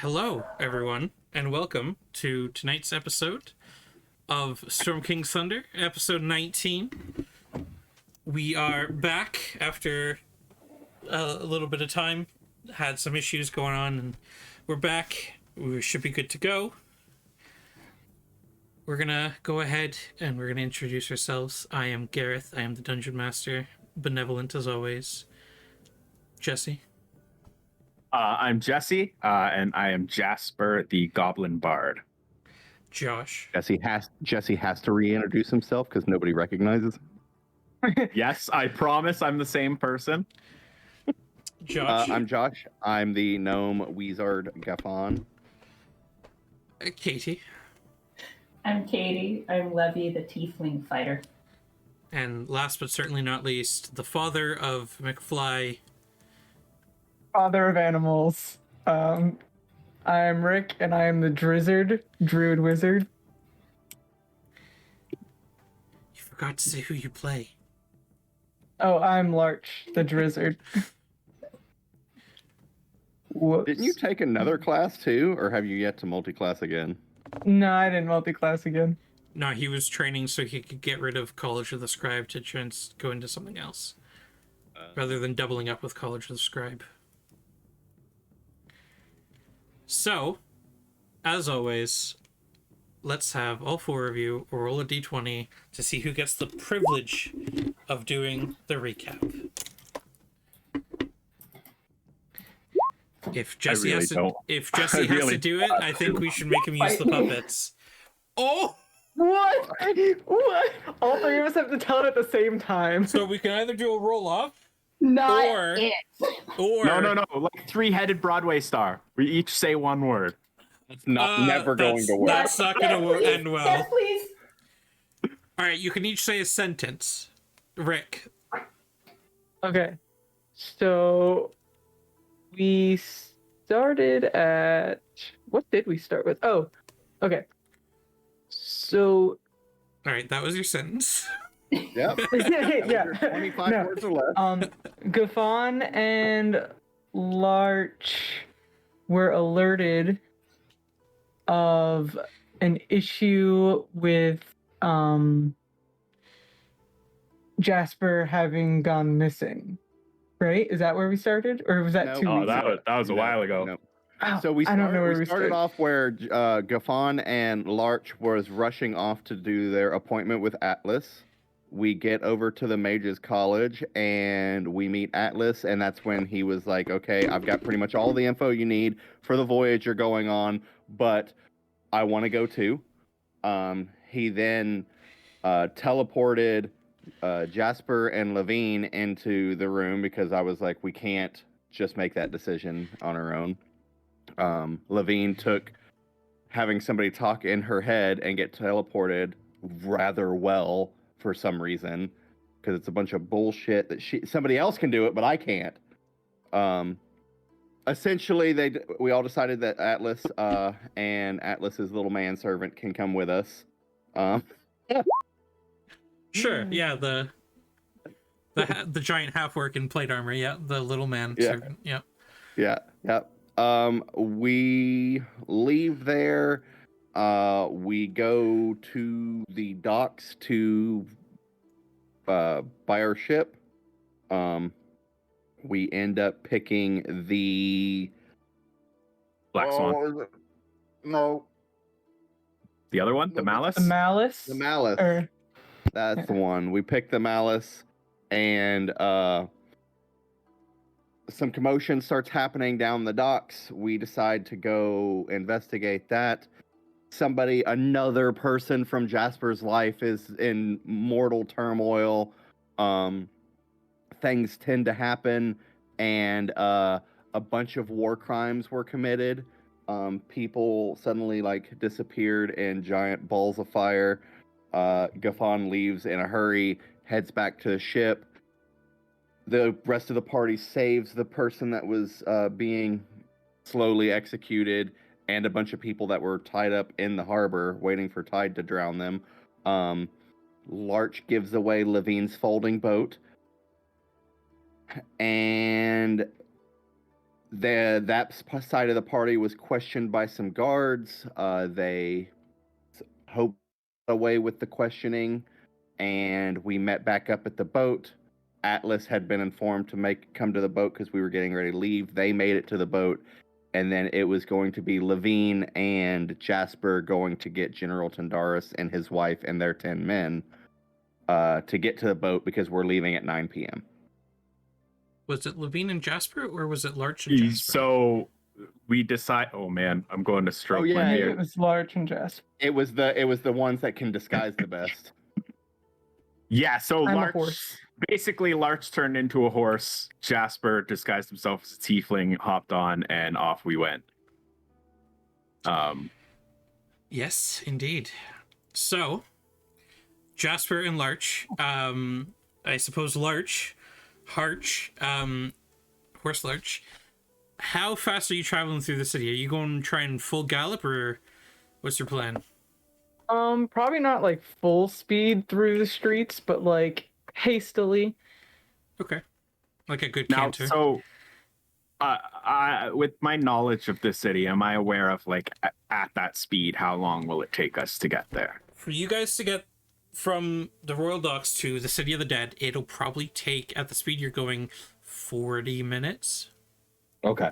Hello, everyone, and welcome to tonight's episode of Storm King's Thunder, episode 19. We are back after a little bit of time, had some issues going on, and we're back. We should be good to go. We're gonna go ahead and we're gonna introduce ourselves. I am Gareth, I am the Dungeon Master, benevolent as always. Jesse. I'm Jesse, and I am Jasper, the Goblin Bard. Josh. Jesse has to reintroduce himself because nobody recognizes him. Yes, I promise I'm the same person. Josh. I'm Josh. I'm the gnome wizard Gaffon. Katie. I'm Katie. I'm Levy, the tiefling fighter. And last but certainly not least, the father of McFly. Father of animals. I'm Rick, and I am the druid wizard. You forgot to say who you play. Oh, I'm Larch, the drizzard. Whoops. Didn't you take another class too, or have you yet to multi-class again? No, I didn't multi-class again. No, he was training so he could get rid of College of the Scribe to go into something else. Rather than doubling up with College of the Scribe. So, as always, let's have all four of you roll a d20 to see who gets the privilege of doing the recap. If Jesse has to do it, I think we should make him use the puppets. Oh! What? What? All three of us have to tell it at the same time. So we can either do a roll-off, Not Or- it. or... No, like three-headed Broadway star. We each say one word. It's never going to work. That's not going to Yes, end please. well. Yes, please. All right, you can each say a sentence. Rick. Okay. So, we started at... What did we start with? Oh, okay. So... All right, that was your sentence. Yep. yeah. 25 No. words or less. Gaffon and Larch were alerted of an issue with Jasper having gone missing. Right? Is that where we started? Or was that No. 2 Oh, weeks ago? that was a while ago. No. Oh, So we I don't know where we started off where Gaffon and Larch was rushing off to do their appointment with Atlas. We get over to the Mages College and we meet Atlas, and that's when he was like, okay, I've got pretty much all the info you need for the voyage you're going on, but I want to go too. He then teleported Jasper and Levine into the room because I was like, we can't just make that decision on our own. Levine took having somebody talk in her head and get teleported rather well for some reason, because it's a bunch of bullshit that somebody else can do it, but I can't. Essentially, we all decided that Atlas and Atlas's little manservant can come with us. Sure, yeah, the giant half-work in plate armor, yeah, the little man servant, yeah. Yeah. We leave there. We go to the docks to buy our ship. We end up picking the Black Swan. No, The other one? The Malice? The Malice? the Malice. Or, That's the one. We picked the Malice, and some commotion starts happening down the docks. We decide to go investigate that. Another person from Jasper's life is in mortal turmoil. Things tend to happen, and a bunch of war crimes were committed. People suddenly disappeared in giant balls of fire. Gaffon leaves in a hurry, heads back to the ship. The rest of the party saves the person that was being slowly executed, and a bunch of people that were tied up in the harbor waiting for tide to drown them. Larch gives away Levine's folding boat, and Side of the party was questioned by some guards. They hoped away with the questioning, and we met back up at the boat. Atlas had been informed to come to the boat because we were getting ready to leave. They made it to the boat, and then it was going to be Levine and Jasper going to get General Tandaris and his wife and their 10 men to get to the boat because we're leaving at 9 p.m. Was it Levine and Jasper, or was it Larch and Jasper? So we decide. Oh man, I'm going to stroke yeah, my Maybe beard. it was Larch and Jasper. It was the ones that can disguise the best. Yeah, so I'm a Larch, horse. basically Larch turned into a horse. Jasper disguised himself as a tiefling, hopped on, and off we went. Yes, indeed. So, Jasper and Larch, I suppose Larch, Horse Larch, how fast are you traveling through the city? Are you going to try and full gallop, or what's your plan? Probably not like full speed through the streets, but like hastily. Okay. Like a good Now, canter. so with my knowledge of the city, am I aware of like at that speed, how long will it take us to get there? For you guys to get from the Royal Docks to the City of the Dead, it'll probably take, at the speed you're going, 40 minutes. Okay.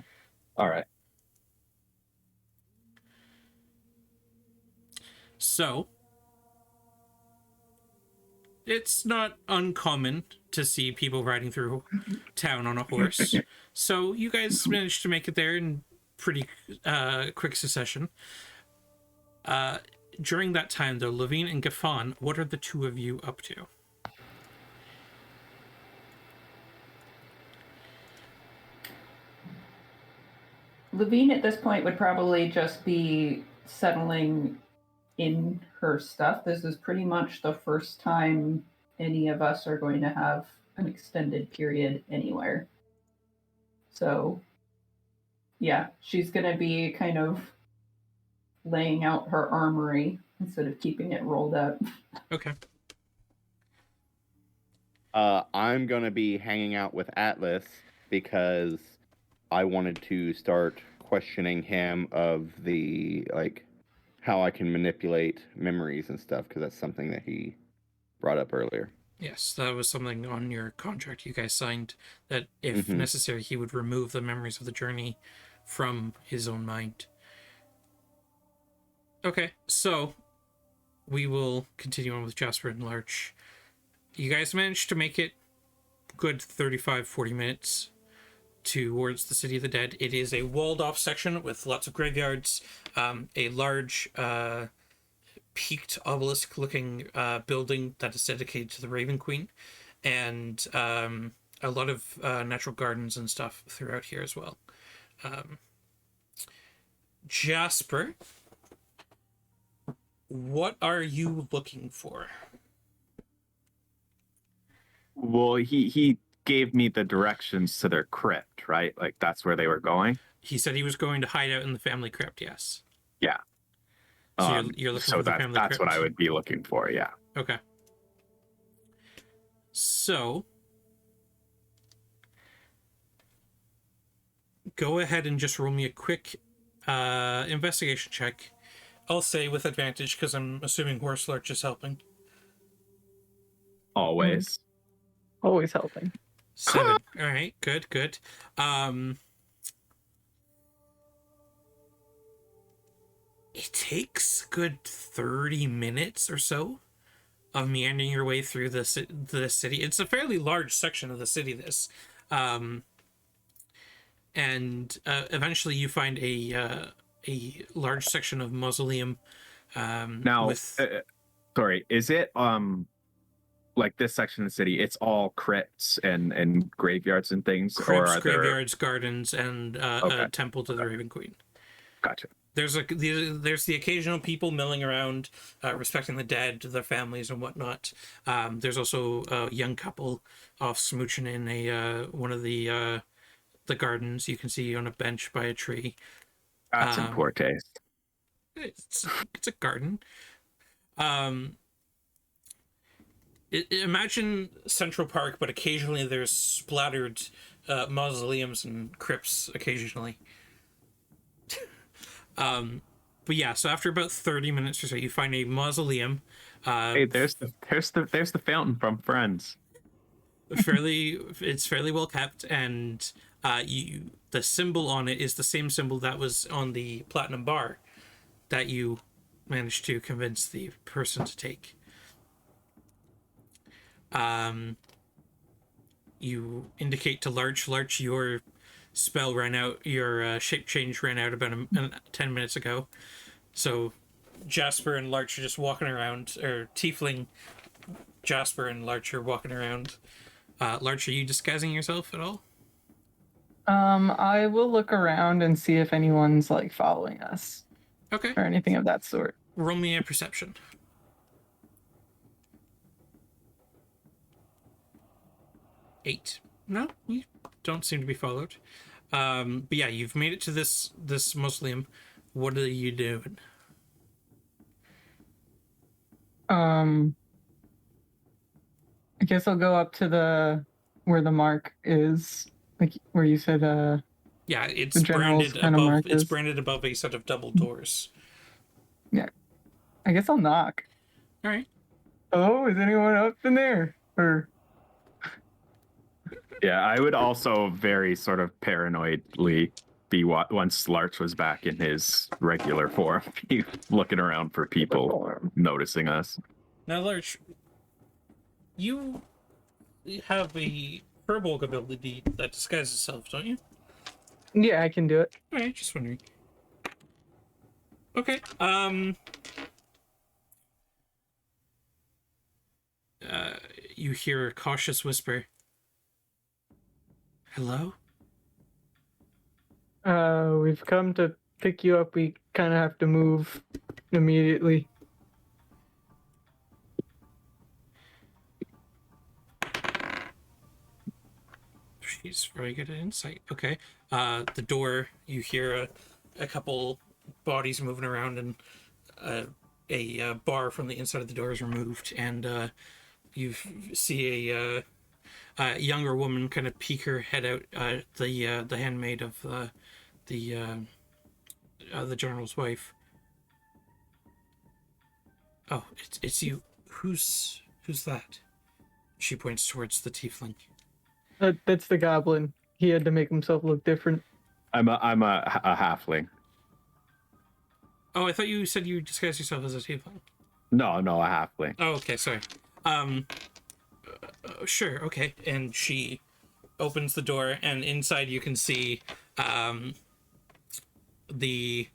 All right. So, it's not uncommon to see people riding through town on a horse. So, you guys managed to make it there in pretty quick succession. During that time, though, Levine and Gaffon, what are the two of you up to? Levine at this point would probably just be settling in her stuff. This is pretty much the first time any of us are going to have an extended period anywhere. So, yeah, she's going to be kind of laying out her armory instead of keeping it rolled up. Okay. I'm going to be hanging out with Atlas because I wanted to start questioning him of the, like, how I can manipulate memories and stuff, because that's something that he brought up earlier. Yes, that was something on your contract you guys signed, that if necessary, he would remove the memories of the journey from his own mind. Okay, so we will continue on with Jasper and Larch. You guys managed to make it good 35-40 minutes towards the City of the Dead. It is a walled off section with lots of graveyards, a large peaked obelisk looking building that is dedicated to the Raven Queen, and a lot of natural gardens and stuff throughout here as well. Jasper, what are you looking for? Well, he gave me the directions to their crypt, right? Like that's where they were going. He said he was going to hide out in the family crypt, yes. Yeah. So you're looking for the family crypt? That's what I would be looking for, yeah. Okay. So, go ahead and just roll me a quick investigation check. I'll say with advantage, because I'm assuming Horse Larch is helping. Always. Always helping. 7. All right, good. It takes a good 30 minutes or so of meandering your way through the city. It's a fairly large section of the city, this. And eventually you find a large section of mausoleum. Now, sorry, is it like this section of the city? It's all crypts and graveyards and things, Crypts, or are graveyards, gardens, and a temple to the Raven Queen. Gotcha. There's the occasional people milling around, respecting the dead, their families and whatnot. There's also a young couple off smooching in one of the gardens. You can see on a bench by a tree. That's in poor taste. It's a garden. Imagine Central Park, but occasionally there's splattered mausoleums and crypts occasionally. But yeah, so after about 30 minutes or so, you find a mausoleum. Hey, there's the fountain from Friends. It's fairly well kept, and the symbol on it is the same symbol that was on the platinum bar that you managed to convince the person to take. You indicate to Larch, your spell ran out, your shape change ran out about 10 minutes ago. So Jasper and Larch are just walking around, or Tiefling Jasper and Larch are walking around. Larch, are you disguising yourself at all? I will look around and see if anyone's like following us Okay. or anything of that sort. Roll me a perception. 8. No, you don't seem to be followed. But yeah, you've made it to this mausoleum. What are you doing? I guess I'll go up to where the mark is, like where you said Yeah, it's the general's branded kind of above. mark It's is. branded above a set of double doors. Yeah. I guess I'll knock. All right. Oh, is anyone up in there? Or Yeah, I would also very sort of paranoidly be once Larch was back in his regular form, be looking around for people noticing us. Now, Larch, you have a Furbolg ability that disguises itself, don't you? yeah, I can do it. All right, just wondering. Okay. You hear a cautious whisper. Hello? We've come to pick you up. We kind of have to move immediately. She's very good at insight. Okay. The door, you hear a couple bodies moving around, and a bar from the inside of the door is removed, and you see a younger woman kind of peek her head out. The handmaid of the general's wife. Oh, it's you. Who's that? She points towards the tiefling. That's the goblin. He had to make himself look different. I'm a halfling. Oh, I thought you said you disguised yourself as a tiefling. No, a halfling. Oh, okay, sorry. Sure, okay. And she opens the door, and inside you can see the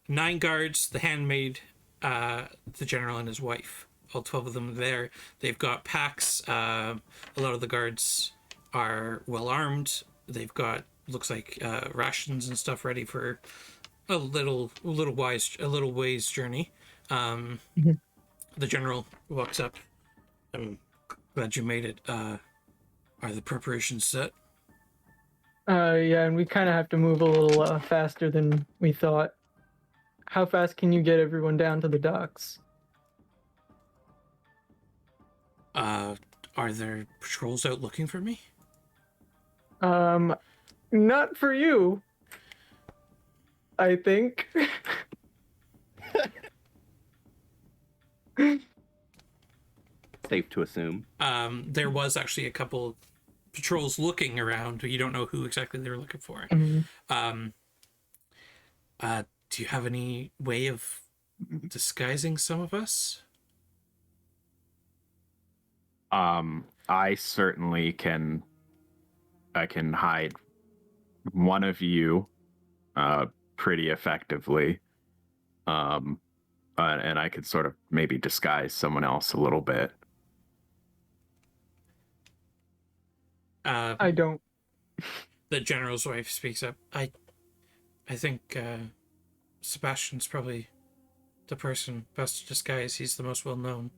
9 guards, the handmaid, the general, and his wife. All 12 of them there. They've got packs. A lot of the guards are well armed. They've got, looks like, rations and stuff ready for a little ways journey. The general walks up. I'm glad you made it. Are the preparations set? Yeah, and we kind of have to move a little faster than we thought. How fast can you get everyone down to the docks? Are there patrols out looking for me? Not for you. I think. Safe to assume. There was actually a couple patrols looking around. You don't know who exactly they were looking for. Mm-hmm. Do you have any way of disguising some of us? I certainly can. I can hide one of you, pretty effectively. And I could sort of maybe disguise someone else a little bit. I don't. The general's wife speaks up. I think Sebastian's probably the person best to disguise. He's the most well known.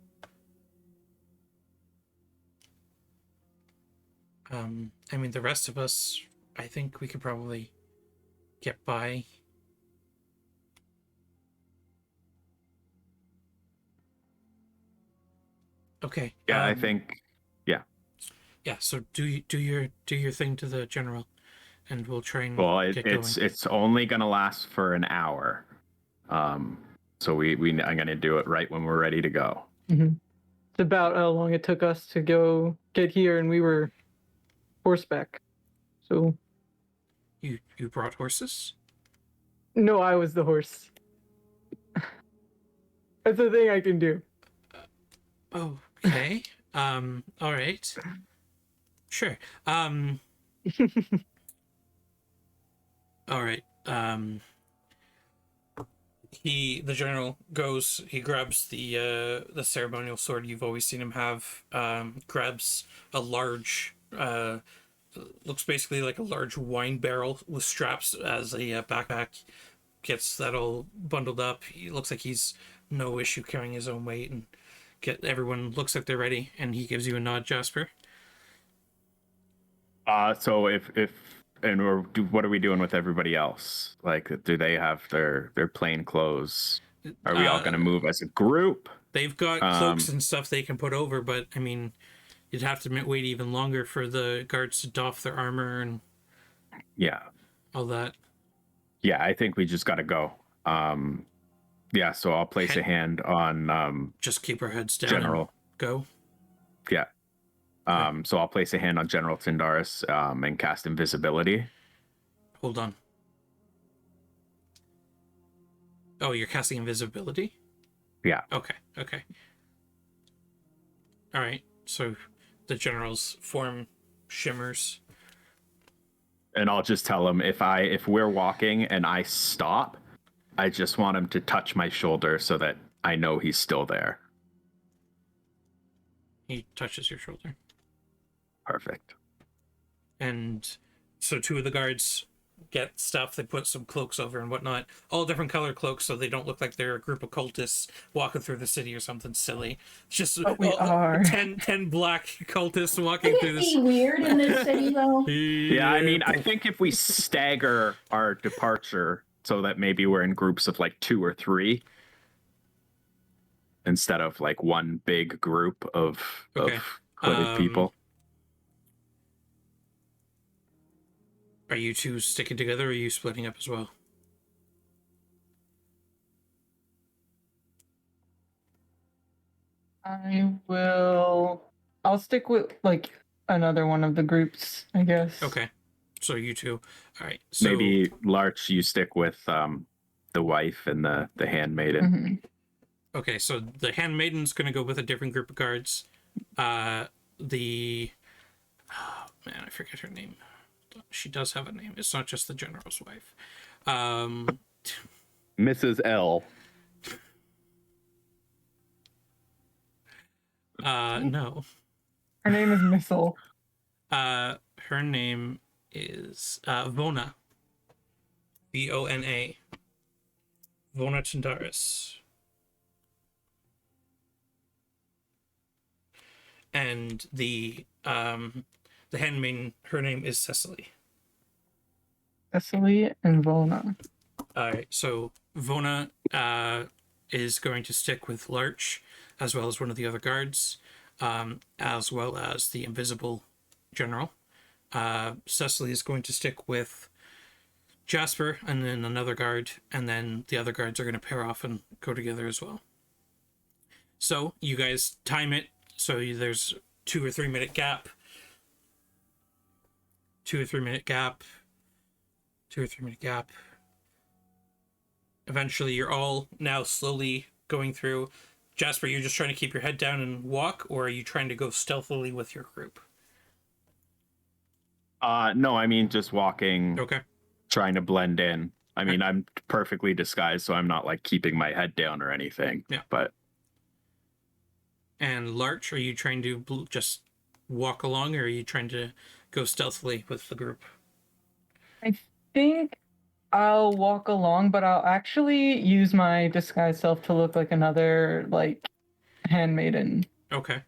I mean, the rest of us, I think we could probably get by. Okay. Yeah, I think. Yeah. Yeah. So do your thing to the general, and we'll try and Well, get going. it's only gonna last for an hour. So I'm gonna do it right when we're ready to go. Mm-hmm. It's about how long it took us to go get here, and we were horseback. So You brought horses? no, I was the horse. That's a thing I can do. Okay. All right. Sure. All right. The general goes, he grabs the ceremonial sword you've always seen him have, grabs a large, looks basically like a large wine barrel with straps as a backpack, gets that all bundled up. He looks like he's no issue carrying his own weight, and everyone looks like they're ready, and he gives you a nod, Jasper. So what are we doing with everybody else? Like, do they have their plain clothes? Are we all gonna move as a group? They've got cloaks and stuff they can put over, but I mean, you'd have to wait even longer for the guards to doff their armor and all that. Yeah, I think we just gotta go. Yeah, so I'll place a hand on just keep our heads down. General. And go. Yeah. So I'll place a hand on General Tindaris and cast invisibility. Hold on. Oh, you're casting invisibility? Yeah. Okay. All right. So the general's form shimmers. And I'll just tell him if we're walking and I stop, I just want him to touch my shoulder so that I know he's still there. He touches your shoulder. Perfect. And so two of the guards get stuff. They put some cloaks over and whatnot. All different color cloaks so they don't look like they're a group of cultists walking through the city or something silly. It's just we are 10 black cultists walking through this. It'd be weird in this city, though. Yeah, I mean, I think if we stagger our departure so that maybe we're in groups of like 2 or 3 instead of like one big group of hooded people. Are you two sticking together or are you splitting up as well? I'll stick with like another one of the groups, I guess. Okay. So you two. All right. So maybe Larch, you stick with the wife and the handmaiden. Mm-hmm. Okay, so the handmaiden's gonna go with a different group of guards. I forget her name. She does have a name. It's not just the general's wife. Mrs. L. No. Her name is Missile. Her name is Vona. Vona. Vona Tindaris. And the handmaiden, her name is Cecily. Cecily and Vona. Alright, so Vona is going to stick with Larch, as well as one of the other guards, as well as the invisible general. Cecily is going to stick with Jasper and then another guard, and then the other guards are going to pair off and go together as well. So you guys time it so there's 2 or 3 minute gap. 2 or 3 minute gap. 2 or 3 minute gap. Eventually, you're all now slowly going through. Jasper, you're just trying to keep your head down and walk, or are you trying to go stealthily with your group? No, I mean just walking. Okay. Trying to blend in. I mean, I'm perfectly disguised, so I'm not like keeping my head down or anything. Yeah. But. And Larch, are you trying to just walk along, or are you trying to go stealthily with the group? I think I'll walk along, but I'll actually use my disguise self to look like another, like, handmaiden. Okay.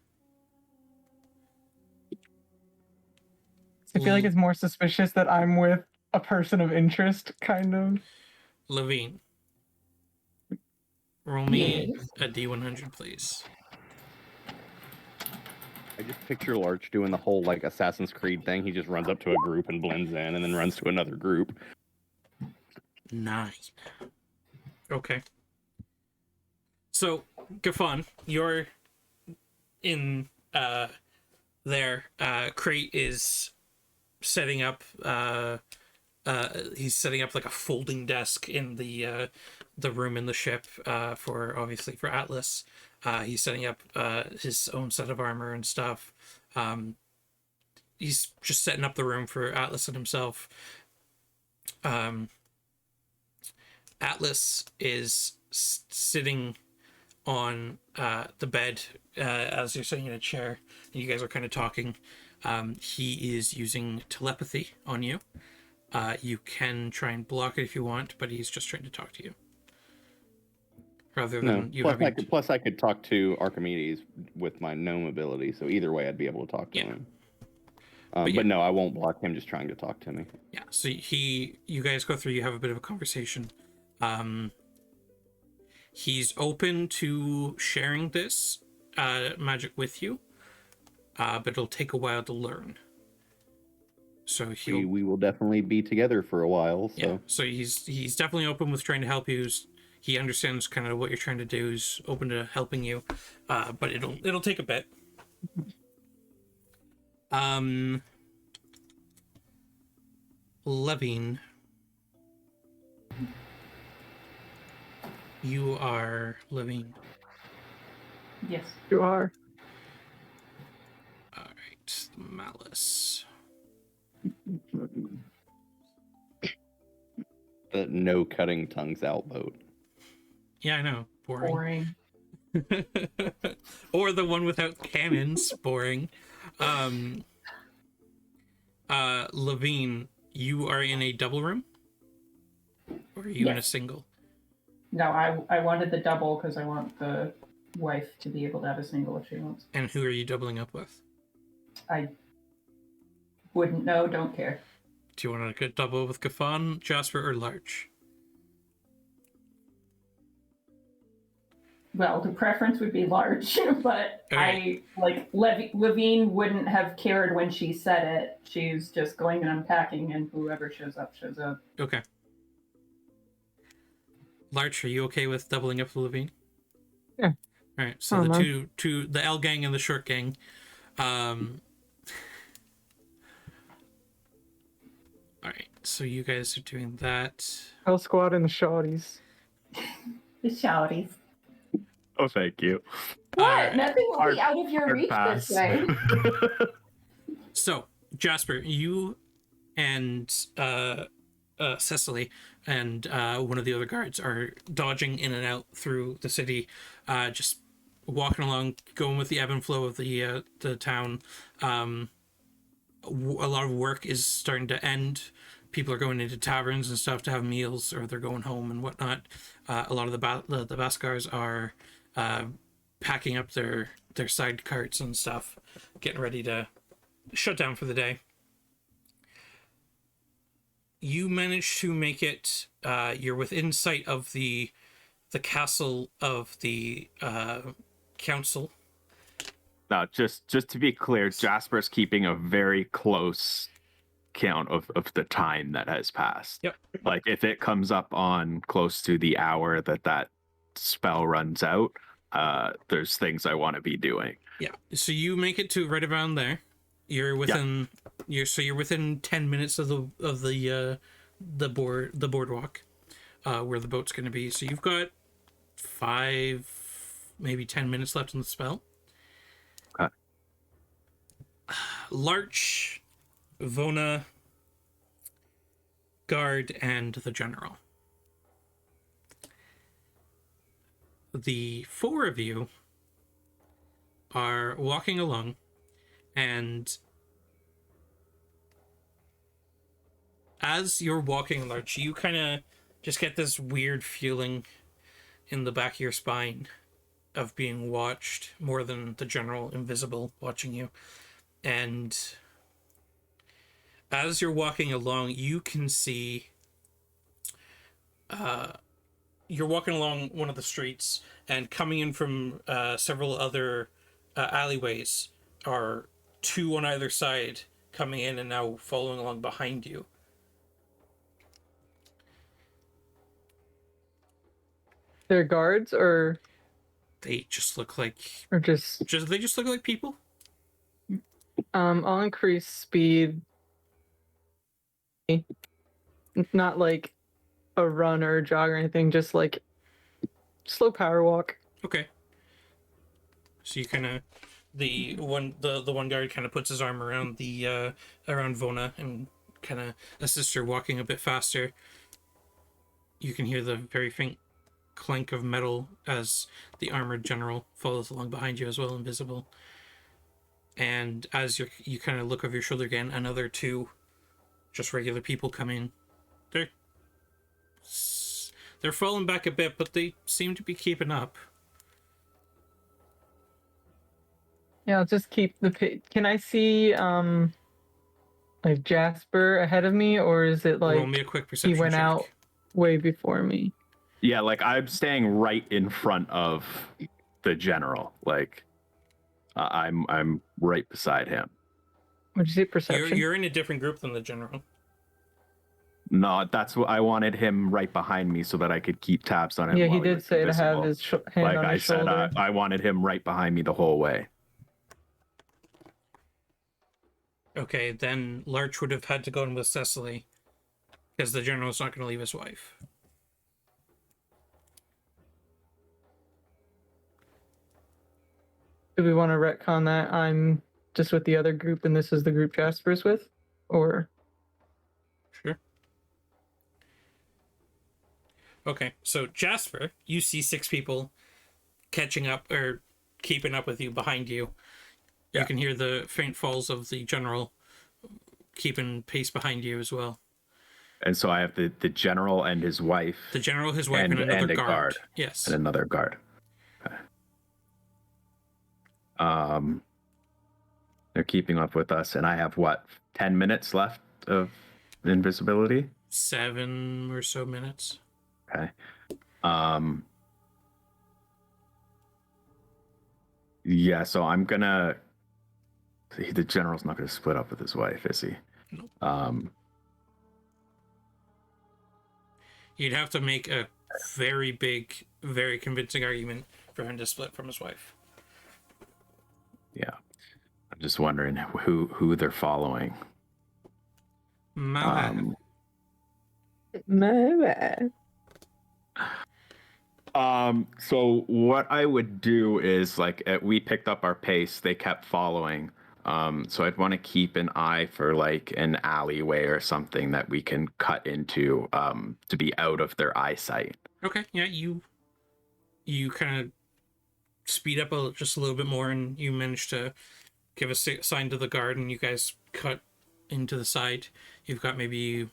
I feel like it's more suspicious that I'm with a person of interest, kind of. Levine. Roll me a D100, please. I just picture Larch doing the whole like Assassin's Creed thing. He just runs up to a group and blends in, and then runs to another group. 9. Okay. So, Gafon, you're in there. Crate is setting up. He's setting up like a folding desk in the room in the ship for obviously for Atlas. He's setting up his own set of armor and stuff. He's just setting up the room for Atlas and himself. Atlas is sitting on the bed as you're sitting in a chair. And you guys are kind of talking. He is using telepathy on you. You can try and block it if you want, but he's just trying to talk to you. Rather than you having Plus, I could talk to Archimedes with my gnome ability, so either way, I'd be able to talk to him. But no, I won't block him just trying to talk to me. Yeah, so you guys go through, you have a bit of a conversation. He's open to sharing this magic with you, but it'll take a while to learn. So we will definitely be together for a while. So yeah, so he's definitely open with trying to help you. He understands kind of what you're trying to do. He's open to helping you, but it'll take a bit. Levine, you are Levine. Yes. You are. All right, Malice. the no cutting tongues out boat. Yeah, I know. Boring. Boring. Or the one without cannons. Boring. Levine, you are in a double room? Or are you in a Yes. single? No, I wanted the double because I want the wife to be able to have a single if she wants. And who are you doubling up with? I wouldn't know, don't care. Do you want to get double with Gafon, Jasper, or Larch? Well, the preference would be Larch, but Okay. Levine wouldn't have cared when she said it. She's just going and unpacking, and whoever shows up, shows up. Okay. Larch, are you okay with doubling up with Levine? Yeah. All right. So Oh, the no. two, the L gang and the short gang. All right. So you guys are doing that. Hell Squad and the Shawties. The shouties. Oh, thank you. What? Alright. Nothing will Hard- be out of your Hard reach pass. this way. So Jasper, you and Cecily and one of the other guards are dodging in and out through the city, just walking along, going with the ebb and flow of the town. A lot of work is starting to end. People are going into taverns and stuff to have meals, or they're going home and whatnot. A lot of the Baskars are packing up their side carts and stuff, getting ready to shut down for the day. You manage to make it. You're within sight of the castle of the council. Now, just to be clear, Jasper's keeping a very close count of the time that has passed. Yep. Like, if it comes up on close to the hour that spell runs out, there's things I want to be doing. Yeah. So you make it to right around there. You're within. You're within 10 minutes of the boardwalk, where the boat's going to be. So you've got 5, maybe 10 minutes left in the spell. Okay. Larch, Vona, Guard, and the General. The 4 of you are walking along, and as you're walking, Larch, you kind of just get this weird feeling in the back of your spine of being watched more than the General invisible watching you. And as you're walking along, you can see you're walking along one of the streets, and coming in from several other alleyways, are two on either side coming in and now following along behind you. They're guards or They just look like they just look like people. I'll increase speed. Not like a run or a jog or anything, just like slow power walk. Okay. So you kind of the one guard kind of puts his arm around the around Vona and kind of assists her walking a bit faster. You can hear the very faint clank of metal as the armored general follows along behind you as well, invisible. And as you kind of look over your shoulder again, another two just regular people come in. They're falling back a bit, but they seem to be keeping up. Yeah, I'll just keep the Can I see like Jasper ahead of me, or is it like Roll me a quick perception he went check. out way before me? Yeah, like I'm staying right in front of the general. Like I'm right beside him. Would you say perception? You're in a different group than the general. No, that's what I wanted him right behind me so that I could keep tabs on him. Yeah, he while did was say to invisible. have his hand Like on I his said, shoulder. I wanted him right behind me the whole way. Okay, then Larch would have had to go in with Cecily because the general's not going to leave his wife. Do we want to retcon that I'm just with the other group and this is the group Jasper's with? Or Sure. Okay, so Jasper, you see 6 people catching up or keeping up with you behind you. Yeah. You can hear the faint falls of the general keeping pace behind you as well. And so I have the general and his wife. The general, his wife, and another a guard. Yes. And another guard. Okay. They're keeping up with us, and I have what, 10 minutes left of invisibility? 7 or so minutes. Okay. Yeah, so I'm gonna. The general's not gonna split up with his wife, is he? Nope. You'd have to make a very big, very convincing argument for him to split from his wife. Yeah. I'm just wondering who they're following. My So what I would do is like we picked up our pace, they kept following. So I'd want to keep an eye for like an alleyway or something that we can cut into to be out of their eyesight. Okay, yeah, you kind of speed up just a little bit more, and you manage to give a sign to the guard, and you guys cut into the side. You've got maybe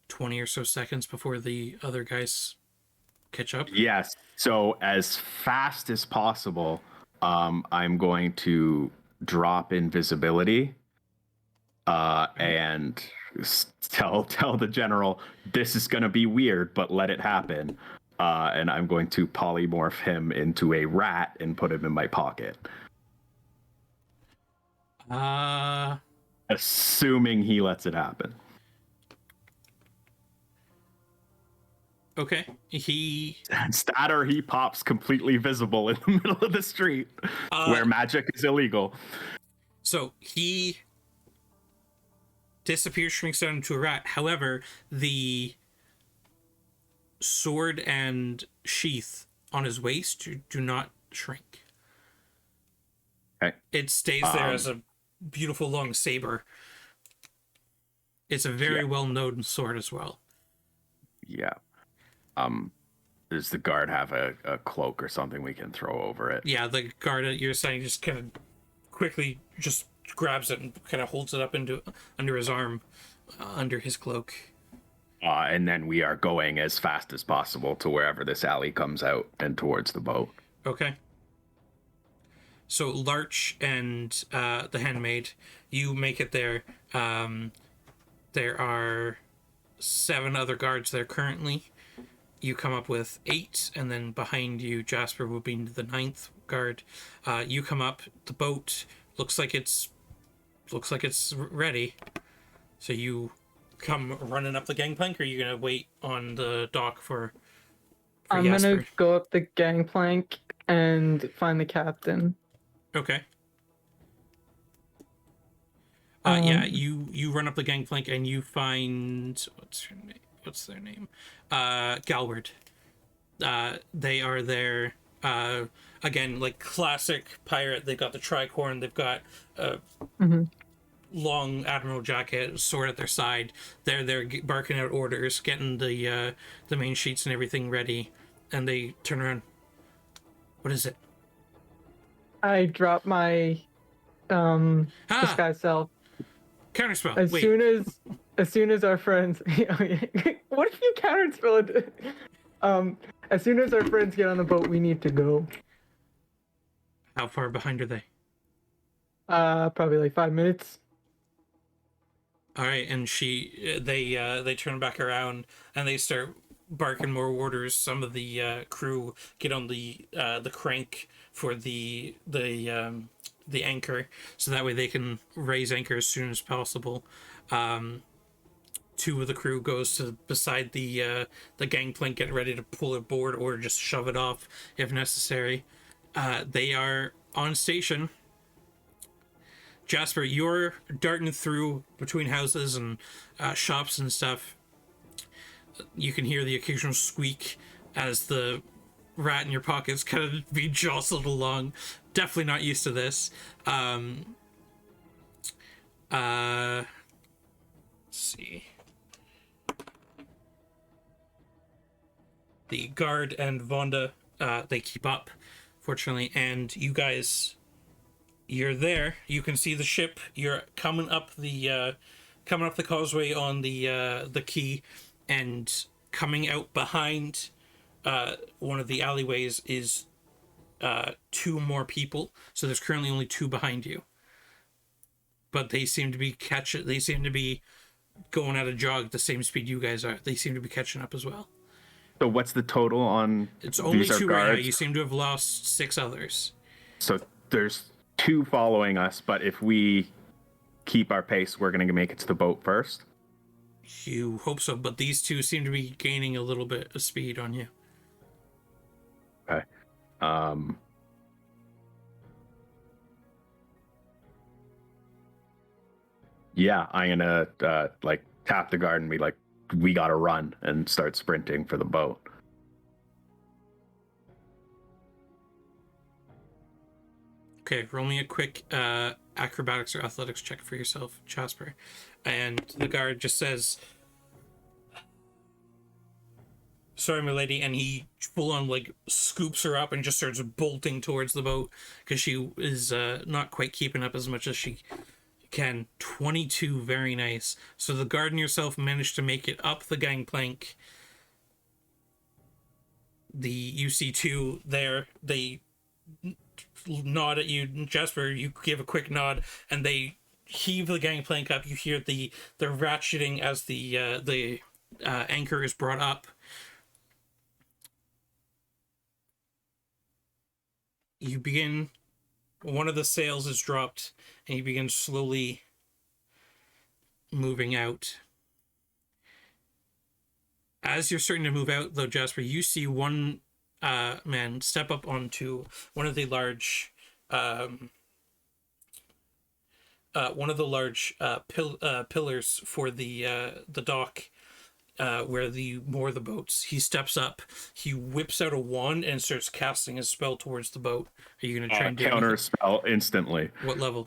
20 or so seconds before the other guys catch up. Yes. So as fast as possible, I'm going to drop invisibility and tell the general this is going to be weird, but let it happen. And I'm going to polymorph him into a rat and put him in my pocket. Assuming he lets it happen. Okay. Stat or he pops completely visible in the middle of the street where magic is illegal. So he disappears, shrinks down into a rat. However, the sword and sheath on his waist do not shrink. Okay. It stays there as a beautiful long saber. It's a very well-known sword as well. Yeah. Does the guard have a cloak or something we can throw over it? Yeah, the guard at your side just kind of quickly just grabs it and kind of holds it up under his arm, under his cloak. And then we are going as fast as possible to wherever this alley comes out and towards the boat. Okay. So Larch and the handmaid, you make it there. There are 7 other guards there currently. You come up with 8, and then behind you, Jasper will be the 9th guard. You come up. The boat looks like it's ready. So you come running up the gangplank, or are you gonna wait on the dock for I'm Jasper? gonna go up the gangplank and find the captain. Okay. Yeah, Um, you run up the gangplank and you find what's their name? Galward. They are there. Again, like classic pirate. They've got the tricorn. They've got mhm. long admiral jacket, sword at their side. They're barking out orders, getting the main sheets and everything ready, and they turn around. What is it? I drop my disguise self Counterspell. as Wait, soon as our friends. What if you counterspell it? As soon as our friends get on the boat, we need to go. how far behind are they? Probably like 5 minutes. All right, and they turn back around and they start barking more orders. Some of the crew get on the crank for the anchor, so that way they can raise anchor as soon as possible. Two of the crew goes to beside the gangplank, getting ready to pull it board or just shove it off if necessary. They are on station. Jasper, you're darting through between houses and shops and stuff. You can hear the occasional squeak as the rat in your pocket's kind of be jostled along. Definitely not used to this. Let's see. The guard and Vonda, they keep up, fortunately, and you guys, you're there. You can see the ship. You're coming up the causeway on the quay, and coming out behind one of the alleyways is two more people. So there's currently only two behind you, but they seem to be They seem to be going at a jog at the same speed you guys are. They seem to be catching up as well. So what's the total on It's only these are two right now. guards? You seem to have lost 6 others. So there's 2 following us, but if we keep our pace, we're going to make it to the boat first. You hope so, but these two seem to be gaining a little bit of speed on you. Okay. Yeah, I'm gonna like tap the guard and be like, "We gotta run," and start sprinting for the boat. Okay, roll me a quick acrobatics or athletics check for yourself, Jasper. And the guard just says, "Sorry, my lady," and he full on like scoops her up and just starts bolting towards the boat because she is not quite keeping up as much as she can. 22, very nice. So the guard and yourself managed to make it up the gangplank. The UC2 there, they nod at you, Jasper. You give a quick nod, and they heave the gangplank up. You hear the ratcheting as the anchor is brought up. You begin. One of the sails is dropped, and you begin slowly moving out. As you're starting to move out, though, Jasper, you see one man step up onto one of the large pillars for the dock where the moor the boats. He steps up, he whips out a wand and starts casting a spell towards the boat. Are you going to try and do Counter anything? spell instantly. What level?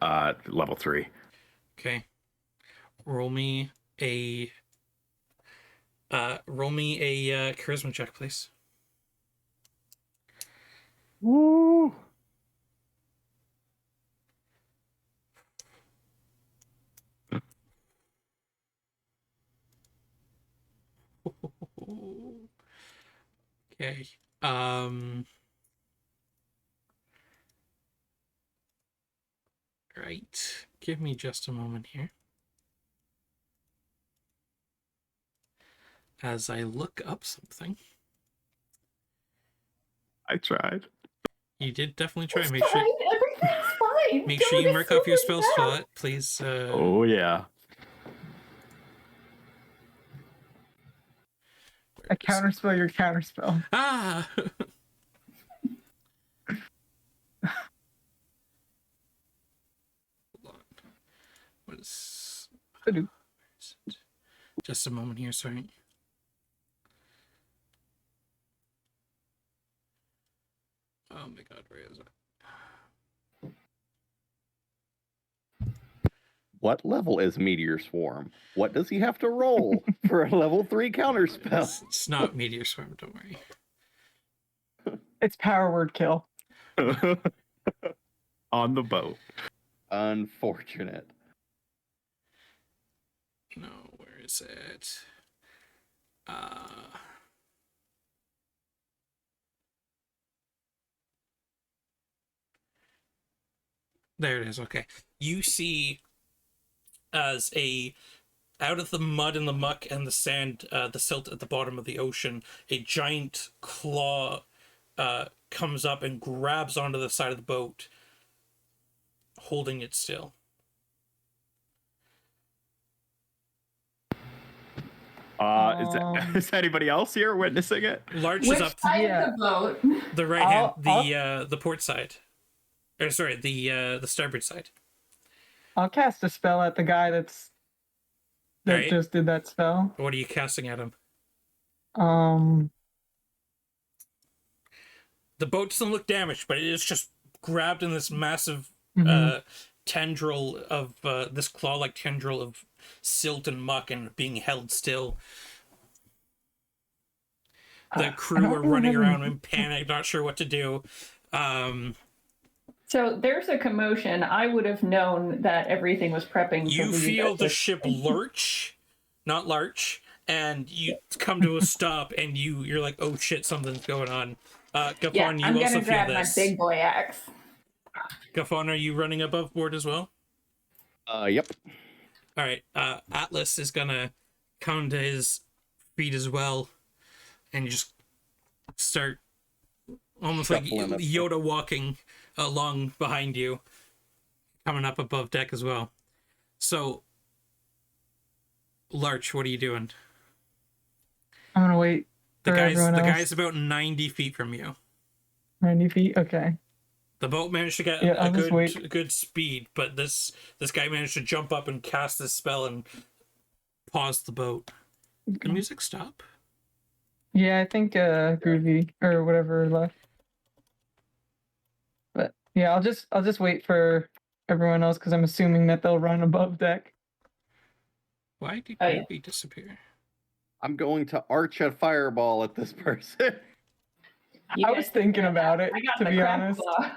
Level 3. Okay. Roll me a charisma check, please. Woo! Okay. Right. Give me just a moment here. As I look up something. I tried. You did definitely try and make Behind sure. everything. fine. Make Don't sure you be mark off your silly spell now. slot, please. Oh yeah. I counterspell your counterspell. Ah! Hold on. What is... Ba-doo. Just a moment here, sorry. Oh my god, where is it? What level is Meteor Swarm? What does he have to roll for a level 3 counterspell? It's not Meteor Swarm, don't worry. It's power word kill. On the boat. Unfortunate. No, where is it? There it is, okay. You see as out of the mud and the muck and the sand, the silt at the bottom of the ocean, a giant claw comes up and grabs onto the side of the boat, holding it still. Is anybody else here witnessing it? Larch Which is up side Yeah. of the boat? the right hand, I'll- the port side. Or sorry, the starboard side. I'll cast a spell at the guy that Right. just did that spell. What are you casting at him? The boat doesn't look damaged, but it is just grabbed in this massive tendril of this claw-like tendril of silt and muck and being held still. The crew are running around in panic, not sure what to do. So there's a commotion. I would have known that everything was prepping to You leave feel at the this ship point. lurch, not larch, and you come to a stop, and you're like, "Oh shit, something's going on." Gafon, Yeah, you I'm also gonna feel grab my this. big boy axe. Gafon, are you running above board as well? Yep. All right. Atlas is gonna come to his feet as well, and you just start almost like Shuffling up. Yoda walking along behind you, coming up above deck as well. So, Larch, what are you doing? I'm gonna wait The for everyone else. guy's about 90 feet from you. 90 feet. Okay. The boat managed to get Yeah, a I'll just wait. good speed, but this guy managed to jump up and cast this spell and pause the boat. The music stop? Yeah, I think Groovy or whatever left. But yeah, I'll just wait for everyone else because I'm assuming that they'll run above deck. Why did Oh, yeah. Groovy disappear? I'm going to arch a fireball at this person. You I guys was can thinking grab about that. it, I got to the be crab honest. claw.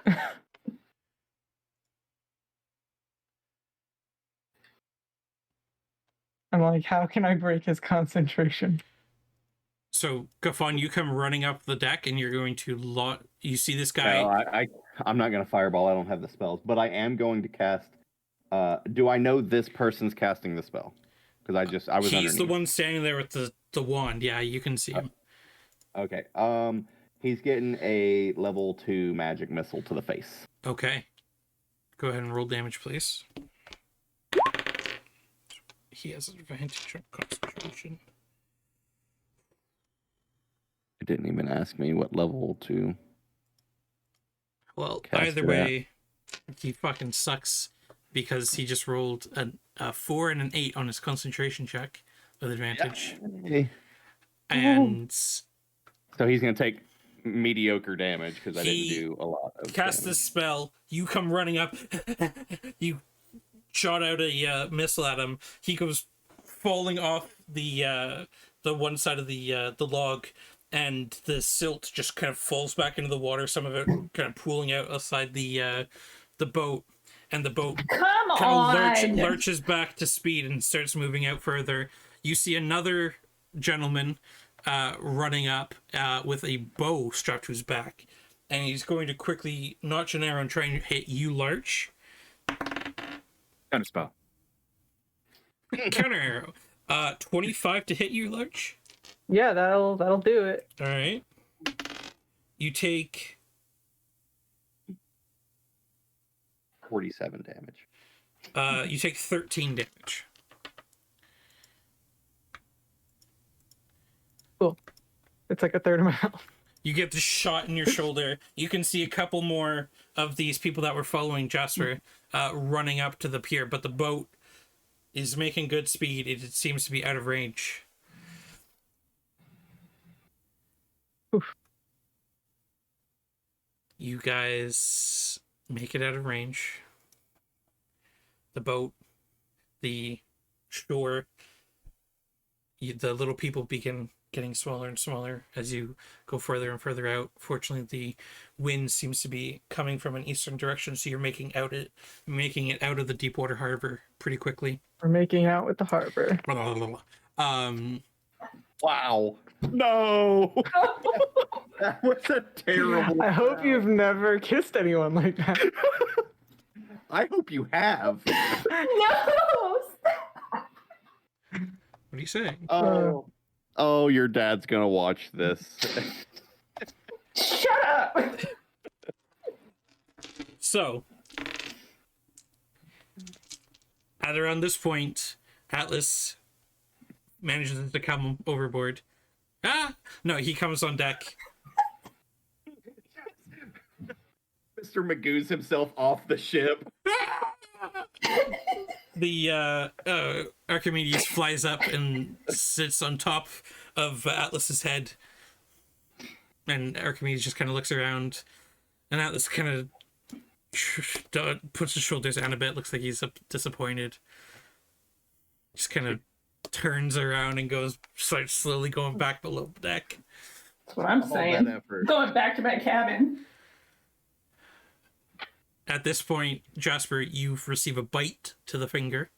I'm like, how can I break his concentration? So, Gafon, you come running up the deck and you're going to you see this guy. No, I'm not going to fireball. I don't have the spells, but I am going to cast. Do I know this person's casting the spell? Because I was He's underneath. the one standing there with the wand. Yeah, you can see him. Okay. He's getting a level 2 magic missile to the face. Okay. Go ahead and roll damage, please. He has an advantage on concentration. It didn't even ask me what level to. Well, Cast either it way, he fucking sucks because he just rolled a 4 and an 8 on his concentration check with advantage. Okay. And So he's going to take mediocre damage because I didn't He do a lot of cast damage. this spell. You come running up. You shot out a missile at him. He goes falling off the one side of the log, and the silt just kind of falls back into the water. Some of it kind of pooling out outside the boat, and the boat Come kind on! of lurches back to speed and starts moving out further. You see another gentleman running up with a bow strapped to his back, and he's going to quickly notch an arrow and try and hit you, Larch. Counterspell. Counter arrow. 25 to hit you, Larch. Yeah, that'll do it. All right. You take 47 damage. You take 13 damage. Cool. It's like a third of my health. You get the shot in your shoulder. You can see a couple more of these people that were following Jasper running up to the pier, but the boat is making good speed. It seems to be out of range. Oof. You guys make it out of range. The boat, the shore, the little people begin getting smaller and smaller as you go further and further out. Fortunately, the wind seems to be coming from an eastern direction, so you're making it out of the Deepwater Harbor pretty quickly. We're making out with the harbor. Wow. No. That was a terrible. I hope sound. you've never kissed anyone like that. I hope you have. No! What are you saying? Oh, your dad's gonna watch this. Shut up! So, at around this point, Atlas manages to come overboard. No, he comes on deck. Mr. Magoo's himself off the ship. The Archimedes flies up and sits on top of Atlas's head, and Archimedes just kind of looks around, and Atlas kind of puts his shoulders down a bit, looks like he's disappointed, just kind of turns around and starts slowly going back below deck. That's what I'm All saying. that effort. Going back to my cabin. At this point, Jasper, you receive a bite to the finger.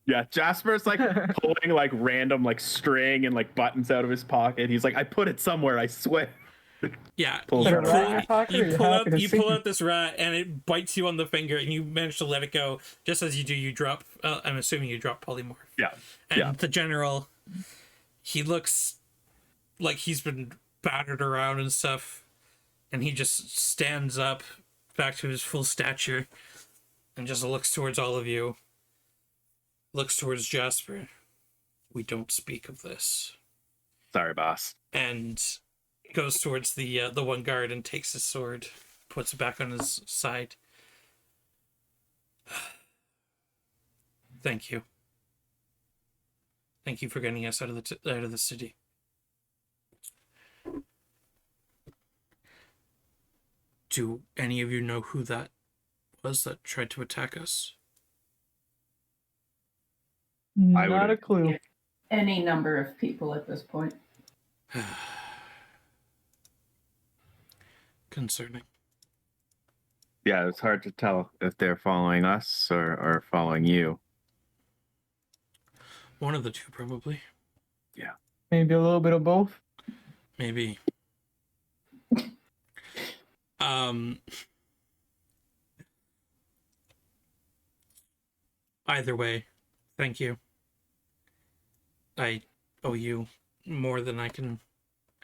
Yeah, Jasper's like pulling like random like string and like buttons out of his pocket. He's like, I put it somewhere, I swear. Yeah, Pulls you out a pull, rat in your pocket, or you you're pull happy out to you see pull it? out this rat, and it bites you on the finger, and you manage to let it go. Just as you do, you drop. I'm assuming you drop polymorph. Yeah. And Yeah. the general, he looks like he's been battered around and stuff, and he just stands up back to his full stature and just looks towards all of you. Looks towards Jasper. We don't speak of this. Sorry, boss. And goes towards the one guard and takes his sword, puts it back on his side. Thank you. Thank you for getting us out of the city. Do any of you know who that was that tried to attack us? I Not a would've- clue. Any number of people at this point. Concerning. Yeah, it's hard to tell if they're following us or following you. One of the two, probably. Maybe a little bit of both. Maybe. Either way, thank you. I owe you more than I can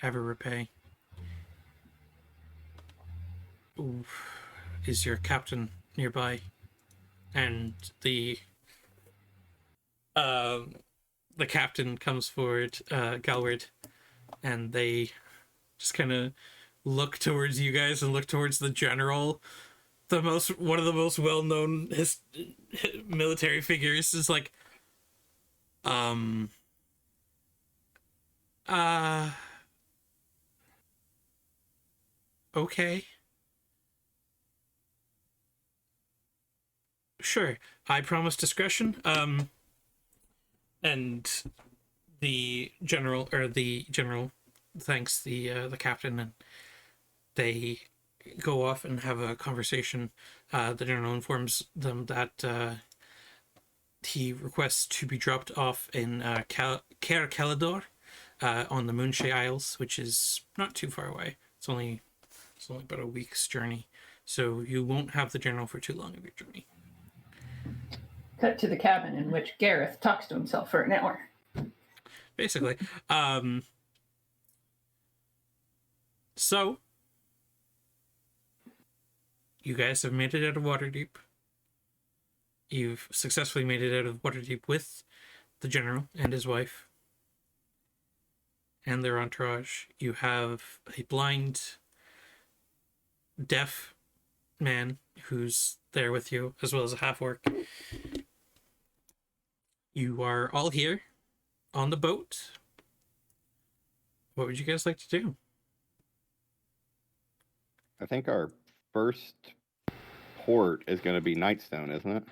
ever repay. Ooh, is your captain nearby? And the captain comes forward, Galward, and they just kind of look towards you guys and look towards the general. One of the most well-known military figures is like, okay. Sure, I promise discretion. And the general thanks the captain, and they go off and have a conversation. The general informs them that he requests to be dropped off in Caer Calidor on the Moonshay Isles, which is not too far away. It's only about a week's journey, so you won't have the general for too long of your journey. Cut to the cabin in which Gareth talks to himself for an hour. Basically. So you guys have made it out of Waterdeep. You've successfully made it out of Waterdeep with the general and his wife and their entourage. You have a blind, deaf man who's there with you, as well as a half-orc. You are all here on the boat. What would you guys like to do? I think our first port is going to be Nightstone, isn't it?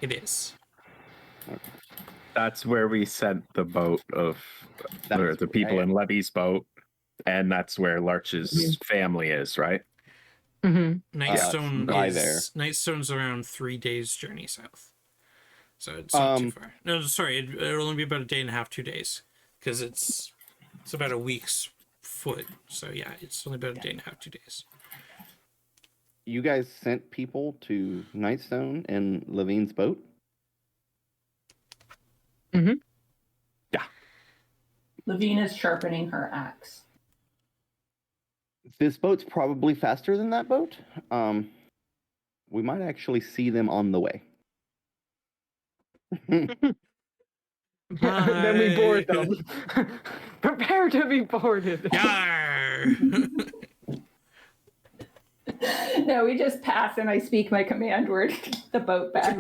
It is. That's where we sent the boat of That's the people in Levy's boat, and that's where Larch's family is, right? Mm-hmm. Nightstone by is there. Nightstone's around 3 days journey south, so it's not too far. No, sorry, it'll only be about a day and a half, 2 days, because it's about a week's foot. So yeah, it's only about a day and a half, 2 days. You guys sent people to Nightstone in Levine's boat? Mm-hmm. Yeah. Levine is sharpening her axe. This boat's probably faster than that boat. We might actually see them on the way. Then we board them. Prepare to be boarded. Yar! No, we just pass and I speak my command word, the boat back.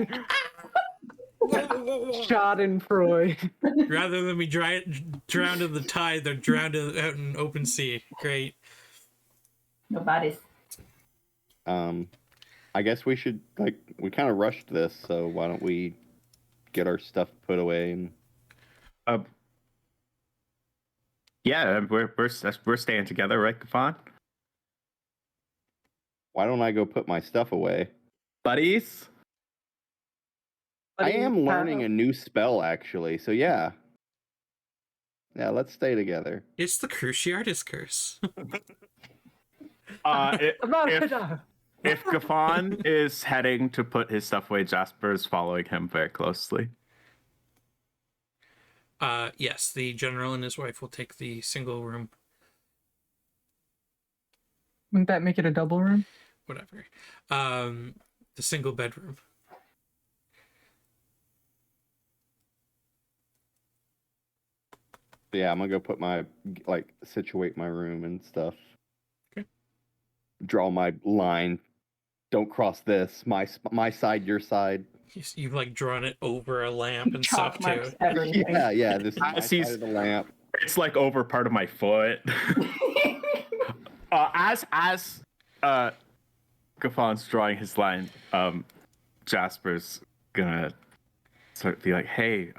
Schadenfreude. Rather than be drowned in the tide, they're drowned out in open sea. Great. Nobody's. I guess we should, we kind of rushed this, so why don't we get our stuff put away and... Yeah, we're staying together, right, Gafan? Why don't I go put my stuff away? Buddies? I am learning a new spell, actually, so yeah. Yeah, let's stay together. It's the Cruciatus curse. If Gafan is heading to put his stuff away, Jasper is following him very closely. Yes, the general and his wife will take the single room. Wouldn't that make it a double room? Whatever. The single bedroom. Yeah, I'm gonna go put my, situate my room and stuff. Okay. Draw my line. Don't cross this. My side, your side. You've drawn it over a lamp and Chalk stuff marks too. everything. Yeah, this is my side of the lamp. It's over part of my foot. As Gafan's drawing his line, Jasper's gonna sort of be like, hey,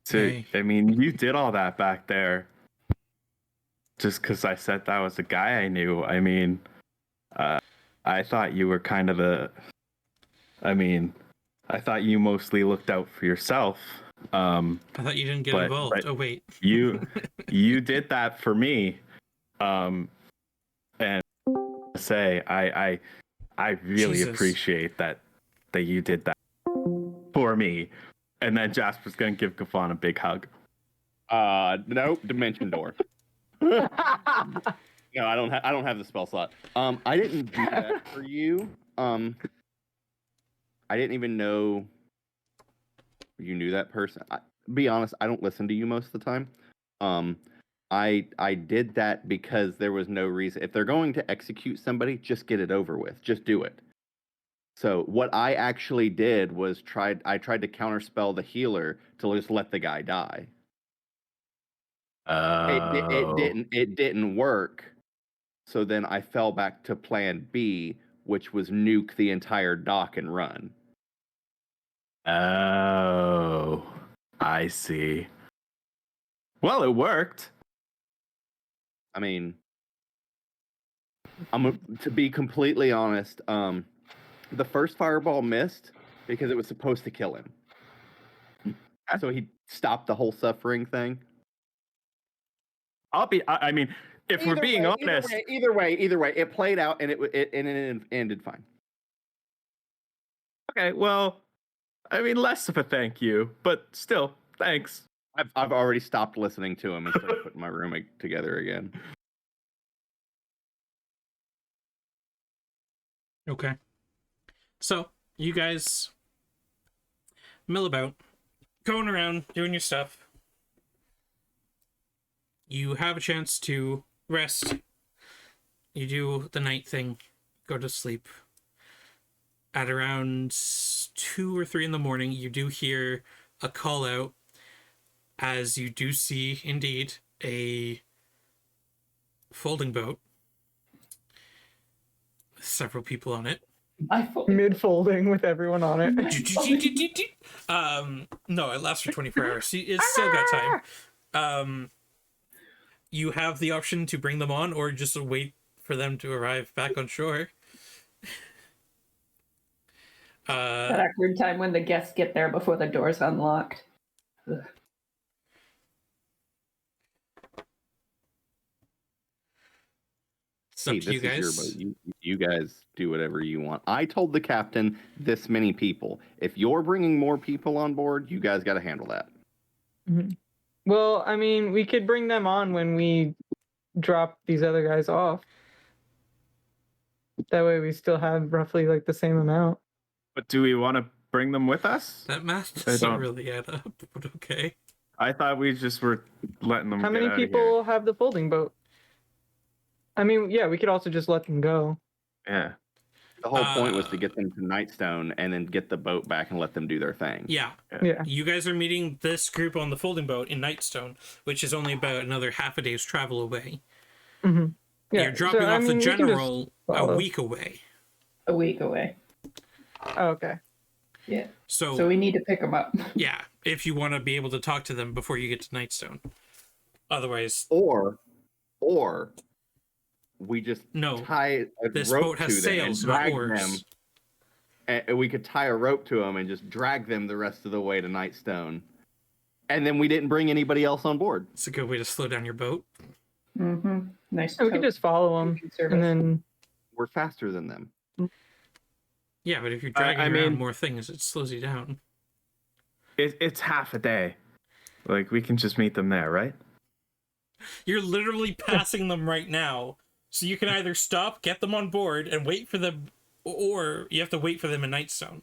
Hey. I mean, you did all that back there just because I said that was a guy I knew. I mean, I thought you were kind of I thought you mostly looked out for yourself. I thought you didn't get involved. but Oh wait. you did that for me. And say I really Jesus. appreciate that you did that for me. And then Jasper's gonna give Gafan a big hug. Nope, dimension door. No, I don't have the spell slot. I didn't do that for you. I didn't even know you knew that person. Be honest, I don't listen to you most of the time. I did that because there was no reason. If they're going to execute somebody, just get it over with. Just do it. So what I actually did was I tried to counterspell the healer to just let the guy die. It didn't work. So then I fell back to plan B, which was nuke the entire dock and run. Oh, I see. Well, it worked. I mean, to be completely honest, the first fireball missed because it was supposed to kill him. So he stopped the whole suffering thing. I mean, if we're being honest. Either way, it played out and it ended fine. Okay, well, I mean, less of a thank you, but still, thanks. I've already stopped listening to him and started putting my room together again. Okay. So, you guys mill about, going around, doing your stuff. You have a chance to rest. You do the night thing, go to sleep. At around 2 or 3 in the morning, you do hear a call out, as you do see, indeed, a folding boat. Several people on it. Mid folding with everyone on it. No, it lasts for 24 hours. So it's still got time. You have the option to bring them on or just wait for them to arrive back on shore. That awkward time when the guests get there before the door's unlocked. Ugh. It's up Hey, to this you guys. is your boat. You guys do whatever you want. I told the captain this many people. If you're bringing more people on board, you guys got to handle that. Mm-hmm. Well, I mean, we could bring them on when we drop these other guys off. That way we still have roughly like the same amount. But do we want to bring them with us? That math I doesn't don't- really add up, but okay. I thought we just were letting them How get many out of here. people have the folding boat? I mean, yeah, we could also just let them go. Yeah. The whole point was to get them to Nightstone and then get the boat back and let them do their thing. Yeah. Yeah. You guys are meeting this group on the folding boat in Nightstone, which is only about another half a day's travel away. Mm-hmm. Yeah. You're dropping off the we can just general a follow. week away. A week away. Oh, okay. Yeah. So So we need to pick them up. yeah, if you want to be able to talk to them before you get to Nightstone. Otherwise, Or we just no. tie a This rope boat has to them sails, and not drag oars. them. And we could tie a rope to them and just drag them the rest of the way to Nightstone. And then we didn't bring anybody else on board. It's a good way to slow down your boat. Mm-hmm. Nice. We could just follow them, service. and then We're faster than them. Yeah, but if you're dragging I around mean- more things, it slows you down. It's half a day. Like, we can just meet them there, right? You're literally passing them right now. So you can either stop, get them on board, and wait for them, or you have to wait for them in Nightstone.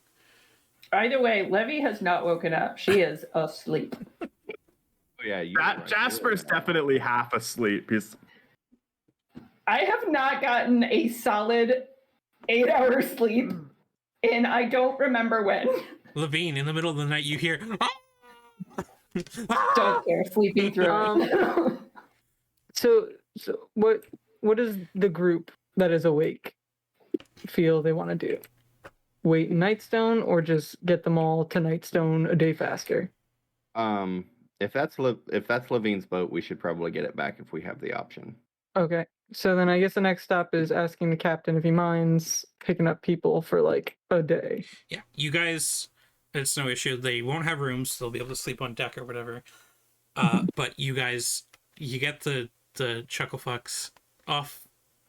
Either way, Levy has not woken up. She is asleep. Oh, yeah, Jasper's definitely half asleep. He's I have not gotten a solid 8 hours sleep, and I don't remember when. Levine, in the middle of the night, you hear, "Ah!" Don't care, sleeping through it. so what does the group that is awake feel they want to do? Wait in Nightstone or just get them all to Nightstone a day faster? If that's Levine's boat, we should probably get it back if we have the option. Okay. So then I guess the next stop is asking the captain if he minds picking up people for like a day. Yeah, you guys, it's no issue. They won't have rooms. They'll be able to sleep on deck or whatever. But you guys, you get the Chucklefucks off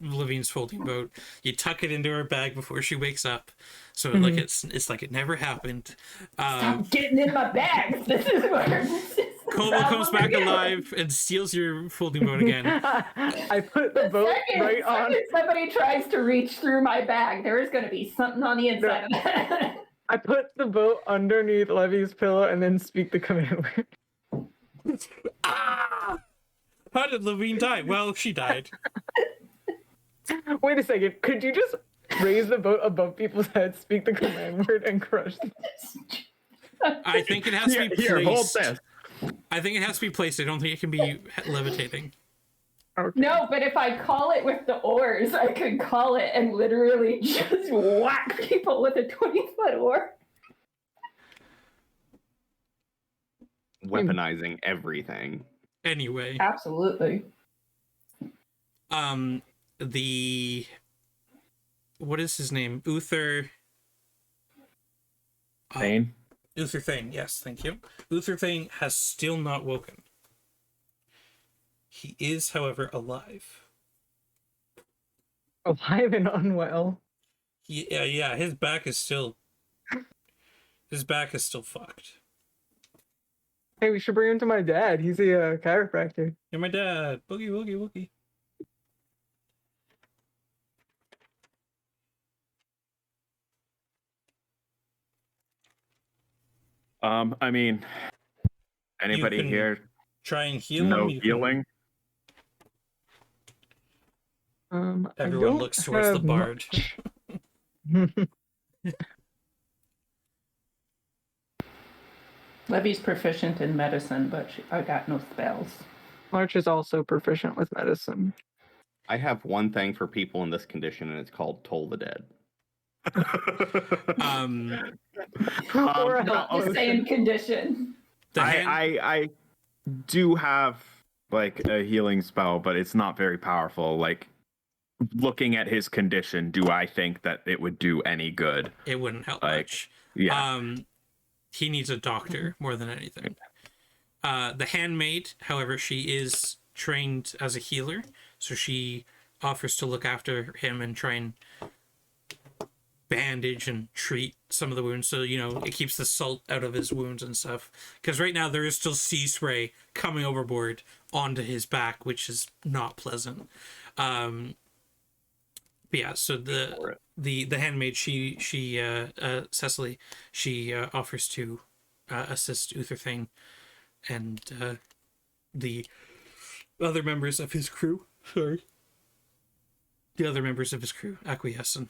Levine's folding boat. You tuck it into her bag before she wakes up, so like it's like it never happened. Stop getting in my bags. This is where Como comes back alive and steals your folding boat again. I put the boat right on. Second somebody tries to reach through my bag, there is going to be something on the inside of that. I put the boat underneath Levy's pillow and then speak the command word. Ah! How did Levine die? Well, she died. Wait a second. Could you just raise the boat above people's heads, speak the command word, and crush them? I think it has to be placed. Here, hold this. I think it has to be placed. I don't think it can be levitating. Okay. No, but if I call it with the oars, I could call it and literally just whack people with a 20-foot oar. Weaponizing everything. Anyway, Absolutely. the what is his name? Uther Thane. Uther Thane, yes, thank you. Uther Thane has still not woken. He is, however, alive. Alive and unwell. Yeah, his back is still fucked. Hey, we should bring him to my dad. He's a chiropractor. You're my dad. Boogie woogie woogie. I mean, anybody can here Try and heal him. no You healing? Everyone I don't looks towards the have bard. much. Levy's proficient in medicine, but I got no spells. Larch is also proficient with medicine. I have one thing for people in this condition, and it's called Toll the Dead. Or a no, health The potion. same condition. The hand, I do have like a healing spell, but it's not very powerful. Like looking at his condition, do I think that it would do any good? it wouldn't help Like, much. Yeah. He needs a doctor more than anything. The handmaid, however, she is trained as a healer, so she offers to look after him and try and bandage and treat some of the wounds, so it keeps the salt out of his wounds and stuff, because right now there is still sea spray coming overboard onto his back, which is not pleasant. But yeah, so the handmaid, she Cecily, she offers to assist Utherthane and the other members of his crew acquiesce. And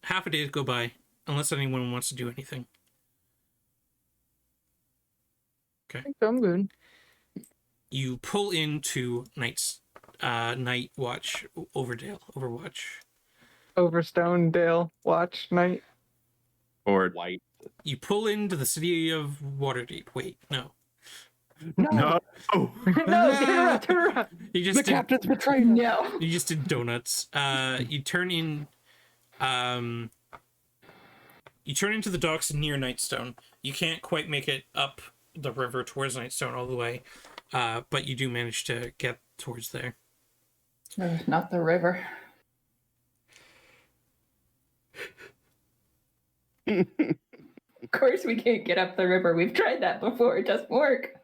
half a day to go by, unless anyone wants to do anything. I think I'm good. You pull into night watch Overwatch. Overstone Dale watch night. Or White. You pull into the city of Waterdeep. Wait, no. no. No, turn around. You just The did, captain's betrayed us. No. you just did donuts. You turn into the docks near Nightstone. You can't quite make it up the river towards Nightstone all the way, but you do manage to get towards there. Not the river. Of course we can't get up the river. We've tried that before. It doesn't work.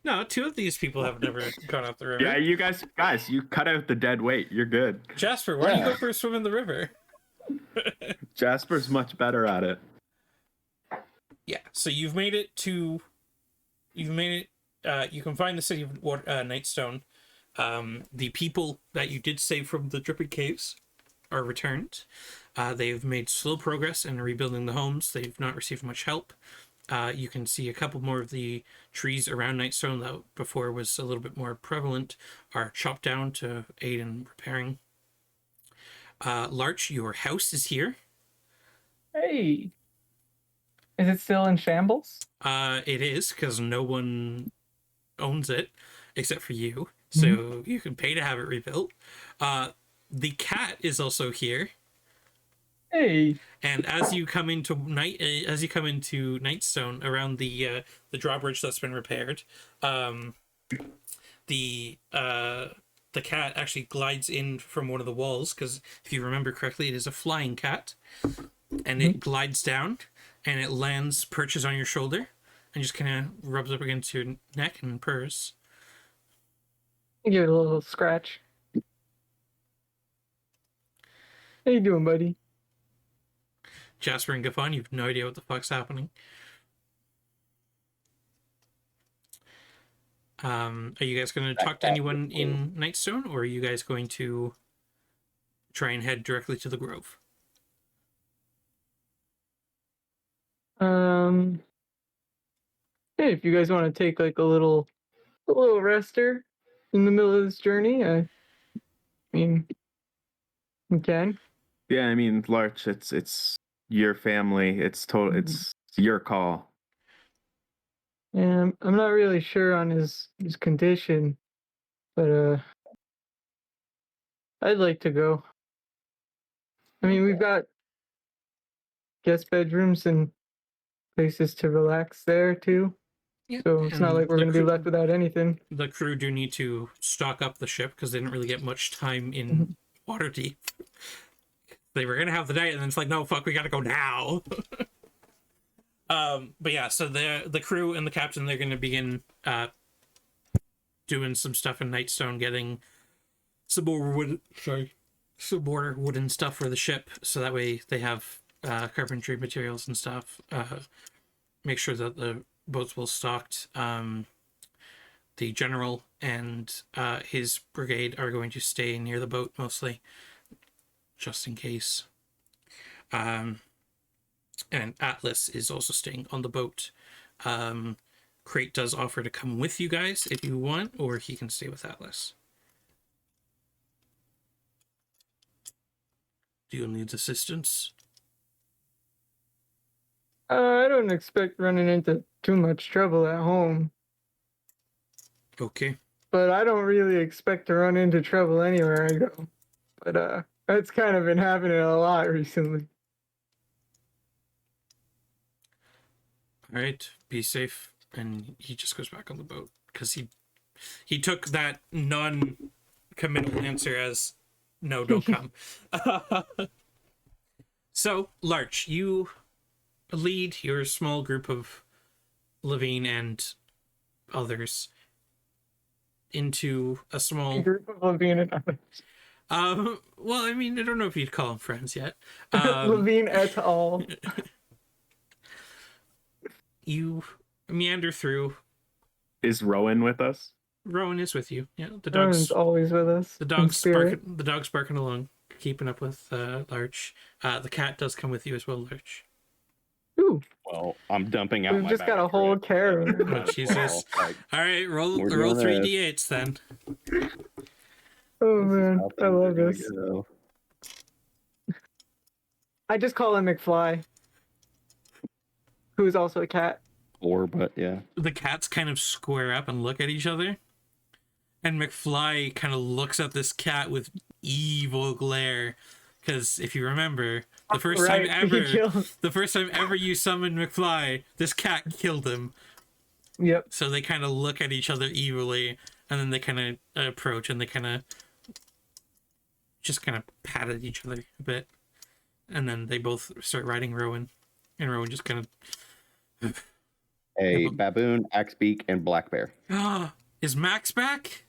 No, two of these people have never gone up the river. Yeah, you guys, you cut out the dead weight. You're good. Jasper, why don't you go for a swim in the river? Jasper's much better at it. Yeah, so you've made it. You can find the city of Nightstone. The people that you did save from the Dripping Caves are returned. They've made slow progress in rebuilding the homes. They've not received much help. You can see a couple more of the trees around Nightstone that before was a little bit more prevalent are chopped down to aid in repairing. Larch, your house is here. Hey. Is it still in shambles? It is, because no one owns it except for you. So you can pay to have it rebuilt. The cat is also here. Hey. And as you come into Nightstone around the drawbridge that's been repaired, the cat actually glides in from one of the walls, because if you remember correctly, it is a flying cat, and it glides down and it lands, perches on your shoulder, and just kind of rubs up against your neck and purrs. Give it a little scratch. How you doing, buddy? Jasper and Gaffon, you have no idea what the fuck's happening. Are you guys going to talk to anyone in Nightstone, or are you guys going to try and head directly to the Grove? Hey, if you guys want to take like a little rester in the middle of this journey, I mean, we can. Yeah, I mean, Larch, it's your family. It's it's your call. And I'm not really sure on his condition, but I'd like to go. I mean, we've got guest bedrooms and places to relax there too. Yeah. So it's not like we're going to be left without anything. The crew do need to stock up the ship because they didn't really get much time in Waterdeep. They were going to have the night, and then it's like, no, fuck, we got to go now. But yeah, so the crew and the captain, they're going to begin doing some stuff in Nightstone, getting some more wooden stuff for the ship, so that way they have carpentry materials and stuff. Make sure that the boat's well stocked. The general and his brigade are going to stay near the boat mostly, just in case. And Atlas is also staying on the boat. Crate does offer to come with you guys if you want, or he can stay with Atlas. Do you need assistance? I don't expect running into too much trouble at home, Okay. but I don't really expect to run into trouble anywhere I go. But that's kind of been happening a lot recently. All right. Be safe. And he just goes back on the boat because he took that non-committal answer as no, don't come. So, Larch, you lead your small group of Levine and others into a small Group of Levine and others. well, I mean, I don't know if you'd call them friends yet. Levine et al. You meander through. Is Rowan with us? Rowan is with you. Yeah, the Rowan's dog's always with us. the in dog's spirit. barking. The dog's barking along, keeping up with Larch. The cat does come with you as well, Larch. Ooh, Well, I'm dumping out. we've my just bag got a of whole tricks. Oh, caravan. Might as Jesus. well, like, All right, roll We're roll doing 3d8s then. Oh this is man, how I things love are gonna this. go. I just call him McFly, who is also a cat. Or, but yeah. The cats kind of square up and look at each other, and McFly kind of looks at this cat with evil glare. Because if you remember, the first time Right, he ever, killed- the first time ever you summoned McFly, this cat killed him. Yep. So they kind of look at each other evilly, and then they kind of approach, and they kind of just kind of pat at each other a bit, and then they both start riding Rowan, and Rowan just kind of, A baboon, axebeak, and black bear. is Max back?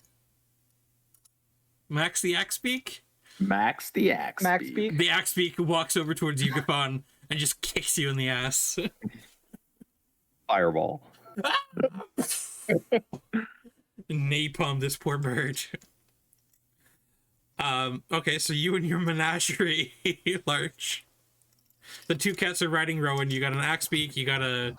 Max the Axebeak? Max the Axe. Max Beak. Beak. The Axebeak walks over towards you, Gafon, and just kicks you in the ass. Fireball. Napalm this poor bird. Okay, so you and your menagerie, Larch. The two cats are riding Rowan. You got an Axebeak, you got a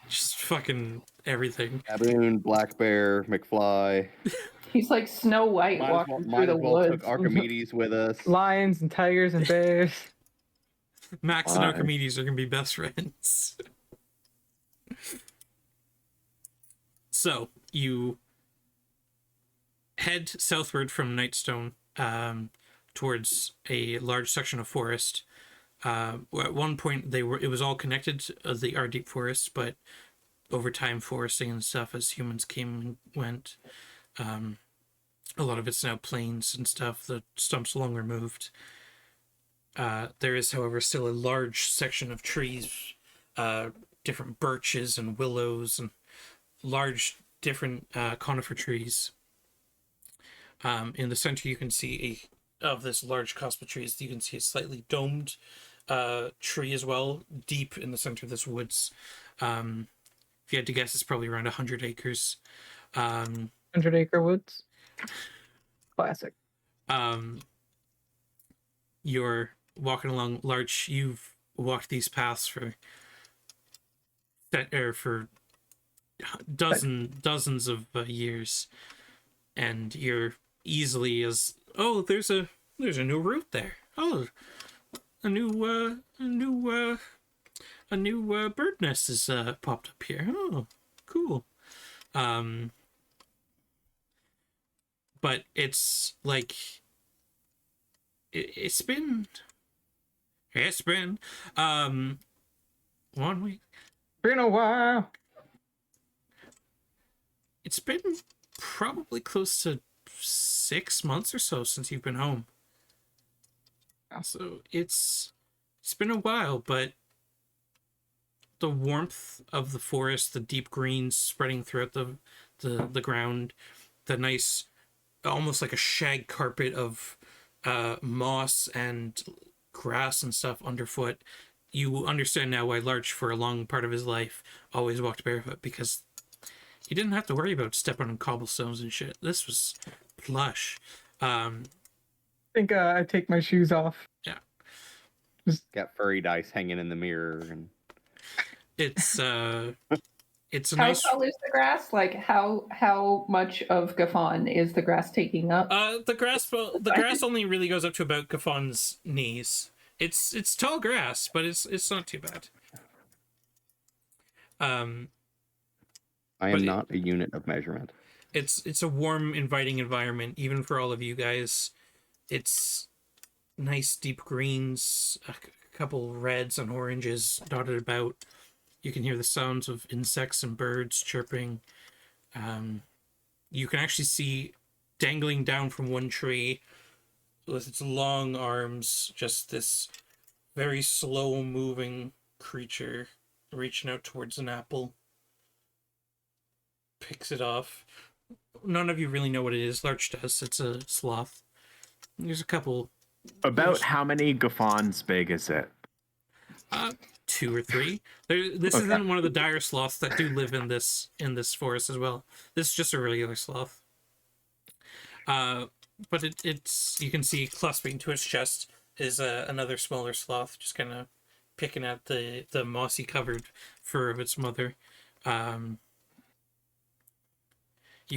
just fucking everything. Baboon, black bear, McFly. He's like Snow White walking through Might the as well woods. took Archimedes with us. Lions and tigers and bears. Max Why? and Archimedes are gonna be best friends. So you head southward from Nightstone towards a large section of forest. At one point, it was all connected, the our deep forest, but over time, foresting and stuff as humans came and went, a lot of it's now plains and stuff. The stumps long removed. There is, however, still a large section of trees, different birches and willows and large different conifer trees. In the center, you can see of this large cospa trees. You can see a slightly domed tree as well, deep in the center of this woods. If you had to guess, it's probably around 100 acres. 100-acre woods. Classic. You're walking along Larch. You've walked these paths for dozens of years, and you're easily as there's a new route there. Oh, a new bird nest has popped up here. Oh, cool. But it's like it's been 1 week. Been a while. It's been probably close to 6 months or so since you've been home. So it's been a while, but the warmth of the forest, the deep greens spreading throughout the ground, the nice, almost like a shag carpet of moss and grass and stuff underfoot. You understand now why Larch, for a long part of his life, always walked barefoot, because he didn't have to worry about stepping on cobblestones and shit. This was plush. I think I take my shoes off. Yeah. Got furry dice hanging in the mirror, and It's a How nice. tall is the grass? Like how much of Gaffon is the grass taking up? The grass only really goes up to about Gafon's knees. It's tall grass, but it's not too bad. I But am not a unit of measurement. It's a warm, inviting environment, even for all of you guys. It's nice deep greens, a couple reds and oranges dotted about. You can hear the sounds of insects and birds chirping. You can actually see dangling down from one tree with its long arms, just this very slow moving creature reaching out towards an apple. Picks it off. None of you really know what it is. Larch does. It's a sloth. There's a couple. About how many Gaffons big is it? 2 or 3. This Okay. isn't one of the dire sloths that do live in this forest as well. This is just a regular sloth. But it's you can see clasping to its chest is another smaller sloth, just kind of picking at the mossy covered fur of its mother. You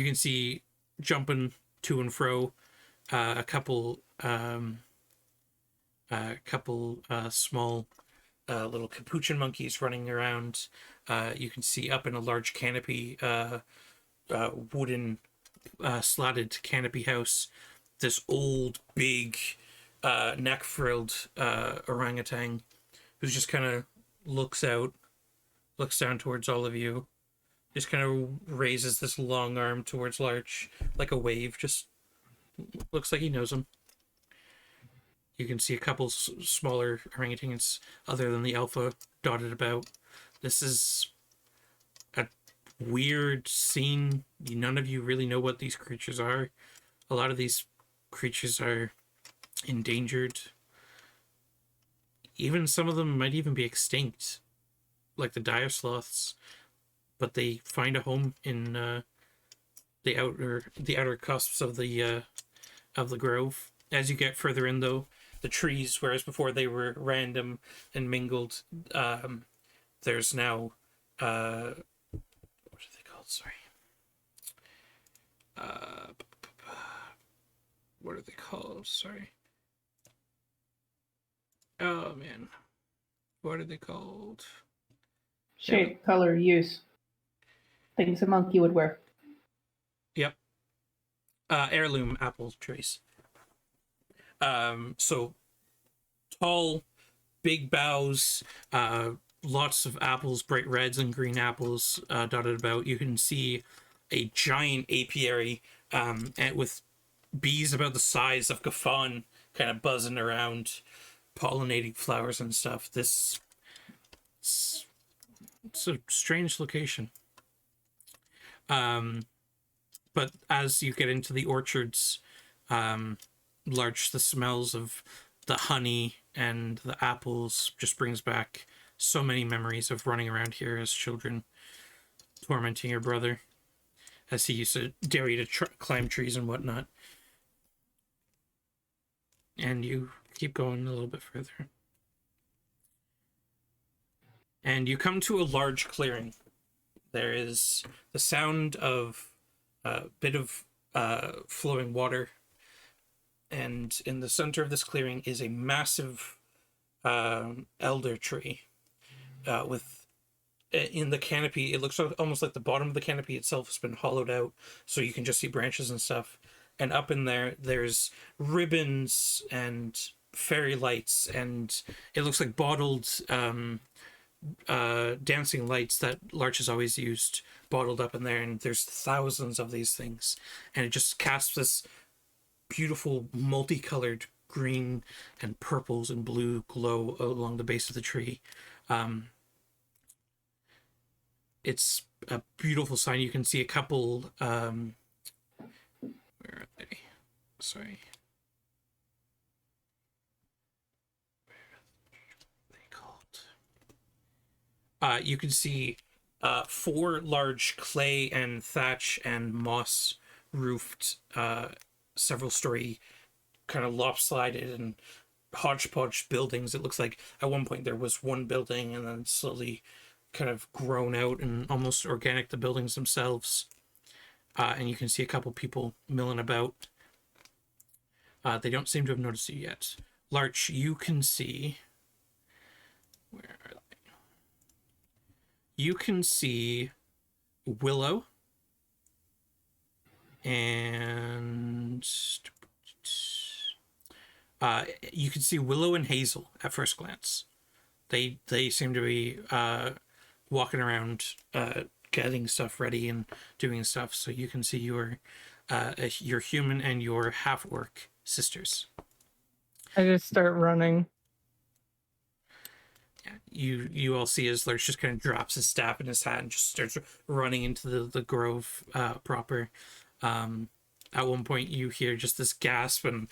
can see jumping to and fro a couple small little capuchin monkeys running around. You can see up in a large canopy, wooden slatted canopy house, this old, big, neck frilled orangutan who just kind of looks down towards all of you, just kind of raises this long arm towards Larch like a wave, just looks like he knows him. You can see a couple smaller orangutans other than the alpha dotted about. This is a weird scene. None of you really know what these creatures are. A lot of these creatures are endangered. Even some of them might even be extinct, like the dire sloths. But they find a home in the outer cusps of the grove. As you get further in, though, the trees, whereas before they were random and mingled, there's now what are they called? Sorry. What are they called? Sorry. Oh man, what are they called? Shape, color, use. Things a monkey would wear. Yep. Heirloom apple trees. So tall, big boughs, lots of apples, bright reds and green apples dotted about. You can see a giant apiary and with bees about the size of Gaffon kind of buzzing around, pollinating flowers and stuff. It's a strange location. But as you get into the orchards, Larch, the smells of the honey and the apples just brings back so many memories of running around here as children, tormenting your brother as he used to dare you to climb trees and whatnot. And you keep going a little bit further. And you come to a large clearing. There is the sound of a bit of flowing water. And in the center of this clearing is a massive elder tree with in the canopy. It looks almost like the bottom of the canopy itself has been hollowed out, so you can just see branches and stuff. And up in there's ribbons and fairy lights, and it looks like bottled dancing lights that Larch has always used, bottled up in there. And there's thousands of these things, and it just casts this beautiful multicolored green and purples and blue glow along the base of the tree. It's a beautiful sign. You can see a couple where are they? Sorry. You can see 4 large clay and thatch and moss roofed, several story, kind of lopsided and hodgepodge buildings. It looks like at one point there was one building and then slowly kind of grown out and almost organic, the buildings themselves. And you can see a couple people milling about. They don't seem to have noticed you yet. Larch, you can see... Where are they? You can see Willow and you can see Willow and Hazel at first glance. They seem to be walking around, getting stuff ready and doing stuff. So you can see your human and your half-orc sisters. I just start running. You all see as Larch just kind of drops his staff in his hat and just starts running into the grove proper. At one point you hear just this gasp, and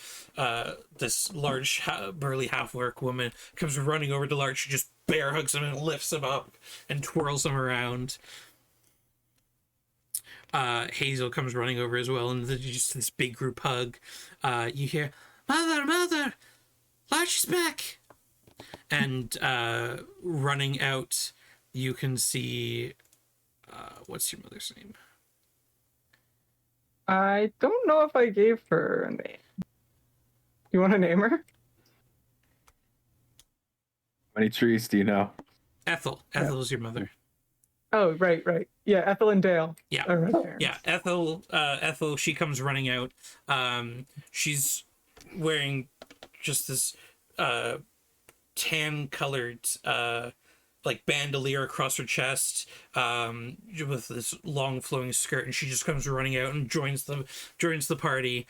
this large burly half-orc woman comes running over to Larch and just bear hugs him and lifts him up and twirls him around. Hazel comes running over as well, and just this big group hug. You hear, Mother, Larch is back! And running out, you can see, what's your mother's name? I don't know if I gave her a name. You want to name her? How many trees do you know? Ethel. Ethel is your mother. Oh, right. Yeah, Ethel and Dale. Yeah. Are my parents. Yeah, Ethel, she comes running out. She's wearing just this tan-colored like bandolier across her chest, with this long flowing skirt, and she just comes running out and joins the party.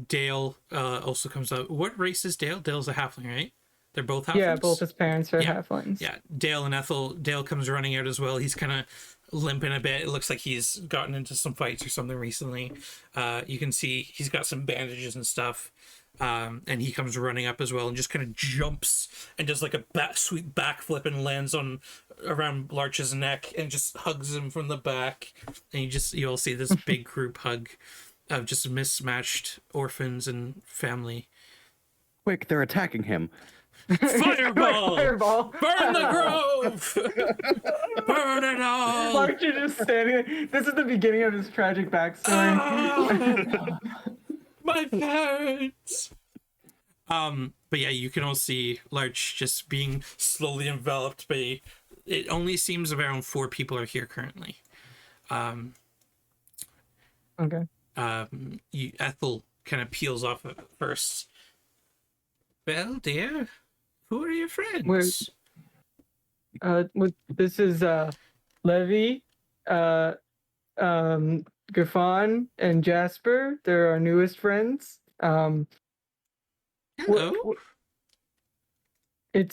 Dale also comes out. What race is Dale? Dale's a halfling, right? They're both halflings? Yeah, both his parents are halflings. Yeah, Dale and Ethel. Dale comes running out as well. He's kind of limping a bit. It looks like he's gotten into some fights or something recently. You can see he's got some bandages and stuff. And he comes running up as well and just kind of jumps and does like a sweet backflip and lands around Larch's neck and just hugs him from the back. And you all see this big group hug of just mismatched orphans and family. Quick, they're attacking him. Fireball! Fireball! Burn the grove! Burn it all! Larch is just standing there. This is the beginning of his tragic backstory. Ah! My parents! But yeah, you can all see Larch just being slowly enveloped by... It only seems around 4 people are here currently. Okay. Ethel kind of peels off at first. Well, dear, who are your friends? This is Levy, Gaffon, and Jasper. They're our newest friends. Hello. I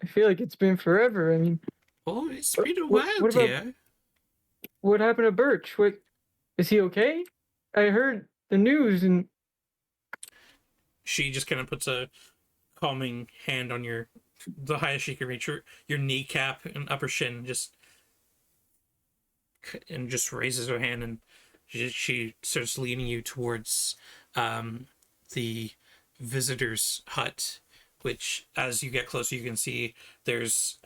feel like it's been forever. I mean, Oh, it's been a while, what about- dear. what happened to Birch? Is he okay? I heard the news and She just kind of puts a calming hand on the highest she can reach, your kneecap and upper shin, and just raises her hand, and she starts leading you towards the visitor's hut, which as you get closer you can see there's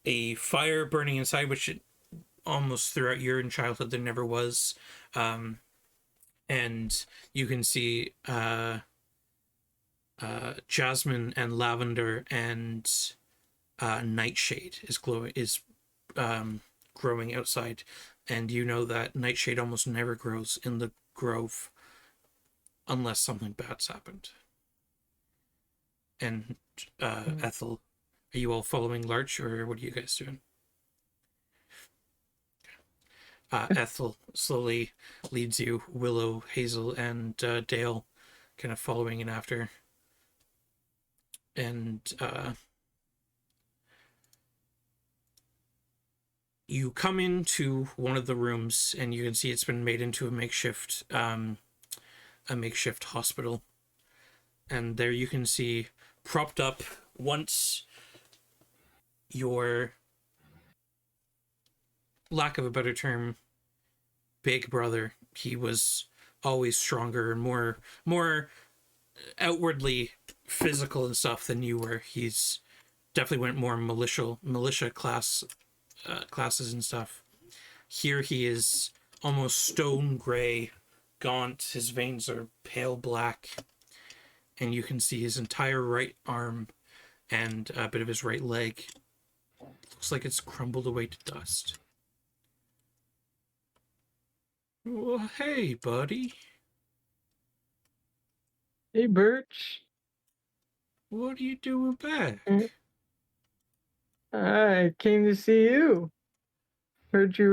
a fire burning inside, which almost throughout your childhood there never was. And you can see Jasmine and Lavender and Nightshade is growing outside, and you know that Nightshade almost never grows in the grove unless something bad's happened. And Ethel, are you all following Larch, or what are you guys doing? Ethel slowly leads you, Willow, Hazel, and Dale kind of following in after. And you come into one of the rooms, and you can see it's been made into a makeshift hospital. And there you can see, propped up once your, lack of a better term, big brother. He was always stronger and more outwardly physical and stuff than you were. He's definitely went more militia classes and stuff. Here he is almost stone gray, gaunt. His veins are pale black, and you can see his entire right arm and a bit of his right leg. Looks like it's crumbled away to dust. Well, hey, buddy. Hey, Birch. What are you doing back? I came to see you. Heard you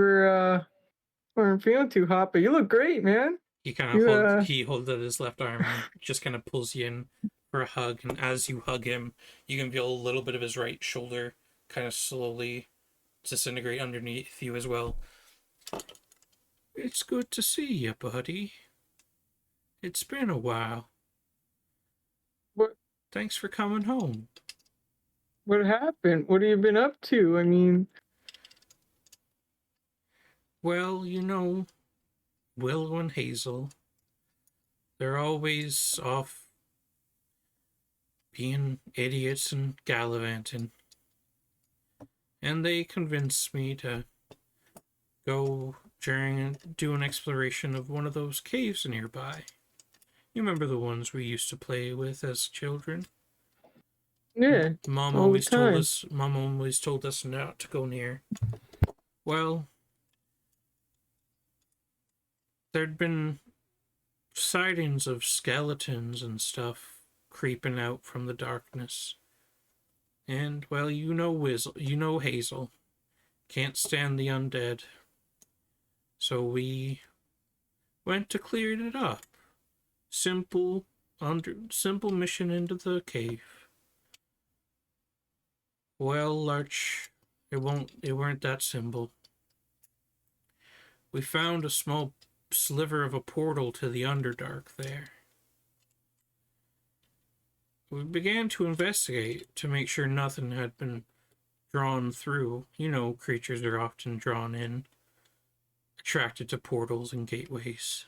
weren't feeling too hot, but you look great, man. He kind You, of he holds out his left arm and just kind of pulls you in for a hug. And as you hug him, you can feel a little bit of his right shoulder kind of slowly disintegrate underneath you as well. It's good to see you, buddy. It's been a while. What? Thanks for coming home. What happened? What have you been up to? I mean, Well, you know, Willow and Hazel, they're always off being idiots and gallivanting. And they convinced me to go do an exploration of one of those caves nearby. You remember the ones we used to play with as children? yeah. Mom all the always told time. us. Mom always told us not to go near. Well, there'd been sightings of skeletons and stuff creeping out from the darkness. And well, you know Hazel can't stand the undead. So we went to clear it up. Simple mission into the cave. Well, Larch, it weren't that simple. We found a small sliver of a portal to the Underdark there. We began to investigate to make sure nothing had been drawn through. You know, creatures are often drawn in, attracted to portals and gateways.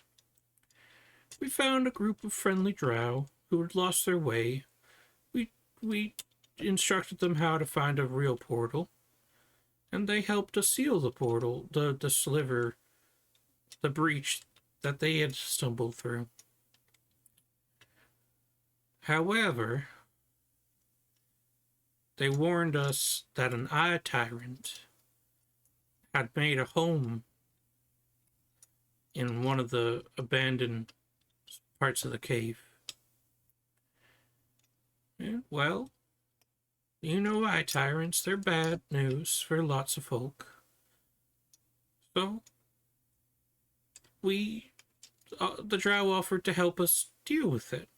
We found a group of friendly drow who had lost their way. We instructed them how to find a real portal, and they helped us seal the portal, the sliver, the breach that they had stumbled through. However, they warned us that an eye tyrant had made a home in one of the abandoned parts of the cave. And, well, you know eye tyrants, they're bad news for lots of folk. So, the drow offered to help us deal with it.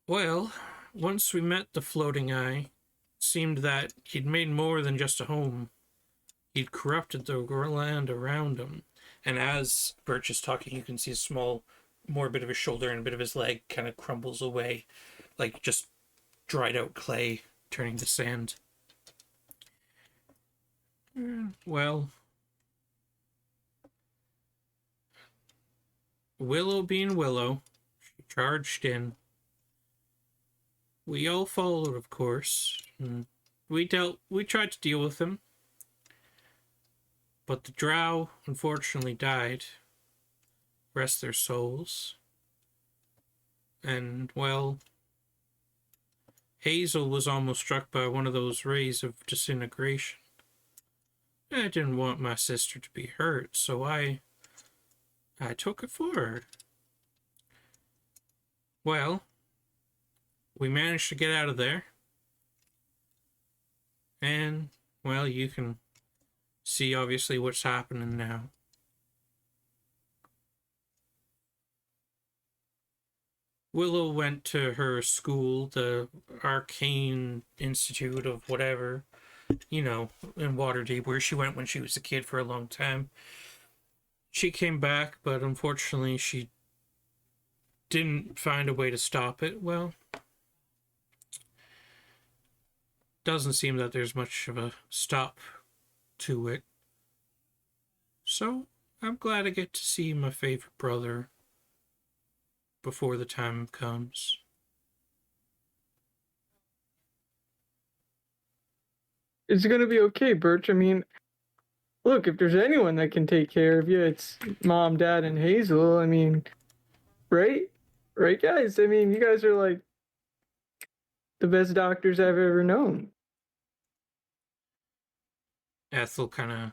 Well, once we met the floating eye, it seemed that he'd made more than just a home. He'd corrupted the land around him. And as Birch is talking, you can see more bit of his shoulder and a bit of his leg kind of crumbles away, like just dried out clay turning to sand. Well, Willow being Willow, she charged in. We all followed, of course, and we tried to deal with him. But the drow unfortunately died. Rest their souls. And, well, Hazel was almost struck by one of those rays of disintegration. I didn't want my sister to be hurt, so I took it for her. Well, we managed to get out of there. And, well, you can see obviously what's happening now. Willow went to her school, the Arcane Institute of whatever, you know, in Waterdeep, where she went when she was a kid for a long time. She came back, but unfortunately she didn't find a way to stop it. Well, doesn't seem that there's much of a stop to it. So I'm glad I get to see my favorite brother before the time comes. It's gonna be okay, Birch. I mean, look, if there's anyone that can take care of you, it's Mom, Dad, and Hazel. I mean, right? Right, guys? I mean, you guys are like the best doctors I've ever known. Ethel kind of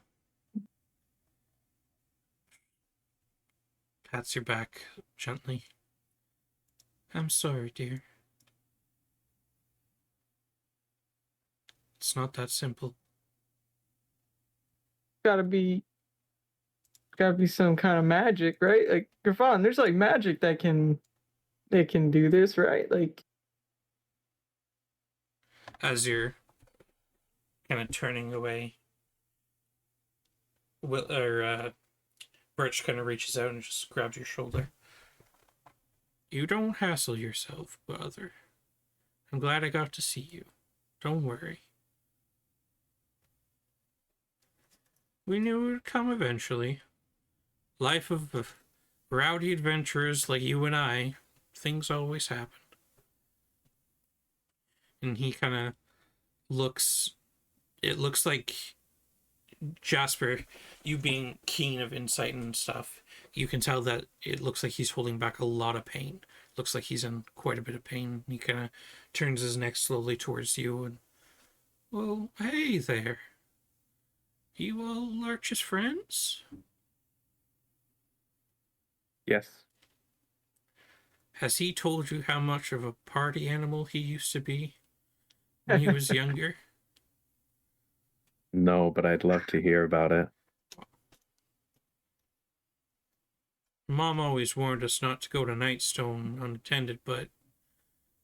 pats your back gently. I'm sorry, dear. It's not that simple. Gotta be some kind of magic, right? Like, Griffon, there's like magic that can do this, right? Like, As you're kind of turning away, Birch kind of reaches out and just grabs your shoulder. You don't hassle yourself, brother. I'm glad I got to see you. Don't worry. We knew it would come eventually. Life of rowdy adventurers like you and I, things always happen. And he kind of looks... It looks like Jasper, you being keen of insight and stuff, you can tell that it looks like he's holding back a lot of pain. Looks like he's in quite a bit of pain. He kind of turns his neck slowly towards you and, well, hey there. You all Larch's friends? Yes. Has he told you how much of a party animal he used to be when he was younger? No, but I'd love to hear about it. Mom always warned us not to go to Nightstone unattended, but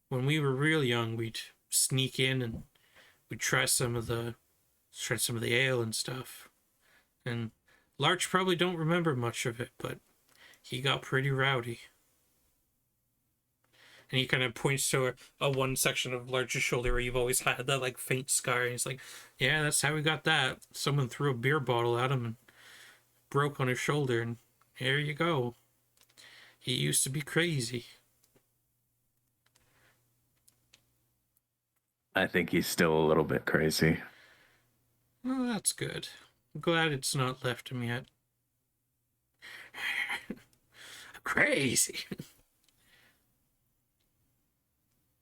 when we were real young, we'd sneak in and we'd try some of the ale and stuff. And Larch probably don't remember much of it, but he got pretty rowdy. And he kind of points to a one section of Larch's shoulder where you've always had that like faint scar. And he's like, yeah, that's how we got that. Someone threw a beer bottle at him and broke on his shoulder, and here you go. He used to be crazy. I think he's still a little bit crazy. Well, that's good. I'm glad it's not left him yet. Crazy.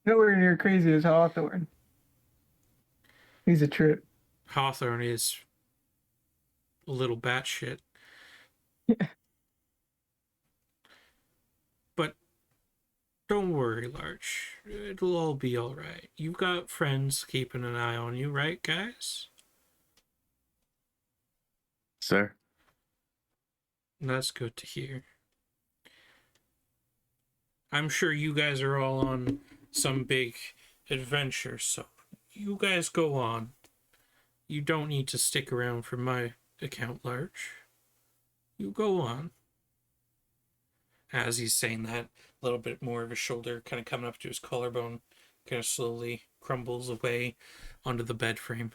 nowhere near crazy as Hawthorne. He's a trip. Hawthorne is a little batshit. But don't worry, Larch. It'll all be alright. You've got friends keeping an eye on you, right, guys? Sir? That's good to hear. I'm sure you guys are all on some big adventure, so you guys go on. You don't need to stick around for my account, Larch. You go on. As he's saying that, a little bit more of his shoulder kind of coming up to his collarbone, kind of slowly crumbles away onto the bed frame.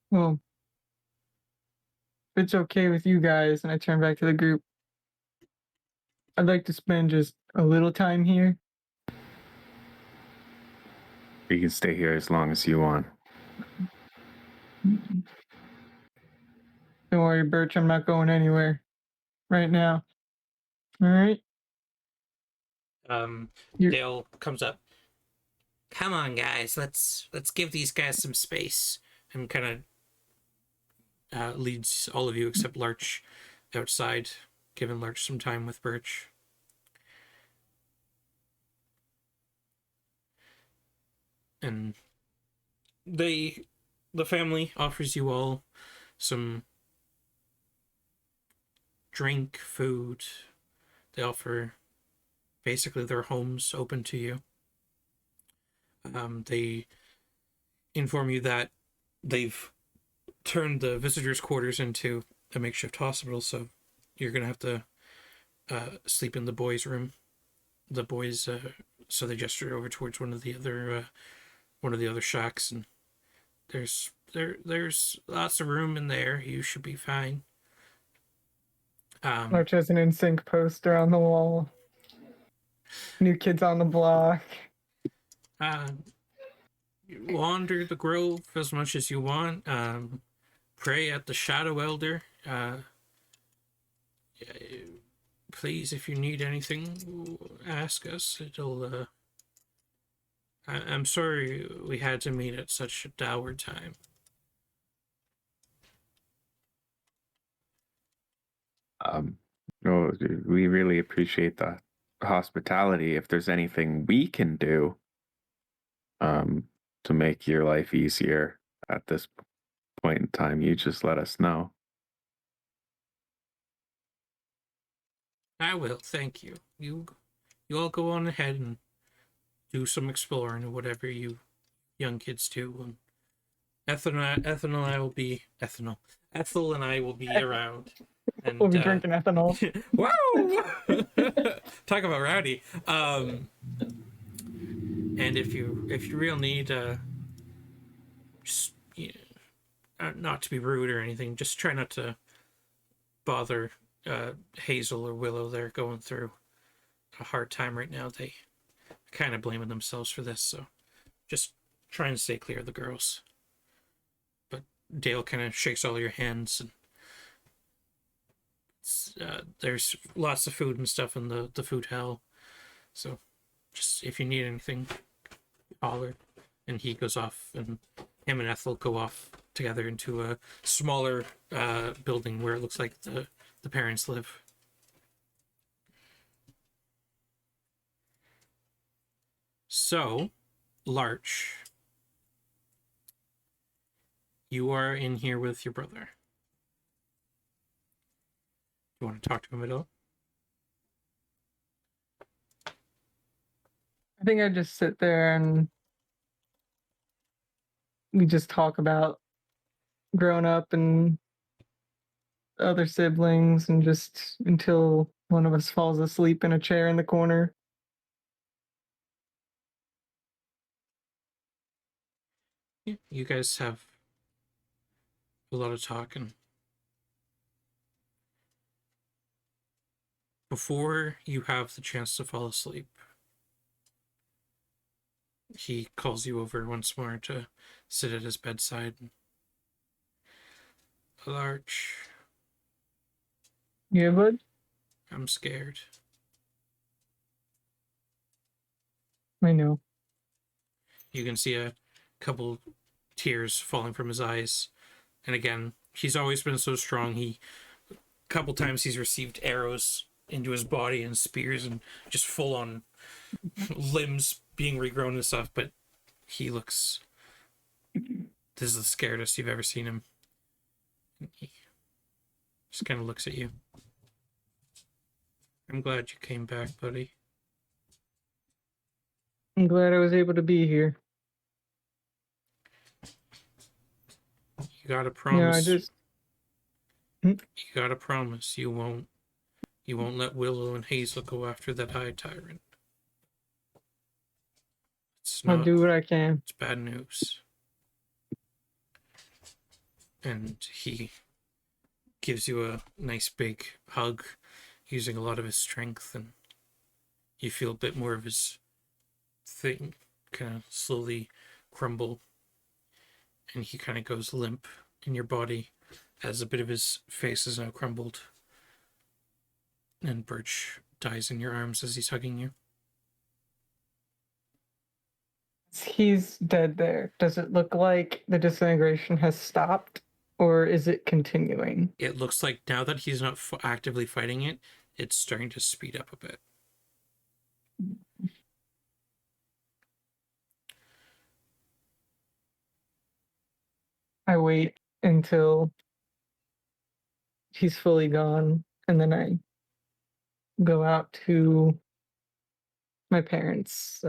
Well, if it's okay with you guys, and I turn back to the group, I'd like to spend just a little time here. You can stay here as long as you want. Don't worry, Birch, I'm not going anywhere right now. All right? Dale comes up. Come on, guys, let's give these guys some space, and kind of leads all of you except Larch outside, giving Larch some time with Birch. And the family offers you all some drink, food. They offer basically their homes open to you. They inform you that they've turned the visitors' quarters into a makeshift hospital, so you're gonna have to sleep in the boys' room. The boys, so they gestured over towards one of the other shacks, and there's lots of room in there. You should be fine. Larch has an NSYNC poster on the wall. New Kids on the Block. Wander the grove as much as you want. Pray at the Shadow Elder. Please, if you need anything, ask us. I'm sorry we had to meet at such a dour time. No, we really appreciate the hospitality. If there's anything we can do, to make your life easier at this point in time, you just let us know. I will, thank you. You all go on ahead and do some exploring or whatever you young kids do. And Ethel and I will be around. And, We'll be drinking ethanol. Wow! Talk about rowdy. And if you real need, just not to be rude or anything, just try not to bother Hazel or Willow. They're going through a hard time right now. They kind of blaming themselves for this, so just try and stay clear of the girls. But Dale kind of shakes all your hands, and there's lots of food and stuff in the food hell. So just if you need anything, holler. And he goes off, and him and Ethel go off together into a smaller building where it looks like the parents live. So, Larch, you are in here with your brother. You want to talk to him at all? I think I just sit there and we just talk about growing up and other siblings, and just until one of us falls asleep in a chair in the corner. Yeah, you guys have a lot of talking. Before you have the chance to fall asleep, he calls you over once more to sit at his bedside. Larch, Yeah, bud? I'm scared. I know. You can see a couple tears falling from his eyes. And again, he's always been so strong. A couple times he's received arrows into his body and spears and just full on limbs being regrown and stuff, but he looks, this is the scaredest you've ever seen him. He just kind of looks at you. I'm glad you came back, buddy. I'm glad I was able to be here. You gotta promise. Hmm? You gotta promise you won't let Willow and Hazel go after that High Tyrant. I'll do what I can. It's bad news. And he gives you a nice big hug, using a lot of his strength, and you feel a bit more of his thing kind of slowly crumble, and he kind of goes limp in your body as a bit of his face is now crumbled. And Birch dies in your arms as he's hugging you. He's dead there. Does it look like the disintegration has stopped, or is it continuing? It looks like now that he's not actively fighting it, it's starting to speed up a bit. I wait until he's fully gone, and then I go out to my parents'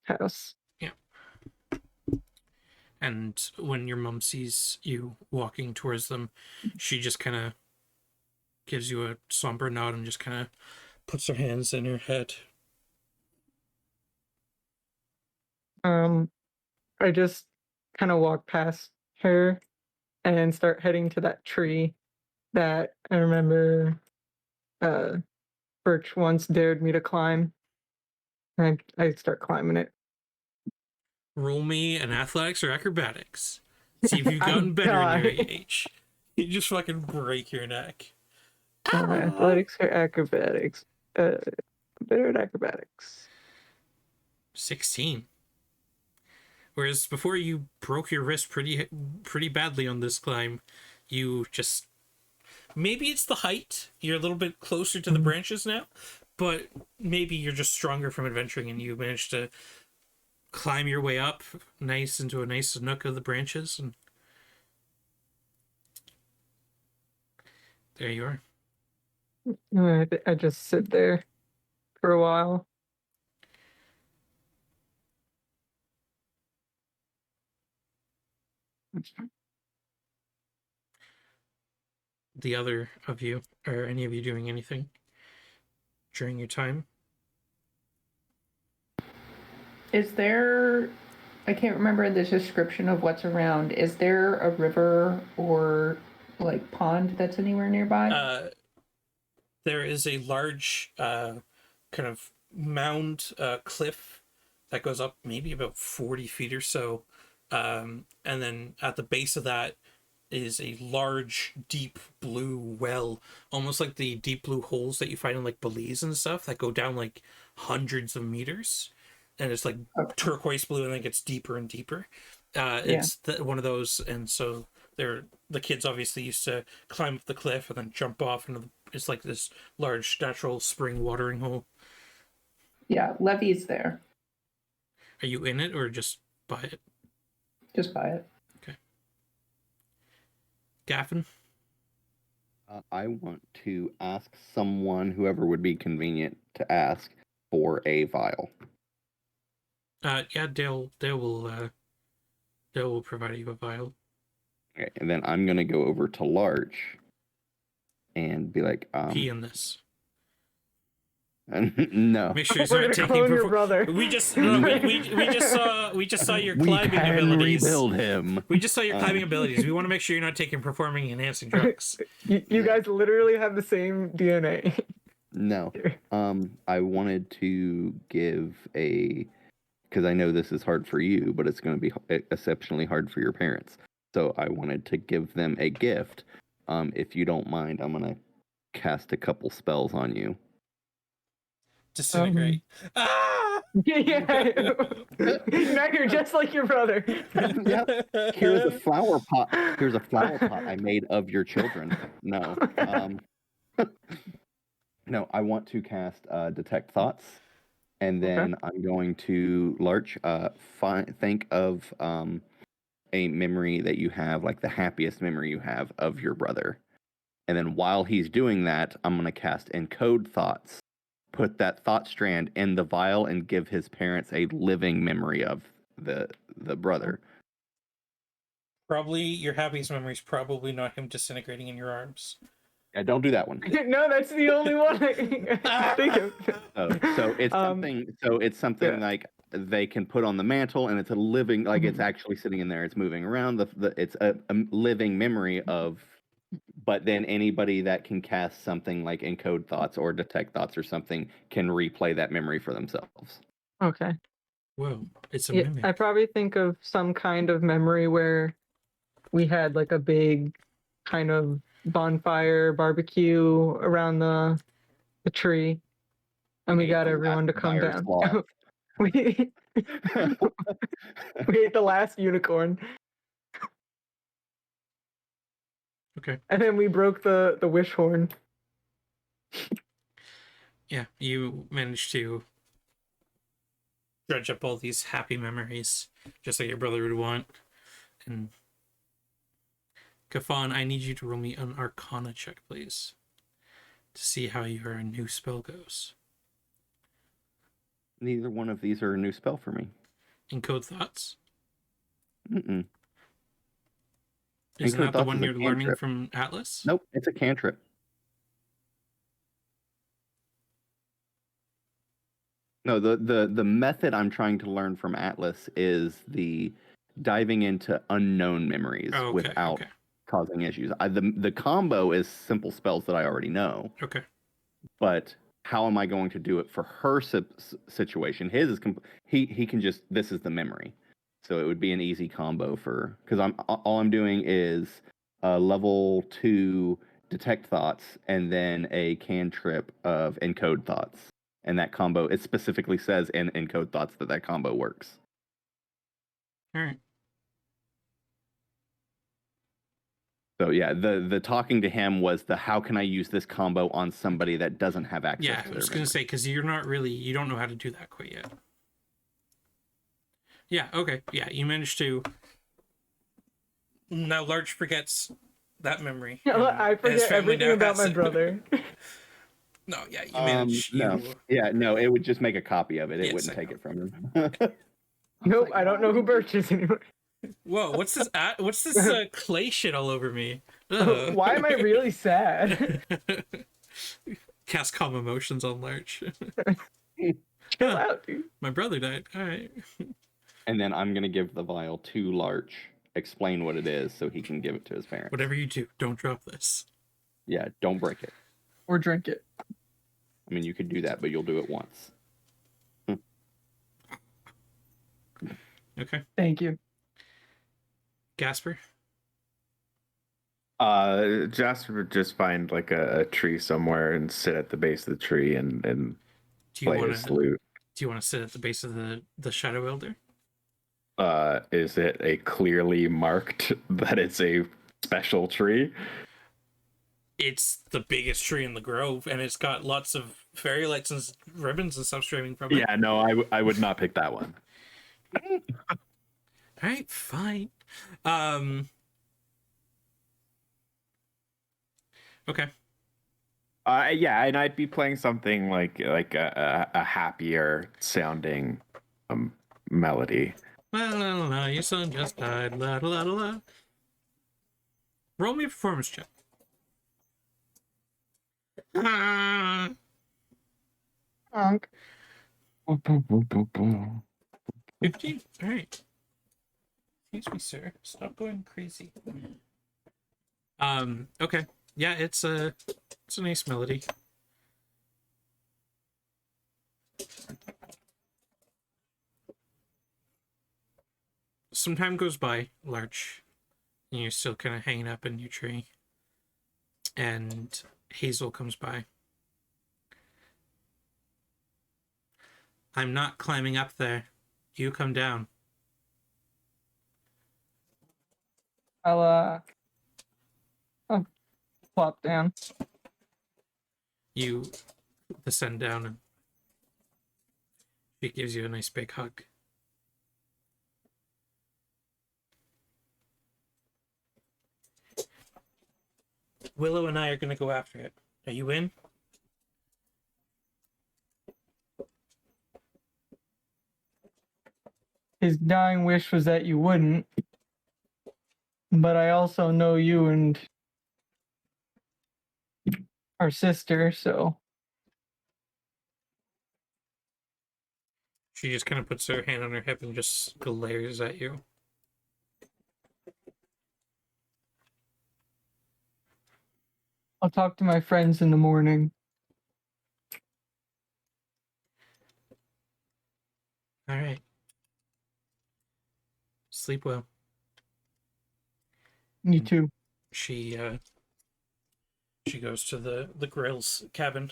house. Yeah. And when your mom sees you walking towards them, she just kind of gives you a somber nod and just kind of puts her hands in her head. I just kind of walk past her and start heading to that tree that I remember Birch once dared me to climb. And I start climbing it. Roll me an athletics or acrobatics. See if you've I gotten better in your die. age. You just fucking break your neck. Athletics or acrobatics? Better at acrobatics. 16. Whereas before you broke your wrist pretty badly on this climb, you just maybe it's the height. You're a little bit closer to the branches now, but maybe you're just stronger from adventuring and you managed to climb your way up nice into a nice nook of the branches, and there you are. I just sit there for a while. The other of you, or any of you doing anything during your time? Is there, I can't remember the description of what's around. Is there a river or like pond that's anywhere nearby? There is a large kind of mound cliff that goes up maybe about 40 feet or so. And then at the base of that is a large, deep blue well, almost like the deep blue holes that you find in like Belize and stuff that go down like hundreds of meters. And it's like turquoise blue and then it gets deeper and deeper. It's one of those. And so the kids obviously used to climb up the cliff and then jump off into it's like this large natural spring watering hole. Yeah, Levy's there. Are you in it or just by it? Just by it. Okay. Gaffin? I want to ask someone, whoever would be convenient to ask, for a vial. Yeah, Dale will provide you a vial. Okay, and then I'm gonna go over to Larch and be like, Pee in this. no. Make sure he's We're not gonna taking clone your brother. We just saw your We climbing can abilities. rebuild him. We just saw your climbing abilities. We want to make sure you're not taking performing enhancing drugs. You guys literally have the same DNA. No. I wanted to give because I know this is hard for you, but it's going to be exceptionally hard for your parents. So I wanted to give them a gift. If you don't mind, I'm going to cast a couple spells on you. Disintegrate. Yeah. Now you're just like your brother. Yep. Here's a flower pot. Here's a flower pot I made of your children. No. No, I want to cast Detect Thoughts. And then I'm going to, Larch, think of a memory that you have, like the happiest memory you have of your brother. And then while he's doing that, I'm going to cast Encode Thoughts, put that thought strand in the vial, and give his parents a living memory of the brother. Probably your happiest memory is probably not him disintegrating in your arms. Yeah, don't do that one. No, that's the only one I think of. So it's something. So it's something like they can put on the mantle, and it's a living, like it's actually sitting in there. It's moving around. It's a living memory of. But then anybody that can cast something like Encode Thoughts or Detect Thoughts or something can replay that memory for themselves. Okay. Whoa, it's a mimic. I probably think of some kind of memory where we had like a big kind of bonfire barbecue around the tree, and we got everyone to come down. we ate the last unicorn. Okay. And then we broke the wish horn. Yeah, you managed to dredge up all these happy memories, just like your brother would want. And Kafan, I need you to roll me an Arcana check, please, to see how your new spell goes. Neither one of these are a new spell for me. Encode Thoughts? Mm-mm. Isn't Encode that the thoughts one is a you're learning cantrip. from Atlas? Nope, it's a cantrip. No, the method I'm trying to learn from Atlas is the diving into unknown memories Oh, okay, without okay, causing issues. The combo is simple spells that I already know, okay. but how am I going to do it for her situation? His is he can just, this is the memory, so it would be an easy combo for, because all I'm doing is level 2 detect thoughts and then a cantrip of encode thoughts, and that combo, it specifically says in encode thoughts that combo works. All right. So yeah, the talking to him was the how can I use this combo on somebody that doesn't have access Yeah, to I their was gonna memory. say, because you don't know how to do that quite yet. Yeah. Okay. Yeah, you managed to. Now Larch forgets that memory. and I his forget family everything now about has my it. brother. No, yeah, you managed. No. Yeah, no, it would just make a copy of it. It Yes, wouldn't I take know. it from him. Nope, I don't know who Birch is anymore. Whoa, what's this? What's this clay shit all over me? Ugh. Why am I really sad? Cast calm emotions on Larch. Chill out, dude. My brother died. All right. And then I'm gonna give the vial to Larch, explain what it is, so he can give it to his parents. Whatever you do, don't drop this. Yeah, don't break it. Or drink it. I mean, you could do that, but you'll do it once. Okay. Thank you. Gasper. Jasper would just find like a tree somewhere and sit at the base of the tree and Do you play want his to? lute. Do you want to sit at the base of the Shadow Elder? Is it a clearly marked that it's a special tree? It's the biggest tree in the grove, and it's got lots of fairy lights and ribbons and stuff streaming from it. Yeah, no, I would not pick that one. All right, fine. Okay. Yeah, and I'd be playing something like a happier sounding melody. La la la la, your son just died. La la la la. Roll me a performance check. Ah. Honk. 15. All right. Excuse me, sir. Stop going crazy. Okay. Yeah, it's a nice melody. Some time goes by, Larch, and you're still kind of hanging up in your tree. And Hazel comes by. I'm not climbing up there. You come down. I'll plop down. You descend down, and she gives you a nice big hug. Willow and I are going to go after it. Are you in? His dying wish was that you wouldn't. But I also know you and our sister, so She just kind of puts her hand on her hip and just glares at you. I'll talk to my friends in the morning. All right. Sleep well. You too. She goes to the grill's cabin,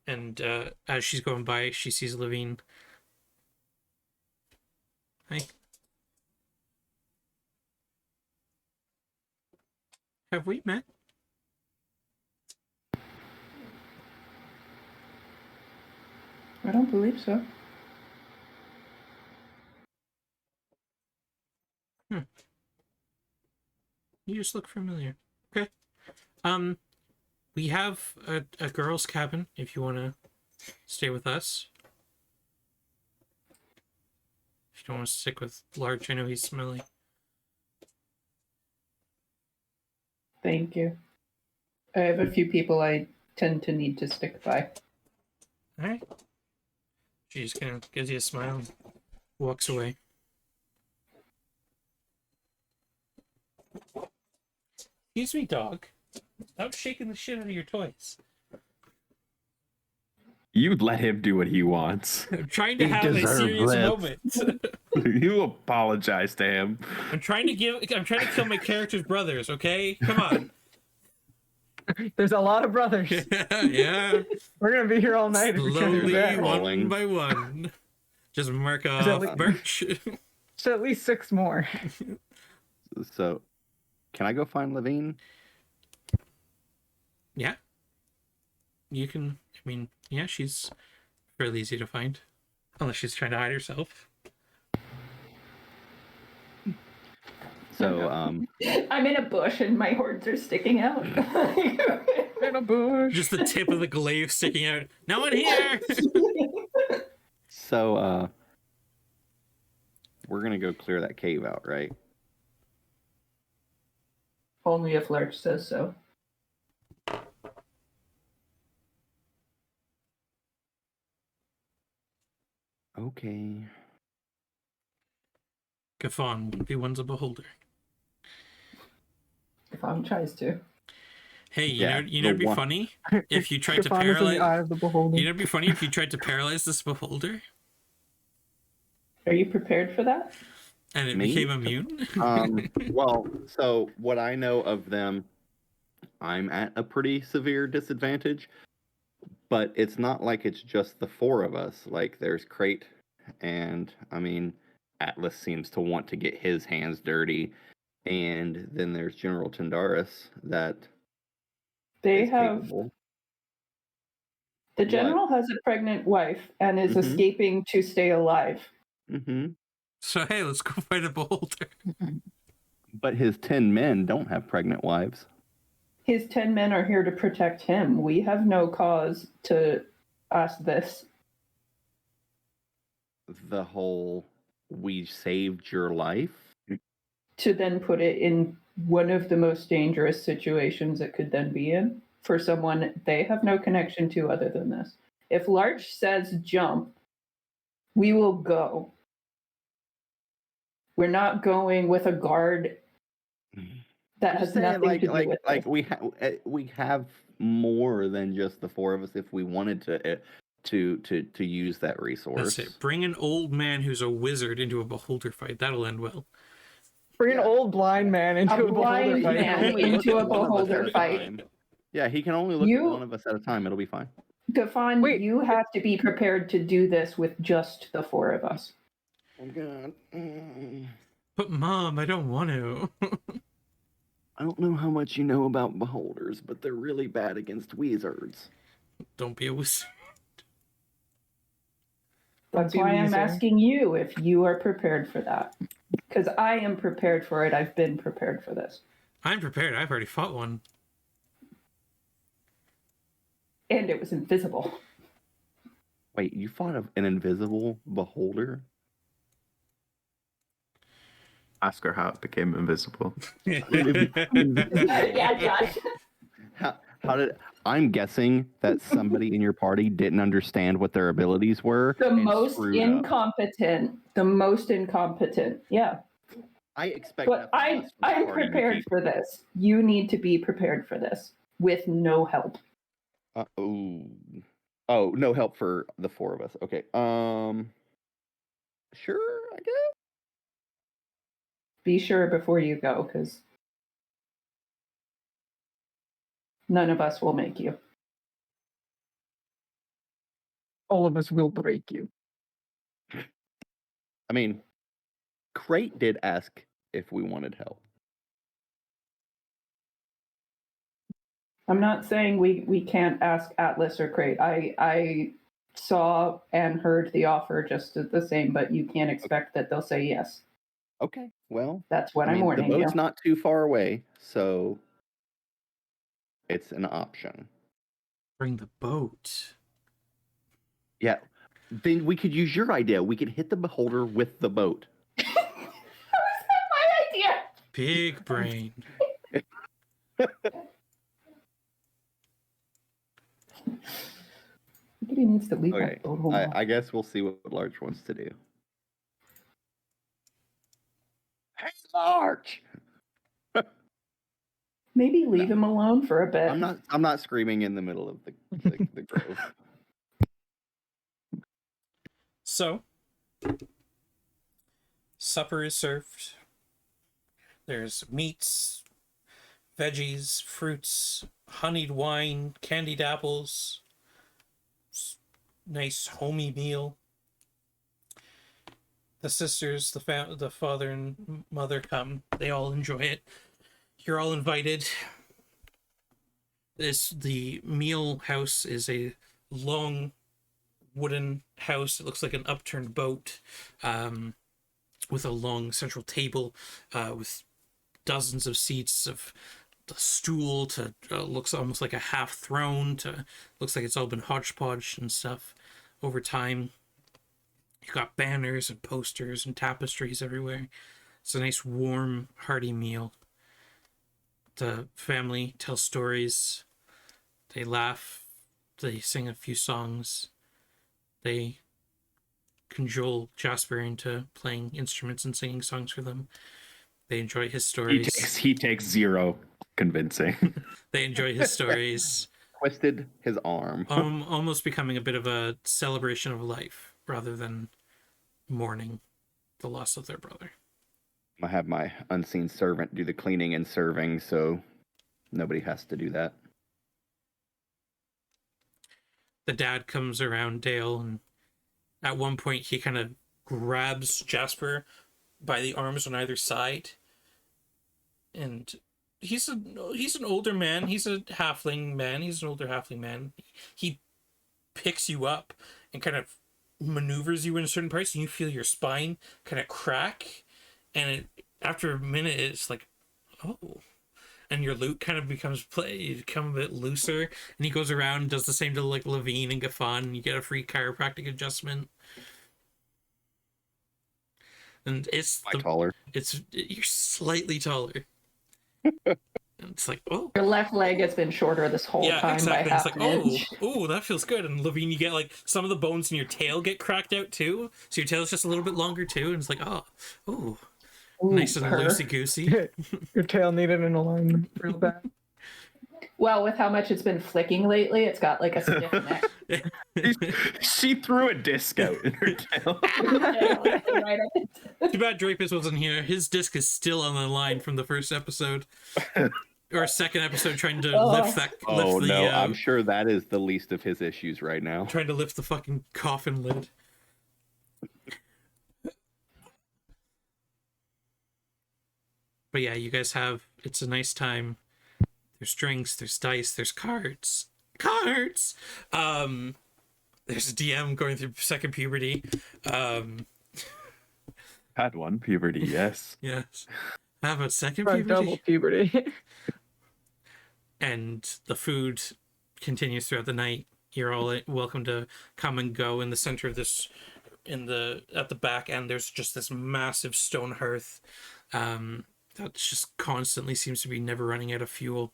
and as she's going by, she sees Levine. Hi. Have we met? I don't believe so. You just look familiar. Okay. We have a girl's cabin if you want to stay with us. you don't want to stick with Larch, I know he's smelly. Thank you. I have a few people I tend to need to stick by. Alright. She just kind of gives you a smile and walks away. Excuse me, dog. Stop shaking the shit out of your toys. You'd let him do what he wants. I'm trying to He have a deserves serious this. moment. You apologize to him. I'm trying to kill my character's brothers, okay? Come on. There's a lot of brothers. Yeah. We're gonna be here all night. If we can't do Slowly, that. one Rolling. by one. Just mark at off least- Birch. So at least 6 more. So, can I go find Levine? Yeah. You can, I mean, yeah, she's fairly easy to find. Unless she's trying to hide herself. So, I'm in a bush and my horns are sticking out. In a bush. Just the tip of the glaive sticking out. No one here! so, we're gonna go clear that cave out, right? Only if Larch says so. Okay. Gafon, 1v1's a beholder. If I'm tries to. Hey, Yeah, you know, it'd be the one- funny if you tried to Stefan is in the eye paralyze. of the beholder. You know, it'd be funny if you tried to paralyze this beholder Are you prepared for that? and it Me? became immune. Well, so what I know of them, I'm at a pretty severe disadvantage, but it's not like it's just the 4 of us. Like, there's Crate, and I mean, Atlas seems to want to get his hands dirty, and then there's General Tendaris that They is have. capable. The general has a pregnant wife and is Mhm. escaping to stay alive. Mm-hmm. So hey, let's go fight a beholder. But his 10 men don't have pregnant wives. His 10 men are here to protect him. We have no cause to ask this. The whole "we saved your life." To then put it in one of the most dangerous situations it could then be in for someone they have no connection to other than this. If Larch says jump, we will go. We're not going with a guard that I'm has just saying, nothing to do with this. we have more than just the 4 of us if we wanted to use that resource. That's it. Bring an old man who's a wizard into a beholder fight. That'll end well. Bring an Yeah. old blind man into a blind beholder He can fight. man only look into at a one of us beholder at a fight. time. Yeah, he can only look You- at one of us at a time. It'll be fine. Gafon, Wait. you have to be prepared to do this with just the 4 of us. Oh God. But mom, I don't want to. I don't know how much you know about beholders, but they're really bad against wizards. Don't be a wizard. That's Don't be why I'm Weezer. asking you if you are prepared for that. Because I am prepared for it. I've been prepared for this. I'm prepared. I've already fought one. And it was invisible. Wait, you fought an invisible beholder? Ask her how it became invisible. Yeah, Josh. How did? I'm guessing that somebody in your party didn't understand what their abilities were. The and most screwed up. incompetent. The most incompetent. Yeah. I expect. But I'm prepared for this. You need to be prepared for this with no help. Oh, no help for the 4 of us. Okay. Sure, I guess. Be sure before you go, because none of us will make you. All of us will break you. I mean, Crate did ask if we wanted help. I'm not saying we can't ask Atlas or Crate. I saw and heard the offer just the same, but you can't expect that they'll say yes. Okay, well, That's what I I'm mean, warning the boat's you. not too far away, so it's an option. Bring the boat. Yeah, Then we could use your idea. We could hit the beholder with the boat. How is that my idea? Big brain. Somebody needs to leave Okay, that boat home. I guess we'll see what Larch wants to do. Hey, Larch! Maybe leave him alone for a bit. I'm not screaming in the middle of the grove. So, supper is served. There's meats, veggies, fruits, honeyed wine, candied apples. Nice homey meal. The sisters, the father and mother come. They all enjoy it. You're all invited. The meal house is a long wooden house. It looks like an upturned boat, with a long central table, with dozens of seats, of the stool to looks almost like a half throne to looks like it's all been hodgepodge and stuff over time. You got banners and posters and tapestries everywhere. It's a nice warm hearty meal. The family tells stories, they laugh, they sing a few songs, they cajole Jasper into playing instruments and singing songs for them. They enjoy his stories. He takes 0 convincing. They enjoy his stories. Twisted his arm. Almost becoming a bit of a celebration of life rather than mourning the loss of their brother. I have my unseen servant do the cleaning and serving, so nobody has to do that. The dad comes around Dale, and at one point he kind of grabs Jasper by the arms on either side, and he's an older man. He's a halfling man. He's an older halfling man. He picks you up and kind of maneuvers you in a certain place, and you feel your spine kind of crack. And after a minute, it's like, oh. And your loot kind of become a bit looser. And he goes around and does the same to like Levine and Gaffon, and you get a free chiropractic adjustment. And Taller. You're slightly taller. It's like, oh. Your left leg has been shorter this whole time exactly. by It's half like, an inch. oh, that feels good. And Levine, you get like some of the bones in your tail get cracked out too, so your tail's just a little bit longer too. And it's like, oh, Ooh, nice and purr. loosey goosey. Your tail needed an alignment real bad. Well, with how much it's been flicking lately, it's got like a stiff neck. She threw a disc out in her tail. Right up. Too bad Drapus wasn't here. His disc is still on the line from the first episode. Or second episode, trying to lift Oh the, no, I'm sure that is the least of his issues right now. trying to lift the fucking coffin lid. But yeah, you guys it's a nice time. There's drinks, there's dice, there's cards. There's a DM going through second puberty. Had one puberty, yes. Yes. How about second Or puberty? double puberty. And the food continues throughout the night. You're all welcome to come and go. In the center of this, at the back end, there's just this massive stone hearth that just constantly seems to be never running out of fuel.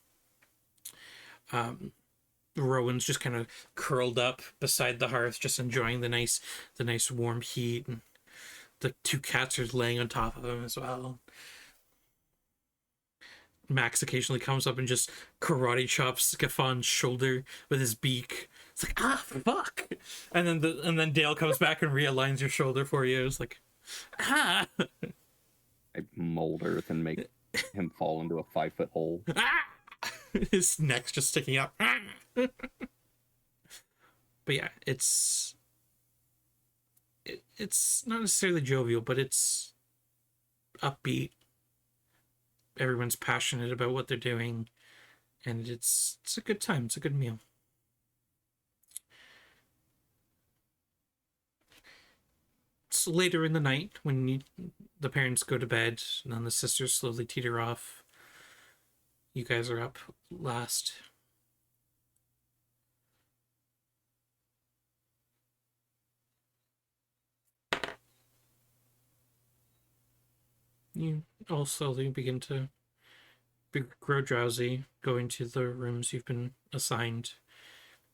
Rowan's just kind of curled up beside the hearth, just enjoying the nice warm heat, and the 2 cats are laying on top of him as well. Max occasionally comes up and just karate chops Gafon's shoulder with his beak. It's like, ah, fuck. And then Dale comes back and realigns your shoulder for you. It's like, ah. I mold earth and make him fall into a 5-foot hole. Ah! His neck's just sticking out. But yeah, it's not necessarily jovial, but it's upbeat. Everyone's passionate about what they're doing, and it's a good time. It's a good meal. It's later in the night when the parents go to bed, and then the sisters slowly teeter off. You guys are up last. you all slowly begin to grow drowsy, go into the rooms you've been assigned.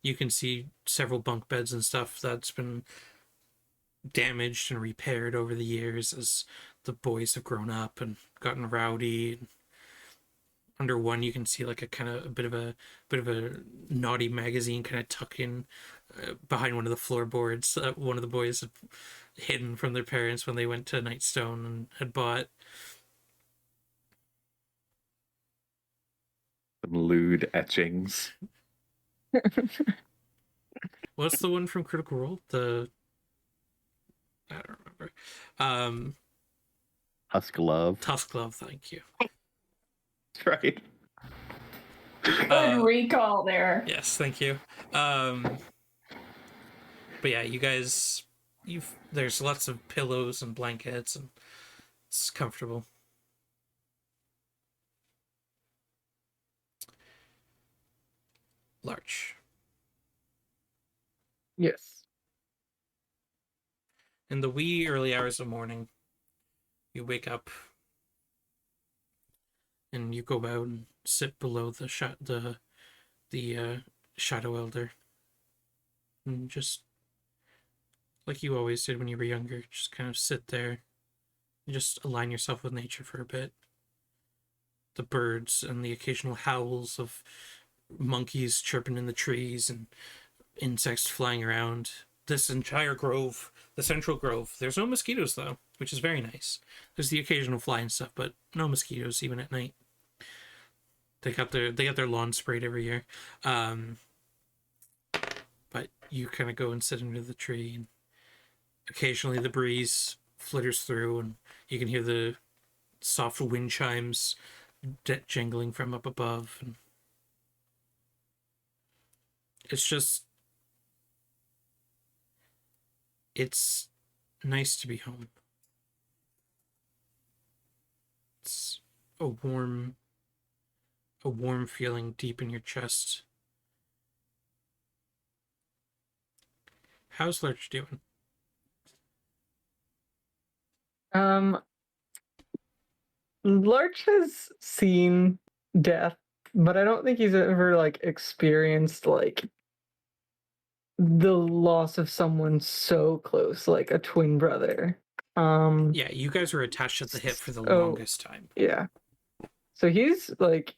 You can see several bunk beds and stuff that's been damaged and repaired over the years as the boys have grown up and gotten rowdy. Under one, you can see like a bit of a naughty magazine kind of tucked in behind one of the floorboards that one of the boys had hidden from their parents when they went to Nightstone and had bought. Some lewd etchings. What's the one from Critical Role? I don't remember. Husk Love. Tusk Love, thank you. That's right. Good recall there. Yes, thank you. But yeah, you guys, there's lots of pillows and blankets, and it's comfortable. Larch. Yes. In the wee early hours of morning, you wake up and you go out and sit below the Shadow Elder, and just like you always did when you were younger, just kind of sit there and just align yourself with nature for a bit. The birds and the occasional howls of monkeys chirping in the trees and insects flying around. This entire grove, the central grove, there's no mosquitoes though, which is very nice. There's the occasional fly and stuff, but no mosquitoes even at night. They got their lawn sprayed every year. But you kind of go and sit under the tree, and occasionally the breeze flitters through, and you can hear the soft wind chimes jangling from up above. And it's nice to be home. It's a warm feeling deep in your chest. How's Larch doing? Larch has seen death, but I don't think he's ever like experienced like the loss of someone so close, like a twin brother. Yeah, you guys were attached at the hip for the longest time. Yeah. So he's like,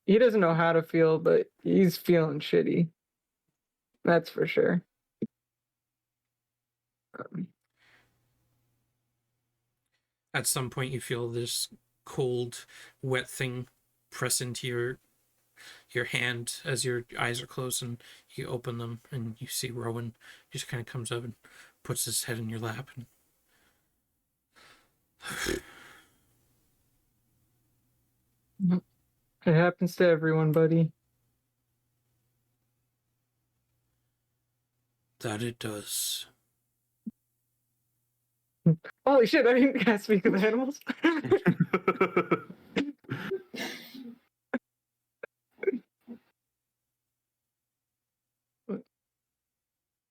he doesn't know how to feel, but he's feeling shitty. That's for sure. At some point, you feel this cold, wet thing press into your hand as your eyes are closed, and you open them, and you see Rowan just kind of comes up and puts his head in your lap. And it happens to everyone, buddy. That it does. Holy shit, I didn't speak of animals. I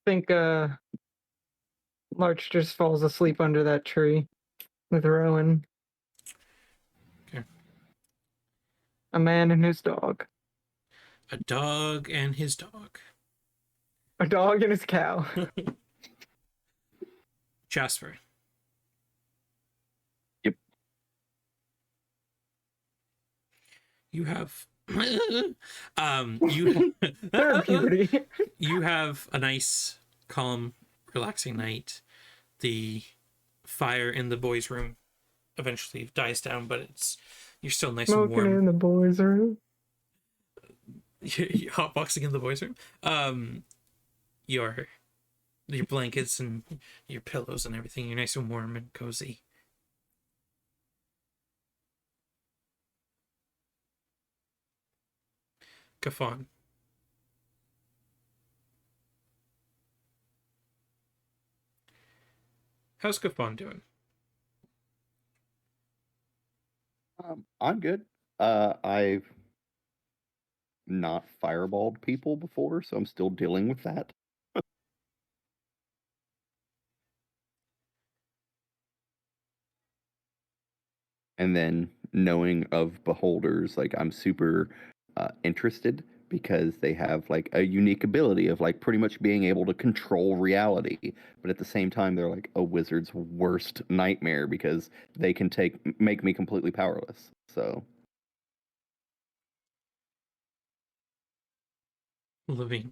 think Larch just falls asleep under that tree with Rowan. Okay. A man and his dog. A dog and his dog. A dog and his cow. Jasper. Yep. You have They're in puberty. you have a nice, calm, relaxing night. The fire in the boys' room eventually dies down, but you're still nice Smoking and warm. in the boys' room. You're hotboxing in the boys' room. Your blankets and your pillows and everything, you're nice and warm and cozy. Kafan. How's Kafan doing? I'm good. I've not fireballed people before, so I'm still dealing with that. Do And then knowing of beholders, like I'm super interested because they have like a unique ability of like pretty much being able to control reality, but at the same time they're like a wizard's worst nightmare because they can make me completely powerless. So Levine.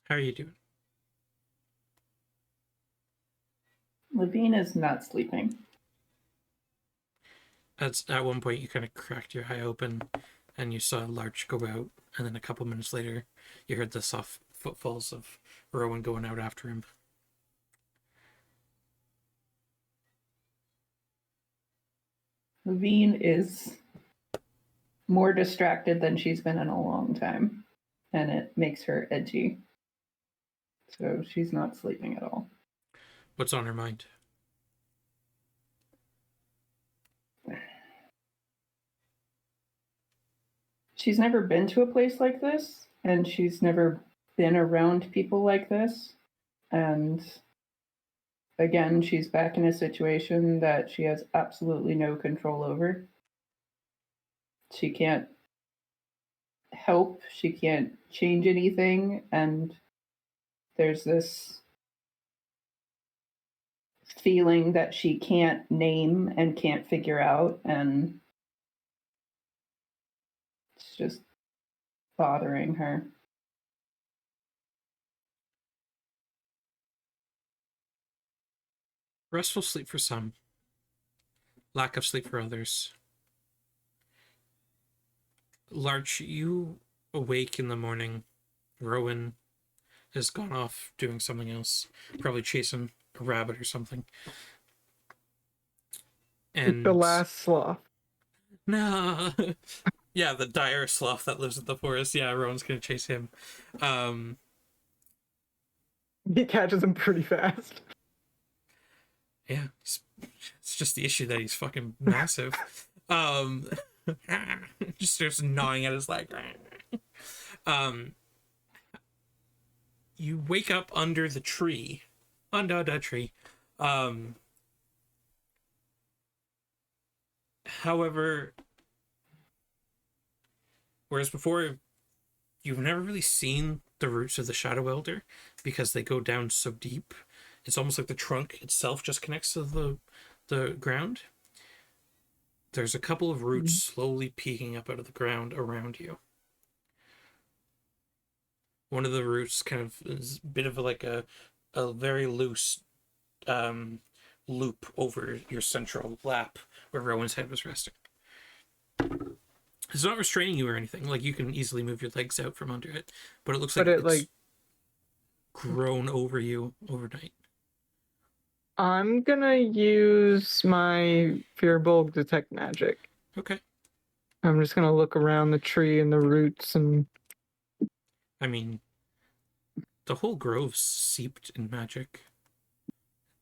How are you doing? Levine is not sleeping. At one point, you kind of cracked your eye open, and you saw Larch go out, and then a couple minutes later, you heard the soft footfalls of Rowan going out after him. Levine is more distracted than she's been in a long time, and it makes her edgy. So she's not sleeping at all. What's on her mind? She's never been to a place like this, and she's never been around people like this. And again, she's back in a situation that she has absolutely no control over. She can't help, she can't change anything, and there's this feeling that she can't name and can't figure out, and it's just bothering her. Restful sleep for some, lack of sleep for others. Larch, you awake in the morning. Rowan has gone off doing something else, probably chasing a rabbit or something. And The last sloth. no, yeah, the dire sloth that lives in the forest. Yeah, Rowan's gonna chase him. He catches him pretty fast. Yeah, it's just the issue that he's fucking massive. Just starts gnawing at his leg. You wake up under the tree. Under the tree. However, whereas before you've never really seen the roots of the Shadow Elder because they go down so deep. It's almost like the trunk itself just connects to the ground. There's a couple of roots slowly peeking up out of the ground around you. One of the roots kind of is a bit of like a very loose loop over your central lap where Rowan's head was resting. It's not restraining you or anything. Like, you can easily move your legs out from under it, but it looks like it's grown over you overnight. I'm gonna use my Fearbolg detect magic. Okay. I'm just gonna look around the tree and the roots and. I mean, the whole grove's seeped in magic.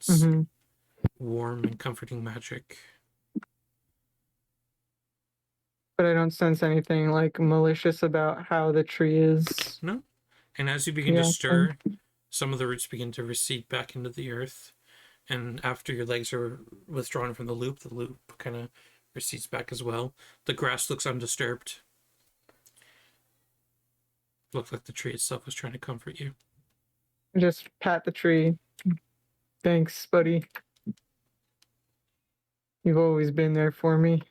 It's warm and comforting magic. But I don't sense anything like malicious about how the tree is. No. And as you begin to stir, some of the roots begin to recede back into the earth. And after your legs are withdrawn from the loop kind of recedes back as well. The grass looks undisturbed. Looks like the tree itself was trying to comfort you. Just pat the tree. Thanks, buddy. You've always been there for me.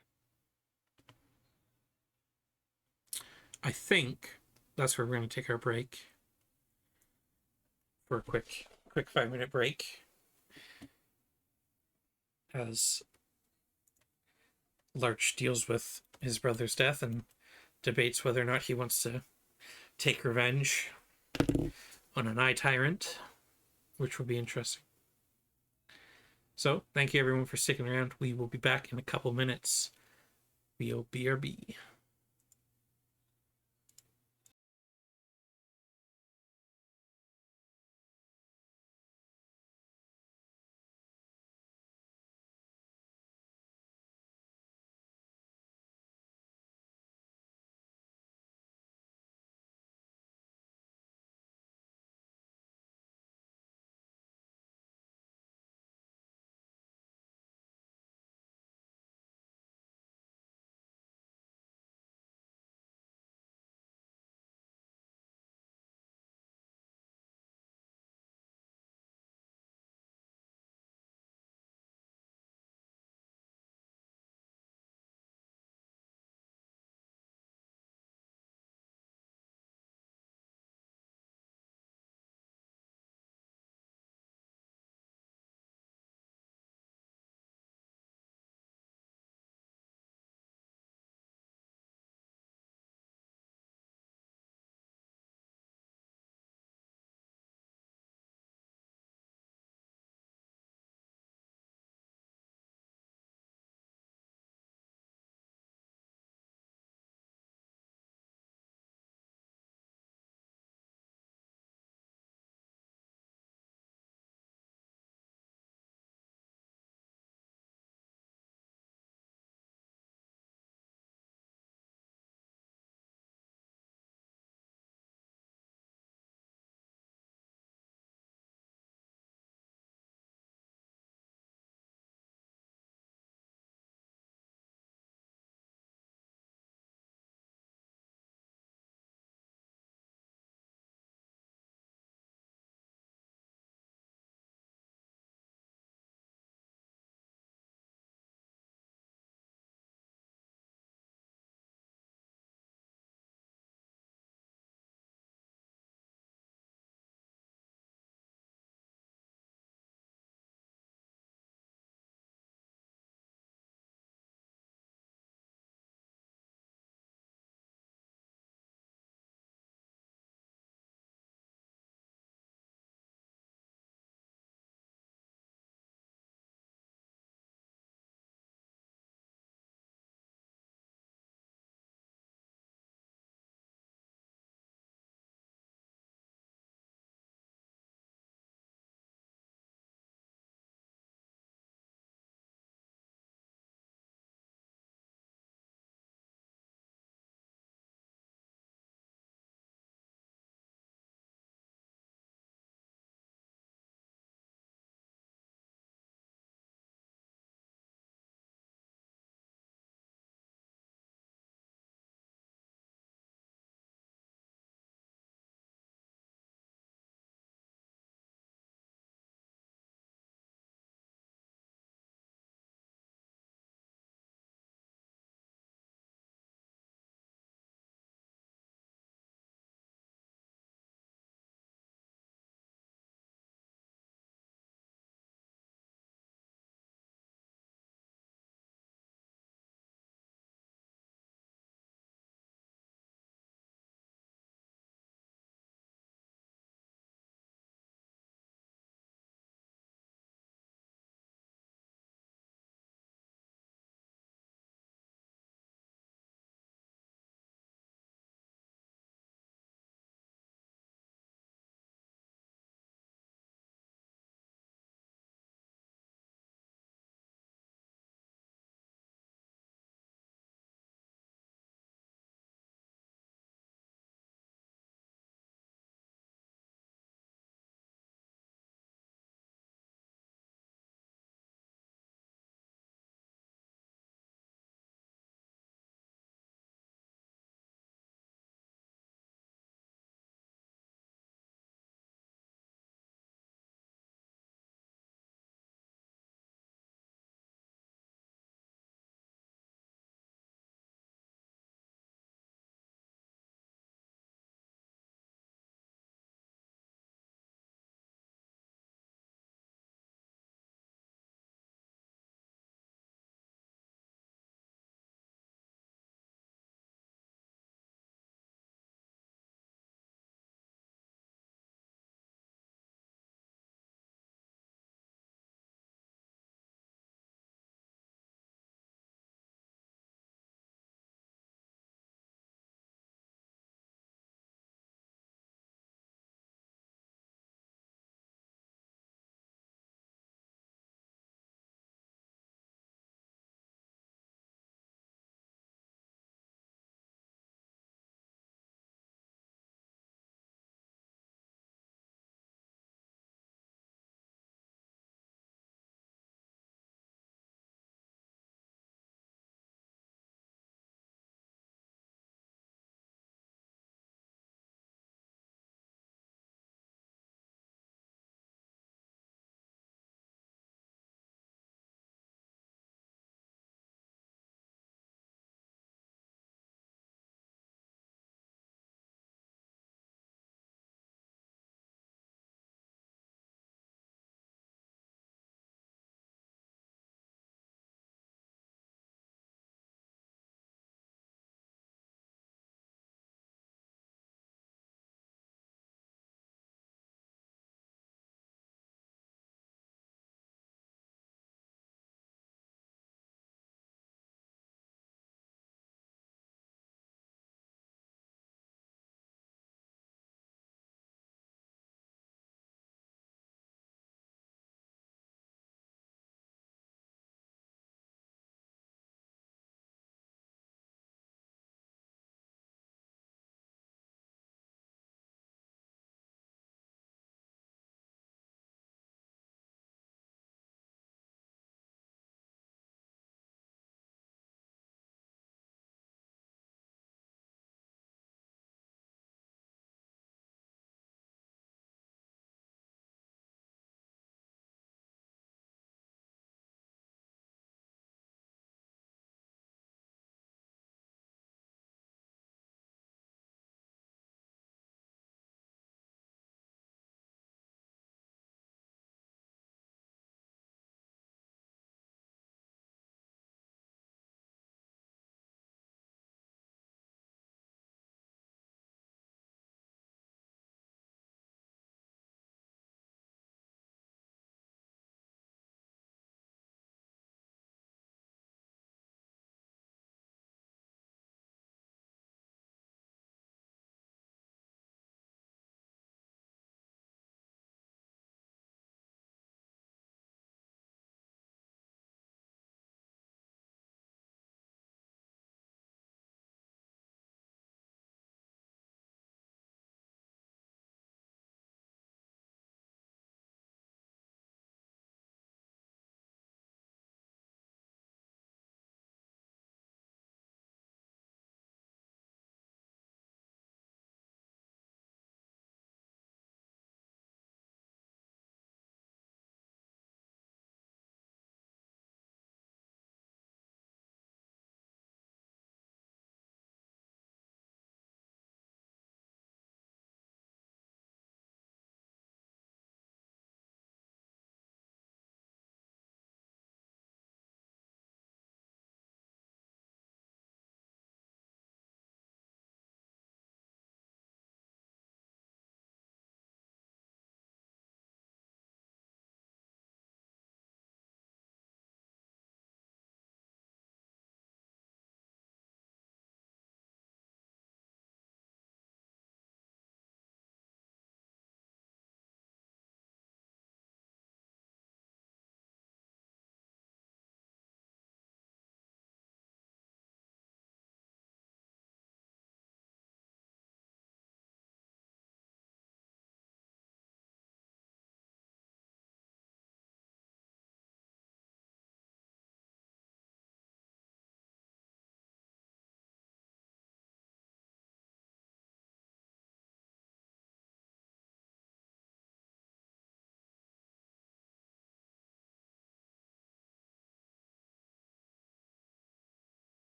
I think that's where we're going to take our break. For a quick 5-minute break. As Larch deals with his brother's death and debates whether or not he wants to take revenge on an eye tyrant, which will be interesting. So, thank you everyone for sticking around. We will be back in a couple minutes. BRB.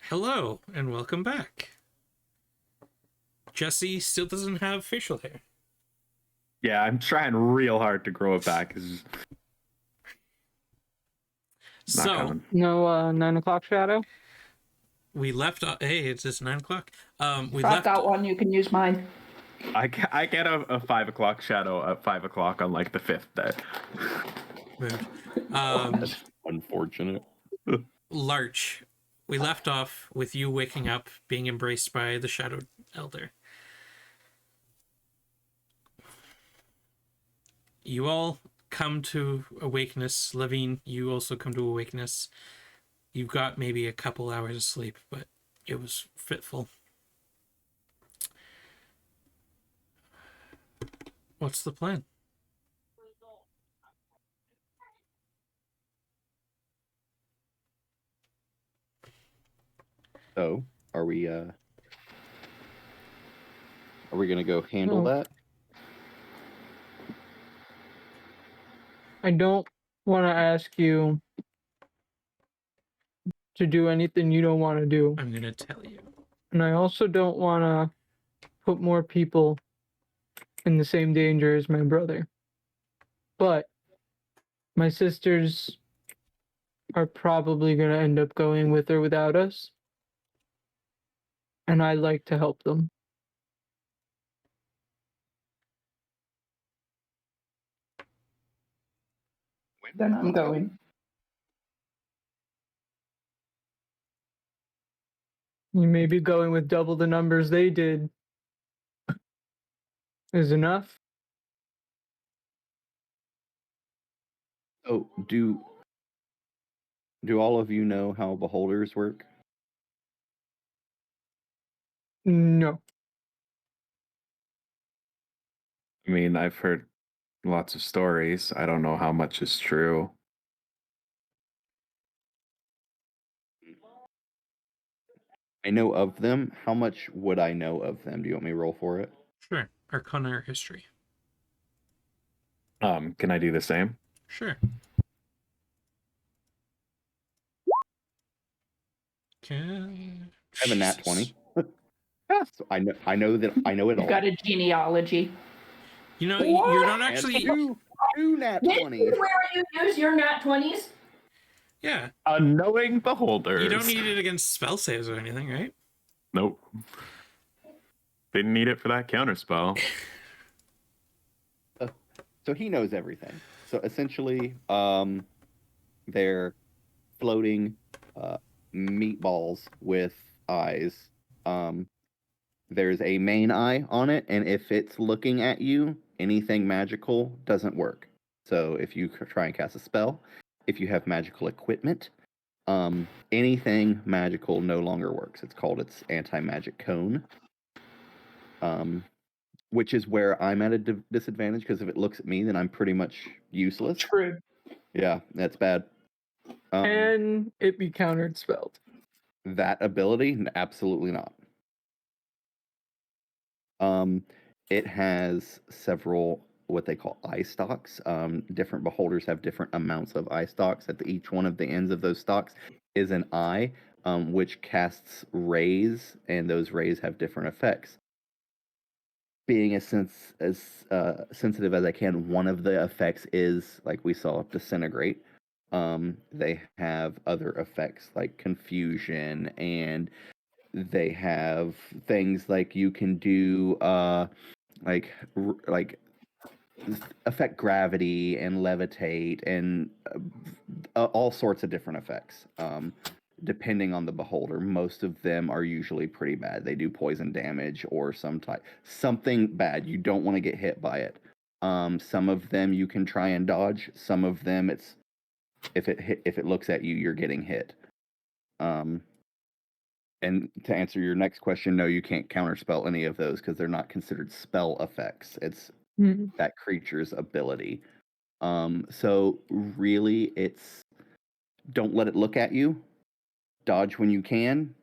Hello, and welcome back. Jesse still doesn't have facial hair. Yeah, I'm trying real hard to grow it back. It's just not So, coming. No 9 o'clock shadow? we left off. Hey, it's just 9 o'clock. We I've left. got one. You can use mine. I get a 5 o'clock shadow at 5 o'clock on like the 5th day. Rude. That's unfortunate. Larch, we left off with you waking up, being embraced by the Shadow Elder. You all come to awakeness. Levine, you also come to awakeness. You've got maybe a couple hours of sleep, but it was fitful. What's the plan? So, are we gonna go handle No. that? I don't want to ask you to do anything you don't want to do. I'm gonna tell you. And I also don't want to put more people in the same danger as my brother. But my sisters are probably going to end up going with or without us. And I'd like to help them. Then I'm going. You may be going with double the numbers they did. Is enough? Oh, do all of you know how beholders work? No. I mean, I've heard lots of stories. I don't know how much is true. I know of them. How much would I know of them? Do you want me to roll for it? Sure. Arcana or history. Can I do the same? Sure. Okay. I have a nat 20. Yes. So I know it You've all. got a genealogy. You know, you're not And actually. two nat This 20s. is where you use your nat 20s? Yeah. Unknowing beholders. You don't need it against spell saves or anything, right? Nope. Didn't need it for that counterspell. So he knows everything. So essentially, they're floating meatballs with eyes. There's a main eye on it, and if it's looking at you, anything magical doesn't work. So if you try and cast a spell, if you have magical equipment, anything magical no longer works. It's called its anti-magic cone. Which is where I'm at a disadvantage, because if it looks at me, then I'm pretty much useless. True. Yeah, that's bad. Can it be countered spelled? That ability, absolutely not. It has several what they call eye stalks. Different beholders have different amounts of eye stalks. At each one of the ends of those stalks is an eye, which casts rays, and those rays have different effects. Being as sensitive as I can, one of the effects is, like we saw, disintegrate. They have other effects like confusion, and they have things like you can do like affect gravity and levitate and all sorts of different effects. Depending on the beholder, most of them are usually pretty bad. They do poison damage or something bad. You don't want to get hit by it. Some of them you can try and dodge. Some of them it's if it looks at you, you're getting hit. And to answer your next question, no, you can't counterspell any of those because they're not considered spell effects. It's that creature's ability. So really, it's don't let it look at you. Dodge when you can,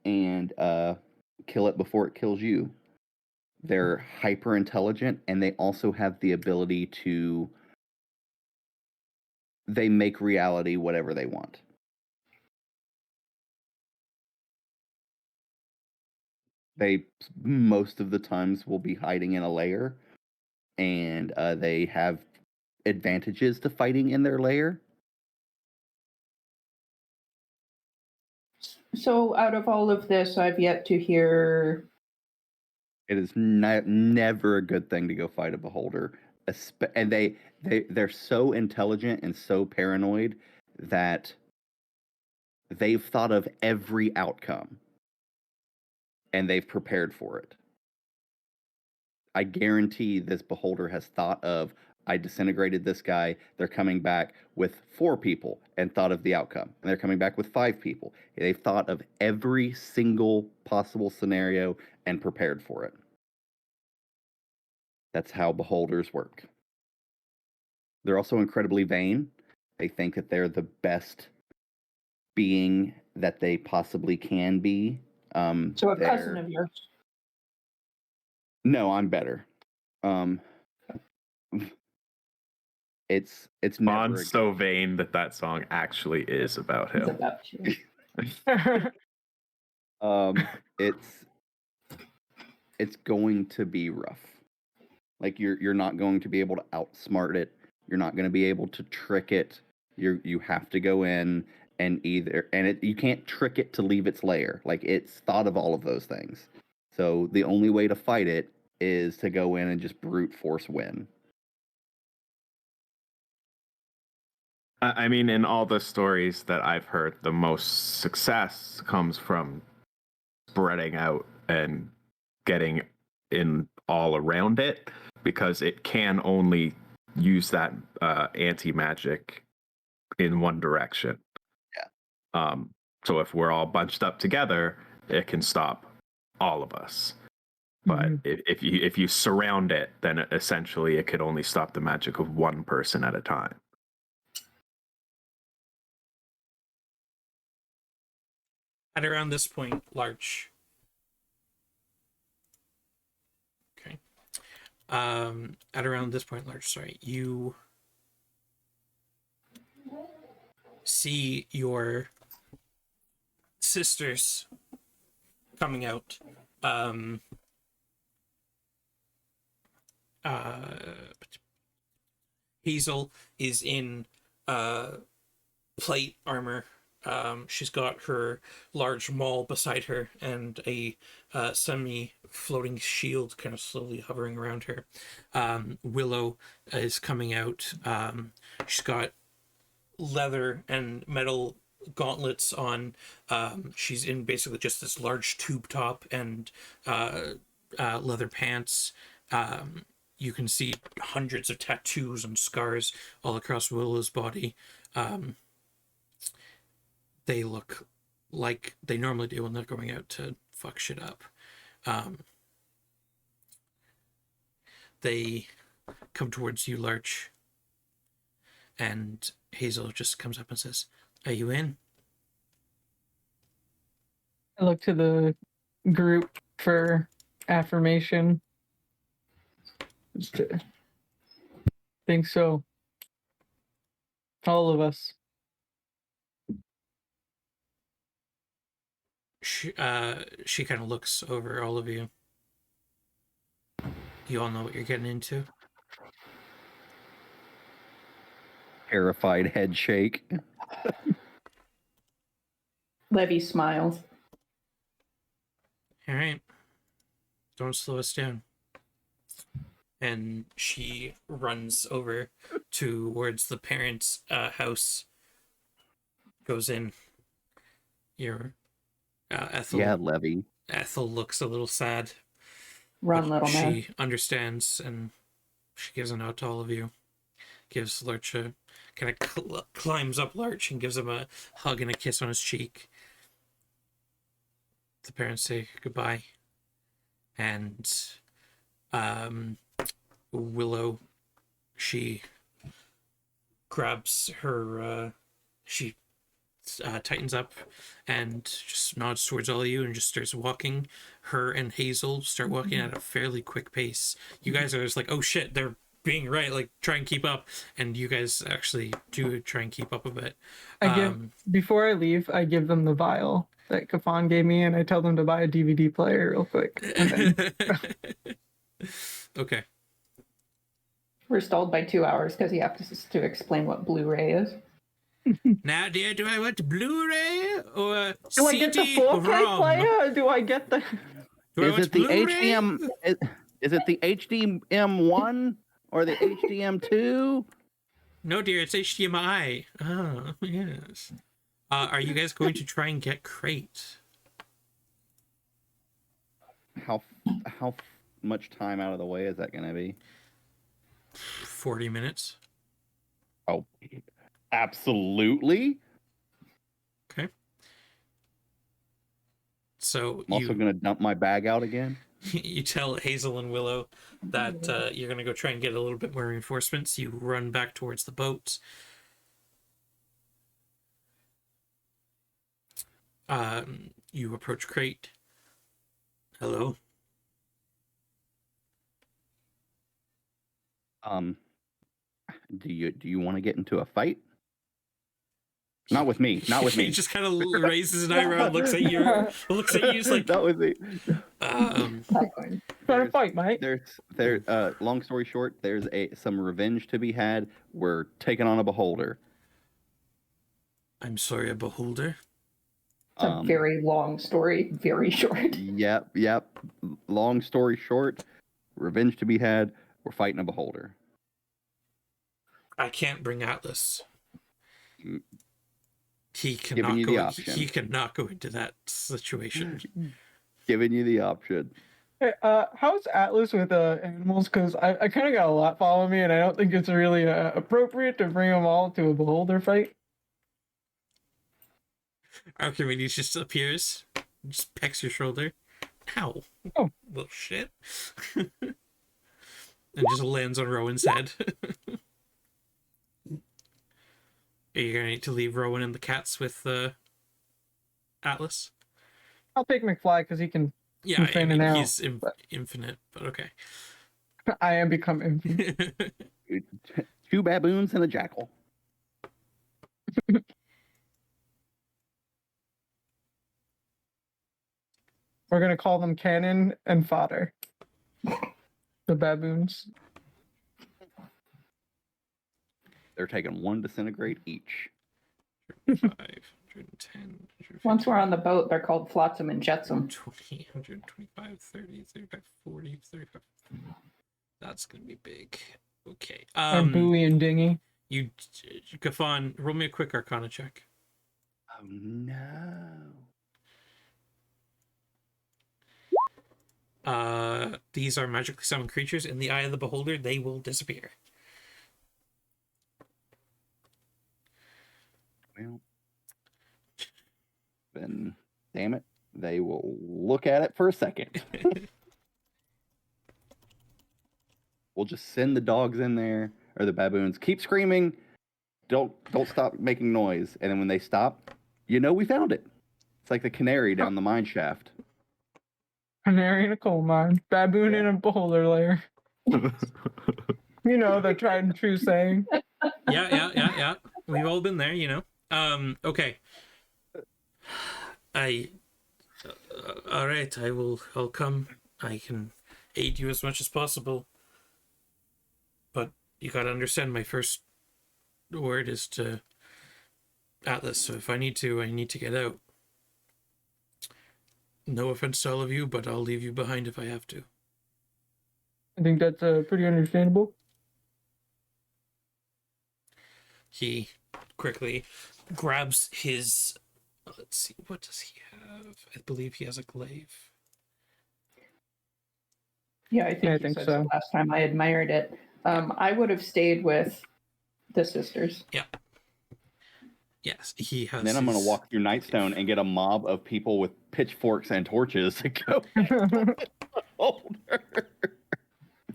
and kill it before it kills you. They're hyper intelligent, and they also have the ability to. They make reality whatever they want. They most of the times will be hiding in a lair, and they have advantages to fighting in their lair. So, out of all of this, I've yet to hear. It is never a good thing to go fight a beholder, and they're so intelligent and so paranoid that they've thought of every outcome and they've prepared for it. I guarantee this beholder has thought of, I disintegrated this guy. They're coming back with 4 people and thought of the outcome. And they're coming back with 5 people. They've thought of every single possible scenario and prepared for it. That's how beholders work. They're also incredibly vain. They think that they're the best being that they possibly can be. So, a cousin of yours. No, I'm better. It's never Bond's so vain that song actually is about It's him. about you. It's going to be rough. Like you're not going to be able to outsmart it. You're not going to be able to trick it. You have to go in and you can't trick it to leave its lair. Like it's thought of all of those things. So the only way to fight it is to go in and just brute force win. I mean, in all the stories that I've heard, the most success comes from spreading out and getting in all around it, because it can only use that anti-magic in one direction. Yeah. So if we're all bunched up together, it can stop all of us. But if you surround it, then essentially it could only stop the magic of one person at a time. At around this point, Larch. Okay. At around this point, Larch, sorry, you see your sisters coming out. Hazel is in plate armor. She's got her large maul beside her and a semi-floating shield kind of slowly hovering around her. Willow is coming out. She's got leather and metal gauntlets on. She's in basically just this large tube top and leather pants. You can see hundreds of tattoos and scars all across Willow's body. They look like they normally do when they're going out to fuck shit up. They come towards you, Larch, and Hazel just comes up and says, "Are you in?" I look to the group for affirmation. Think so. All of us. She kind of looks over all of you. You all know what you're getting into. Terrified head shake. Levy smiles. All right. Don't slow us down. And she runs over towards the parents' house. Goes in. Your Ethel. Yeah, Levy. Ethel looks a little sad. Run, little man. She understands, and she gives a nod to all of you. Gives Larch a kind of climbs up Larch and gives him a hug and a kiss on his cheek. The parents say goodbye, and Willow, she grabs her. She tightens up and just nods towards all of you and just starts walking. Her and Hazel start walking at a fairly quick pace. You guys are just like, oh shit, they're being right, like try and keep up, and you guys actually do try and keep up a bit. Before I leave, I give them the vial that Kafan gave me, and I tell them to buy a DVD player real quick. And then Okay. We're stalled by 2 hours because you have to explain what Blu-ray is. Now, dear, do I want Blu-ray or do I get the CD 4K ROM? player, or do I get the? Do I Is watch it the Blu-ray? HDM? Is it the HDM1 or the HDM2? No, dear, it's HDMI. Oh, yes. Are you guys going to try and get Crate? How much time out of the way is that going to be? 40 minutes. Oh, absolutely. Okay. So I'm also going to dump my bag out again. you tell Hazel and Willow that you're going to go try and get a little bit more reinforcements. You run back towards the boat. You approach Crate. Hello. Do you want to get into a fight? Not with me. Not with He me. just kind of raises an eyebrow and looks at you. He's like, Not with me. Trying to fight, mate. Long story short, there's some revenge to be had. We're taking on a beholder. I'm sorry, a beholder. It's a very long story, very short. Yep. Long story short, revenge to be had. We're fighting a beholder. I can't bring Atlas. He Giving cannot you go. the option. He cannot go into that situation. Giving you the option. Hey, how's Atlas with animals? Because I kind of got a lot following me, and I don't think it's really appropriate to bring them all to a beholder fight. Archimedes just appears, just pecks your shoulder. Ow! Oh. Little shit. And just lands on Rowan's head. Are you gonna need to leave Rowan and the cats with Atlas? I'll take McFly because he can. Yeah, He's in and out, he's infinite, but okay. I am become infinite. 2 baboons and a jackal. We're gonna call them Cannon and Fodder. The baboons. They're taking 1 disintegrate each. 5, 110, Once we're on the boat, they're called Flotsam and Jetsam. 20, 125, 30, 35, 40, 35. That's gonna be big. Okay. And Buoy and Dinghy. You, Gafon, roll me a quick Arcana check. Oh no. These are magically summoned creatures. In the eye of the beholder, they will disappear. Well, then, damn it, they will look at it for a second. We'll just send the dogs in there, or the baboons. Keep screaming. Don't stop making noise. And then when they stop, we found it. It's like the canary down the mine shaft. Canary in a coal mine. Baboon in a beholder lair. The tried and true saying. Yeah. We've all been there, Okay. All right, I'll come. I can aid you as much as possible. But you gotta understand, my first word is to Atlas, so if I need to get out. No offense to all of you, but I'll leave you behind if I have to. I think that's pretty understandable. He quickly grabs his... Let's see, what does he have? I believe he has a glaive. Yeah, I think you said so. Last time I admired it. I would have stayed with the sisters. Yeah. Yes, he has. And then I'm going to walk through Nightstone and get a mob of people with pitchforks and torches to go.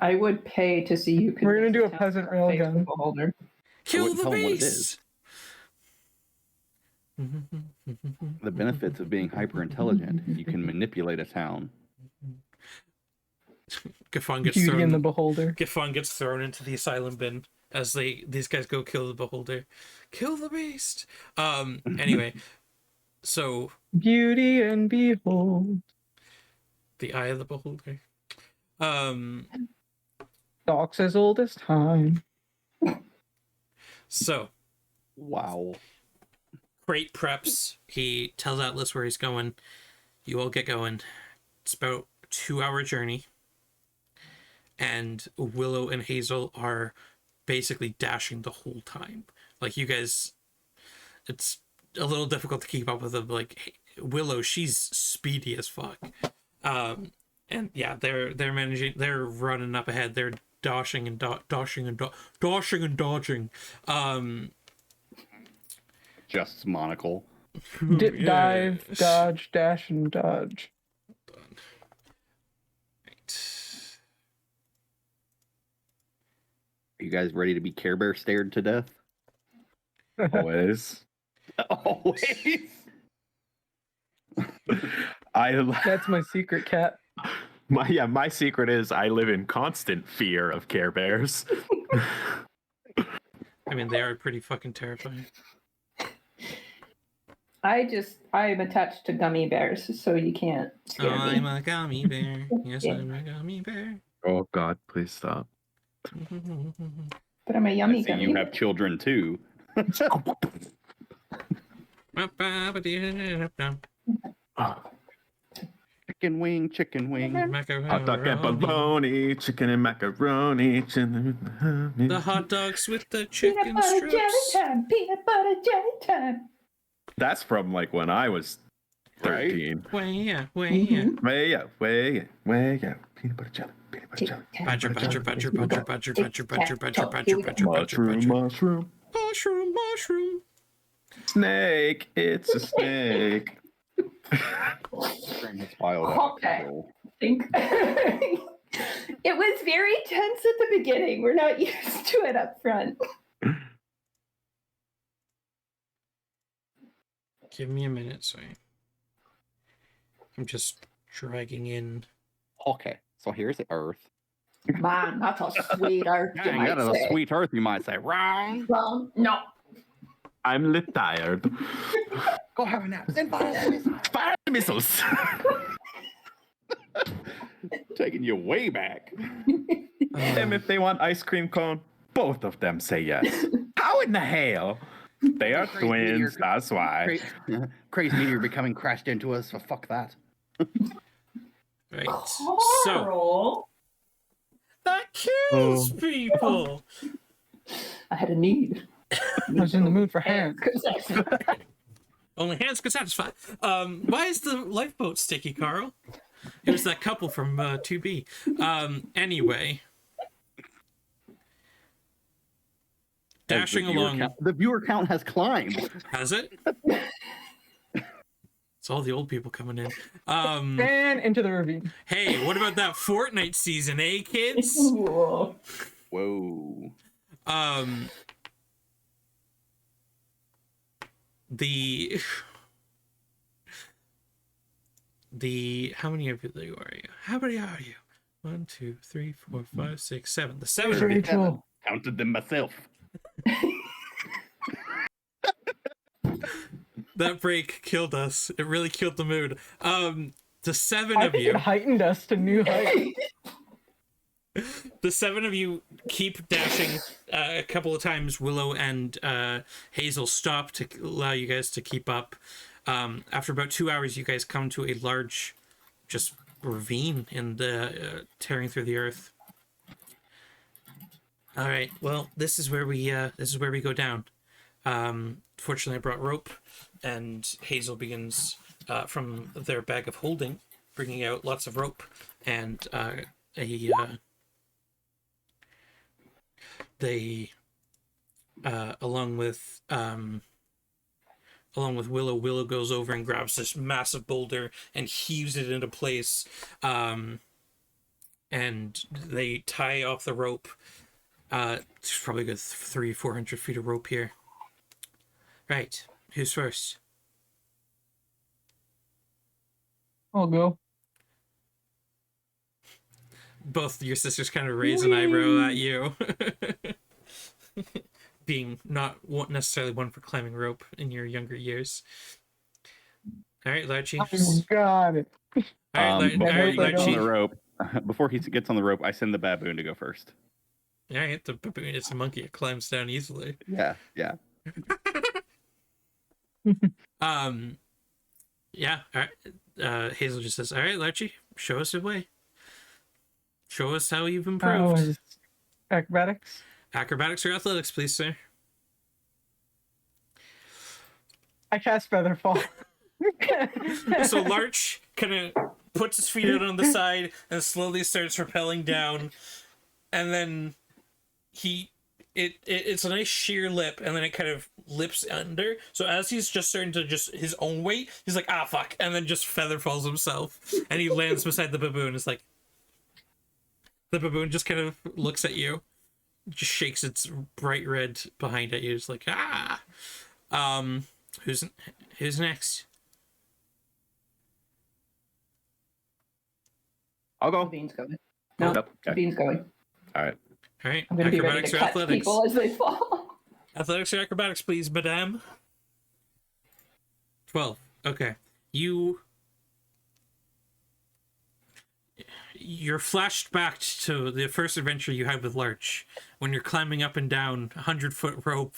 I would pay to see you. We're going to do a peasant railgun. Beholder. Kill the beast! The benefits of being hyper intelligent: you can manipulate a town. Gafon gets Beauty thrown. in the beholder. Gafon gets thrown into the asylum bin as these guys go kill the beholder. Kill the beast. Anyway, So Beauty and behold. the eye of the beholder. Docs as old as time. So Wow. Crate preps. He tells Atlas where he's going. You all get going. It's about a 2-hour journey. And Willow and Hazel are basically dashing the whole time. Like, you guys, it's a little difficult to keep up with them. Like, Willow, she's speedy as fuck. And yeah, they're managing, they're running up ahead. They're dashing and dashing and dodging. Just monocle. Dip, Yes. dive, dodge, dash, and dodge. Right. Are you guys ready to be Care Bear stared to death? Always. Always. That's my secret, cat. My secret is I live in constant fear of Care Bears. I mean, they are pretty fucking terrifying. I'm attached to gummy bears, so you can't scare me. I'm a gummy bear. Yes, Yeah. I'm a gummy bear. Oh God, please stop. But I'm a I yummy see gummy. you have children too. Chicken wing, chicken wing. Hot dog and bologna, chicken and macaroni. The hot dogs with the Peanut chicken butter jelly strips. time. Peanut butter jelly time. That's from like when I was 13. Way out. Mhm. Way out. Peanut butter jelly. Peanut butter jelly. Badger. Mushroom. Mushroom. Snake. It's a snake. Okay. Think it was very tense at the beginning. We're not used to it up front. Give me a minute, sorry. I'm just dragging in. Okay, so here's the Earth. Man, that's a sweet earth. you Dang, might that is a say. sweet Earth, you might say. Wrong. Well, no. I'm lit tired. Go have a nap. Send fire Missiles. Taking you way back. And if they want ice cream cone, both of them say yes. How in the hell? They are Crazy twins, meteor- that's why. Crazy meteor becoming crashed into us, so fuck that. Right. So Carl. that kills people. I had a need. I was in the mood for hands. Only hands could satisfy. Why is the lifeboat sticky, Carl? It was that couple from 2B. Anyway. Dashing along. The viewer count has climbed. Has it? It's all the old people coming in. And into the ravine. Hey, what about that Fortnite season, eh, kids? Whoa. Whoa. The how many of you are you? How many are you? 1, 2, 3, 4, 5, 6, 7. The 7 of you. Rachel. Counted them myself. That break killed us. It really killed the mood. The 7 I of think you. it heightened us to new heights. The 7 of you keep dashing. A couple of times Willow and Hazel stop to allow you guys to keep up. After about 2 hours, you guys come to a large just ravine in the tearing through the earth. All right, well, this is where we go down. Fortunately, I brought rope, and Hazel begins from their bag of holding, bringing out lots of rope and they along with Willow goes over and grabs this massive boulder and heaves it into place, and they tie off the rope. There's probably a good 300-400 feet of rope here. Right, who's first? I'll go. Both your sisters kind of raise an eyebrow at you. Being not necessarily one for climbing rope in your younger years. All right, Larchy. Oh God. All right, all Before right, he gets on the Larchy. rope, before he gets on the rope, I send the baboon to go first. All right, the baboon. It's a monkey. It climbs down easily. Yeah, yeah. Yeah. All right. Hazel just says, "All right, Larchy, show us the way. Show us how you've improved." Is acrobatics? Acrobatics or athletics, please, sir. I cast Featherfall. So Larch kind of puts his feet out on the side and slowly starts rappelling down, and then it's a nice sheer lip, and then it kind of lips under. So as he's just starting to just his own weight, he's like, ah, fuck, and then just feather falls himself, and he lands beside the baboon. It's like the baboon just kind of looks at you, just shakes its bright red behind at you. It's like, ah. Who's next? I'll go. Levine's going. No, Yep, okay. Levine's going. All right. All right. I'm going to be ready Acrobatics to or catch athletics? people as they fall. Athletics or acrobatics, please, madame. 12. Okay. You're flashed back to the first adventure you had with Larch, when you're climbing up and down a 100-foot rope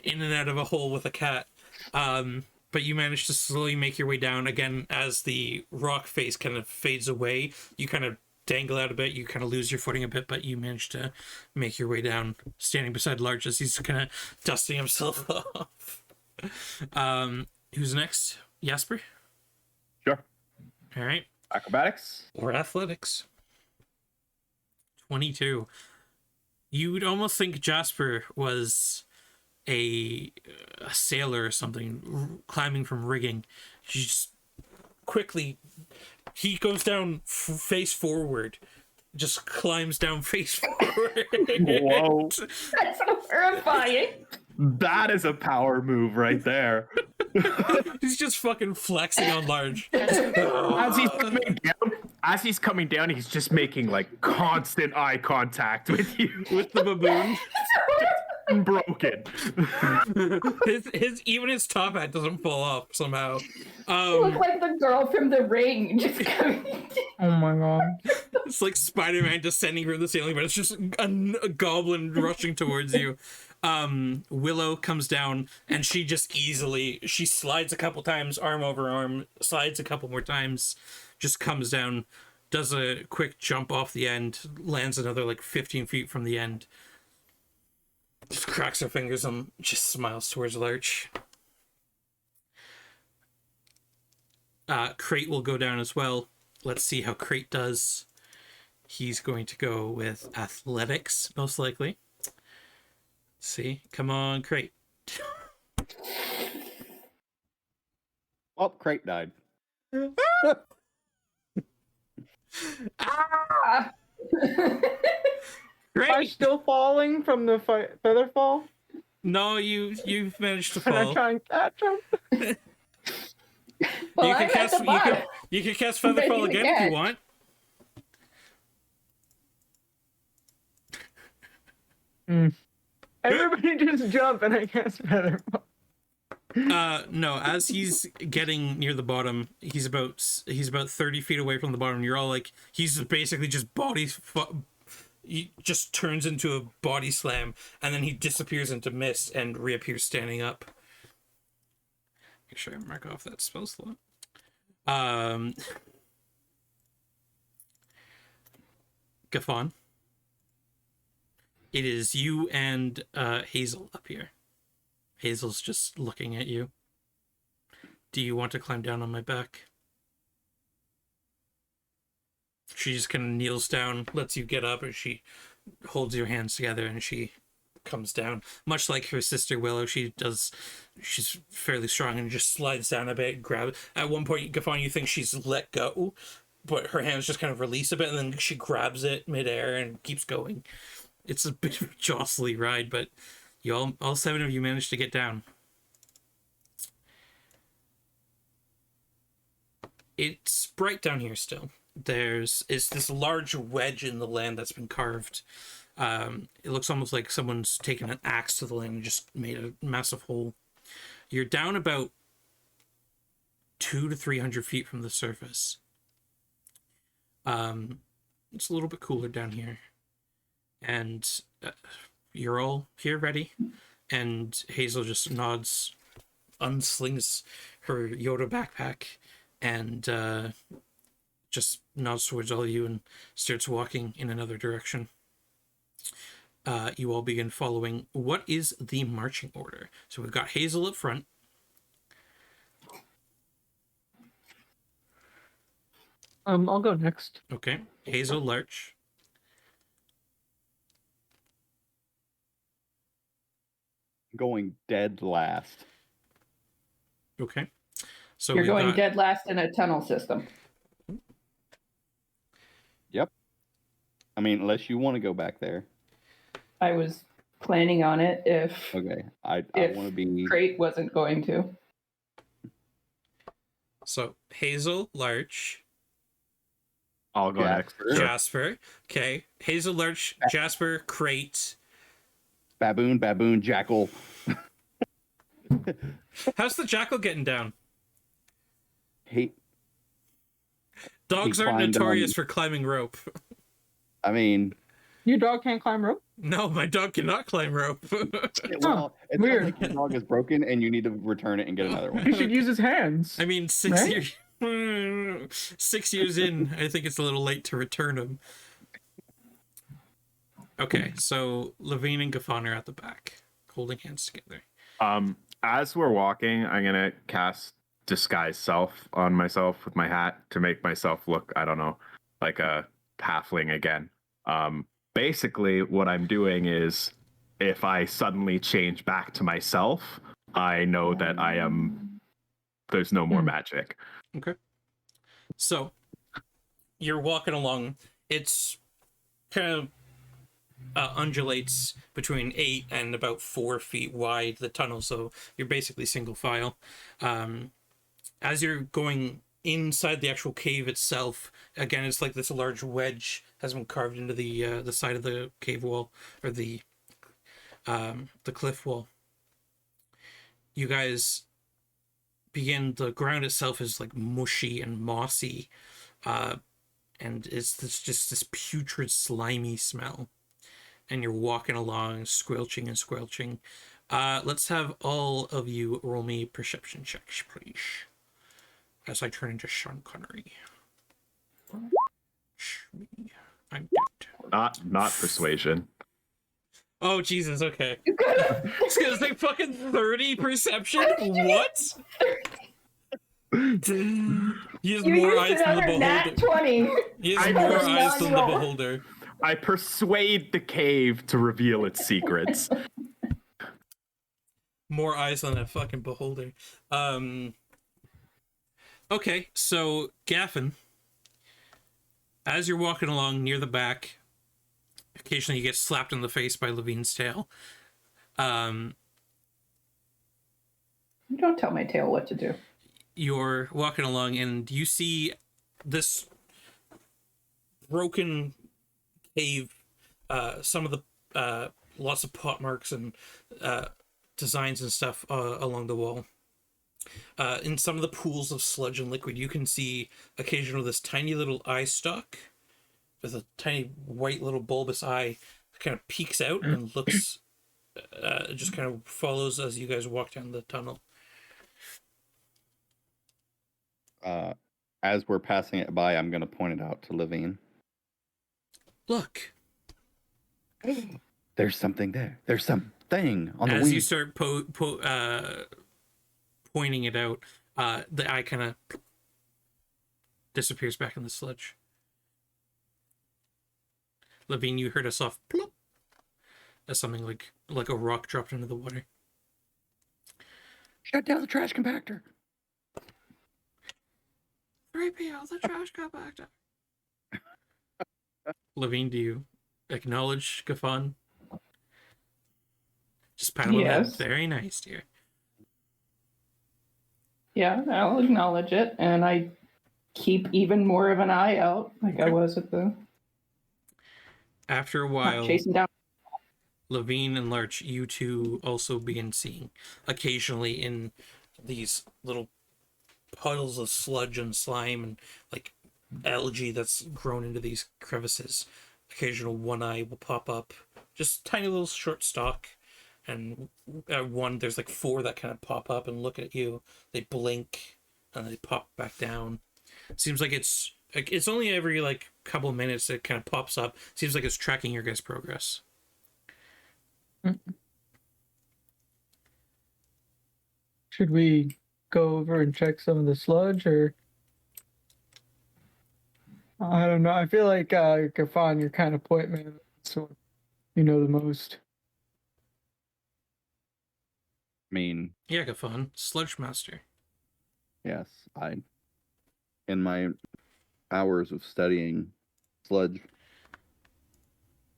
in and out of a hole with a cat. But you manage to slowly make your way down again as the rock face kind of fades away. You kind of dangle out a bit, you kind of lose your footing a bit, but you manage to make your way down, standing beside Larch as he's kind of dusting himself off. Who's next? Jasper? Sure. All right. Acrobatics. Or athletics. 22. You would almost think Jasper was a sailor or something, climbing from rigging. He just quickly, he goes down face forward, just climbs down face forward. Whoa. That's so terrifying. That is a power move right there. He's just fucking flexing on Large. As he's coming down, he's just making like constant eye contact with you. With the baboon. Broken. His top hat doesn't fall off somehow. You look like the girl from The Ring. Just coming. Oh my God. It's like Spider-Man descending from the ceiling, but it's just a goblin rushing towards you. Willow comes down, and she just she slides a couple times, arm over arm, slides a couple more times, just comes down, does a quick jump off the end, lands another like 15 feet from the end, just cracks her fingers and just smiles towards Larch. Crate will go down as well. Let's see how Crate does. He's going to go with athletics, most likely. Let's see. Come on, Crate. Oh, Crate died. Ah. Am I Crate! still falling from the feather fall? No, you've managed to Can I fall. try and catch him? Well, You I'm can at the bottom. you can cast I'm Featherfall ready to again if you catch. want. Everybody just jump and I cast feather fall. No, as he's getting near the bottom, he's about 30 feet away from the bottom. You're all like, he's basically just he just turns into a body slam, and then he disappears into mist and reappears standing up. Make sure I mark off that spell slot. Gaffon. It is you and Hazel up here. Hazel's just looking at you. Do you want to climb down on my back? She just kind of kneels down, lets you get up, and she holds your hands together, and she comes down. Much like her sister Willow, she's fairly strong and just slides down a bit, at one point, Gaffon, you think she's let go, but her hands just kind of release a bit, and then she grabs it midair and keeps going. It's a bit of a jostly ride, but all 7 of you managed to get down. It's bright down here still. It's this large wedge in the land that's been carved. It looks almost like someone's taken an axe to the land and just made a massive hole. You're down about 200 to 300 feet from the surface. It's a little bit cooler down here, and you're all here ready. And Hazel just nods, unslings her Yoda backpack, and just nods towards all of you and starts walking in another direction. You all begin following. What is the marching order? So we've got Hazel up front. I'll go next. Okay. Hazel, Larch. Going dead last. Okay. So You're we've going got, dead last in a tunnel system. Yep. I mean, unless you want to go back there. I was planning on it if Okay. I If want to be. Crate wasn't going to. So Hazel, Larch, I'll go next. Jasper. Sure. Jasper. Okay. Hazel, Larch, Jasper, Crate. Baboon, jackal. How's the jackal getting down? He. Dogs He aren't climbed notorious for climbing rope. I mean, Your dog can't climb rope? No, my dog cannot climb rope. well, it sounds weird. like your dog is broken and you need to return it and get another one. He should use his hands. I mean, 6 Right? years. 6 years in, I think it's a little late to return him. Okay, so Levine and Gaffon are at the back, holding hands together. As we're walking, I'm gonna cast disguise self on myself with my hat to make myself look, I don't know, like a halfling again. Basically, what I'm doing is, if I suddenly change back to myself, I know that I am. There's no more magic. Okay. So you're walking along. It's kind of undulates between 8 and about 4 feet wide, the tunnel, so you're basically single file. As you're going inside the actual cave itself, again, it's like this large wedge has been carved into the side of the cave wall, or the cliff wall. You guys begin, the ground itself is like mushy and mossy, and it's just this putrid, slimy smell. And you're walking along, squelching and squelching. Let's have all of you roll me perception checks, please, as I turn into Sean Connery. I'm dead. Not persuasion. Oh, Jesus, okay. It's gonna say fucking 30 perception? What? He has You more used eyes than the another nat beholder. 20. He has I more was eyes than the non-roll. beholder. I persuade the cave to reveal its secrets. More eyes than a fucking beholder. Okay, so Gaffin, as you're walking along near the back, occasionally you get slapped in the face by Levine's tail. You don't tell my tail what to do. You're walking along and you see this broken cave, some of the lots of pot marks and designs and stuff along the wall. In some of the pools of sludge and liquid, you can see occasionally this tiny little eye stalk with a tiny white little bulbous eye that kind of peeks out and looks, just kind of follows as you guys walk down the tunnel. As we're passing it by, I'm going to point it out to Levine. Look, There's something there. There's something on the as wing. you start pointing it out, the eye kind of disappears back in the sludge. Levine, you heard a soft plop as something like a rock dropped into the water. Shut down the trash compactor. 3PO, the trash compactor. Levine, do you acknowledge Gaffon? Just pat him on the head. Yes. Very nice, dear. Yeah, I'll acknowledge it, and I keep even more of an eye out, like I was at the After a while, chasing down. Levine and Larch, you two also begin seeing occasionally in these little puddles of sludge and slime and like algae that's grown into these crevices. Occasional one eye will pop up, just tiny little short stalk, and one there's like four that kind of pop up and look at you. They blink and they pop back down. Seems like it's only every like couple of minutes it kind of pops up. Seems like it's tracking your guys' progress. Should we go over and check some of the sludge, or I don't know. I feel like Gafan, you're kind of point man, so you know the most. I mean, Yeah, Gafan, Sludge Master. yes, in my hours of studying sludge,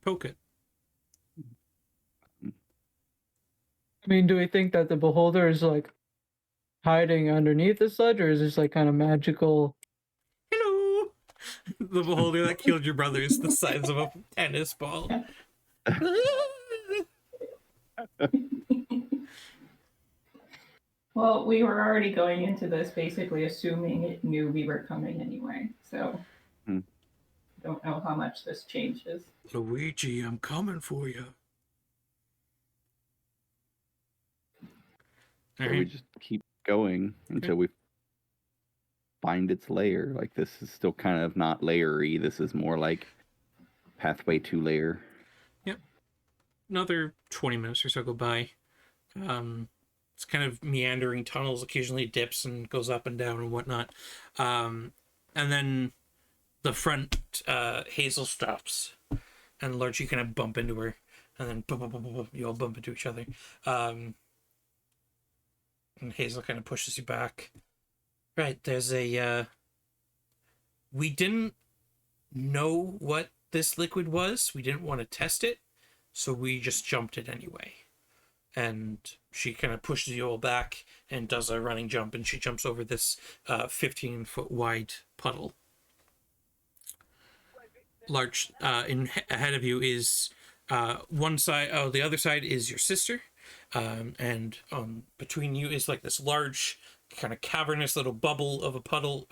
Poke it. I mean, do we think that the beholder is like hiding underneath the sludge, or is this like kind of magical? Hello. The beholder that killed your brother is the size of a tennis ball. Well, we were already going into this basically assuming it knew we were coming anyway, so don't know how much this changes. Luigi, I'm coming for you. so we just keep going until we find its lair. Like, this is still kind of not layery. This is more like pathway to layer. Yep. Another 20 minutes or so go by. It's kind of meandering tunnels. Occasionally it dips and goes up and down and whatnot. And then the front Hazel stops, and Larch, you kind of bump into her, and then you all bump into each other. And Hazel kind of pushes you back. Right, there's a we didn't know what this liquid was. We didn't want to test it, so we just jumped it anyway. And she kind of pushes you all back and does a running jump, and she jumps over this 15-foot wide puddle. Larch, ahead of you is one side. Oh, the other side is your sister, and between you is like this large, kind of cavernous little bubble of a puddle,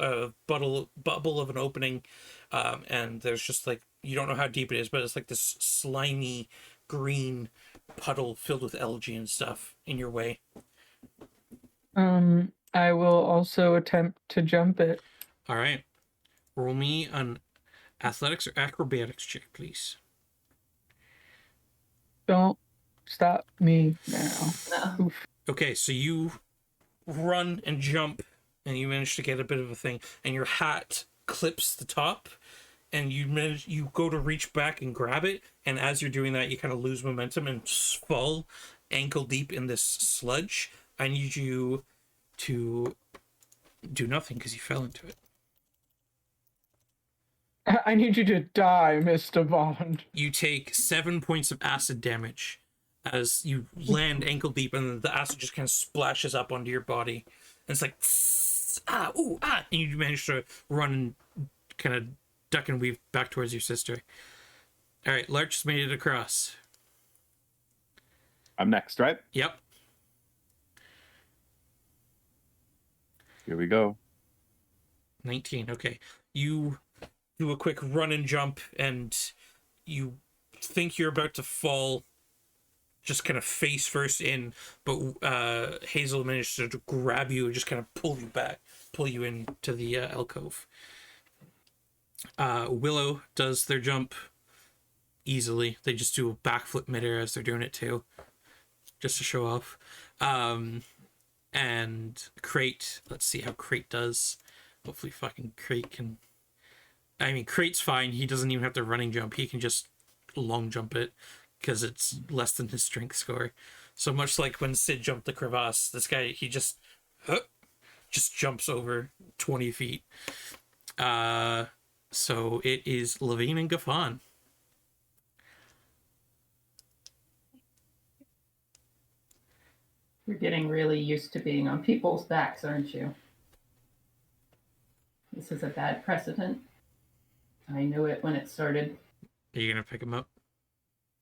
bubble of an opening, and there's just like, you don't know how deep it is, but it's like this slimy green puddle filled with algae and stuff in your way. I will also attempt to jump it. All right, roll me an athletics or acrobatics check, please. Don't stop me now. No. Oof. Okay, so you run and jump, and you manage to get a bit of a thing, and your hat clips the top, and you go to reach back and grab it, and as you're doing that, you kind of lose momentum and fall ankle deep in this sludge. I need you to do nothing because you fell into it. I need you to die, Mr. Bond. You take 7 points of acid damage as you land ankle deep, and the acid just kind of splashes up onto your body. And it's like, and you manage to run and kind of duck and weave back towards your sister. All right, Larch just made it across. I'm next, right? Yep. Here we go. 19. Okay. You do a quick run and jump, and you think you're about to fall just kind of face first in, but Hazel managed to grab you and just kind of pull you into the alcove. Willow does their jump easily. They just do a backflip midair as they're doing it too, just to show off. And Crate, let's see how Crate does. Hopefully fucking Crate can... I mean, Crate's fine. He doesn't even have to running jump. He can just long jump it because it's less than his strength score. So much like when Sid jumped the crevasse, this guy, he just jumps over 20 feet. So it is Levine and Gafan. You're getting really used to being on people's backs, aren't you? This is a bad precedent. I knew it when it started. Are you gonna pick him up?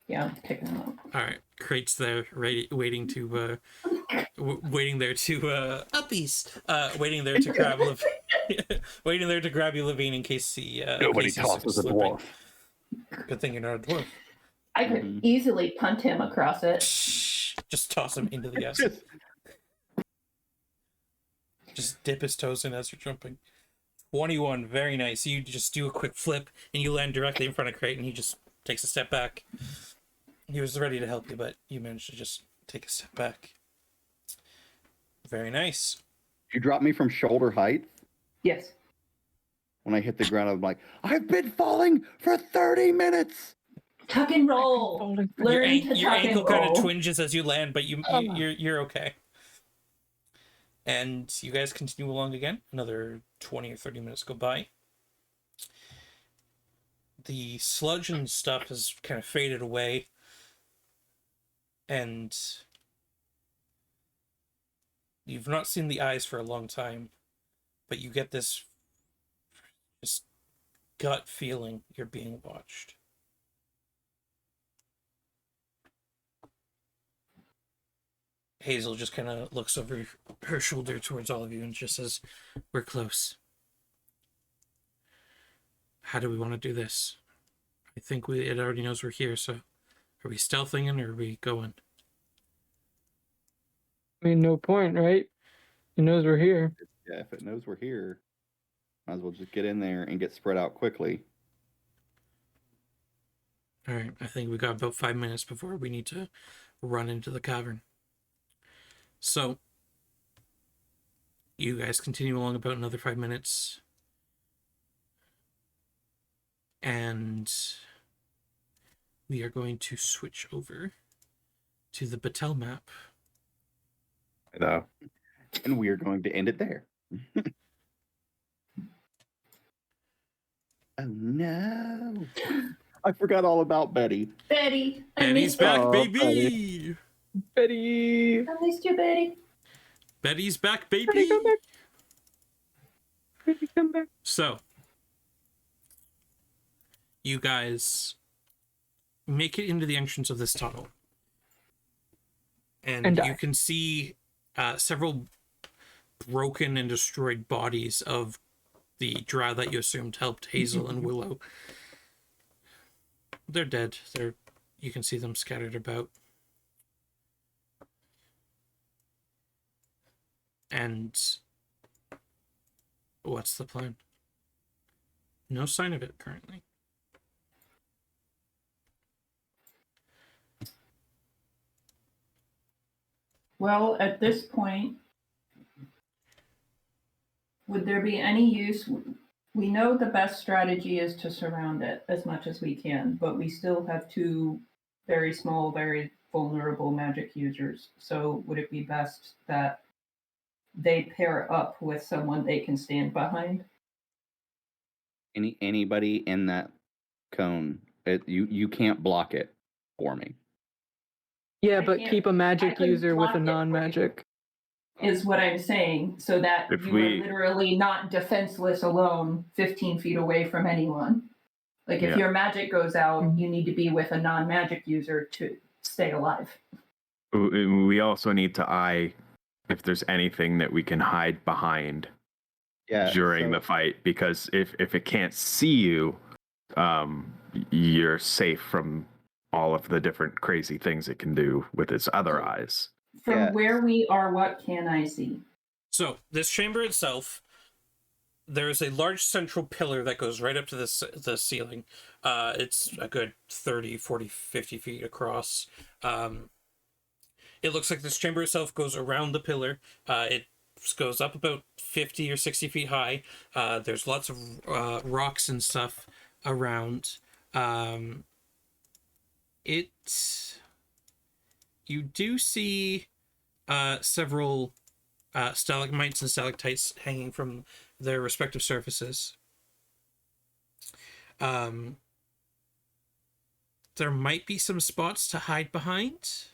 Yeah, I'm picking them up. All right, Crate's there, ready, waiting to waiting there to uppies, waiting there to grab waiting there to grab you, Levine, in case he Nobody in case he's tosses a slipping. dwarf. Good thing you're not a dwarf. I could easily punt him across it. Just toss him into the acid. Just dip his toes in as you're jumping. 21, very nice. You just do a quick flip and you land directly in front of Crate, and he just takes a step back. He was ready to help you, but you managed to just take a step back. Very nice. You dropped me from shoulder height. Yes. When I hit the ground, I'm like, I've been falling for 30 minutes. Tuck and roll. Your, Learn to your tuck ankle and kind roll. of twinges as you land, but you're okay. And you guys continue along again. Another 20 or 30 minutes go by. The sludge and stuff has kind of faded away. And you've not seen the eyes for a long time. But you get this just gut feeling you're being watched. Hazel just kind of looks over her shoulder towards all of you and just says, "We're close. How do we want to do this? I think it already knows we're here, so are we stealthing or are we going?" I mean, no point, right? It knows we're here. Yeah, if it knows we're here, might as well just get in there and get spread out quickly. All right, I think we got about 5 minutes before we need to run into the cavern. So, you guys continue along about another 5 minutes. And we are going to switch over to the Battelle map. And we are going to end it there. Oh no! I forgot all about Betty. Betty. Betty's back, Oh, baby! Betty. I missed you, Betty. Betty's back, Betty, baby! come back. Betty, come back. So, you guys make it into the entrance of this tunnel. And die. you can see several broken and destroyed bodies of the drow that you assumed helped Hazel and Willow. They're dead. You can see them scattered about. And what's the plan? No sign of it currently. Well, at this point, would there be any use? We know the best strategy is to surround it as much as we can, but we still have two very small, very vulnerable magic users. So would it be best that they pair up with someone they can stand behind? Anybody in that cone, you can't block it for me. Yeah, I but can't- keep a I magic couldn't user with block a it for you. non-magic. Is what I'm saying, so that If you we- are literally not defenseless alone 15 feet away from anyone. Like if Yeah. your magic goes out, you need to be with a non-magic user to stay alive. We also need to eye if there's anything that we can hide behind during the fight, because if it can't see you, you're safe from all of the different crazy things it can do with its other eyes. From where we are, what can I see? So, this chamber itself, there's a large central pillar that goes right up to the ceiling. It's a good 30, 40, 50 feet across. It looks like this chamber itself goes around the pillar. It goes up about 50 or 60 feet high. There's lots of rocks and stuff around. You do see several stalagmites and stalactites hanging from their respective surfaces. There might be some spots to hide behind.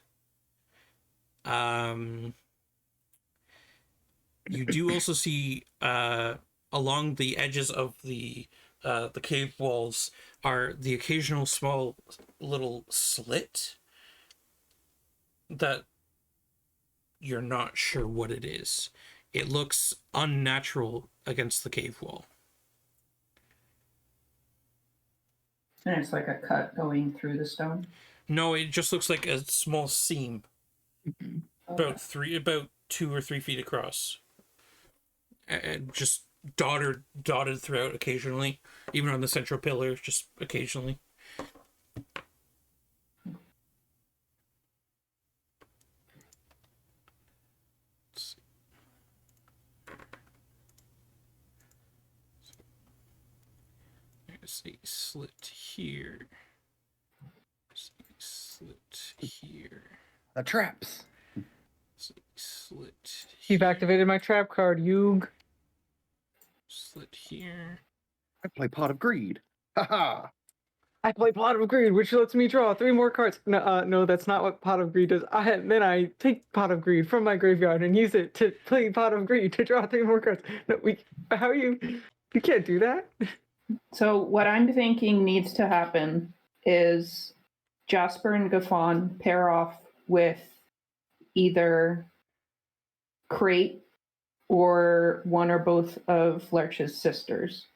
You do also see along the edges of the cave walls are the occasional small little slit that you're not sure what it is. It looks unnatural against the cave wall. And it's like a cut going through the stone. No, it just looks like a small seam, about 2 or 3 feet across, and just dotted throughout occasionally, even on the central pillar, just occasionally. There's a slit here. There's a slit here. The traps. There's a slit You've activated my trap card, Yug. Slit here. I play Pot of Greed. Haha. I play Pot of Greed, which lets me draw 3 more cards. No, that's not what Pot of Greed does. Then I take Pot of Greed from my graveyard and use it to play Pot of Greed to draw 3 more cards. No, how are you? You can't do that. So what I'm thinking needs to happen is Jasper and Gaffon pair off with either Crate or one or both of Larch's sisters.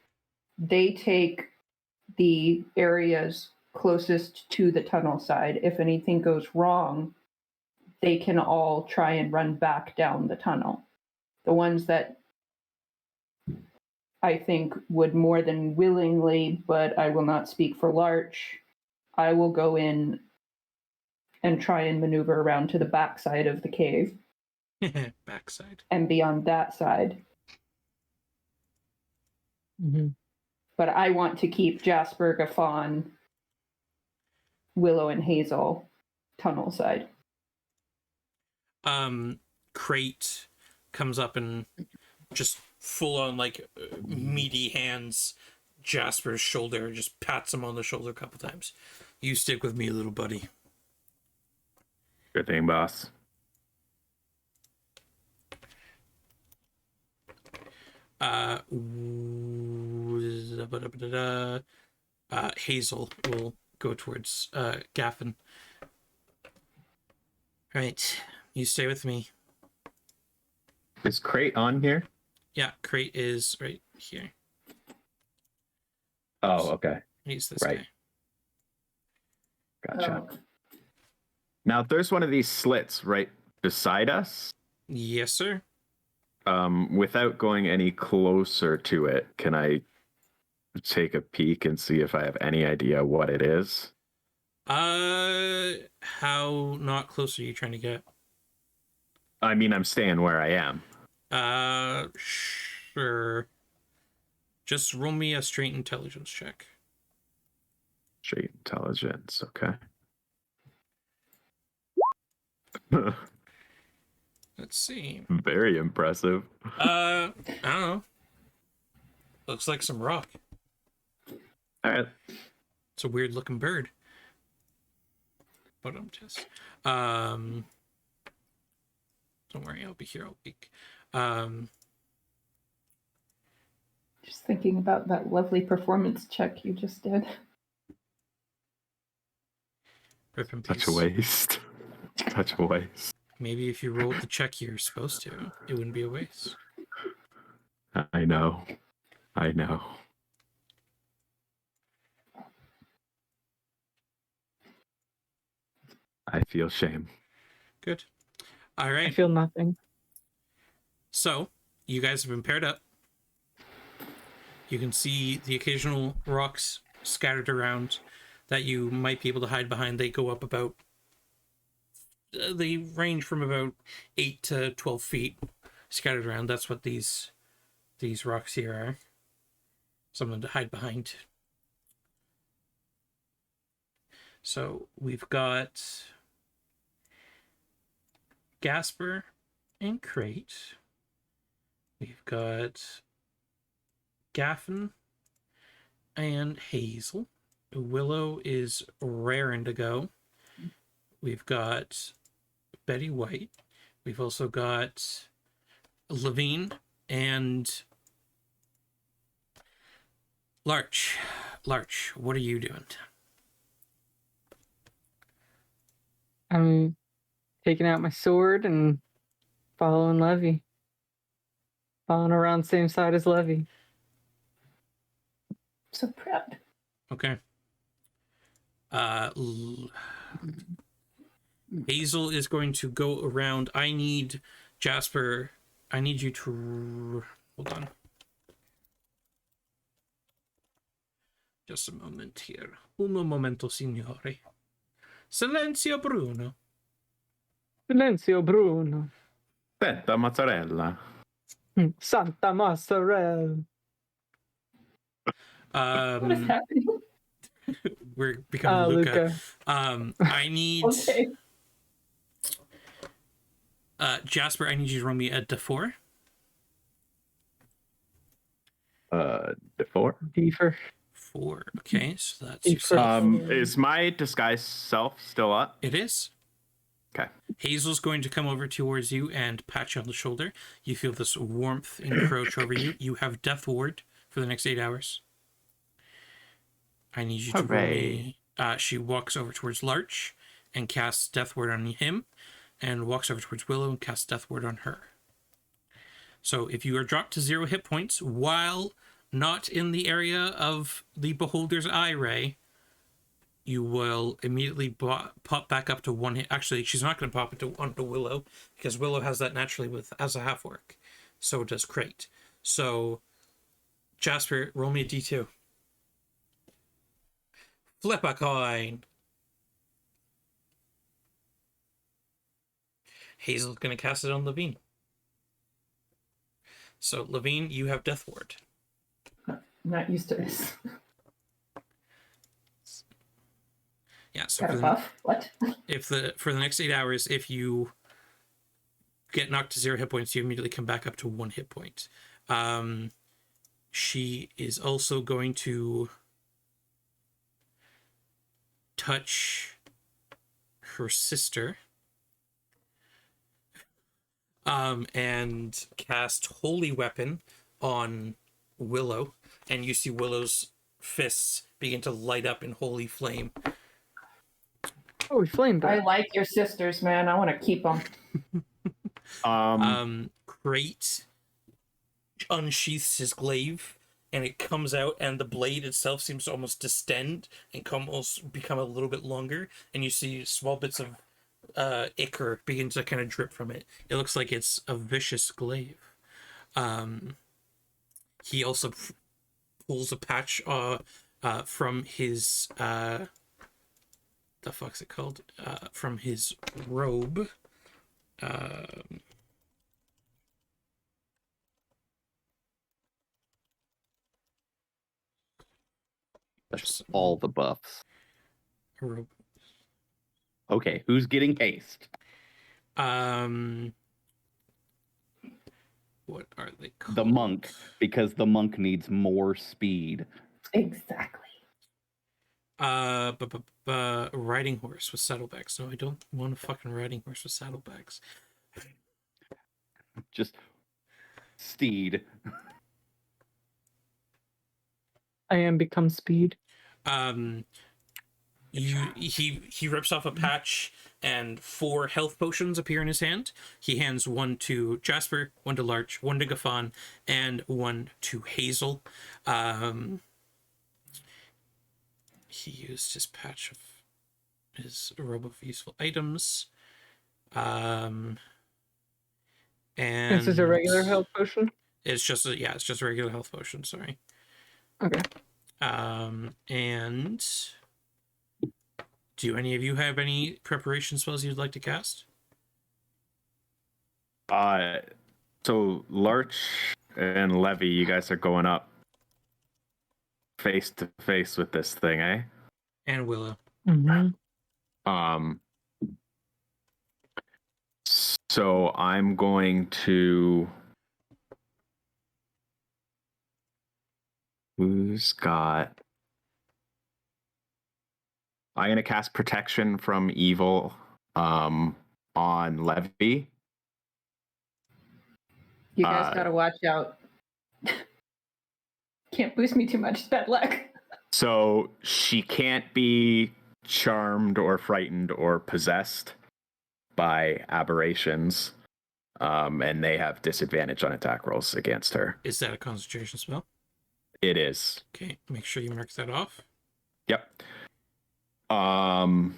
They take the areas closest to the tunnel side. If anything goes wrong, they can all try and run back down the tunnel. The ones that I think would more than willingly, but I will not speak for Larch, I will go in and try and maneuver around to the backside of the cave. Backside. And be on that side. Mm-hmm. But I want to keep Jasper, Gaffon, Willow, and Hazel tunnel side. Crate comes up and just full on like meaty hands Jasper's shoulder and just pats him on the shoulder a couple times. You stick with me, little buddy. Good thing, boss. Hazel will go towards Gaffin. Right, you stay with me. Is Crate on here? Yeah, Crate is right here. Oh, okay. He's this Right. guy. Gotcha. Oh. Now, there's one of these slits right beside us. Yes, sir. Without going any closer to it, can I take a peek and see if I have any idea what it is? How not close are you trying to get? I mean, I'm staying where I am. Sure. Just roll me a straight intelligence check. Straight intelligence, okay. Let's see. Very impressive. I don't know. Looks like some rock. All right. It's a weird looking bird. But I'm just don't worry, I'll be here all week. Just thinking about that lovely performance check you just did. Rip in Such peace. a waste. Such a waste. Maybe if you rolled the check you're supposed to, it wouldn't be a waste. I know. I know. I feel shame. Good. All I right. feel nothing. So, you guys have been paired up. You can see the occasional rocks scattered around that you might be able to hide behind. They go up about... they range from about 8 to 12 feet scattered around. That's what these rocks here are. Something to hide behind. So, we've got Gasper and Crate. We've got Gaffin and Hazel. Willow is raring to go. We've got Betty White. We've also got Levine and Larch. Larch, what are you doing? I'm taking out my sword and Following Levy. Following around same side as Levy. So proud. Okay. Hazel is going to go around. I need Jasper. I need you to hold on. Just a moment here. Uno momento, signore. Silenzio, Bruno. Silenzio Bruno. Aspetta, mozzarella. Santa Mozzarella. What is happening? We're becoming Luca. Luca. I need Okay. Jasper. I need you to roll me a D4. D4. Beefer. 4. Okay, so that's D4. yourself. Is my disguise self still up? It is. Okay. Hazel's going to come over towards you and pat you on the shoulder. You feel this warmth encroach over you. You have Death Ward for the next 8 hours. I need you to roll me. She walks over towards Larch and casts Death Ward on him, and walks over towards Willow and casts Death Ward on her. So if you are dropped to 0 hit points while not in the area of the Beholder's Eye Ray, you will immediately pop back up to 1 hit. Actually, she's not going to pop it onto Willow, because Willow has that naturally as a half orc. So does Crate. So, Jasper, roll me a d2. Flip a coin. Hazel's going to cast it on Levine. So, Levine, you have Death Ward. I'm not used to this. Yeah, so Got a buff? What? for the next 8 hours, if you get knocked to 0 hit points, you immediately come back up to 1 hit point. She is also going to touch her sister and cast Holy Weapon on Willow, and you see Willow's fists begin to light up in holy flame. Oh, we flamed I her. like your sisters, man. I want to keep them. Crate unsheaths his glaive, and it comes out, and the blade itself seems to almost distend and almost become a little bit longer, and you see small bits of ichor begin to kind of drip from it. It looks like it's a vicious glaive. He also pulls a patch from his the fuck's it called? From his robe. That's all the buffs. Robe. Okay, who's getting haste? What are they called? The monk, because the monk needs more speed. Exactly. Riding horse with saddlebags. No, I don't want a fucking riding horse with saddlebags. Just steed. I am become speed. He rips off a patch, and 4 health potions appear in his hand. He hands 1 to Jasper, 1 to Larch, 1 to Gaffon, and 1 to Hazel. He used his patch of his robe of useful items. And This is a regular health potion. It's just a regular health potion. Sorry. Okay. And do any of you have any preparation spells you'd like to cast? So Larch and Levy, you guys are going up face to face with this thing, eh? And Willow. Mm-hmm. So I'm going to. Who's got? I'm gonna cast protection from evil on Levy. You guys gotta watch out. Can't boost me too much. It's bad luck. So she can't be charmed or frightened or possessed by aberrations. and they have disadvantage on attack rolls against her. Is that a concentration spell? It is. Okay, make sure you mark that off. Yep. Levine's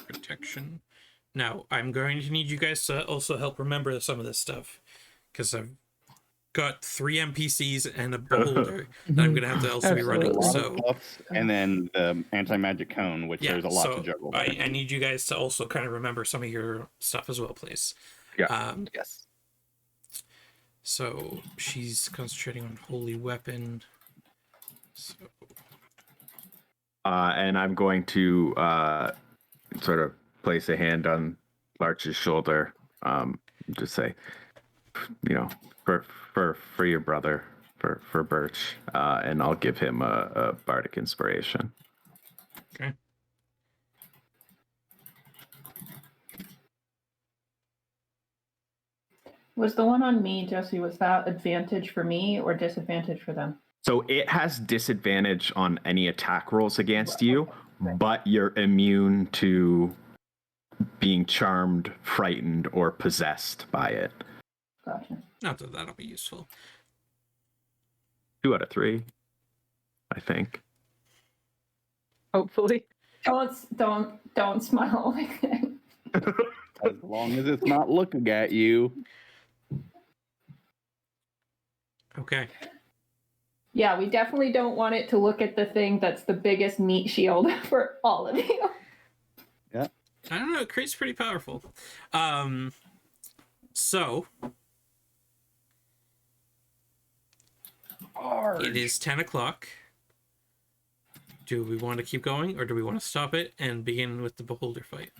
protection. Now, I'm going to need you guys to also help remember some of this stuff, because I've got 3 NPCs and a beholder that I'm going to have to also be Absolutely. running. A lot So, of buffs, and then the anti-magic cone, which yeah, there's a lot so to juggle there. I need you guys to also kind of remember some of your stuff as well, please. Yeah. Yes. So she's concentrating on holy weapon. So And I'm going to sort of place a hand on Larch's shoulder. Just say, for your brother, for Birch, and I'll give him a bardic inspiration. okay. Was the one on me, Jesse, was that advantage for me or disadvantage for them? So it has disadvantage on any attack rolls against you, Right. but you're immune to being charmed, frightened, or possessed by it. Gotcha. Not that that'll be useful. 2 out of 3, I think. Hopefully. Don't smile like that. As long as it's not looking at you. Okay. Yeah, we definitely don't want it to look at the thing that's the biggest meat shield for all of you. I don't know. It creates pretty powerful. So it is 10 o'clock. Do we want to keep going, or do we want to stop it and begin with the beholder fight?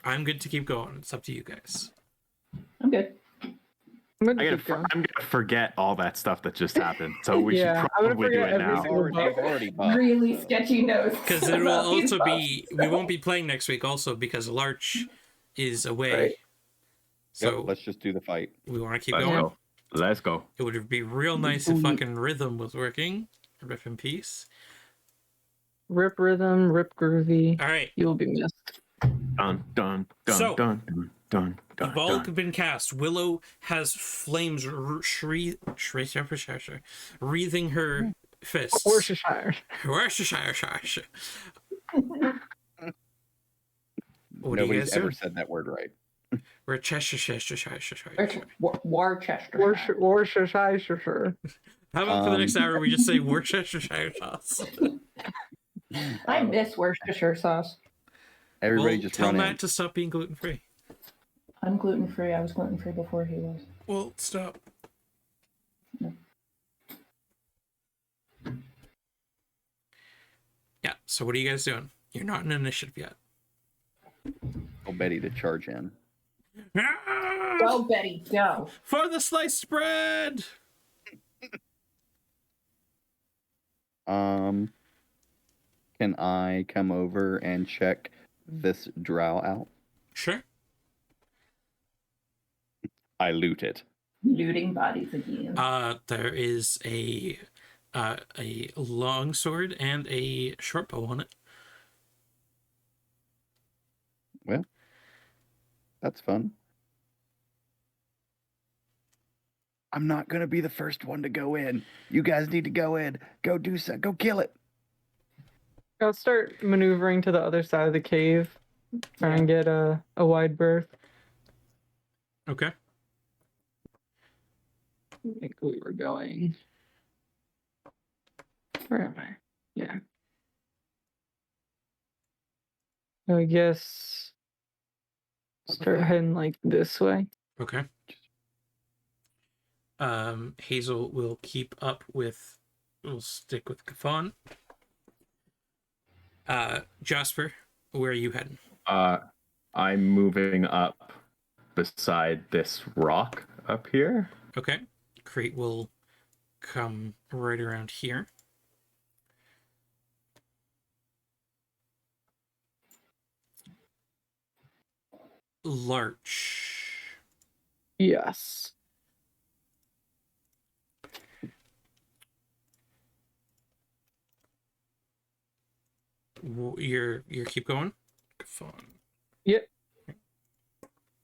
I'm good to keep going. It's up to you guys. I'm good. I'm I'm keep going. gonna forget all that stuff that just happened, so we Yeah, should I'm gonna probably do forget it every now. single They've already buffed, Really so- sketchy notes. Because it will about these also be, buffs. we won't be playing next week also because Larch is away. Right. So Yep, let's just do the fight. we want to keep Let's going. go. Let's go. It would be real nice if fucking rhythm was working. Rip in peace. Rip rhythm, rip groovy. All right. You'll be missed. Dun dun dun So, dun dun dun dun. You've all dun. been cast. Willow has flames wreathing her fists. Worcestershire. Worcestershire. What are you Nobody's guys ever doing? said that word right. Worcestershire. Worcestershire. Worcestershire. How about for the next hour we just say Worcestershire sauce? I miss Worcestershire sauce. Everybody Well, just tell run Matt in. to stop being gluten free. I'm gluten free. I was gluten free before he was. Well, stop. No. Yeah. So what are you guys doing? You're not in initiative yet. Tell Betty to charge in. Go, Betty, go. For the sliced bread. Can I come over and check this drow out? Sure. I loot it. Looting bodies again. There is a long sword and a short bow on it. Well, that's fun. I'm not gonna be the first one to go in. You guys need to go in. Go do so. Go kill it. I'll start maneuvering to the other side of the cave. Try and get a wide berth. Okay. I think we were going. Where am I? Yeah. I guess start heading like this way. Okay. Hazel will keep up with. We'll stick with Kafan. Jasper, where are you heading? I'm moving up beside this rock up here. Okay. Crate will come right around here. Larch. Yes. You're keep going. Fun. Yep.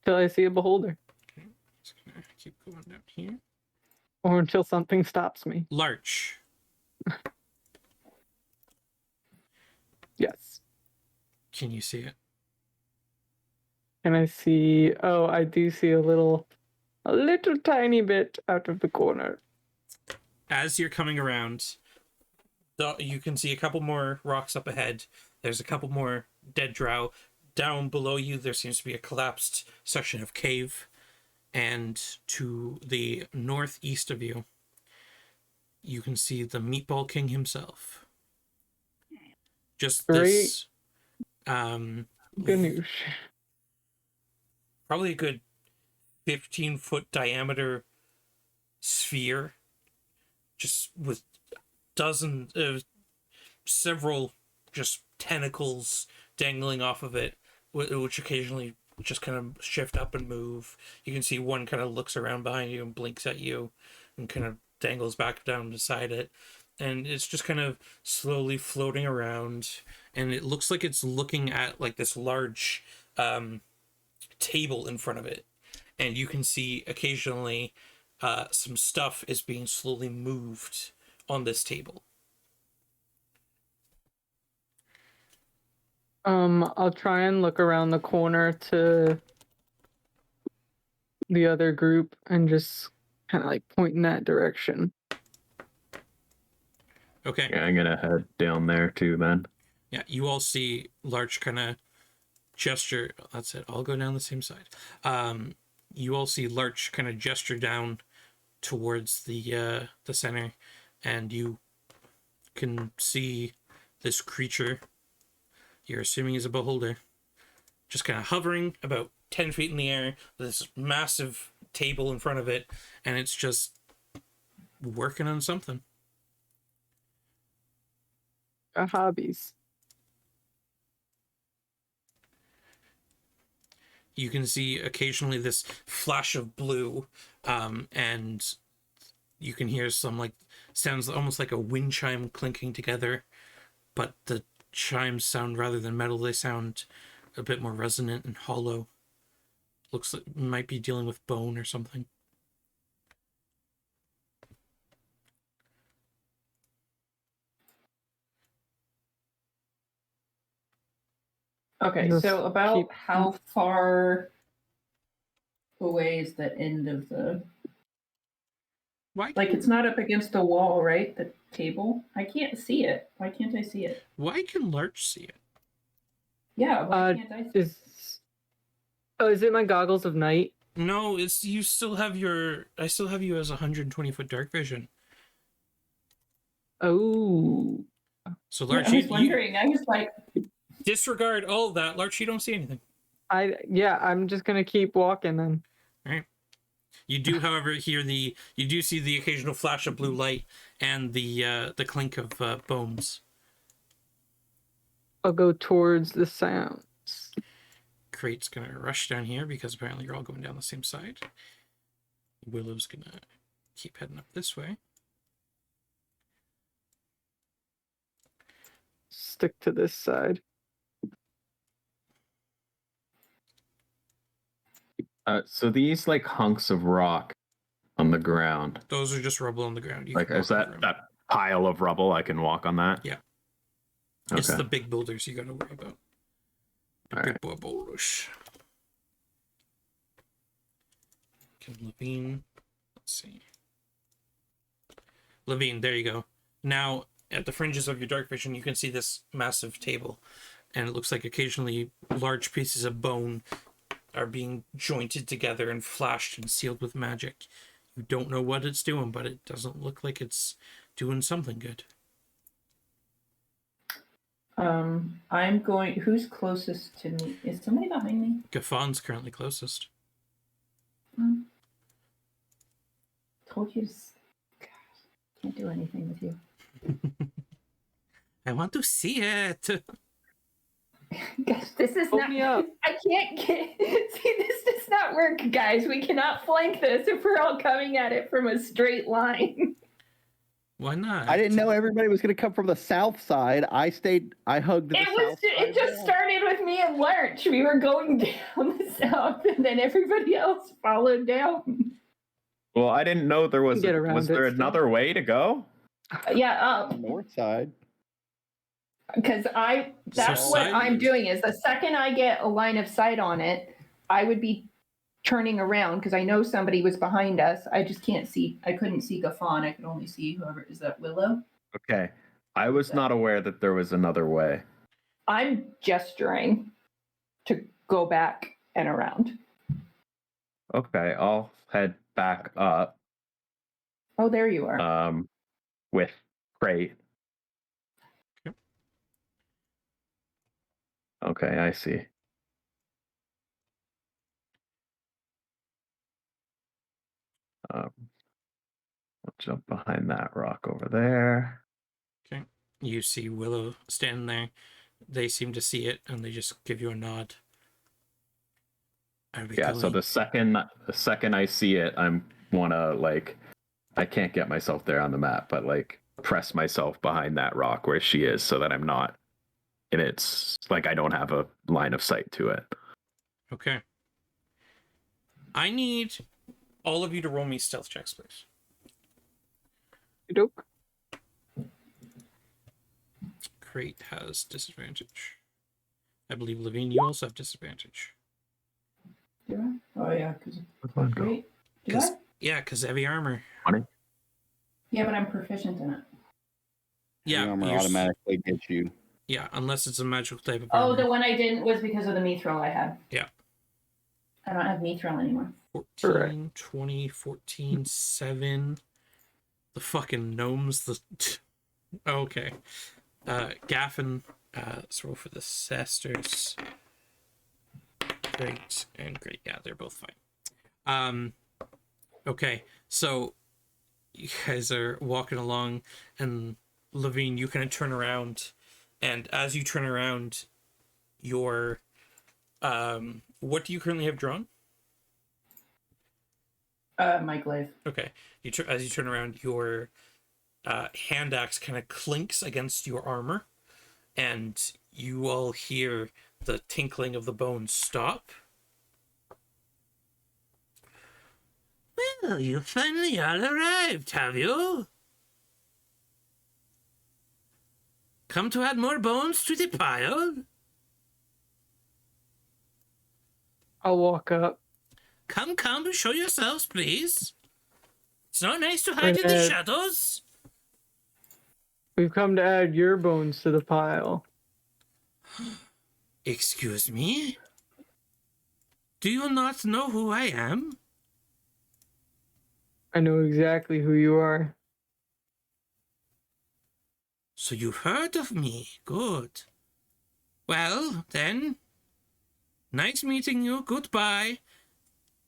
Till I see a beholder. Okay. Just gonna keep going down here. Or until something stops me. Larch. Yes. Can you see it? And I see, I do see a little tiny bit out of the corner. As you're coming around, you can see a couple more rocks up ahead. There's a couple more dead drow. Down below you, there seems to be a collapsed section of cave. And to the northeast of you, you can see the Meatball King himself. Just this... Ganoush. Probably a good 15-foot diameter sphere, just with several just tentacles dangling off of it, which occasionally just kind of shift up and move. You can see one kind of looks around behind you and blinks at you and kind of dangles back down beside it. And it's just kind of slowly floating around, and it looks like it's looking at like this large table in front of it. And you can see occasionally some stuff is being slowly moved on this table. I'll try and look around the corner to the other group and just kind of like point in that direction. Okay. Yeah, I'm gonna head down there too, then. Yeah, you all see Larch kind of gesture. That's it. I'll go down the same side. You all see Larch kind of gesture down towards the center, and you can see this creature you're assuming is a beholder, just kind of hovering about 10 feet in the air with this massive table in front of it, and it's just working on something. Hobbies. You can see occasionally this flash of blue, and you can hear some like sounds almost like a wind chime clinking together, but the chimes sound, rather than metal, they sound a bit more resonant and hollow. Looks like it might be dealing with bone or something. Okay, Just so about keep- how far away is the end of the... Why? Like, it's not up against the wall, right? The table? I can't see it. Why can't I see it? Why can Larch see it? Yeah, why can't I see it? Is it my goggles of night? No, it's you still have your. I still have you as 120-foot dark vision. Oh. So Yeah, Larch, I was you wondering. I was like, disregard all of that. Larch, you don't see anything. I'm just gonna keep walking then. All right. You do, however, hear you do see the occasional flash of blue light and the clink of bones. I'll go towards the sounds. Crate's gonna rush down here because apparently you're all going down the same side. Willow's gonna keep heading up this way. Stick to this side. So these like hunks of rock on the ground. Those are just rubble on the ground. You Like, can is walk over 'em. that pile of rubble? I can walk on that? Yeah. Okay. It's the big boulders you gotta worry about. The All big right. boy boulders. Okay, Levine. Let's see. Levine, there you go. Now, at the fringes of your dark vision, you can see this massive table. And it looks like occasionally large pieces of bone are being jointed together and flashed and sealed with magic. You don't know what it's doing, but it doesn't look like it's doing something good. I'm going... Who's closest to me? Is somebody behind me? Gafon's currently closest. Told you to... God, can't do anything with you. I want to see it. Guys, this is Hold not... me up. I can't get... See, this does not work, guys. We cannot flank this if we're all coming at it from a straight line. Why not? I didn't know everybody was going to come from the south side. I hugged the south side. It just started with me and Larch. We were going down the south, and then everybody else followed down. Well, I didn't know there was. Get around Was it there still. another way to go? Yeah, North side. because that's So what side- I'm doing is the second I get a line of sight on it, I would be turning around because I know somebody was behind us. I just can't see. I couldn't see Gaffon. I could only see whoever. Is that Willow? Okay, I was not aware that there was another way. I'm gesturing to go back and around. Okay, I'll head back up. Oh, there you are. With Crate. Okay, I see. I'll jump behind that rock over there. Okay. You see Willow standing there. They seem to see it, and they just give you a nod. Are we Yeah, going? so the second I see it, I can't get myself there on the map, but press myself behind that rock where she is so that I'm not, and it's I don't have a line of sight to it. Okay. I need all of you to roll me stealth checks, please. Dope. Crate has disadvantage. I believe Levine, you also have disadvantage. Do I? Oh yeah, because great. Do I? Cause, yeah, because heavy armor. Yeah, but I'm proficient in it. Yeah, The armor you're automatically gets you. Yeah, unless it's a magical type of Oh, armor. the one I didn't was because of the mithril I had. Yeah. I don't have mithril anymore. 14, 20, 14, 7. The fucking gnomes. Okay. Gaffin, let's roll for the Sasters. Great and great. Yeah, they're both fine. Okay, so you guys are walking along, and Levine, you kind of turn around, and as you turn around, your what do you currently have drawn? My glaive. Okay, as you turn around, your hand axe kind of clinks against your armor, and you all hear the tinkling of the bones stop. Well, you finally all arrived, have you? Come to add more bones to the pile? I'll walk up. Come, show yourselves, please. It's not nice to hide in the shadows. We've come to add your bones to the pile. Excuse me? Do you not know who I am? I know exactly who you are. So you've heard of me. Good. Well, then, nice meeting you. Goodbye.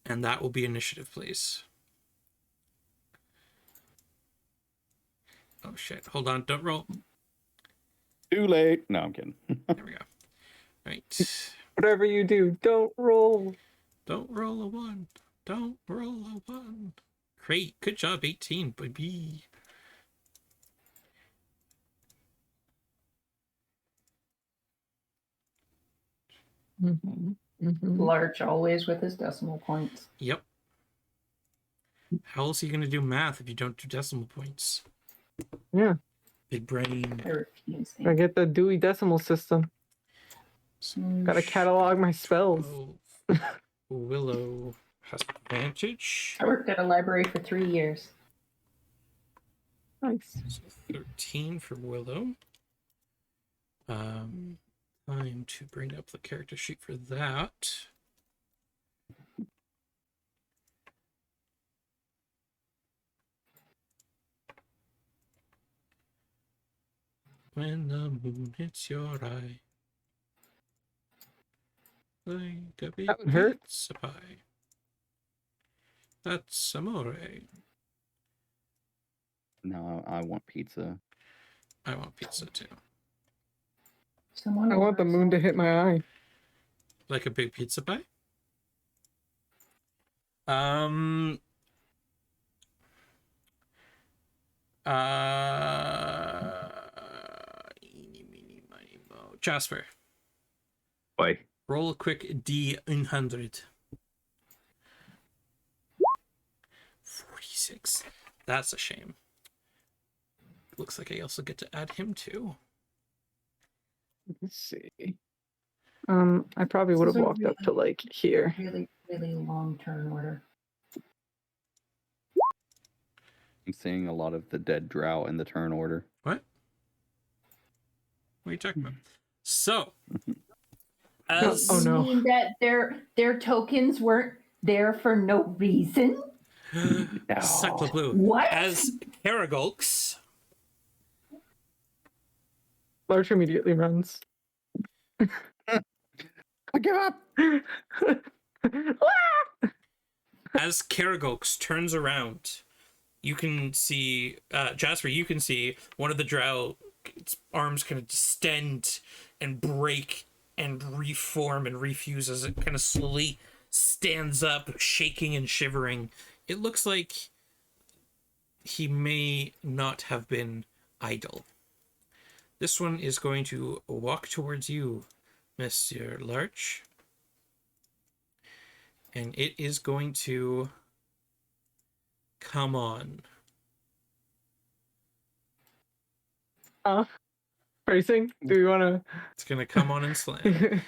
And that will be initiative, please. Oh, shit. Hold on. Don't roll. Too late. No, I'm kidding. There we go. Right. Whatever you do, don't roll. Don't roll a 1. Don't roll a 1. Great. Good job, 18, baby. Mm-hmm. Mm-hmm. Larch always with his decimal points. Yep. How else are you going to do math if you don't do decimal points? Yeah, Big brain. I refuse. I get the Dewey Decimal System. Gotta catalog my spells. 12. Willow has advantage. I worked at a library for 3 years. Nice. So 13 for Willow. Time to bring up the character sheet for that. When the moon hits your eye, like a big That would hurt. pizza pie. That's amore. No, I want pizza. I want pizza too. Someone I want the moon to hit my eye. Like a big pizza pie? Eeny, meeny, miny, moe. Jasper, Boy. roll a quick D100. 46. That's a shame. Looks like I also get to add him too. Let's see. I probably This would is have a walked up to like here. really, really long turn order. I'm seeing a lot of the dead drow in the turn order. What? What are you talking about? So, as Oh, no. You mean that their tokens weren't there for no reason? Sacre Bleu. What? As Karagulks, Larch immediately runs. I give up. as Karagulks turns around, you can see Jasper. You can see one of the drow arms kind of distend and break and reform and refuse as it kind of slowly stands up, shaking and shivering. It looks like he may not have been idle. This one is going to walk towards you, Monsieur Larch. And it is going to come on. Racing? Do we want It's going to come on and slam. to?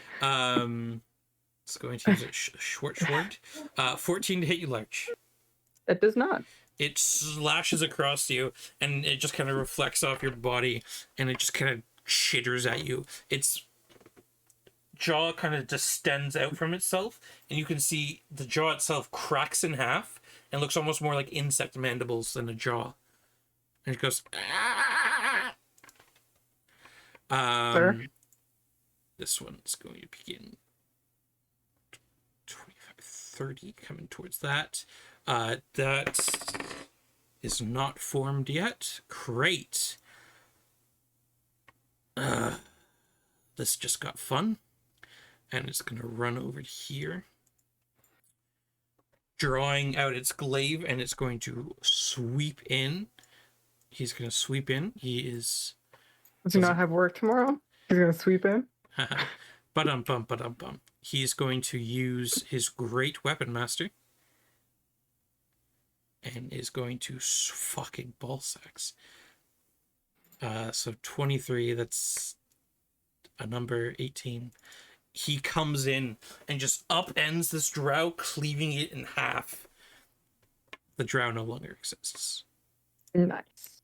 It's going to use a short sword. 14 to hit you, Larch. It does not. It slashes across you, and it just kind of reflects off your body, and it just kind of chitters at you. Its jaw kind of distends out from itself, and you can see the jaw itself cracks in half and looks almost more like insect mandibles than a jaw. And it goes, "Ah!" Fair. This one's going to begin 25, 30, coming towards that. That is not formed yet. Great. This just got fun. And it's going to run over here, drawing out its glaive, and it's going to sweep in. He's going to sweep in. He is... Does he not have work tomorrow? He's gonna sweep in. Ba-dum-bum, ba-dum-bum. He's going to use his great weapon master. And is going to fucking ball sacks. So 23, that's a number 18. He comes in and just upends this drow, cleaving it in half. The drow no longer exists. Nice.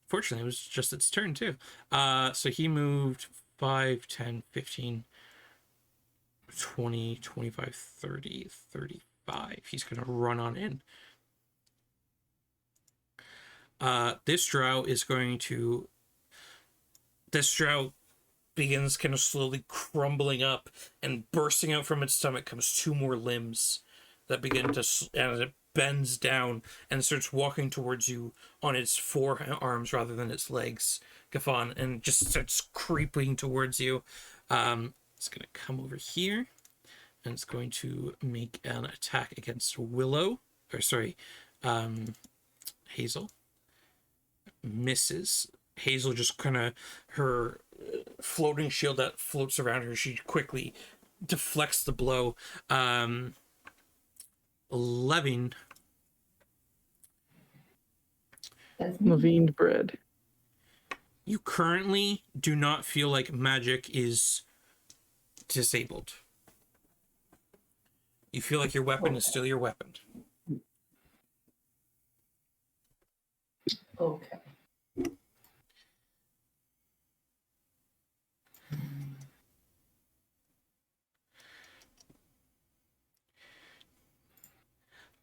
Fortunately, it was just its turn, too. So he moved 5, 10, 15, 20, 25, 30, 35. He's going to run on in. This drow is going to... This drow begins kind of slowly crumbling up, and bursting out from its stomach comes 2 more limbs that begin to... And it bends down and starts walking towards you on its forearms rather than its legs, Gafon, and just starts creeping towards you. It's going to come over here, and it's going to make an attack against Willow, or sorry, Hazel. Misses. Hazel just kind of, her floating shield that floats around her, she quickly deflects the blow. 11. Levined bread. You currently do not feel like magic is disabled. You feel like your weapon is still your weapon. Okay.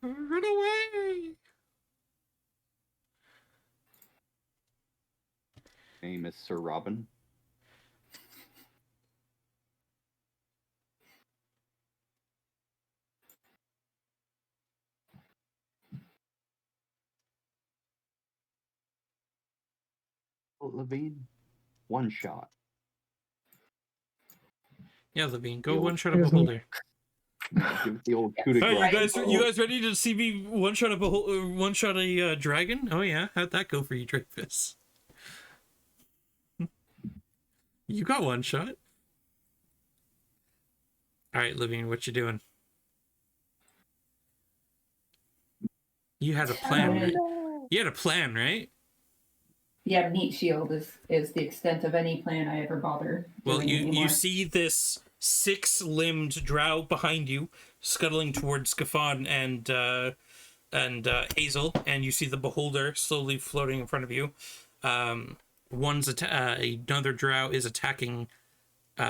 Run away! Name is Sir Robin. Levine, one shot. Yeah, Levine, go You- one shot a here's beholder. Give it the old coup de Hey, grace. you guys ready to see me one shot a dragon? Oh yeah, how'd that go for you, Dreyfus? You got one shot. All right, Living, what you doing? You had a plan, right? You had a plan, right? Yeah, meat shield is the extent of any plan I ever bother Well, doing you anymore. see this 6-limbed drow behind you, scuttling towards Scafon and Hazel, and you see the beholder slowly floating in front of you. Another drow is attacking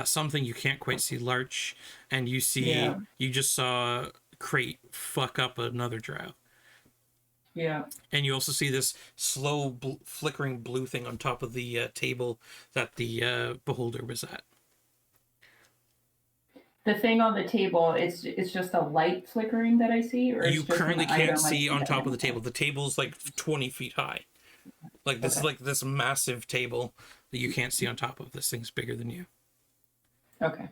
something you can't quite see, Larch, and you just saw Crate fuck up another drow. Yeah. And you also see this slow flickering blue thing on top of the table that the beholder was at. The thing on the table, it's just a light flickering that I see, or You it's just currently an item can't I see on that top of I the table. The table's like 20 feet high. Like this is like this massive table that you can't see on top of. This thing's bigger than you. Okay.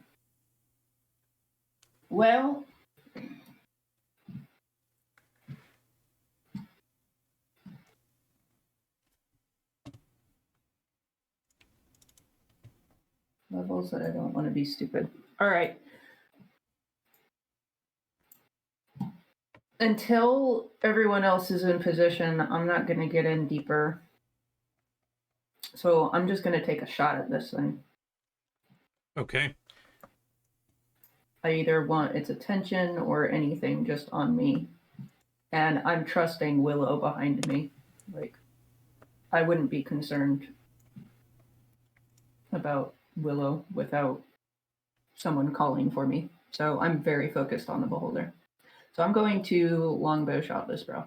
Well, levels that I don't want to be stupid. All right. Until everyone else is in position, I'm not going to get in deeper. So I'm just going to take a shot at this thing. Okay. I either want its attention or anything just on me. And I'm trusting Willow behind me. Like, I wouldn't be concerned about Willow without someone calling for me. So I'm very focused on the beholder. So I'm going to longbow shot this bro.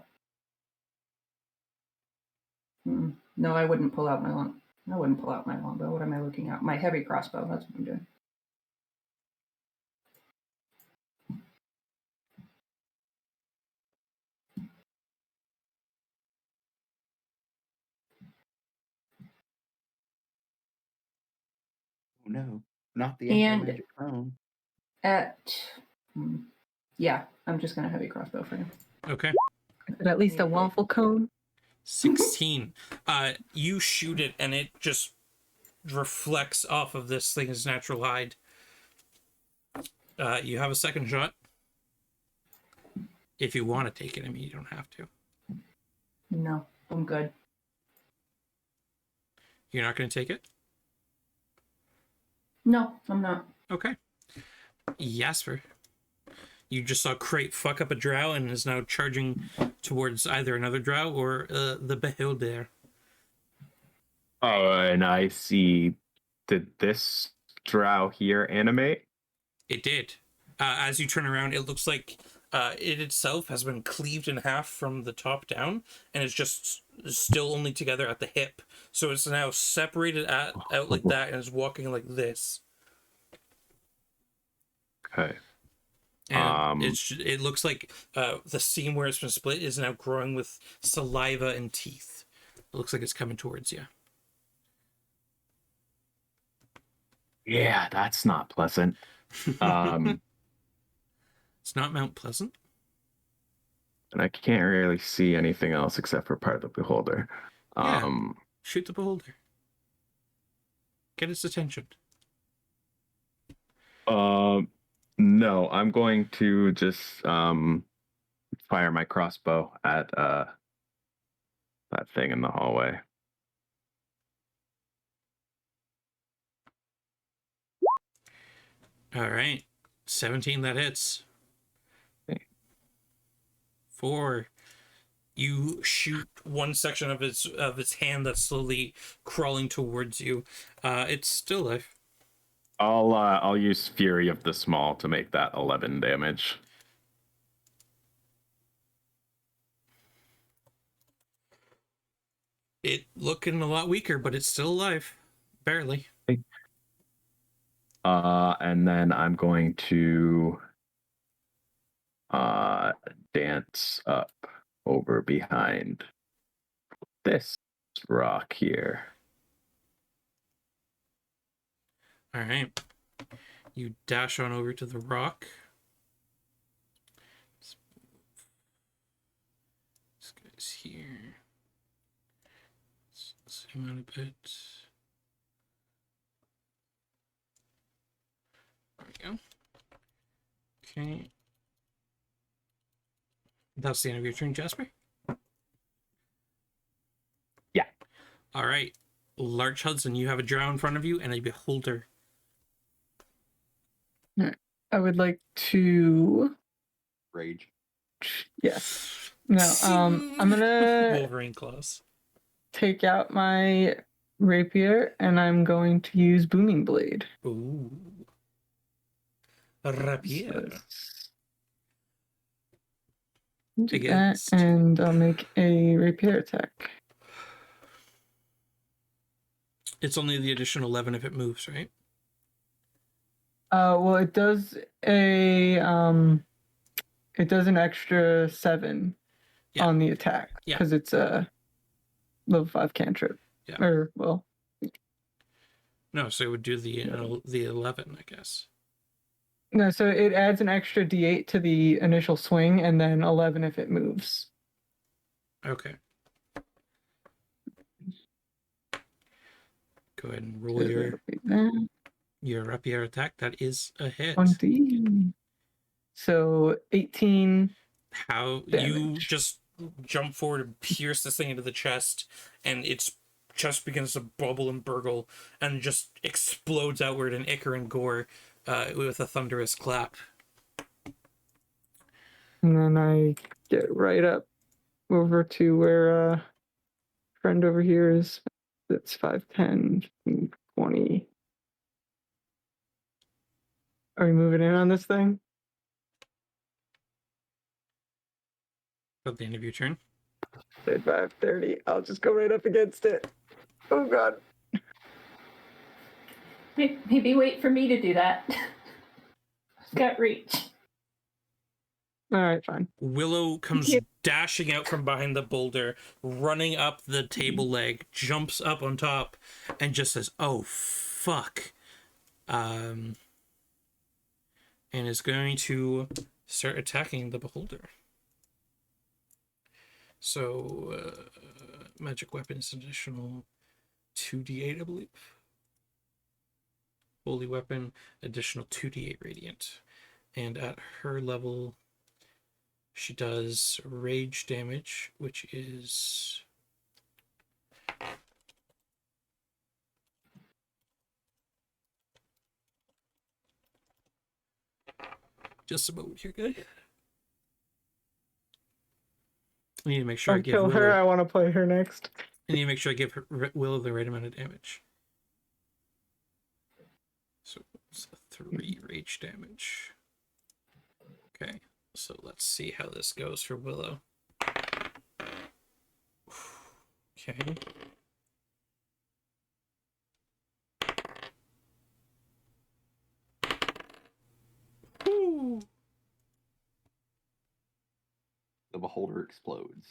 No, I wouldn't pull out my longbow. What am I looking at? My heavy crossbow. That's what I'm doing. Oh, no, not the And- magic phone. Yeah, I'm just gonna heavy crossbow for him. Okay. At least a waffle cone. 16. You shoot it and it just reflects off of this thing's natural hide. You have a second shot. If you want to take it, I mean, you don't have to. No, I'm good. You're not going to take it? No, I'm not. Okay. Jasper. You just saw Crate fuck up a drow and is now charging towards either another drow or the beholder. Oh, and I see. Did this drow here animate? It did. As you turn around, it looks like it itself has been cleaved in half from the top down, and it's just still only together at the hip. So it's now separated out like that, and is walking like this. Okay. And it looks like the seam where it's been split is now growing with saliva and teeth. It looks like it's coming towards you. Yeah, that's not pleasant. It's not Mount Pleasant. And I can't really see anything else except for part of the beholder. Shoot the beholder. Get its attention. No, I'm going to just fire my crossbow at that thing in the hallway. All right. 17, that hits. 4. You shoot one section of its hand that's slowly crawling towards you. It's still alive. I'll use Fury of the Small to make that 11 damage. It looking a lot weaker, but it's still alive. Barely. And then I'm going to dance up over behind this rock here. All right. You dash on over to the rock. is here. Let's zoom out a bit. There we go. Okay. That's the end of your turn, Jasper? Yeah. All right. Larch Hudson, you have a drow in front of you and a beholder. I would like to. Rage. Yes. No. I'm gonna Wolverine claws. take out my rapier and I'm going to use booming blade. Ooh. So Rapier. let's do that, Against? and I'll make a rapier attack. It's only the additional 11 if it moves, right? Well, it does an extra 7 Yeah. on the attack Yeah. because it's a level 5 cantrip. Yeah. Or well, No, so it would do the 11, I guess. no. So it adds an extra D8 to the initial swing, and then 11 if it moves. Okay. Go ahead and So roll that'll be that. your rapier attack. That is a hit. 20. So 18. How you damage. just jump forward and pierce this thing into the chest, and its chest begins to bubble and burgle and just explodes outward in ichor and gore with a thunderous clap. And then I get right up over to where friend over here is. That's 5, 10, 20. Are we moving in on this thing? At the end of your turn. Said 5, 30. I'll just go right up against it. Oh god. Maybe wait for me to do that. I've got reach. All right, fine. Willow comes dashing out from behind the boulder, running up the table leg, jumps up on top, and just says, "Oh, fuck." And is going to start attacking the beholder. So, magic weapon is additional 2d8, I believe. Holy weapon, additional 2d8 radiant. And at her level, she does rage damage, which is... just a moment here, guy. I need to make sure I I'll give kill Willow... her. I want to play her next. I need to make sure I give Willow the right amount of damage. So it's a 3 rage damage. Okay, so let's see how this goes for Willow. Okay. Ooh. The beholder explodes.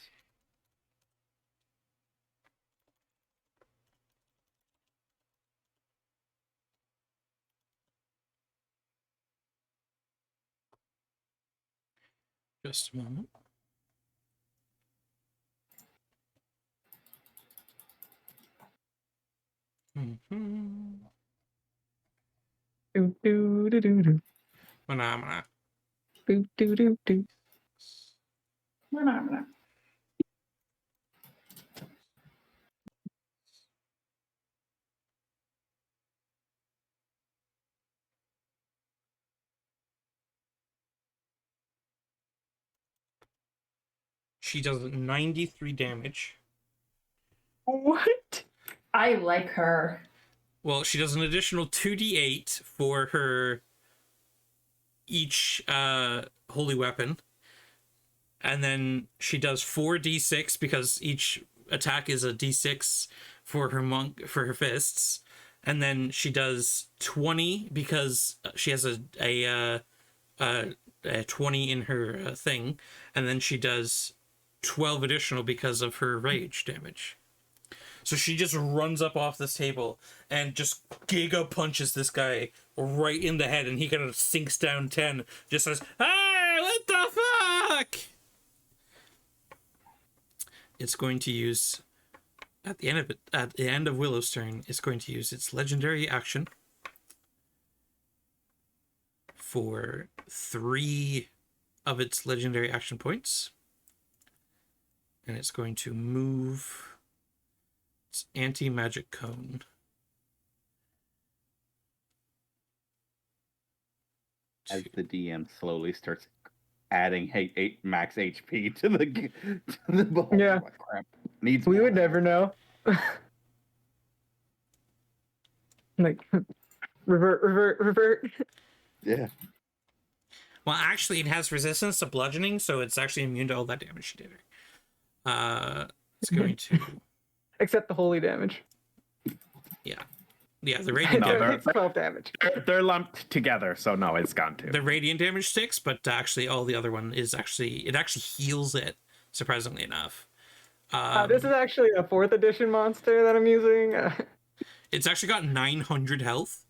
Just a moment. Mm-hmm. Do do do do do. Phenomena. Do do do do. She does 93 damage. What? I like her. Well, she does an additional 2d8 for her each holy weapon. And then she does 4d6 because each attack is a d6 for her fists. And then she does 20 because she has a 20 in her thing. And then she does 12 additional because of her rage damage. So she just runs up off this table and just giga punches this guy right in the head, and he kind of sinks down 10. Just says, "Hey, what the fuck?" it's going to use at the end of Willow's turn, it's going to use its legendary action for 3 of its legendary action points. And it's going to move its anti-magic cone As the DM slowly starts adding max HP to the beholder. Yeah. Like, crap. Needs We more would now. never know. Like, revert. Yeah. Well, actually, it has resistance to bludgeoning, so it's actually immune to all that damage you did. It's going to... Except the holy damage. Yeah, the radiant No, It damage. takes 12 damage. They're lumped together, so no, it's gone too. The radiant damage sticks, but actually all the other one is actually... It actually heals it, surprisingly enough. This is actually a 4th edition monster that I'm using. It's actually got 900 health.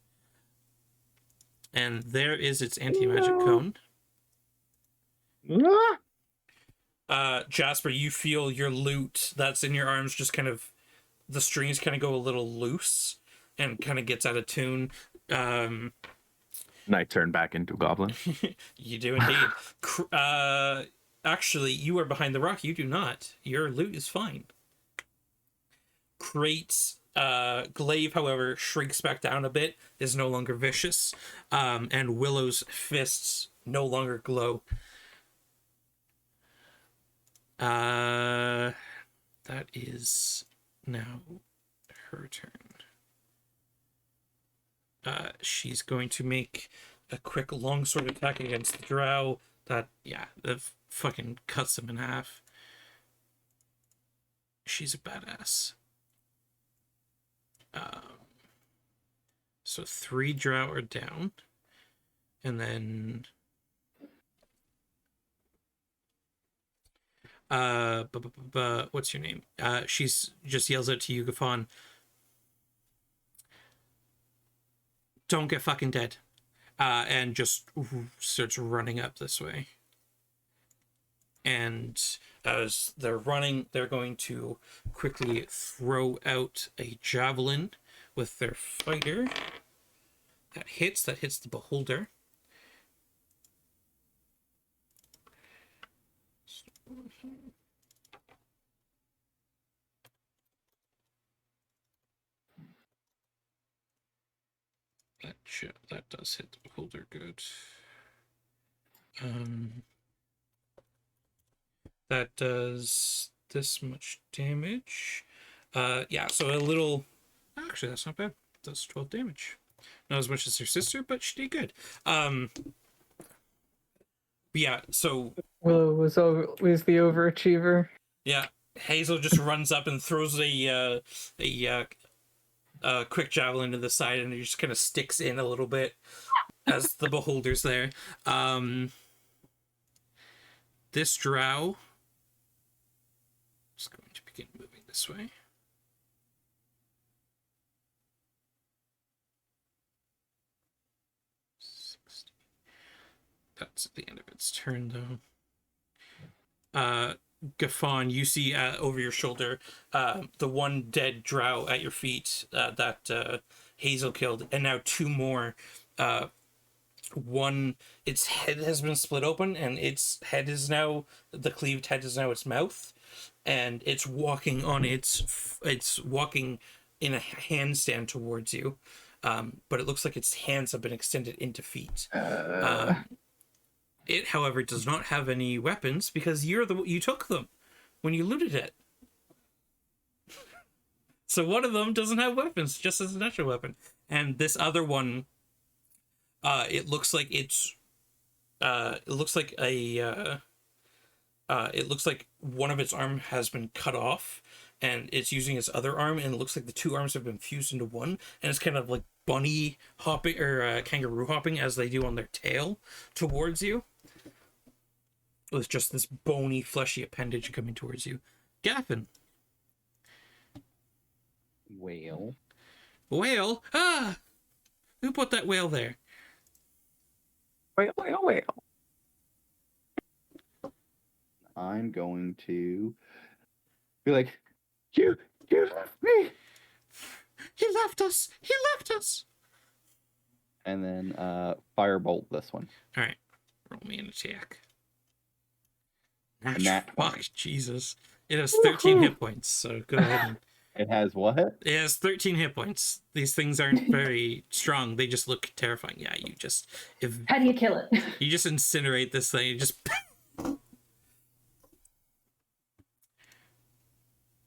And there is its anti-magic cone. Jasper, you feel your loot that's in your arms just kind of... The strings kind of go a little loose and kind of gets out of tune. And I turn back into goblin. You do indeed. Actually, you are behind the rock. You do not. Your loot is fine. Crate's glaive, however, shrinks back down a bit, is no longer vicious, and Willow's fists no longer glow. That is now her turn. She's going to make a quick longsword attack against the drow. That fucking cuts him in half. She's a badass. So 3 drow are down. And then... what's your name? She's just yells out to you, Gafon. Don't get fucking dead. And just starts running up this way. And as they're running, they're going to quickly throw out a javelin with their fighter. That hits the beholder. That does hit the beholder good. That does this much damage. Yeah, so a little... Actually, that's not bad. It does 12 damage. Not as much as her sister, but she did good. Yeah, so... Willow was the overachiever. Yeah, Hazel just runs up and throws a quick javelin to the side, and it just kind of sticks in a little bit as the beholder's there. This drow is going to begin moving this way. That's at the end of its turn, though. Gafon, you see over your shoulder the one dead drow at your feet that Hazel killed, and now 2 more. One, its head has been split open, and its head is now, the cleaved head is now its mouth, and it's walking on it's walking in a handstand towards you, but it looks like its hands have been extended into feet. It, however, does not have any weapons because you took them when you looted it. So one of them doesn't have weapons, just as a natural weapon. And this other one, it looks like it's, it looks like one of its arm has been cut off, and it's using its other arm, and it looks like the 2 arms have been fused into one, and it's kind of like bunny hopping or kangaroo hopping as they do on their tail towards you, with just this bony, fleshy appendage coming towards you. Gaffin. Whale. Whale? Ah! Who put that whale there? Wait. I'm going to Be like, you left me. He left us. He left us. And then firebolt this one. All right, roll me an attack. A nat 20. Fuck, Jesus. It has 13 hit points, so go ahead and... It has what? It has 13 hit points. These things aren't very strong. They just look terrifying. Yeah, you just... How do you kill it? You just incinerate this thing. You just...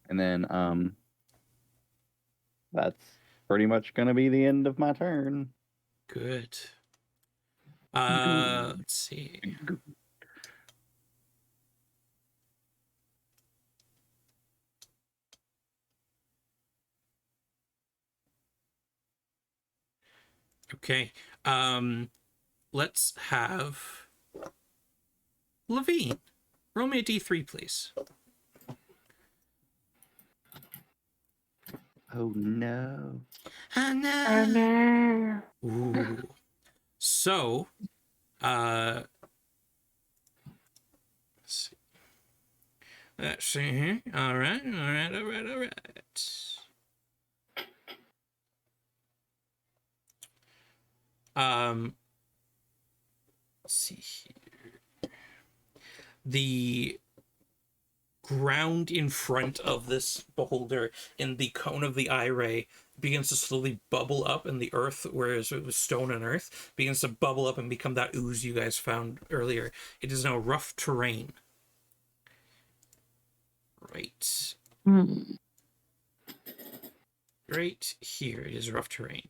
And then that's pretty much gonna be the end of my turn. Good. Let's see. Okay. Let's have Levine. Roll me a d3, please. Oh no. No. Ooh. So, let's see here. All right. Let's see here. The ground in front of this beholder in the cone of the eye ray begins to slowly bubble up, and the earth, whereas it was stone and earth, begins to bubble up and become that ooze you guys found earlier. It is now rough terrain. Right. Right here, it is rough terrain.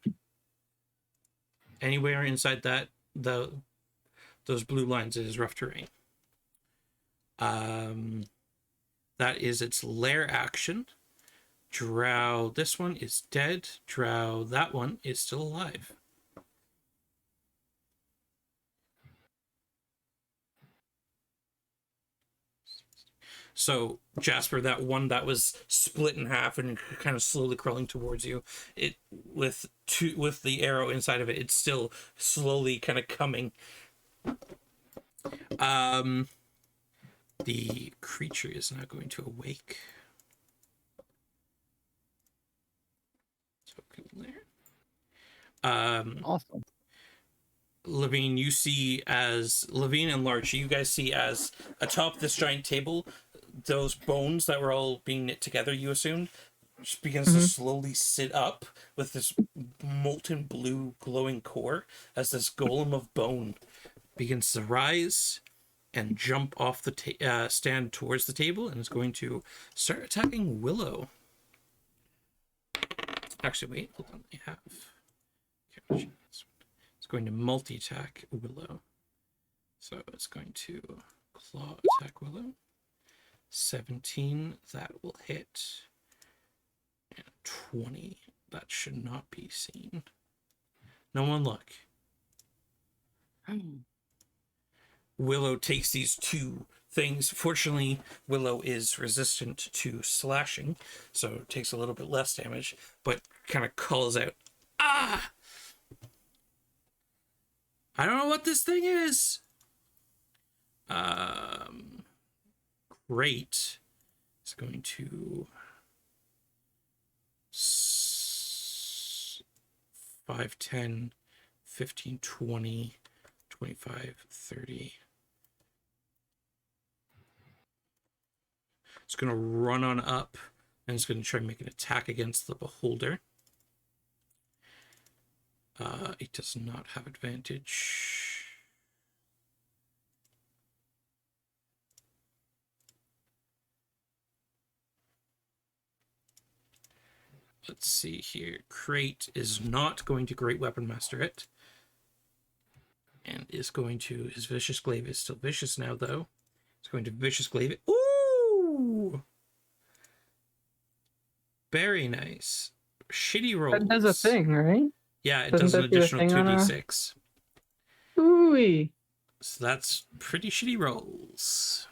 Anywhere inside that, those blue lines, it is rough terrain. That is its lair action. Drow, this one is dead. Drow, that one is still alive. So, Jasper, that one that was split in half and kind of slowly crawling towards you, it with the arrow inside of it, it's still slowly kind of coming. The creature is now going to awake. So there. Awesome. Levine, you see as Levine and Larch, you guys see as atop this giant table, those bones that were all being knit together, you assumed, just begins to slowly sit up with this molten blue glowing core as this golem of bone begins to rise and jump off the stand towards the table, and is going to start attacking Willow. Actually, wait, hold on. I have... Okay, it's going to multi-attack Willow. So it's going to claw attack Willow. 17, that will hit. And 20, that should not be seen. No one look. Willow takes these two things. Fortunately, Willow is resistant to slashing, so it takes a little bit less damage, but kind of calls out, "Ah! I don't know what this thing is." Great. It's going to 5, 10, 15, 20, 25, 30. It's going to run on up, and it's going to try and make an attack against the beholder. It does not have advantage. Let's see here. Crate is not going to Great Weapon Master it. And is going to... His Vicious Glaive is still vicious now, though. It's going to Vicious Glaive it. Ooh! Very nice. Shitty rolls. That does a thing, right? Yeah, it Doesn't does an that do a additional thing on 2d6. Ooh. So that's pretty shitty rolls.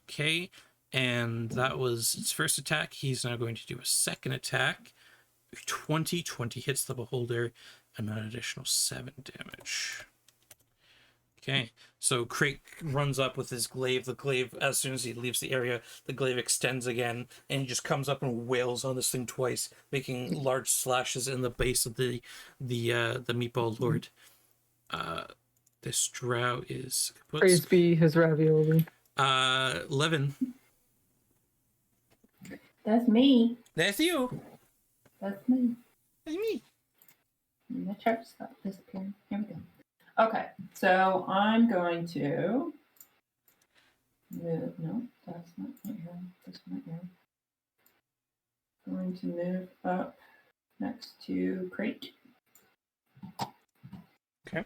Okay, and that was its first attack. He's now going to do a second attack. 20 hits the beholder, and an additional 7 damage. Okay, so Crate runs up with his glaive. The glaive, as soon as he leaves the area, the glaive extends again, and he just comes up and wails on this thing twice, making large slashes in the base of the meatball lord. This drow is Praise be his ravioli. 11. That's me. That's you. That's me. That's me. And the chart stop disappearing. Here we go. Okay, so I'm going to move. No, that's not right here. That's not here. Going to move up next to Crate. Okay.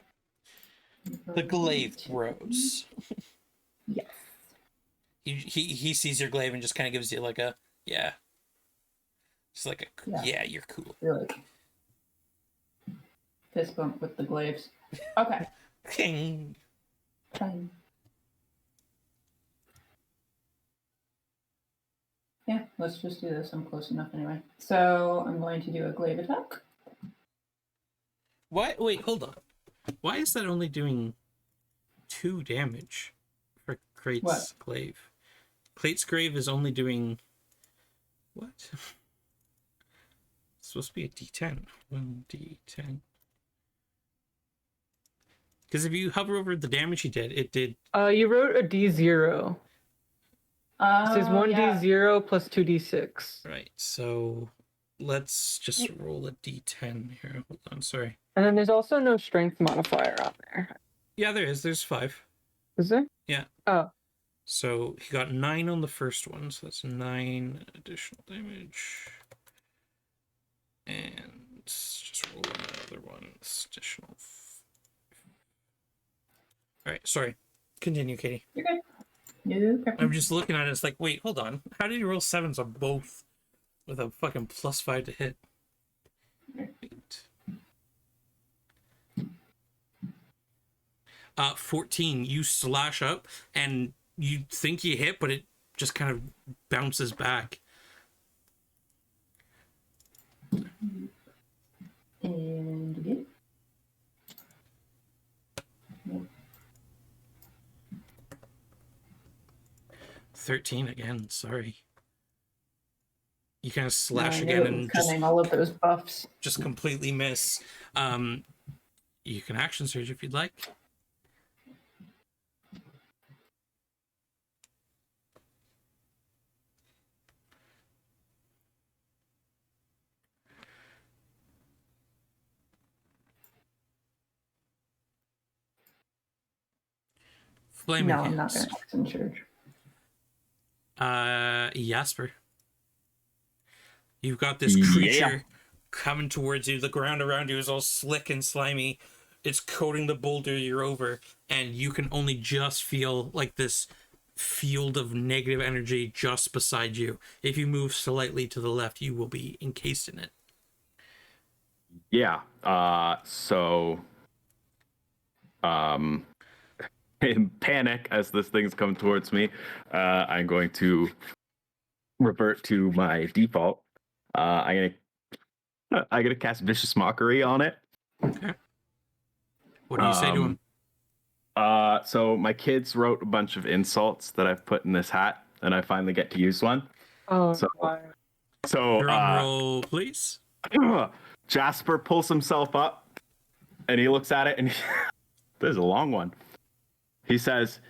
The glaive throws. Yes. He sees your glaive and just kind of gives you like a yeah. Just like a yeah, you're cool. You're like fist bump with the glaives. Okay. King. Fine. Yeah, let's just do this. I'm close enough anyway. So I'm going to do a glaive attack. Why? Wait, hold on. Why is that only doing 2 damage for Crate's glaive? Crate's glaive is only doing what? It's supposed to be a D10. 1d10. Because if you hover over the damage he did, it did. You wrote a D0. It says 1d0 yeah. plus 2d6. Right, so let's just roll a d10 here. Hold on, sorry. And then there's also no strength modifier on there. Yeah, there is. There's 5. Is there? Yeah. Oh. So he got 9 on the first one, so that's 9 additional damage. And just roll another one. It's additional. Alright, sorry. Continue, Katie. You're good. No problem. I'm just looking at it, it's like, wait, hold on. How did you roll 7s on both with a fucking +5 to hit? 14. You slash up, and you think you hit, but it just kind of bounces back. And again. 13 again, sorry. You kind of slash again and just all of those buffs. Just completely miss. You can action surge if you'd like. Flaming No, I'm hands. not going to action surge. Jasper. You've got this creature coming towards you. The ground around you is all slick and slimy. It's coating the boulder you're over, and you can only just feel like this field of negative energy just beside you. If you move slightly to the left, you will be encased in it. Yeah. In panic as this thing's come towards me, I'm going to revert to my default. I'm gonna cast Vicious Mockery on it. Okay. What do you say to him? So my kids wrote a bunch of insults that I've put in this hat, and I finally get to use one. Oh, So Drum roll, please. Jasper pulls himself up, and he looks at it, and there's a long one. He says,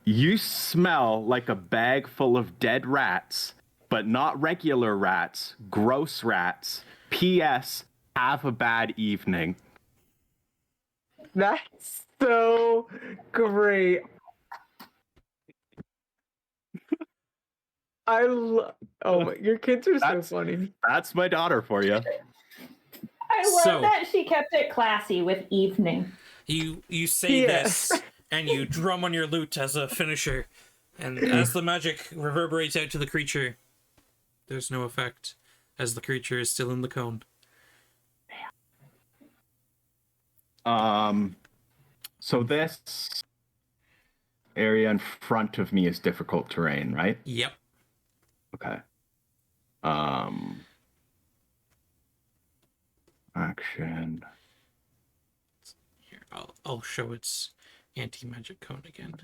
"You smell like a bag full of dead rats, but not regular rats, gross rats. P.S. Have a bad evening." that's so great. Oh my, your kids are so funny. That's my daughter for you. I love that she kept it classy with evening. You say this, and you drum on your lute as a finisher, and as the magic reverberates out to the creature, there's no effect, as the creature is still in the cone. So this area in front of me is difficult terrain, right? Yep. Okay. Action. Here, I'll show its anti-magic cone again.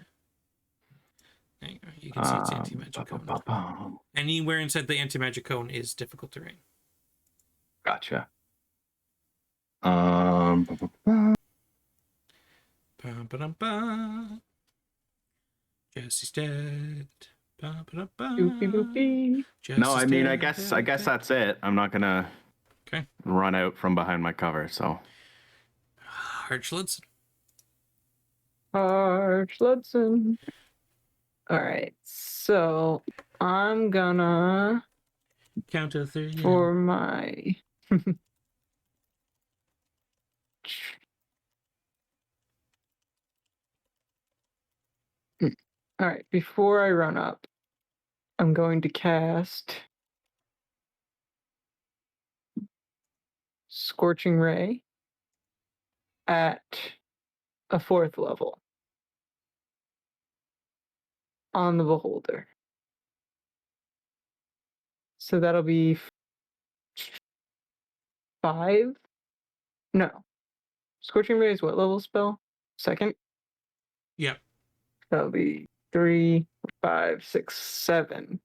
There you go. You can see it's anti-magic cone. Anywhere inside the anti-magic cone is difficult terrain. Gotcha. Ba-ba-dum-ba. Jesse's dead. Ba-ba-dum-ba. Doopy doopy. No, I mean, I Jesse's guess dead. that's it. I'm not gonna Okay. run out from behind my cover. So Archlands. Archledson. All right, so I'm gonna Count to 3. for my all right, before I run up, I'm going to cast Scorching Ray at a 4th level on the beholder. So that'll be 5. No. Scorching Ray is what level spell? 2nd? Yep. That'll be 3, 5, 6, 7.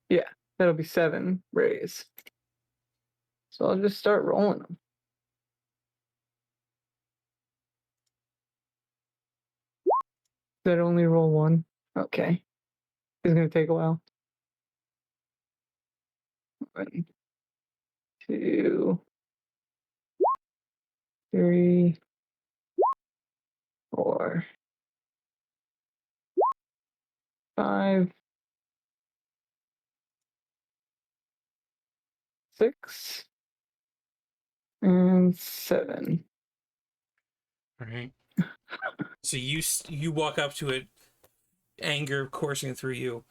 Yeah, that'll be 7 rays. So I'll just start rolling them. That only roll 1? Okay. It's gonna take a while. 1, 2, 3, 4, 5, 6, and 7. All right. So you walk up to it, anger coursing through you,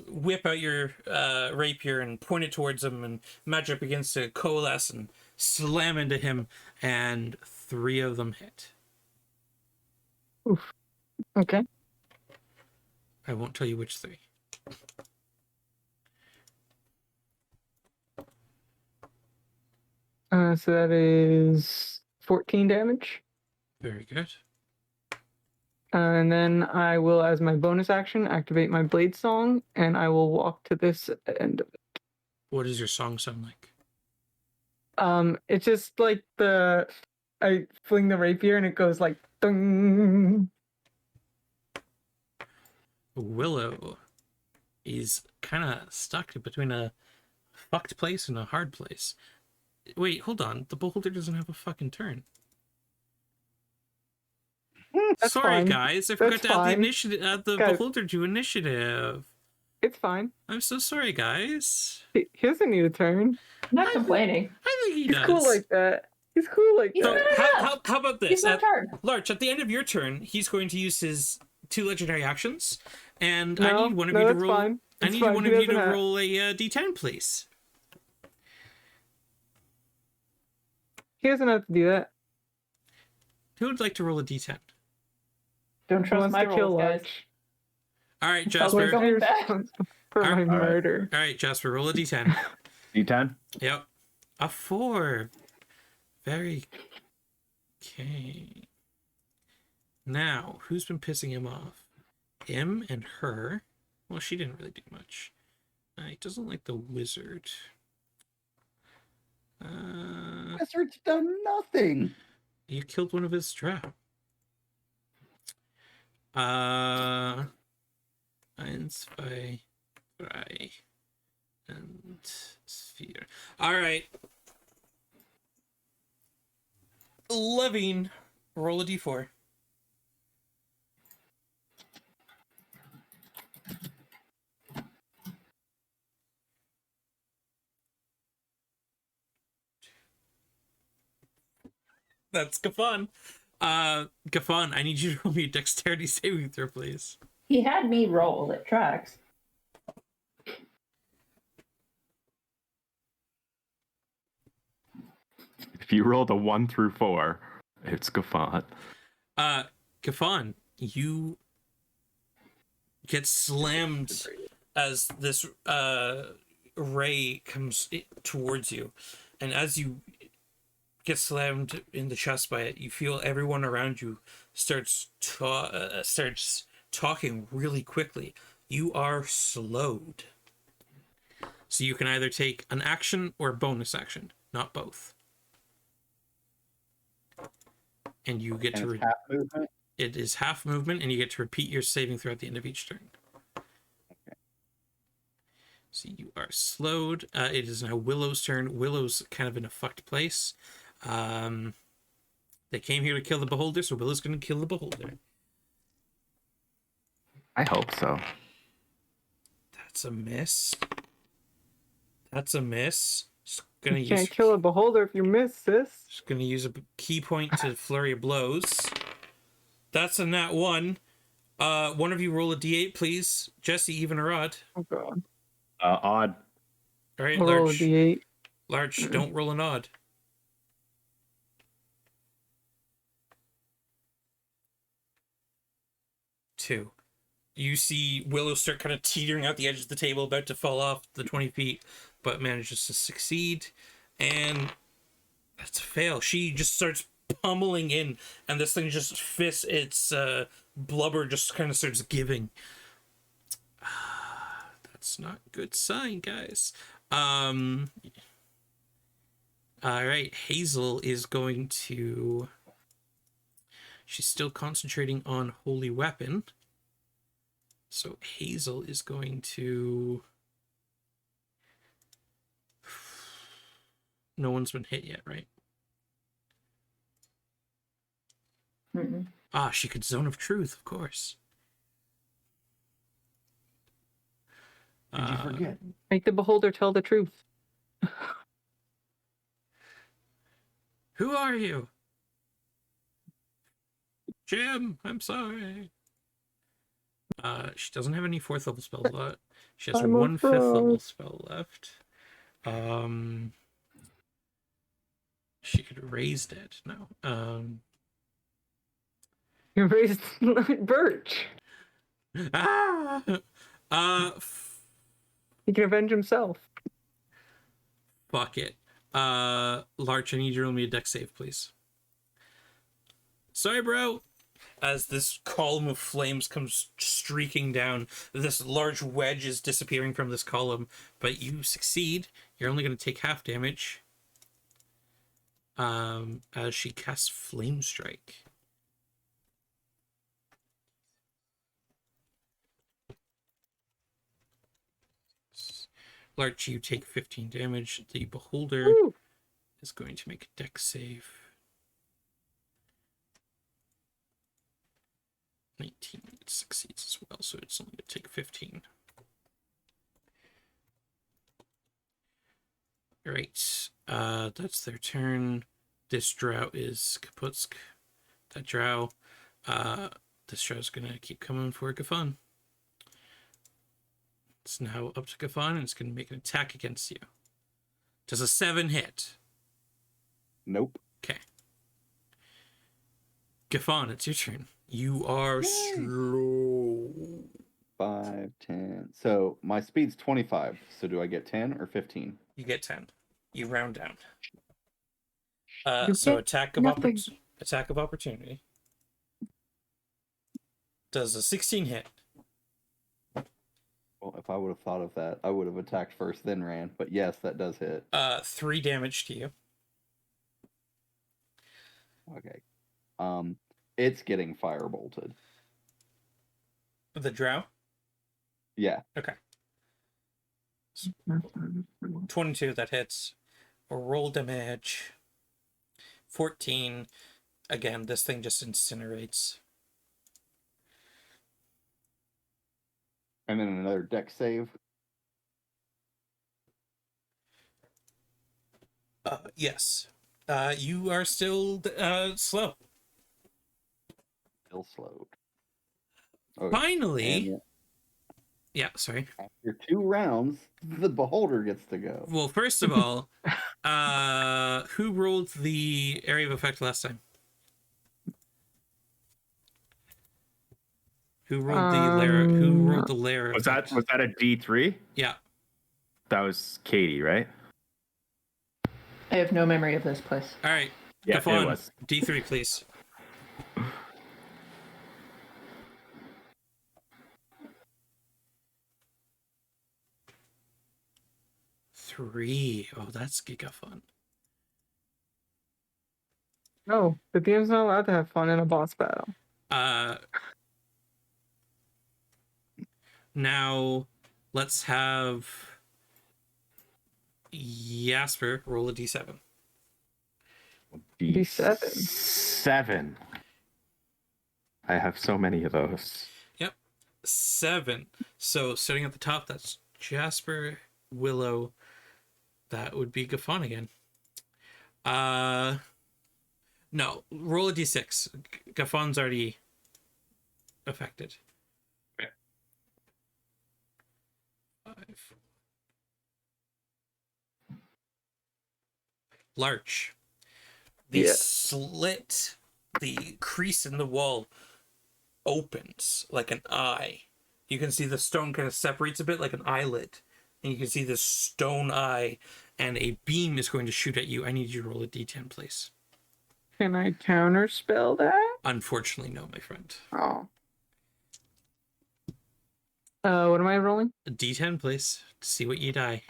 whip out your rapier and point it towards him, and magic begins to coalesce and slam into him, and 3 of them hit. Oof. Okay. I won't tell you which 3. So that is 14 damage. Very good. And then I will, as my bonus action, activate my blade song, and I will walk to this end of it. What does your song sound like? It's just like I fling the rapier and it goes like ding. Willow is kind of stuck between a fucked place and a hard place. Wait, hold on. The beholder doesn't have a fucking turn. That's Sorry, fine. guys. I forgot That's to add the fine. initiative. Add the Guys. beholder to initiative. It's fine. I'm so sorry, guys. He doesn't need a turn. I'm not complaining. I think he He's does. cool like that. He's cool like He's So that. how about this? He's not charged. Larch, at the end of your turn, he's going to use his 2 legendary actions, and No, I need one of no, you to that's roll. fine. I It's need fine. one He of you to doesn't have- roll a d10, please. He doesn't have to do that. Who would like to roll a d10? Don't He trust wants my to kill rolls, guys. Larch. All right, I'll Jasper. wake up. You're back. responsible for my All right. murder. All right, Jasper, roll a d10. D10. Yep. A 4. Very. Okay. Now, who's been pissing him off? Him and her. Well, she didn't really do much. He doesn't like the wizard. Wizard's done nothing. You killed one of his trap. 1, 2, 3 and sphere. All right. Levine, roll a d4. That's Gafon. Gafon, I need you to roll me a dexterity saving throw, please. He had me roll. It tracks. If you rolled a 1 through 4, it's Gafon. Gafon, you get slammed as this ray comes towards you, and as you get slammed in the chest by it. You feel everyone around you starts talking really quickly. You are slowed. So you can either take an action or a bonus action, not both. And you get And to it's half movement. it is half movement, and you get to repeat your saving throughout the end of each turn. Okay. So you are slowed. It is now Willow's turn. Willow's kind of in a fucked place. They came here to kill the beholder, so Willow's going to kill the beholder. I hope so. That's a miss. That's a miss. Just gonna You can't kill a beholder if you miss, sis. Just gonna use a key point to flurry of blows. That's a nat 1. One of you roll a d8, please. Jesse, even or odd. Oh god. Odd. All right, Roll a Larch. d8. Larch, don't roll an odd. Two. You see Willow start kind of teetering out the edge of the table, about to fall off the 20 feet, but manages to succeed. And that's a fail. She just starts pummeling in, and this thing just fists its blubber, just kind of starts giving. That's not a good sign, guys. All right, Hazel is going to... She's still concentrating on Holy Weapon. So Hazel is going to... No one's been hit yet, right? Mm-mm. Ah, she could Zone of Truth, of course. Did you forget? Make the beholder tell the truth. Who are you? Jim, I'm sorry. She doesn't have any 4th level spells left. She has I'm a 1 5th level fraud. spell left. She could have raised it. No. You raised Birch. Ah! He can avenge himself. Fuck it. Larch, I need you to roll me a dex save, please. Sorry, bro. As this column of flames comes streaking down, this large wedge is disappearing from this column, but you succeed. You're only going to take half damage. As she casts Flame Strike. Larch, you take 15 damage. The beholder Woo. is going to make a dex save. 19. It succeeds as well, so it's only going to take 15. Alright, that's their turn. This drow is Kaputsk. That drow. This drow's going to keep coming for Gafan. It's now up to Gafan, and it's going to make an attack against you. Does a 7 hit? Nope. Okay. Gafan, it's your turn. You are slow. 5, 10. So my speed's 25. So do I get 10 or 15? You get 10. You round down. You So get nothing. attack of opportunity. Does a 16 hit? Well, if I would have thought of that, I would have attacked first, then ran. But yes, that does hit. 3 damage to you. Okay. It's getting firebolted. The drow? Yeah. Okay. 22, that hits. Roll damage. 14. Again, this thing just incinerates. And then another deck save. Yes. You are still slow. Still slowed. Okay. Finally. And Yeah, sorry. after 2 rounds, the beholder gets to go. Well, first of all, who rolled the area of effect last time? Who rolled the layer? Who rolled the layer? Was effect? that a D3? Yeah. That was Katie, right? I have no memory of this place. All right. Yeah, Gafon, it was. D3, please. Three. Oh, that's giga fun. No, the DM's not allowed to have fun in a boss battle. Now let's have Jasper roll a d7. D7. 7. I have so many of those. Yep. 7. So starting at the top, that's Jasper, Willow. That would be Gafon again. No, roll a d6. Gafon's already affected. Okay. 5. Larch. The Yeah. slit, the crease in the wall opens like an eye. You can see the stone kind of separates a bit like an eyelid. And you can see this stone eye, and a beam is going to shoot at you. I need you to roll a d10, please. Can I counterspell that? Unfortunately, no, my friend. Oh. What am I rolling? A d10, please, to see what you die.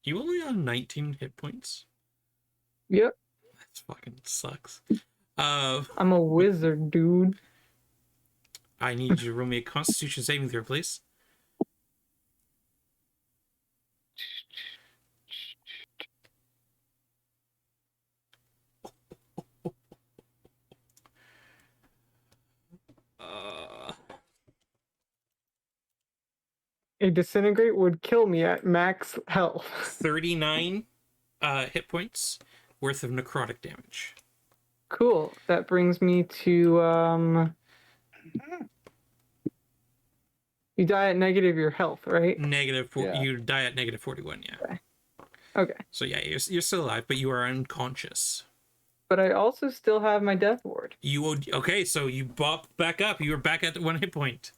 You only have 19 hit points? Yep. That fucking sucks. I'm a wizard, dude. I need you to roll me a Constitution saving throw, please. A disintegrate would kill me at max health. 39 hit points worth of necrotic damage. Cool. That brings me to you die at negative your health, right? Yeah. You die at negative 41, yeah. Okay. So yeah, you're still alive, but you are unconscious. But I also still have my death ward. Okay, so you bop back up. You were back at 1 hit point.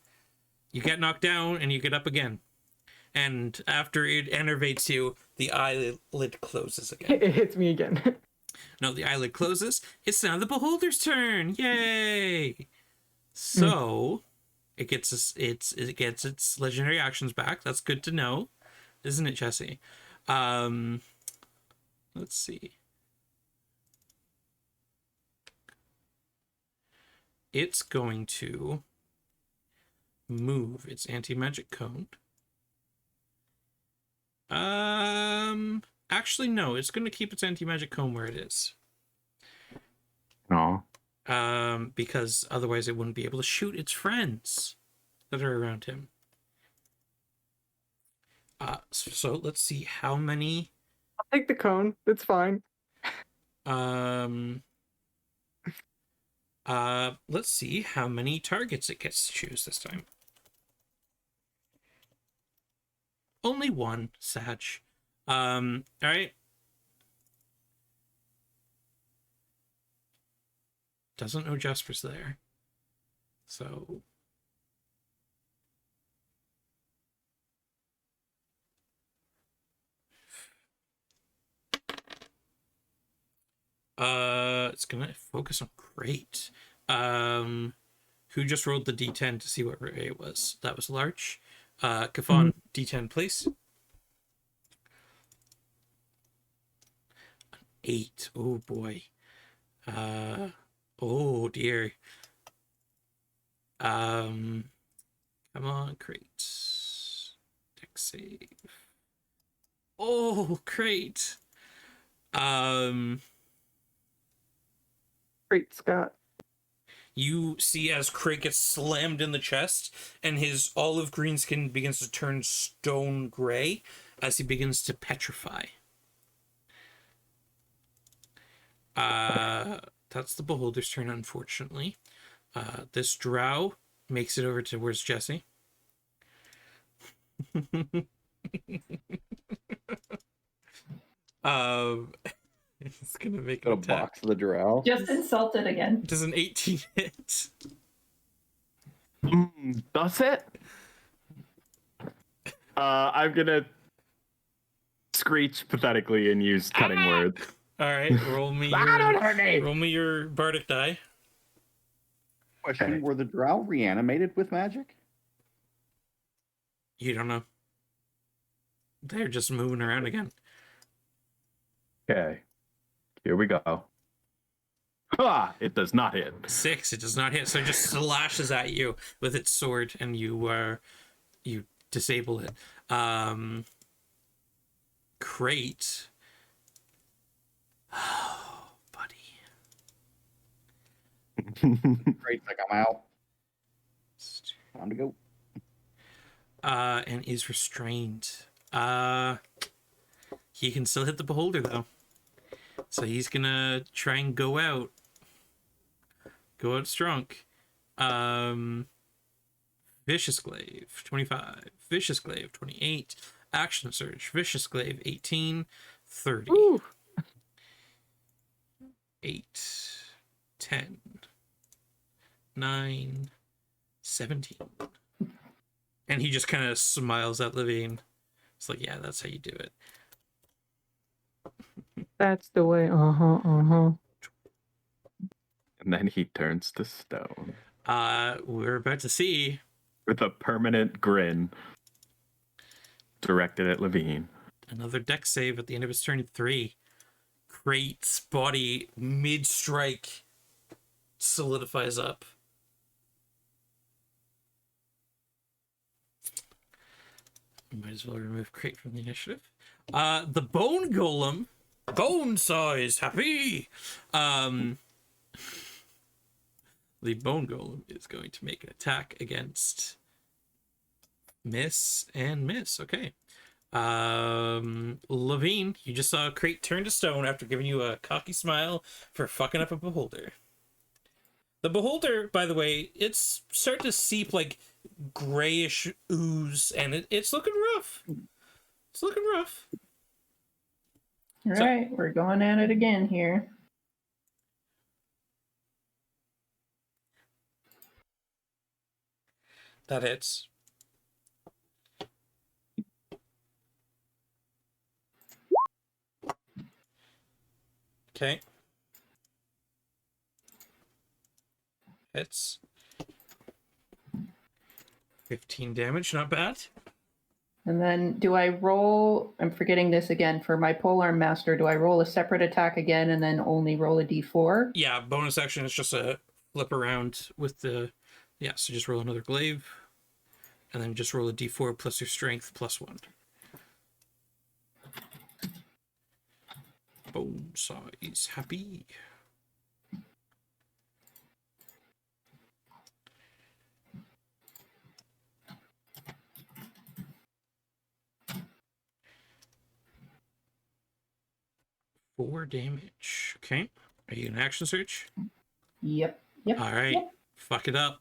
You get knocked down and you get up again. And after it enervates you, the eyelid closes again. It hits me again. No, the eyelid closes. It's now the beholder's turn. Yay! So it gets its legendary actions back. That's good to know, isn't it, Jesse? Let's see. It's going to move its anti-magic cone. Actually, no. It's going to keep its anti-magic cone where it is. No. Because otherwise it wouldn't be able to shoot its friends that are around him. So let's see how many. I'll take the cone. It's fine. Let's see how many targets it gets to choose this time. Only one, Sag. All right. Doesn't know Jasper's there. So. It's gonna focus on great. Who just rolled the d10 to see what ray it was? That was Larch. Gafon, d10, please. An 8. Oh boy. Oh dear. Come on, crate. Dex save. Oh, great. Great Scott. You see as Craig gets slammed in the chest, and his olive green skin begins to turn stone gray as he begins to petrify. That's the beholder's turn, unfortunately. This drow makes it over towards Jesse. It's gonna make an Gonna attack. box the drow. Just insulted again. Does an 18 hit? Does it? I'm gonna screech pathetically and use cutting words. All right, roll me your bardic die. Question: Okay. Were the drow reanimated with magic? You don't know. They're just moving around again. Okay. Here we go. Ha! It does not hit. 6. It does not hit, so it just slashes at you with its sword, and you disable it. Crate. Oh, buddy. Great, like I'm out. Time to go. And is restrained. He can still hit the beholder though, so he's gonna try and go out strong. Vicious Glaive 25, Vicious Glaive 28, Action Surge, Vicious Glaive 18, 30. Ooh. 8, 10, 9, 17. And he just kind of smiles at Levine. It's like, yeah, that's how you do it. That's the way. Uh-huh. And then he turns to stone We're about to see with a permanent grin directed at Levine. another dex save at the end of his turn. 3. Crate's body mid-strike solidifies up. Might as well remove Crate from the initiative. The Bone Golem. Bone Saw is happy. The Bone Golem is going to make an attack against miss and miss. Okay. Levine, you just saw Crate turn to stone after giving you a cocky smile for fucking up a beholder. The beholder, by the way, it's starting to seep like grayish ooze, and it's looking rough. It's looking rough. All right, we're going at it again here. That hits. Okay. Hits. 15 damage, not bad. And then do I roll, I'm forgetting this again, for my polearm master, do I roll a separate attack again and then only roll a d4? Yeah, bonus action is just a flip around with the... Yeah, so just roll another glaive. And then just roll a d4 plus your strength plus 1. Bone Saw is happy. Four damage. Okay. Are you an action search? Yep. All right. Yep. Fuck it up.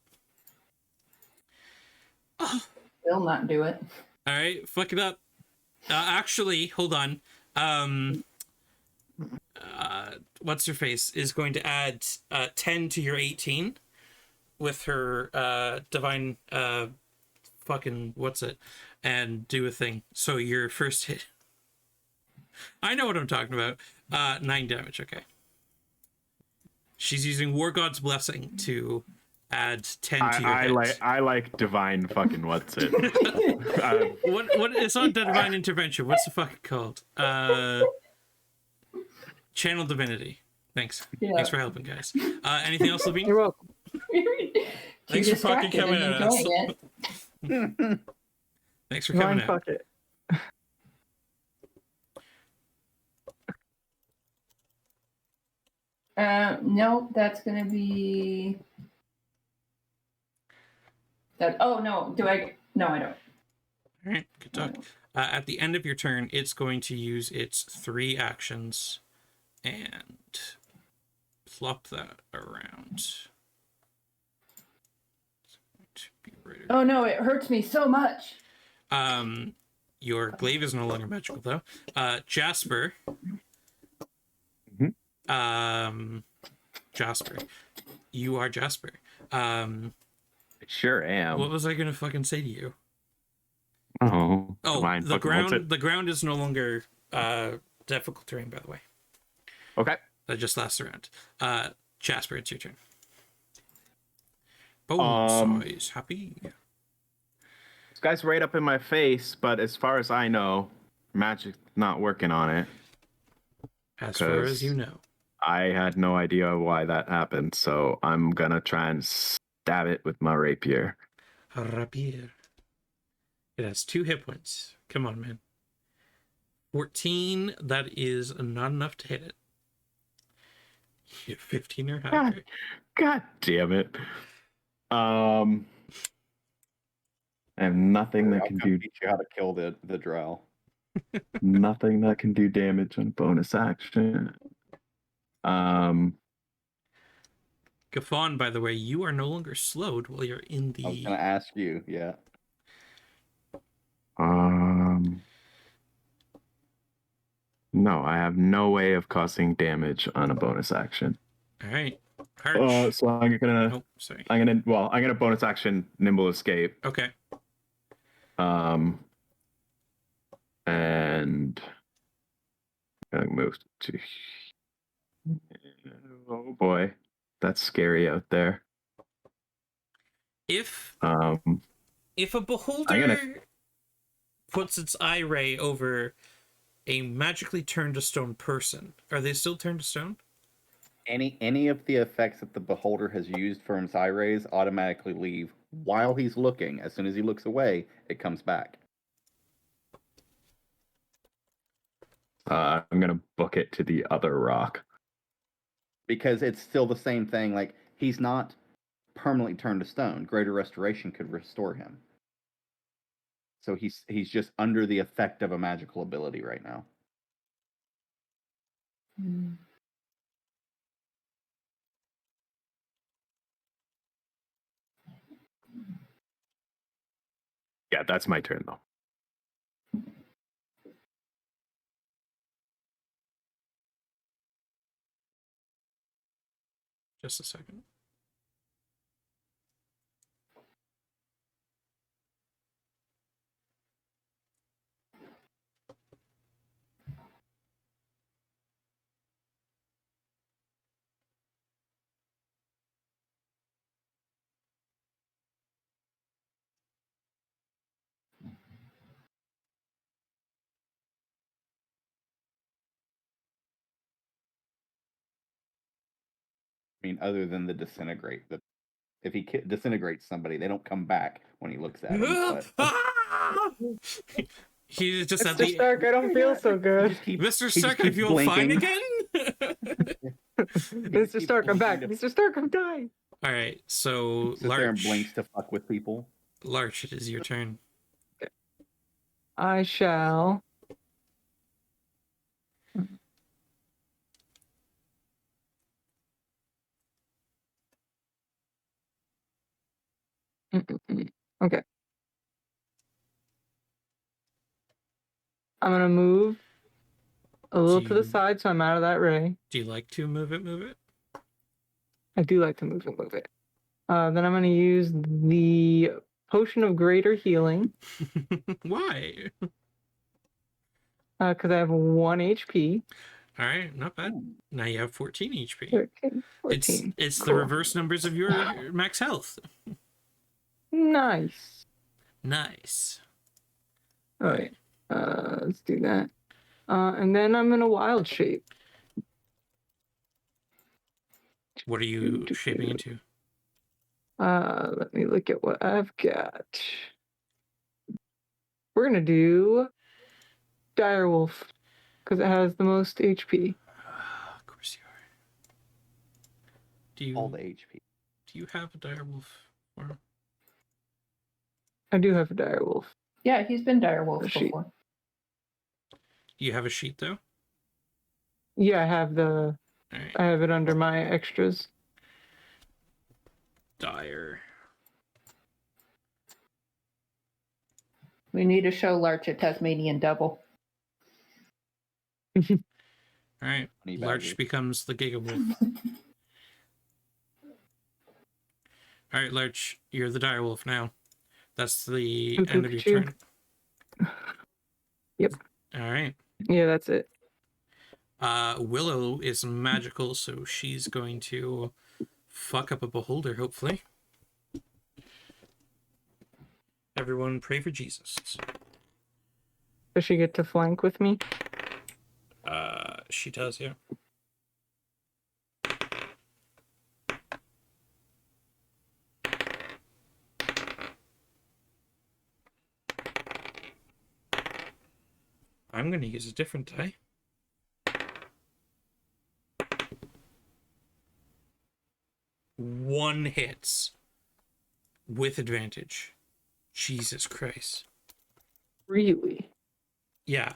Oh. Will not do it. All right. Fuck it up. Actually, hold on. What's her face is going to add 10 to your 18 with her divine fucking what's it, and do a thing. So your first hit. I know what I'm talking about. 9 damage. Okay. She's using War God's Blessing to add 10 to your hit. I like divine fucking what's it. What it's not divine intervention. What's the fuck called? Channel Divinity. Thanks. Yeah. Thanks for helping, guys. Anything else, Levine? You're welcome. Thanks for fucking distracted coming and at us. enjoying it. Thanks for coming Divine out. fuck it. No, that's gonna be that. Oh no, do I? No, I don't. All right, good talk. At the end of your turn, it's going to use its 3 actions and plop that around. Oh no, it hurts me so much. Your glaive is no longer magical though. Jasper. Jasper. You are Jasper. I sure am. What was I gonna fucking say to you? Oh, Oh, divine the fucking what's ground. it? The ground is no longer difficult terrain, by the way. Okay. That just lasts around. Jasper, it's your turn. Bone size, happy. This guy's right up in my face, but as far as I know, magic's not working on it. As far as you know. I had no idea why that happened, so I'm gonna try and stab it with my rapier. Rapier. It has 2 hit points. Come on, man. 14, that is not enough to hit it. You get 15 or higher. God damn it. I have nothing that I'll can come do teach you how to kill the drow. nothing that can do damage on bonus action. Gafon, by the way, you are no longer slowed while you're in the... I was gonna ask you, yeah. No, I have no way of causing damage on a bonus action. All right. Larch. So I'm gonna. Oh, sorry. I'm gonna bonus action nimble escape. Okay. And I'm gonna move to. Oh boy, that's scary out there. If Um, a beholder puts its eye ray over a magically turned to stone person, are they still turned to stone? Any of the effects that the beholder has used for his eye rays automatically leave while he's looking. As soon as he looks away, it comes back. I'm gonna book it to the other rock. Because it's still the same thing. Like, he's not permanently turned to stone. Greater restoration could restore him. So he's just under the effect of a magical ability right now. Yeah, that's my turn though. Just a second. I mean, other than the disintegrate. If he disintegrates somebody, they don't come back when he looks at him. But... He's just at Mr. the... Stark, I don't feel so good. Mr. Stark, I feel fine again? Mr. Stark, I'm back. Mr. Stark, I'm dying. All right, so Sits there and Larch. blinks to fuck with people. Larch, it is your turn. I shall. Okay. I'm gonna move a little to the side so I'm out of that ray. Do you like to move it? Move it? I do like to move it. Then I'm gonna use the potion of greater healing. Why? Because I have 1 HP. All right, not bad. Now you have 14 HP. 13, 14. It's Cool. the reverse numbers of your max health. Nice. Nice. All right. Let's do that. And then I'm in a wild shape. What are you shaping into? Let me look at what I've got. We're gonna do Direwolf because it has the most HP. Of course you are. Do you All the HP. Do you have a direwolf form? I do have a Direwolf. Yeah, he's been direwolf Sheet. before. Do you have a sheet though? Yeah, I have All right. I have it under my extras. Dire. We need to show Larch a Tasmanian devil. All right. Honey Larch badger. becomes the Giga Wolf. All right, Larch, you're the dire wolf now. That's the end of your turn. Yep. All right. Yeah, that's it. Willow is magical, so she's going to fuck up a beholder, hopefully. Everyone pray for Jesus. Does she get to flank with me? She does, yeah. I'm going to use a different die. One hits with advantage. Jesus Christ. Really? Yeah.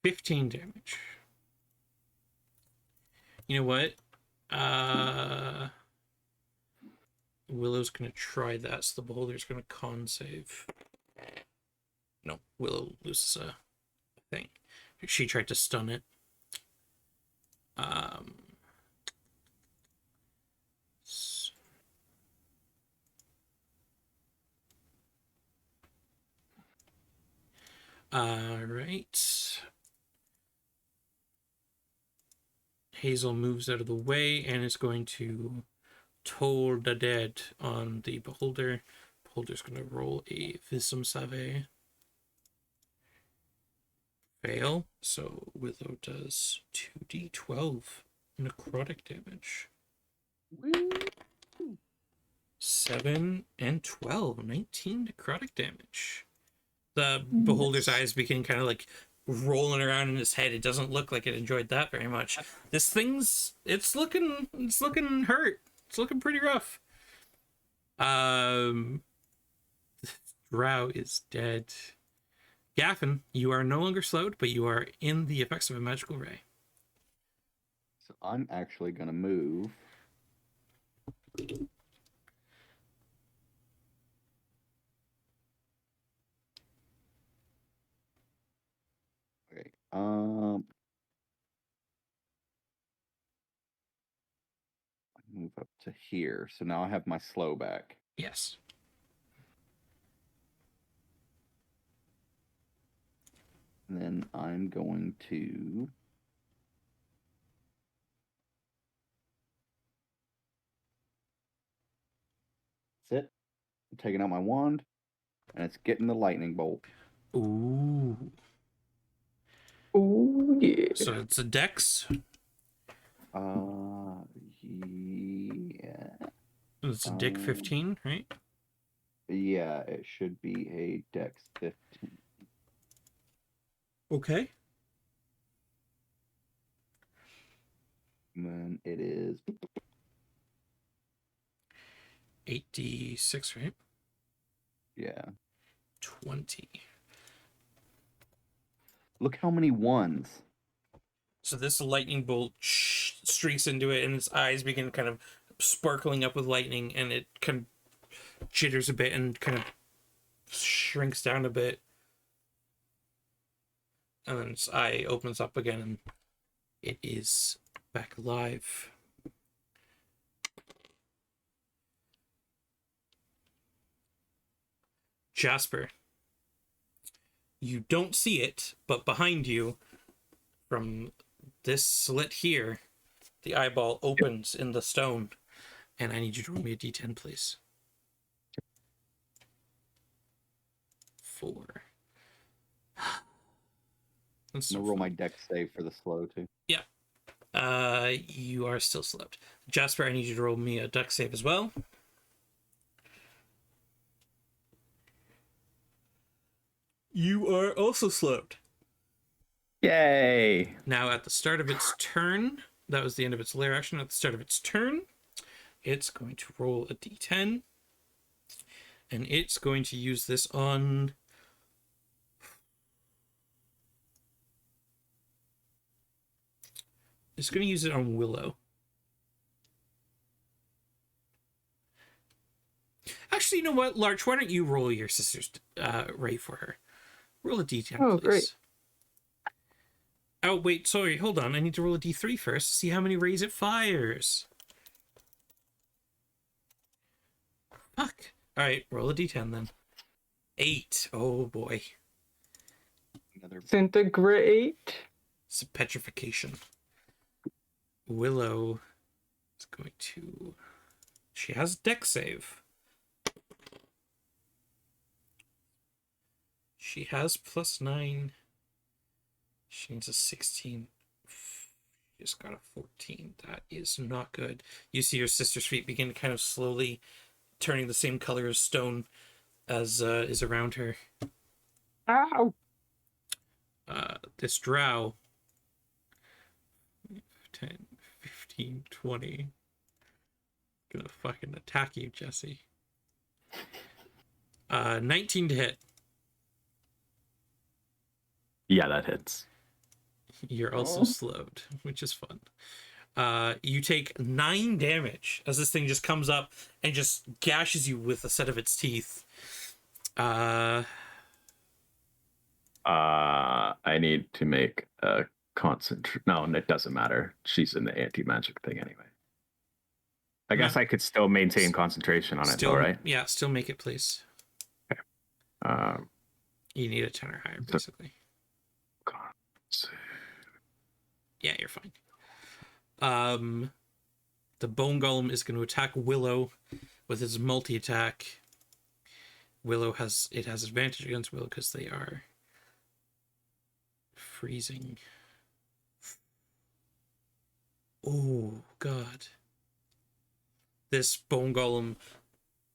$15 damage. You know what? Willow's gonna try that, so the beholder's gonna con save. No, Willow loses a thing. She tried to stun it. Right. Hazel moves out of the way and is going to toll the dead on the beholder. Beholder's going to roll a Wisdom Save. Fail. So Willow does 2d12 necrotic damage. 7 and 12. 19 necrotic damage. The beholder's eyes begin kind of like rolling around in his head. It doesn't look like it enjoyed that very much. This thing's it's looking hurt. It's looking pretty rough. Drow is dead. Gaffin, you are no longer slowed, but you are in the effects of a magical ray. So I'm actually gonna move. Okay. Move up to here. So now I have my slow back. Yes. And then I'm going to that's it. I'm taking out my wand, and it's getting the lightning bolt. Ooh. Oh yeah. So it's a dex. Yeah. It's a dick 15, right? Yeah, it should be a dex 15. Okay. And then it is 8d6, right? yeah. 20. Look how many ones. So this lightning bolt streaks into it, and its eyes begin kind of sparkling up with lightning, and it kind of jitters a bit and kind of shrinks down a bit. And then its eye opens up again, and it is back alive. Jasper, you don't see it, but behind you, from this slit here, the eyeball opens in the stone, and I need you to roll me a d10, please. 4. That's I'm so gonna roll fun. my dex save for the slow too. Yeah. You are still slowed. Jasper, I need you to roll me a dex save as well. You are also slowed. Yay! Now, at the start of its turn, that was the end of its lair action. At the start of its turn, it's going to roll a d10, and it's going to use this on. It's going to use it on Willow. Actually, you know what, Larch? Why don't you roll your sister's ray for her? Roll a d10, Oh, please. great. Oh, wait, sorry, hold on. I need to roll a d3 first to see how many rays it fires. Fuck. All right, roll a d10 then. 8. Oh boy. Another Disintegrate. It's a petrification. Willow is going to. She has deck save. She has +9. She needs a 16. She just got a 14. That is not good. You see your sister's feet begin to kind of slowly turning the same color as stone as is around her. Ow! This drow. 10, 15, 20. Gonna fucking attack you, Jesse. 19 to hit. Yeah, that hits. You're also slowed, which is fun. You take 9 damage as this thing just comes up and just gashes you with a set of its teeth. I need to make a No, it doesn't matter. She's in the anti-magic thing anyway. I guess I could still maintain concentration on it, though, right? Yeah, still make it, please. Okay. You need a 10 or higher, basically. Yeah, you're fine. The Bone Golem is going to attack Willow with his multi-attack. Willow has advantage against Willow because they are freezing. Oh god. This Bone Golem,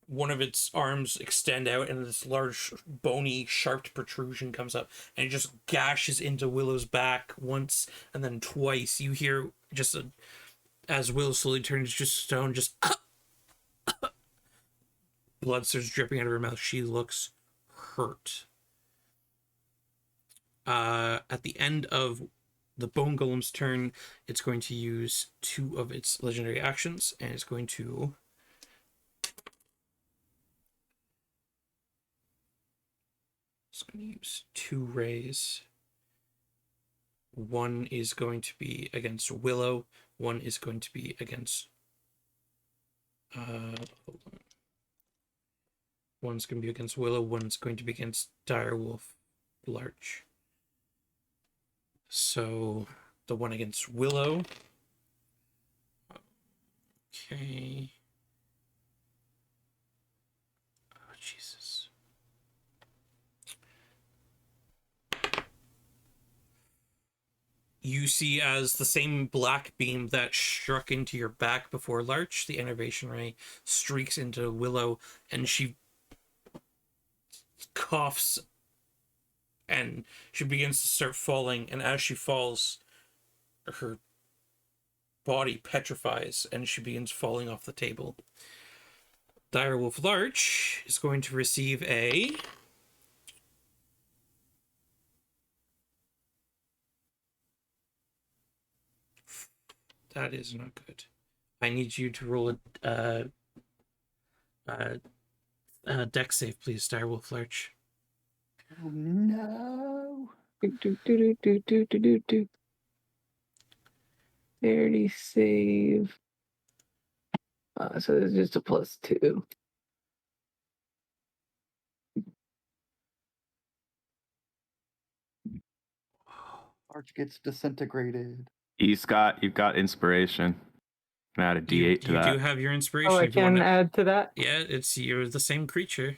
one of its arms extend out and this large bony sharp protrusion comes up and it just gashes into Willow's back once and then twice. You hear just as Willow slowly turns just stone, just blood starts dripping out of her mouth. She looks hurt. At the end of the Bone Golem's turn, it's going to use 2 of its legendary actions, and it's going to use 2 rays. One is going to be against Willow. One is going to be against hold on. One's going to be against Willow. One's going to be against Direwolf Larch. So the one against Willow. Okay. Oh, Jesus. You see as the same black beam that struck into your back before Larch, the enervation ray, streaks into Willow, and she coughs and she begins to start falling, and as she falls, her body petrifies and she begins falling off the table. Direwolf Larch is going to receive a that is not good. I need you to roll a deck save, please, Direwolf Larch. Oh no. Do. 30 save. So it's just a +2. Arch gets disintegrated. You've got inspiration. Add a D8 to that. You do have your inspiration. Oh, I can add to that? Yeah, you're the same creature.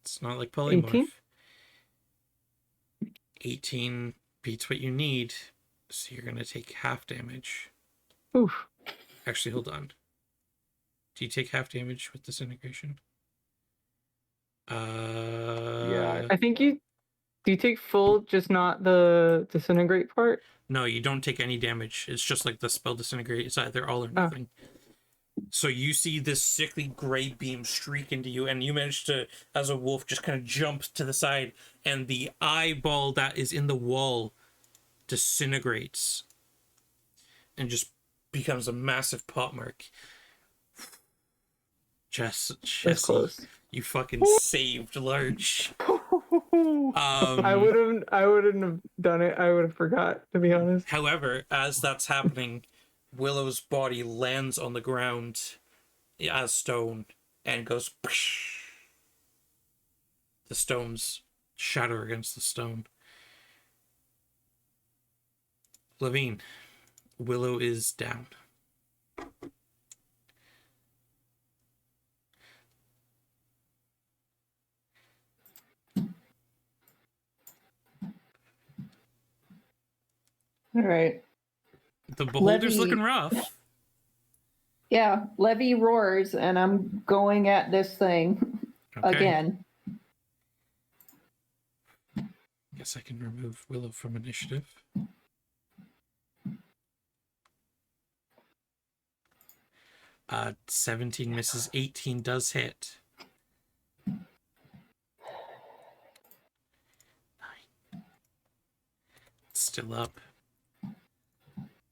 It's not like polymorph. 18? 18 beats what you need, so you're gonna take half damage. Oof. Actually, hold on. Do you take half damage with disintegration? Yeah. I think do you take full, just not the disintegrate part? No, you don't take any damage. It's just like the spell disintegrate. It's either all or nothing. So you see this sickly gray beam streak into you, and you manage to, as a wolf, just kind of jump to the side, and the eyeball that is in the wall disintegrates and just becomes a massive pot mark. Jesse, close. you fucking saved Larch. I wouldn't have done it. I would have forgot, to be honest. However, as that's happening, Willow's body lands on the ground as stone and goes. The stones shatter against the stone. Levine, Willow is down. All right. The beholder's Levy- looking rough. Yeah, Levy roars, and I'm going at this thing Okay. again. Guess I can remove Willow from initiative. 17 misses, 18 does hit. 9. Still up.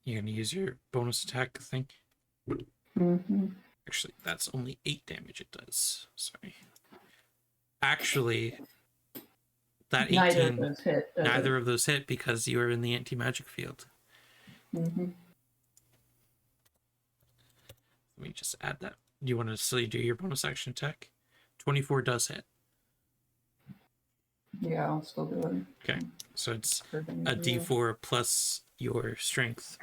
You're gonna use your bonus attack, I think. Mm-hmm. Actually, that's only 8 damage it does. Sorry. Actually, that 18, Neither of those hit. does neither of those hit because you are in the anti-magic field. Mm-hmm. Let me just add that. Do you want to still do your bonus action attack? 24 does hit. Yeah, I'll still do it. Okay, so it's For a danger. d4 plus your strength.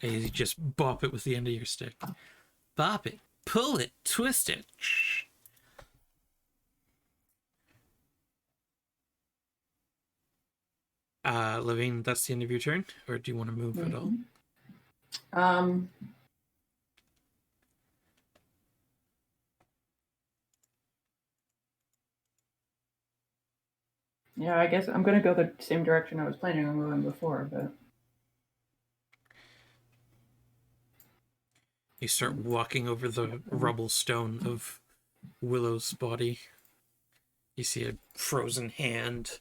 And you just bop it with the end of your stick. Bop it, pull it, twist it. Levine, that's the end of your turn, or do you want to move at all? Yeah, I guess I'm gonna go the same direction I was planning on going before, but You start walking over the rubble stone of Willow's body. You see a frozen hand,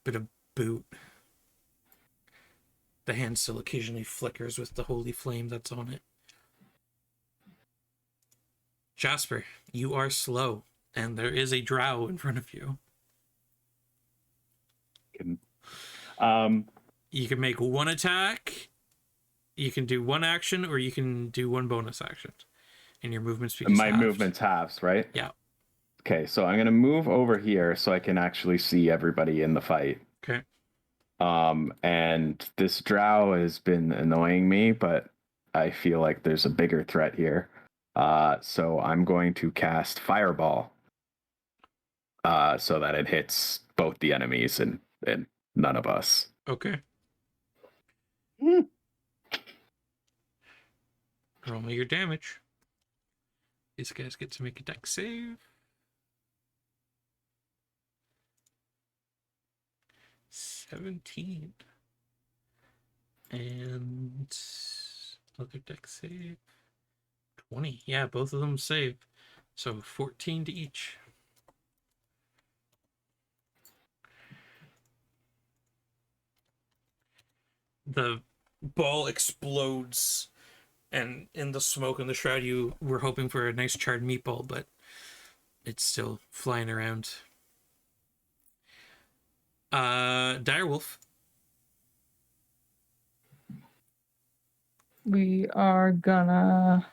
bit of boot. The hand still occasionally flickers with the holy flame that's on it. Jasper, you are slow, and there is a drow in front of you. You can make one attack, you can do one action, or you can do one bonus action. And your movement speed is My halved. movement's halves, right? Yeah. Okay, so I'm gonna move over here so I can actually see everybody in the fight. Okay. And this drow has been annoying me, but I feel like there's a bigger threat here. So I'm going to cast Fireball. So that it hits both the enemies and none of us. Okay. Roll me your damage. These guys get to make a dex save. 17. And other dex save. 20. Yeah, both of them save. So 14 to each. The ball explodes, and in the smoke and the shroud, you were hoping for a nice charred meatball, but it's still flying around. Direwolf. We are gonna.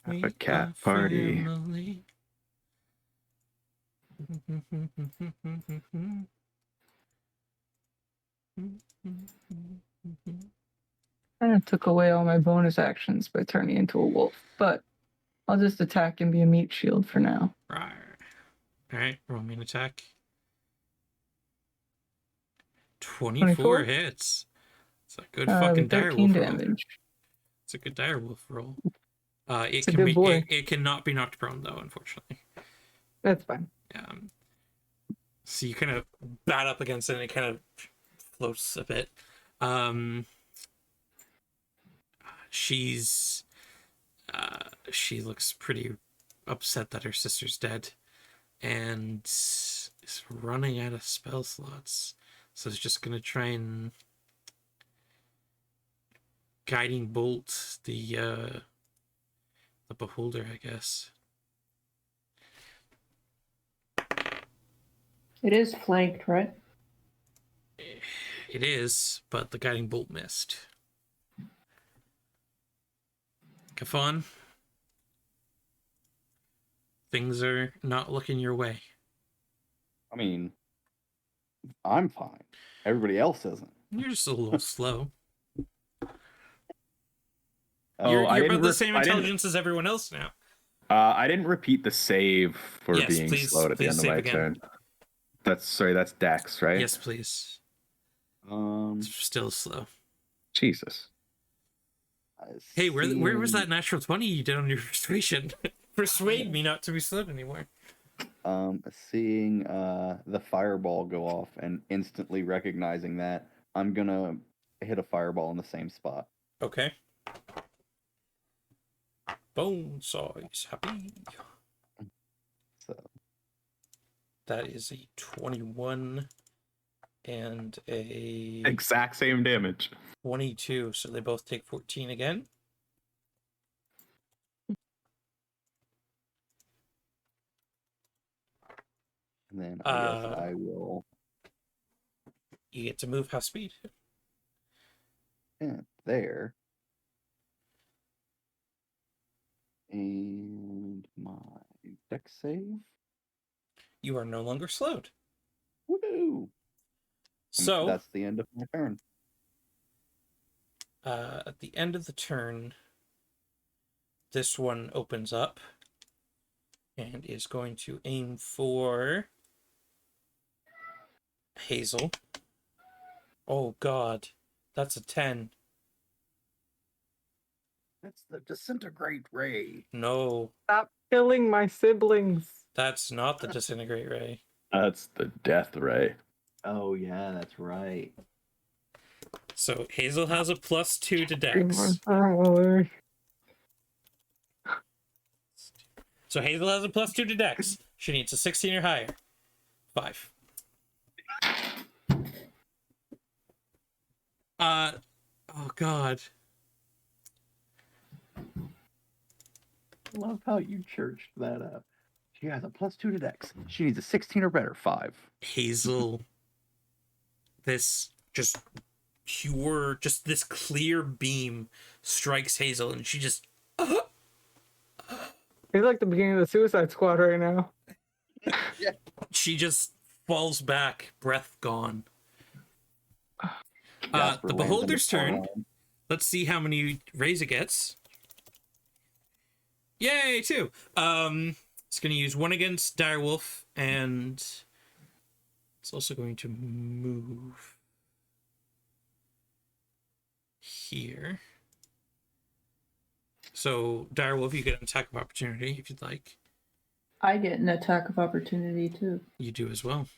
Have a cat party. Family. Kind of took away all my bonus actions by turning into a wolf, but I'll just attack and be a meat shield for now. Right. Alright, roll me an attack. 24 24? hits. It's a good fucking 13 direwolf roll. damage. It's a good direwolf roll. It It's a can good be boy. it cannot be knocked prone though, unfortunately. That's fine. So you kind of bat up against it and it kind of floats a bit. She looks pretty upset that her sister's dead and is running out of spell slots. So it's just gonna try and guiding bolt the beholder, I guess. it is flanked, right? It is, but the guiding bolt missed. Kafan, things are not looking your way. I mean, I'm fine. Everybody else isn't. You're just a little slow. Oh, You're I didn't about the rep- same I didn't- intelligence as everyone else now. I didn't repeat the save for Yes, being please- slowed at the please end of save my again. turn. That's Dex, right? Yes, please. Um, It's still slow. Jesus. Hey, where was that natural 20 you did on your persuasion? Persuade me not to be slowed anymore. Seeing the fireball go off and instantly recognizing that, I'm gonna hit a fireball in the same spot. Okay. Bone size happy. So That is a 21 and a Exact same damage. 22, so they both take 14 again. and then I guess I will You get to move half speed. there. And my dex save. You are no longer slowed. Woo! So That's the end of my turn. at the end of the turn, this one opens up and is going to aim for Hazel. Oh god, that's a 10. That's the disintegrate ray. No, Stop killing my siblings. that's not the disintegrate ray. That's the death ray. Oh yeah, that's right. So Hazel has a +2 to Green Dex. ones. Oh, So Hazel has a +2 to Dex. She needs a 16 or higher. 5. Oh god. I love how you churched that up. She has a +2 to dex. She needs a 16 or better. 5. Hazel, this just this clear beam strikes Hazel, and she just He's like the beginning of the Suicide Squad right now. she just falls back, breath gone. The Beholder's turn. Let's see how many rays it gets. Yay, 2. It's going to use 1 against Direwolf, and it's also going to move here. So, Direwolf, you get an attack of opportunity if you'd like. I get an attack of opportunity too. You do as well.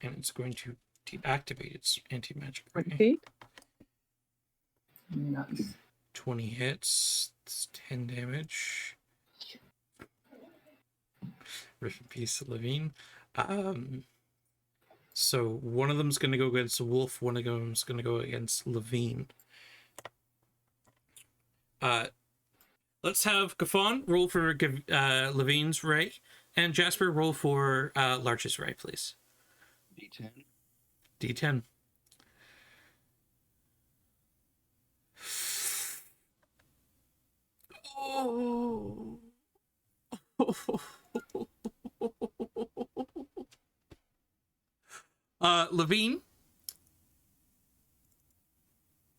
And it's going to deactivate its anti-magic ray. 20. Nice. 20 hits. It's 10 damage. Rip in peace, Levine. So one of them's going to go against the wolf. One of them's going to go against Levine. Let's have Gafon roll for Levine's ray, and Jasper roll for Larch's ray, please. D10. D10. Oh. Levine,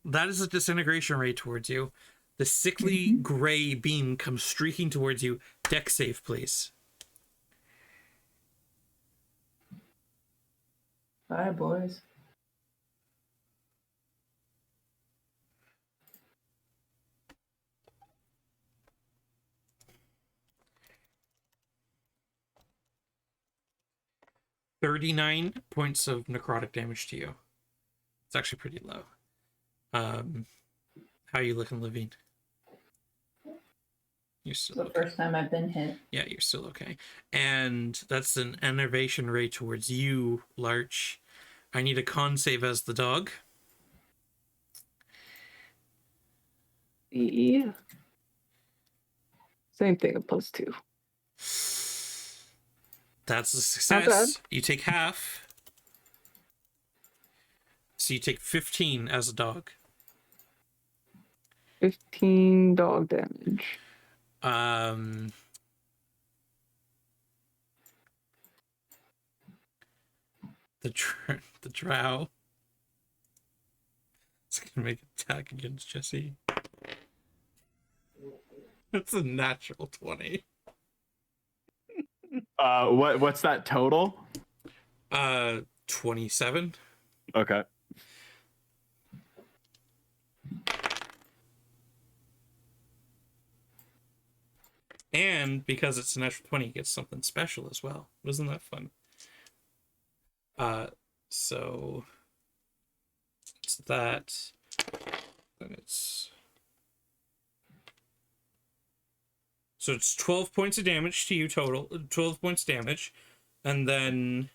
that is a disintegration ray towards you. The sickly gray beam comes streaking towards you. Dex save, please. Bye, boys. $39 points of necrotic damage to you. It's actually pretty low. How are you looking, Levine? You're still It's the first time I've been hit. Yeah, you're still okay. And that's an enervation ray towards you, Larch. I need a con save as the dog. Yeah. Same thing, a +2. That's a Not bad. success. You take half. So you take 15 as a dog. 15 dog damage. The drow. It's gonna make an attack against Jesse. It's a natural 20. What's that total? 27. Okay. And because it's a natural 20, it gets something special as well. Wasn't that fun? So it's that. Then it's so it's 12 points of damage to you total. 12 points damage, and then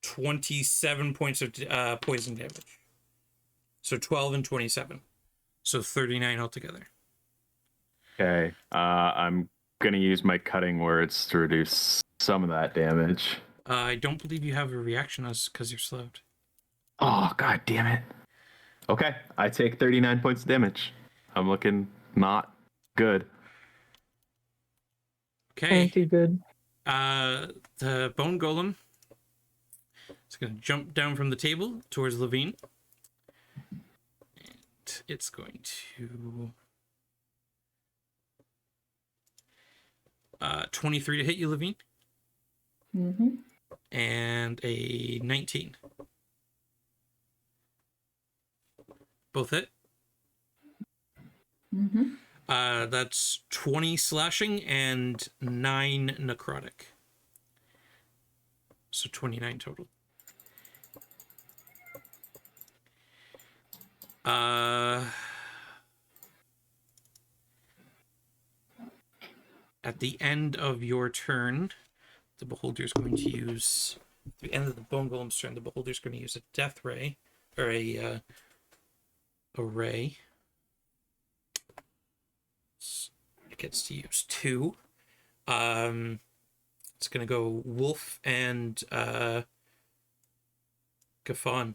$27 points of poison damage. So 12 and 27. So 39 altogether. Okay. I'm gonna use my cutting words to reduce some of that damage. I don't believe you have a reaction as because you're slowed. Oh, god damn it. Okay, I take 39 points of damage. I'm looking not good. Okay. Anti good. The bone golem is going to jump down from the table towards Levine. And it's going to 23 to hit you, Levine. Mm-hmm. And a 19. Both hit. Mm-hmm. That's 20 slashing and 9 necrotic. So 29 total. At the end of your turn, the beholder is going to use. At the end of the bone golem's turn, the beholder is going to use a death ray, or a ray. It gets to use 2. It's going to go Wolf and Gafon.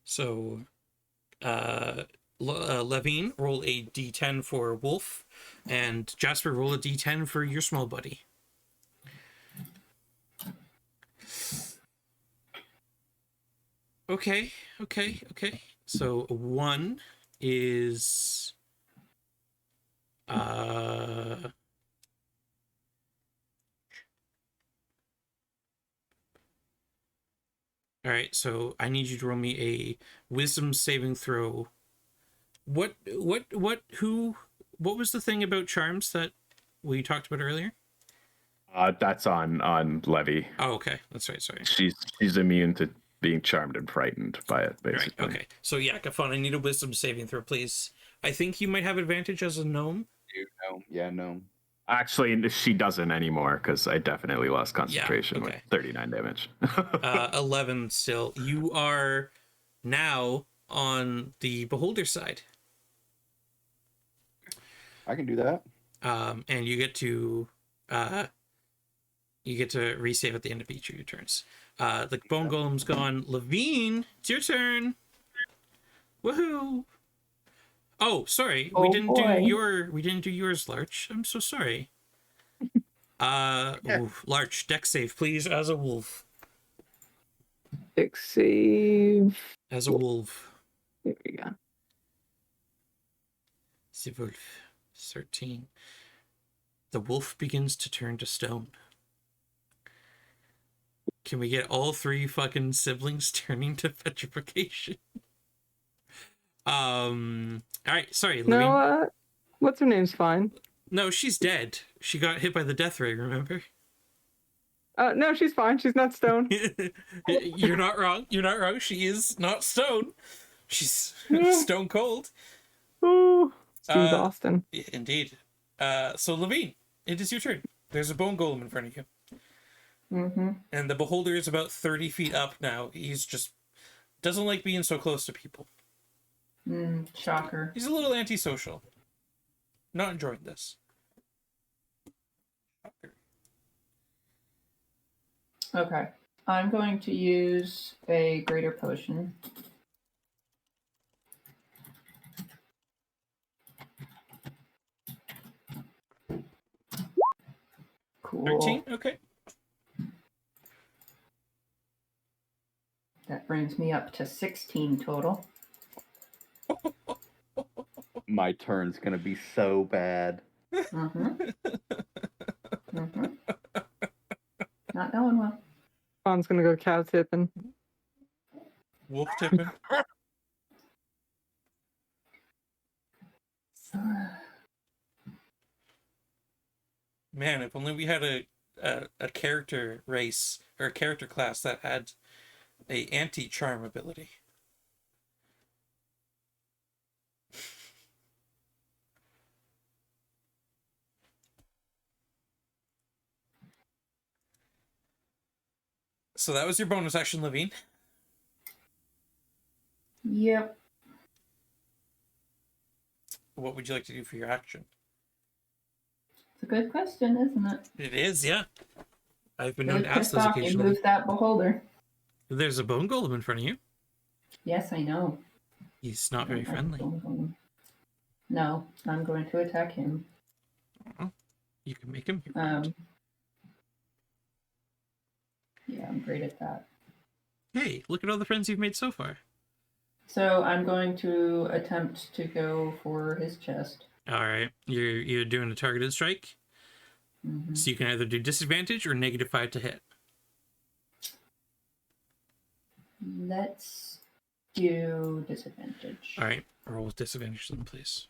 So, Levine, roll a d10 for Wolf, and Jasper, roll a d10 for your small buddy. Okay. So 1 is all right, so I need you to roll me a wisdom saving throw. What was the thing about charms that we talked about earlier? That's on Levy. Oh, okay. That's right, sorry. She's immune to being charmed and frightened by it, basically. Right, okay. So yeah, Gafon, I need a wisdom saving throw, please. I think you might have advantage as a gnome. Yeah, no. Actually, she doesn't anymore because I definitely lost concentration okay. with 39 damage. 11 still. You are now on the beholder side. I can do that. And you get to resave at the end of each of your turns. The bone golem's gone. Levine, it's your turn. Woohoo! Oh, sorry, we didn't do yours, Larch. I'm so sorry. Larch, deck save, please, as a wolf. Deck save. As a wolf. There we go. The wolf. 13. The wolf begins to turn to stone. Can we get all 3 fucking siblings turning to petrification? All right, sorry, Levine. No, what's her name's fine. No, she's dead. She got hit by the death ray, remember? No, she's fine. She's not stone. You're not wrong. She is not stone. She's stone cold. Ooh, Steve Austin. Indeed. So Levine, it is your turn. There's a bone golem in front of you. Mm-hmm. And the beholder is about 30 feet up now. He's just doesn't like being so close to people. Shocker. He's a little antisocial. Not enjoying this. Okay. I'm going to use a greater potion. Cool. 13? Okay. That brings me up to 16 total. My turn's gonna be so bad. Mm-hmm. Mm-hmm. Not going well. Fawn's gonna go cow tipping. Wolf tipping. Man, if only we had a character race or a character class that had a anti-charm ability. So that was your bonus action, Levine. Yep. What would you like to do for your action? It's a good question, isn't it? It is, yeah. I've been Really known to ask pissed those off you occasionally. moved that beholder. There's a bone golem in front of you. Yes, I know. He's not very friendly. No, I'm going to attack him. You can make him. Yeah, I'm great at that. Hey, look at all the friends you've made so far. So I'm going to attempt to go for his chest. All right, you're doing a targeted strike, Mm-hmm. so you can either do disadvantage or -5 to hit. Let's do disadvantage. All right, roll with disadvantage then, please.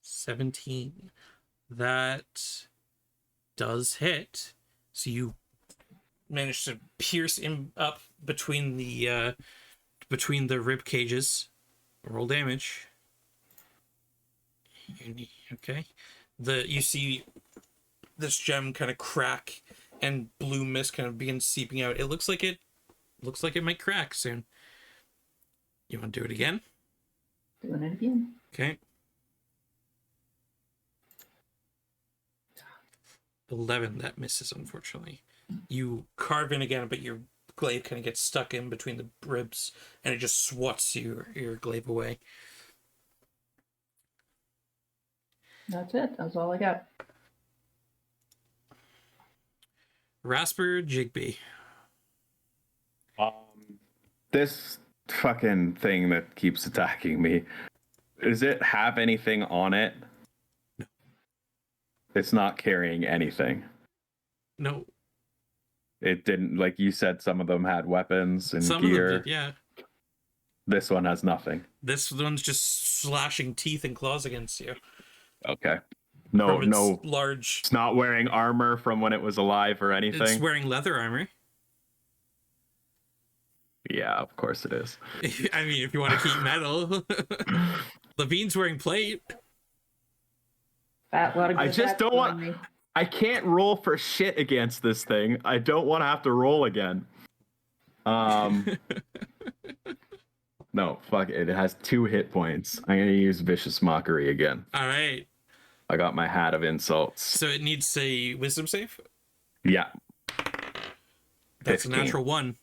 17. That does hit. So you manage to pierce him up between the rib cages. Roll damage. Okay. You see this gem kind of crack, and blue mist kind of begins seeping out. It looks like it might crack soon. You want to do it again? Doing it again. Okay. 11, that misses, unfortunately. You carve in again, but your glaive kind of gets stuck in between the ribs, and it just swats your glaive away. That's it. That's all I got. Rasper Jigby. This fucking thing that keeps attacking me, does it have anything on it? No. It's not carrying anything. No. It didn't, like you said, some of them had weapons and Some gear. of them did, yeah. This one has nothing. This one's just slashing teeth and claws against you. Okay. No, From its no. large. It's not wearing armor from when it was alive or anything. It's wearing leather armor. Yeah, of course it is. I mean, if you want to keep metal. Levine's wearing plate. That lot of I good just don't backstory. want. I can't roll for shit against this thing. I don't want to have to roll again. No, fuck it. It has 2 hit points. I'm gonna use Vicious Mockery again. All right. I got my hat of insults. So it needs a wisdom save. Yeah. That's 15. a natural 1.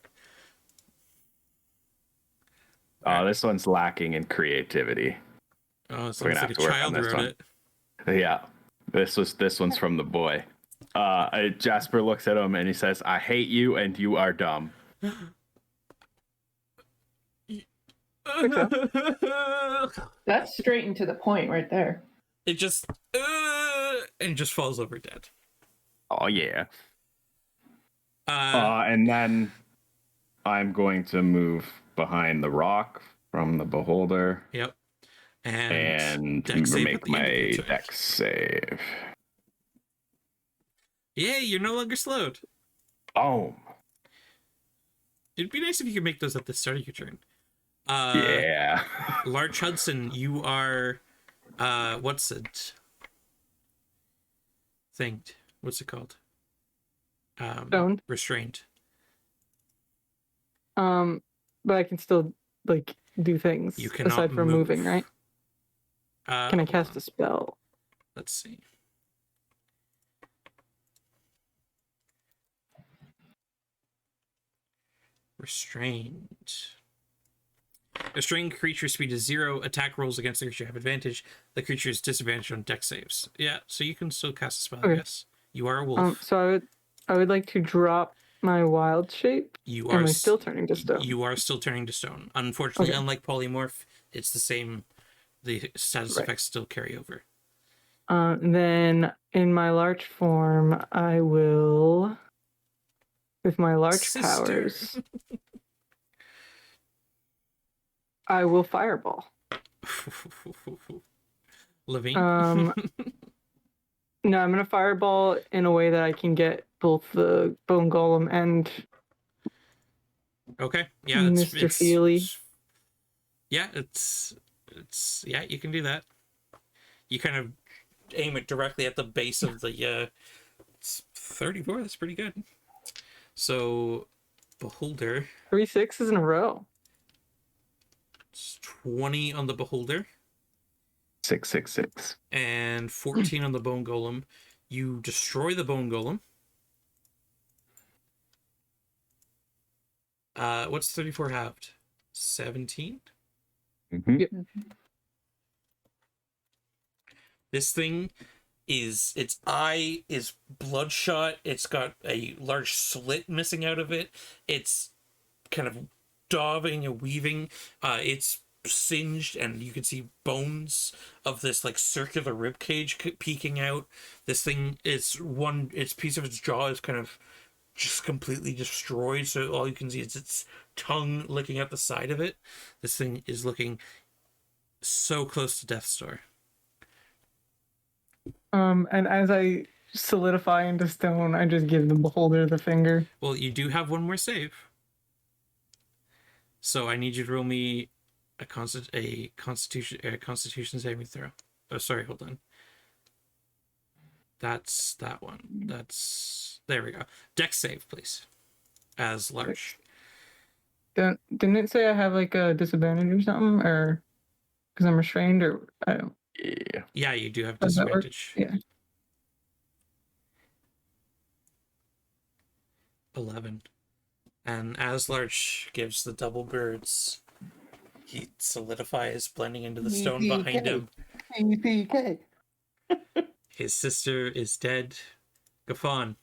This one's lacking in creativity. Oh, it sounds We're gonna like a have to work on child this wrote one. it. Yeah. This one's from the boy. Jasper looks at him and he says, "I hate you and you are dumb." That's straight and to the point right there. It just and just falls over dead. Oh yeah. Uh, And then I'm going to move behind the rock from the beholder yep. and dex save at make the end of your my turn. dex save. Yay, you're no longer slowed. Oh. It'd be nice if you could make those at the start of your turn. Yeah. Larch Hudson, you are what's it? Thinged. What's it called? Stoned. Restrained. But I can still like do things You cannot aside from move. moving, right? Can I Hold cast on. a spell? Let's see. Restrained. Restrained creature speed is 0. Attack rolls against the creature have advantage. The creature is disadvantaged on dex saves. Yeah, so you can still cast a spell, I guess. You are a wolf. So I would like to drop my wild shape. You Am are I still turning to stone? You are still turning to stone. Unfortunately, Okay. unlike polymorph, it's the same. The status effects still carry over. Then in my larch form, I will, with my larch powers, I will fireball. Levine? No, I'm gonna fireball in a way that I can get both the bone golem and Okay. Yeah, Mr. Feely. Yeah, it's yeah, you can do that. You kind of aim it directly at the base of the it's 34, that's pretty good. So Beholder. 3 6s in a row. It's 20 on the Beholder. 666. And 14 on the Bone Golem. You destroy the Bone Golem. What's 34 halved? 17? Mm-hmm. Yep. This thing is, its eye is bloodshot. It's got a large slit missing out of it. It's kind of daubing and weaving. It's singed, and you can see bones of this like circular rib cage peeking out. This thing is its piece of its jaw is kind of just completely destroyed, so all you can see is its tongue licking out the side of it. This thing is looking so close to death's door. And as I solidify into stone, I just give the beholder the finger. Well, you do have one more save, so I need you to roll me a constitution saving throw. Oh, sorry, hold on. That's that one. There we go. Dex save, please. As Larch. Didn't it say I have like a disadvantage or something, or because I'm restrained, or I don't? Yeah. Yeah, you do have Does that work? disadvantage. Yeah. 11. And as Larch gives the double birds, he solidifies, blending into the stone behind him. PK. His sister is dead. Gafon.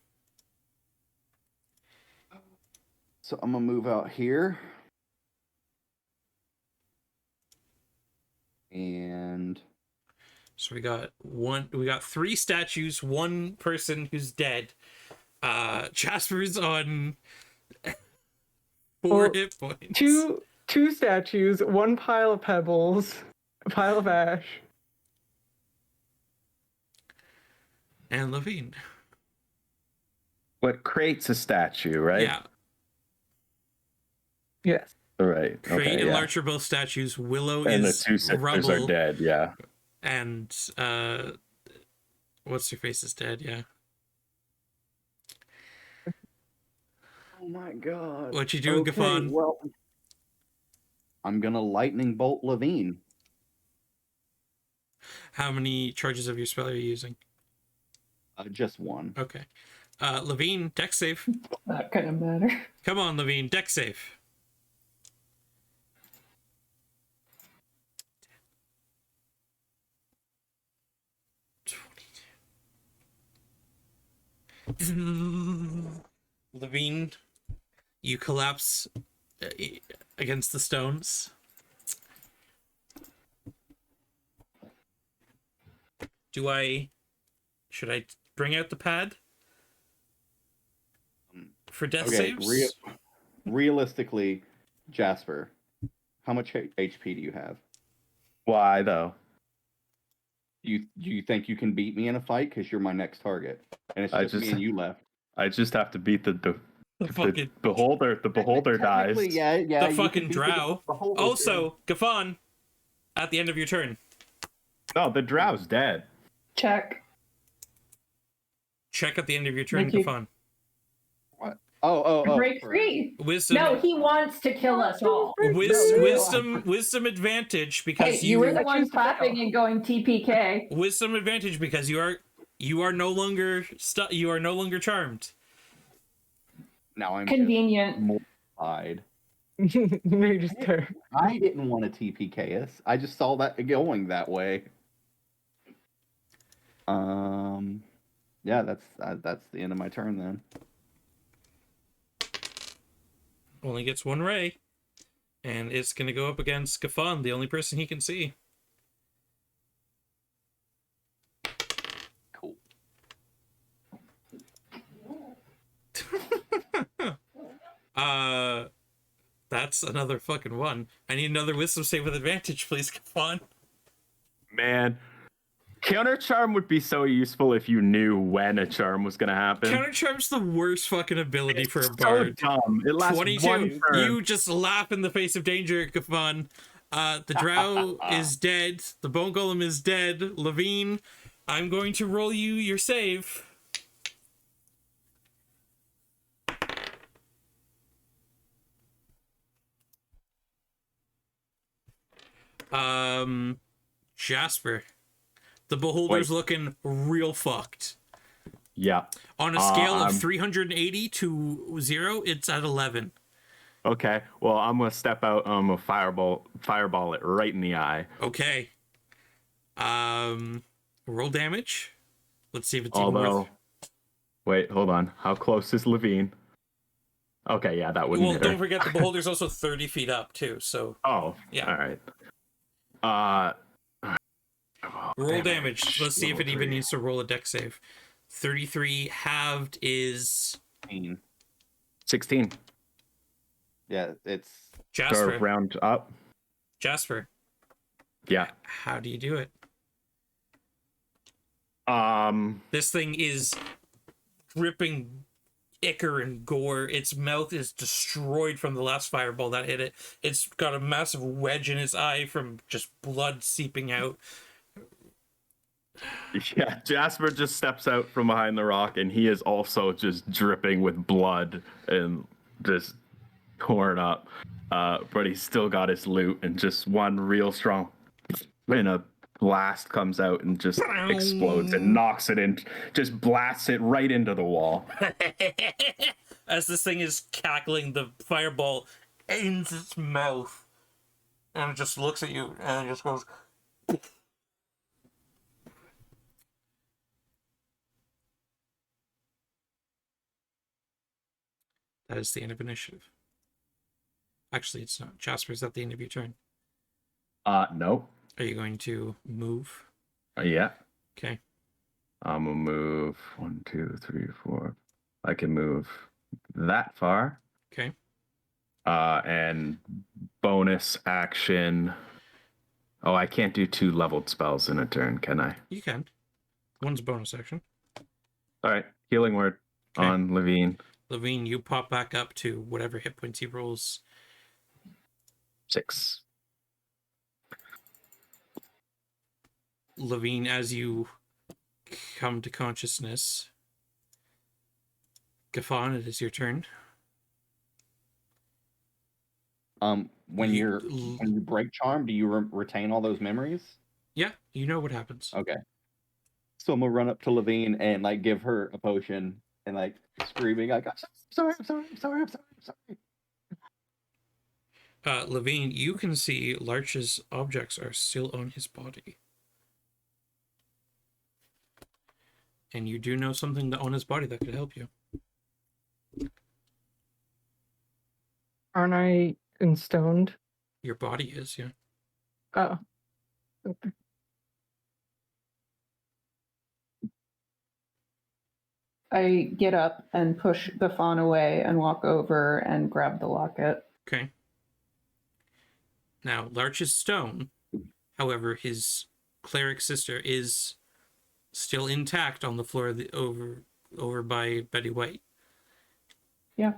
So I'm gonna move out here. And So we got 3 statues, 1 person who's dead. Jasper's on 4 hit points. Two statues, 1 pile of pebbles, a pile of ash. And Levine. What creates a statue, right? Yeah. Yes. Right. Crate Okay, and yeah. Larch are both statues. Willow And the is 2 sisters rubble. are dead, yeah. And what's her face is dead, yeah. oh my god. What you doing, Gafon? Well, I'm gonna lightning bolt Levine. How many charges of your spell are you using? Just 1. Okay. Levine, dex save. Not gonna matter. Come on, Levine, dex save. Levine, you collapse against the stones. Should I bring out the pad for death Okay, saves? realistically, Jasper, how much HP do you have? Why though? Do you think you can beat me in a fight? Because you're my next target, and it's just me and you left. I just have to beat the fucking beholder. The beholder dies. Technically, yeah, the you fucking can beat drow. the beholder, Also, Gafon, at the end of your turn, No, the drow's dead. Check. check at the end of your turn, Thank you. Gafon. Oh, Break for- free. Wisdom. No, he wants to kill us all. Wisdom advantage because Hey, you were the I one choose to clapping fail. and going TPK. wisdom advantage because you are no longer you are no longer charmed. Now I'm Convenient. mortified. Mage's turn. I didn't want to TPK us. I just saw that going that way. Yeah, that's the end of my turn then. Only gets one ray. And it's going to go up against Gafan, the only person he can see. Cool. That's another fucking one. I need another wisdom save with advantage, please, Gafan. Man, counter charm would be so useful if you knew when a charm was gonna happen. Counter charm's the worst fucking ability for a so bard. dumb. It lasts 22. one turn. You just laugh in the face of danger, Gafan. The drow is dead. The bone golem is dead. Levine, I'm going to roll you your save. Jasper. The beholder's looking real fucked. Yeah. On a scale of 380 to 0, it's at 11. Okay. Well, I'm gonna step out. I'm gonna fireball it right in the eye. Okay. Roll damage. Let's see if it's even worth. Wait, hold on. How close is Levine? Okay, yeah, that wouldn't Well, hit don't her. forget the beholder's also 30 feet up too. So Oh, yeah. All right. Roll damage. Let's see if it even 3. needs to roll a dex save. 33 halved is 16. Yeah, it's Jasper. Go round up. Jasper. Yeah. How do you do it? This thing is dripping ichor and gore. Its mouth is destroyed from the last fireball that hit it. It's got a massive wedge in its eye from just blood seeping out. Yeah, Jasper just steps out from behind the rock, and he is also just dripping with blood and just torn up. But he's still got his loot, and just one real strong, and a blast comes out and just explodes and knocks it in, just blasts it right into the wall. As this thing is cackling, the fireball ends its mouth, and it just looks at you, and it just goes. That is the end of initiative. Actually, it's not. Jasper, is that the end of your turn? No. Are you going to move? Yeah. Okay. I'm gonna move 1, 2, 3, 4. I can move that far. Okay. And bonus action. Oh, I can't do 2 leveled spells in a turn, can I? You can. One's bonus action. All right. Healing word on Levine. Levine, you pop back up to whatever hit points he rolls. 6. Levine, as you come to consciousness. Gafan, it is your turn. When you break charm, do you retain all those memories? Yeah, you know what happens. Okay. So I'm gonna run up to Levine and like give her a potion and like screaming like, I'm sorry. Levine, you can see Larch's objects are still on his body. And you do know something on his body that could help you. Aren't I instoned? Your body is, yeah. Oh. Okay. I get up and push the fawn away and walk over and grab the locket. Okay. Now, Larch is stone. However, his cleric sister is still intact on the floor of the, over by Betty White. Yeah.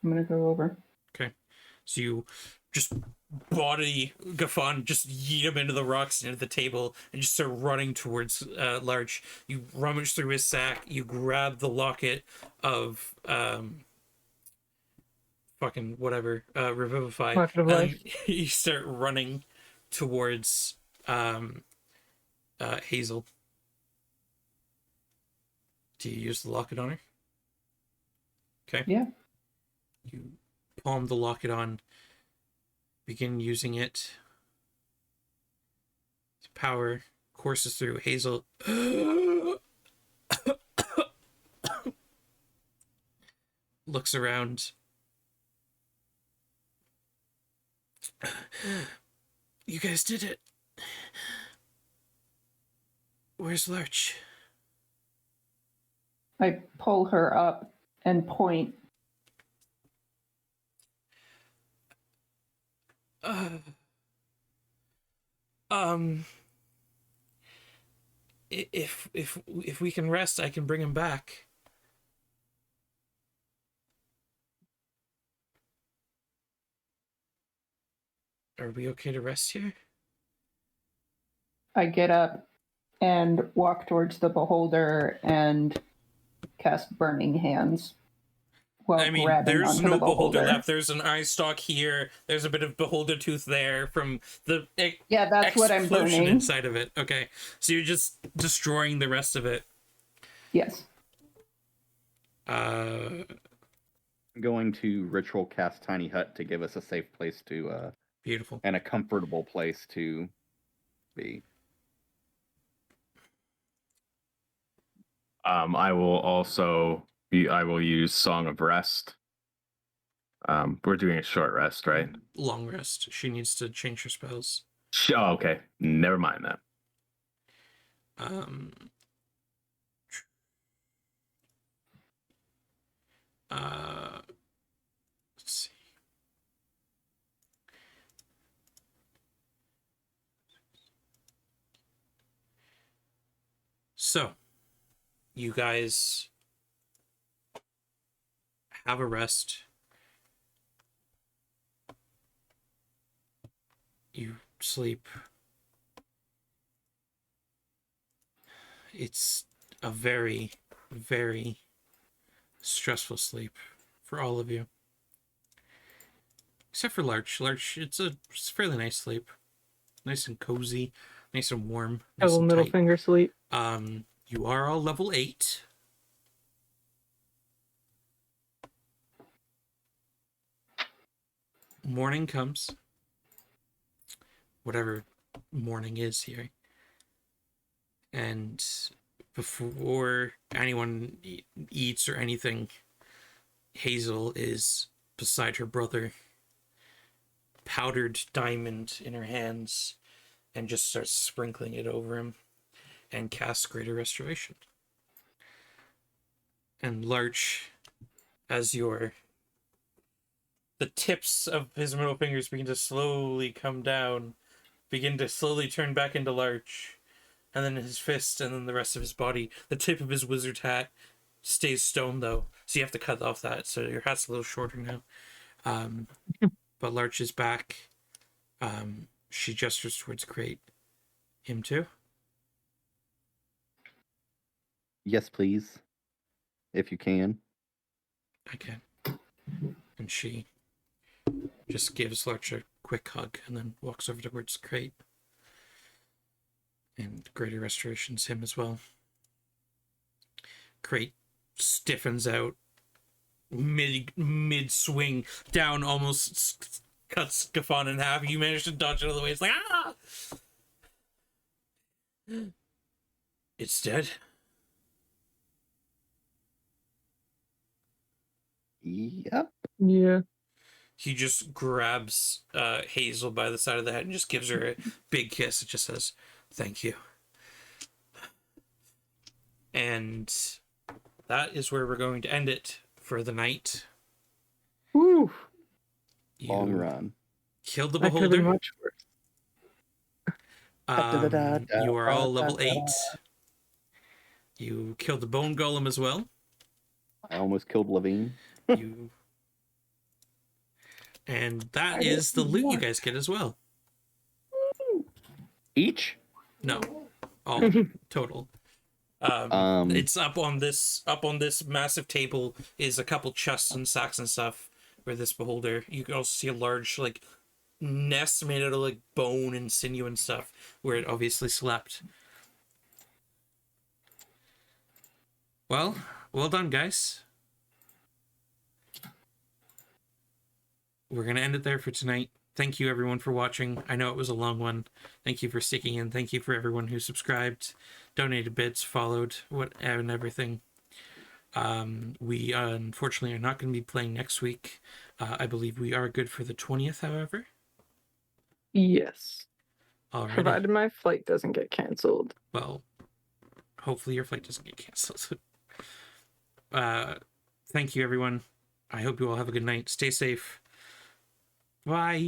I'm going to go over. Okay. So you just body Gafan, just yeet him into the rocks, into the table, and just start running towards Larch. You rummage through his sack, you grab the locket of fucking whatever, Revivify, Locket of life. you start running towards Hazel. Do you use the locket on her? Okay. Yeah. You palm the locket on. Begin using it. Power courses through Hazel. Looks around. You guys did it. Where's Larch? I pull her up and point. If we can rest, I can bring him back. Are we okay to rest here? I get up and walk towards the beholder and cast Burning Hands. While I mean, grabbing there's onto no the beholder left. There's an eye stalk here. There's a bit of beholder tooth there from the Yeah, that's what I'm explosion burning. inside of it. Okay, so you're just destroying the rest of it. Yes. I'm going to ritual cast Tiny Hut to give us a safe place to, Beautiful. and a comfortable place to be. I will use Song of Rest. We're doing a short rest, right? Long rest. She needs to change her spells. Oh, okay. Never mind that. Let's see. So, you guys have a rest. You sleep. It's a very, very stressful sleep for all of you. Except for Larch. Larch, it's a fairly nice sleep. Nice and cozy, nice and warm. Nice Double and middle tight. finger sleep. You are all level 8. Morning comes. Whatever morning is here. And before anyone eats or anything, Hazel is beside her brother, powdered diamond in her hands, and just starts sprinkling it over him and casts Greater Restoration. And Larch, as the tips of his middle fingers begin to slowly come down, begin to slowly turn back into Larch, and then his fist, and then the rest of his body, the tip of his wizard hat stays stone though, so you have to cut off that, so your hat's a little shorter now. But Larch is back. She gestures towards Crate. Him too? Yes, please. If you can. I can. And she just gives Larch a quick hug and then walks over towards Crate. And Greater Restoration's him as well. Crate stiffens out mid swing down, almost cuts Gaffon in half. You manage to dodge out of the way. It's like, ah! It's dead. Yep. Yeah. He just grabs Hazel by the side of the head and just gives her a big kiss. It just says, "Thank you." And that is where we're going to end it for the night. Woo. Long run. Killed the That could have been beholder. much worse. You are all level 8. You killed the bone golem as well. I almost killed Levine. And that is the loot you guys get as well. Each? No, all total. It's up on this massive table is a couple chests and sacks and stuff where this beholder. You can also see a large nest made out of bone and sinew and stuff where it obviously slept. Well done, guys. we're going to end it there for tonight. Thank you, everyone, for watching. I know it was a long one. Thank you for sticking in. Thank you for everyone who subscribed, donated bits, followed, and everything. We unfortunately are not going to be playing next week. I believe we are good for the 20th, however. Yes. Alrighty. Provided my flight doesn't get canceled. Well, hopefully your flight doesn't get canceled. Thank you, everyone. I hope you all have a good night. Stay safe. Bye.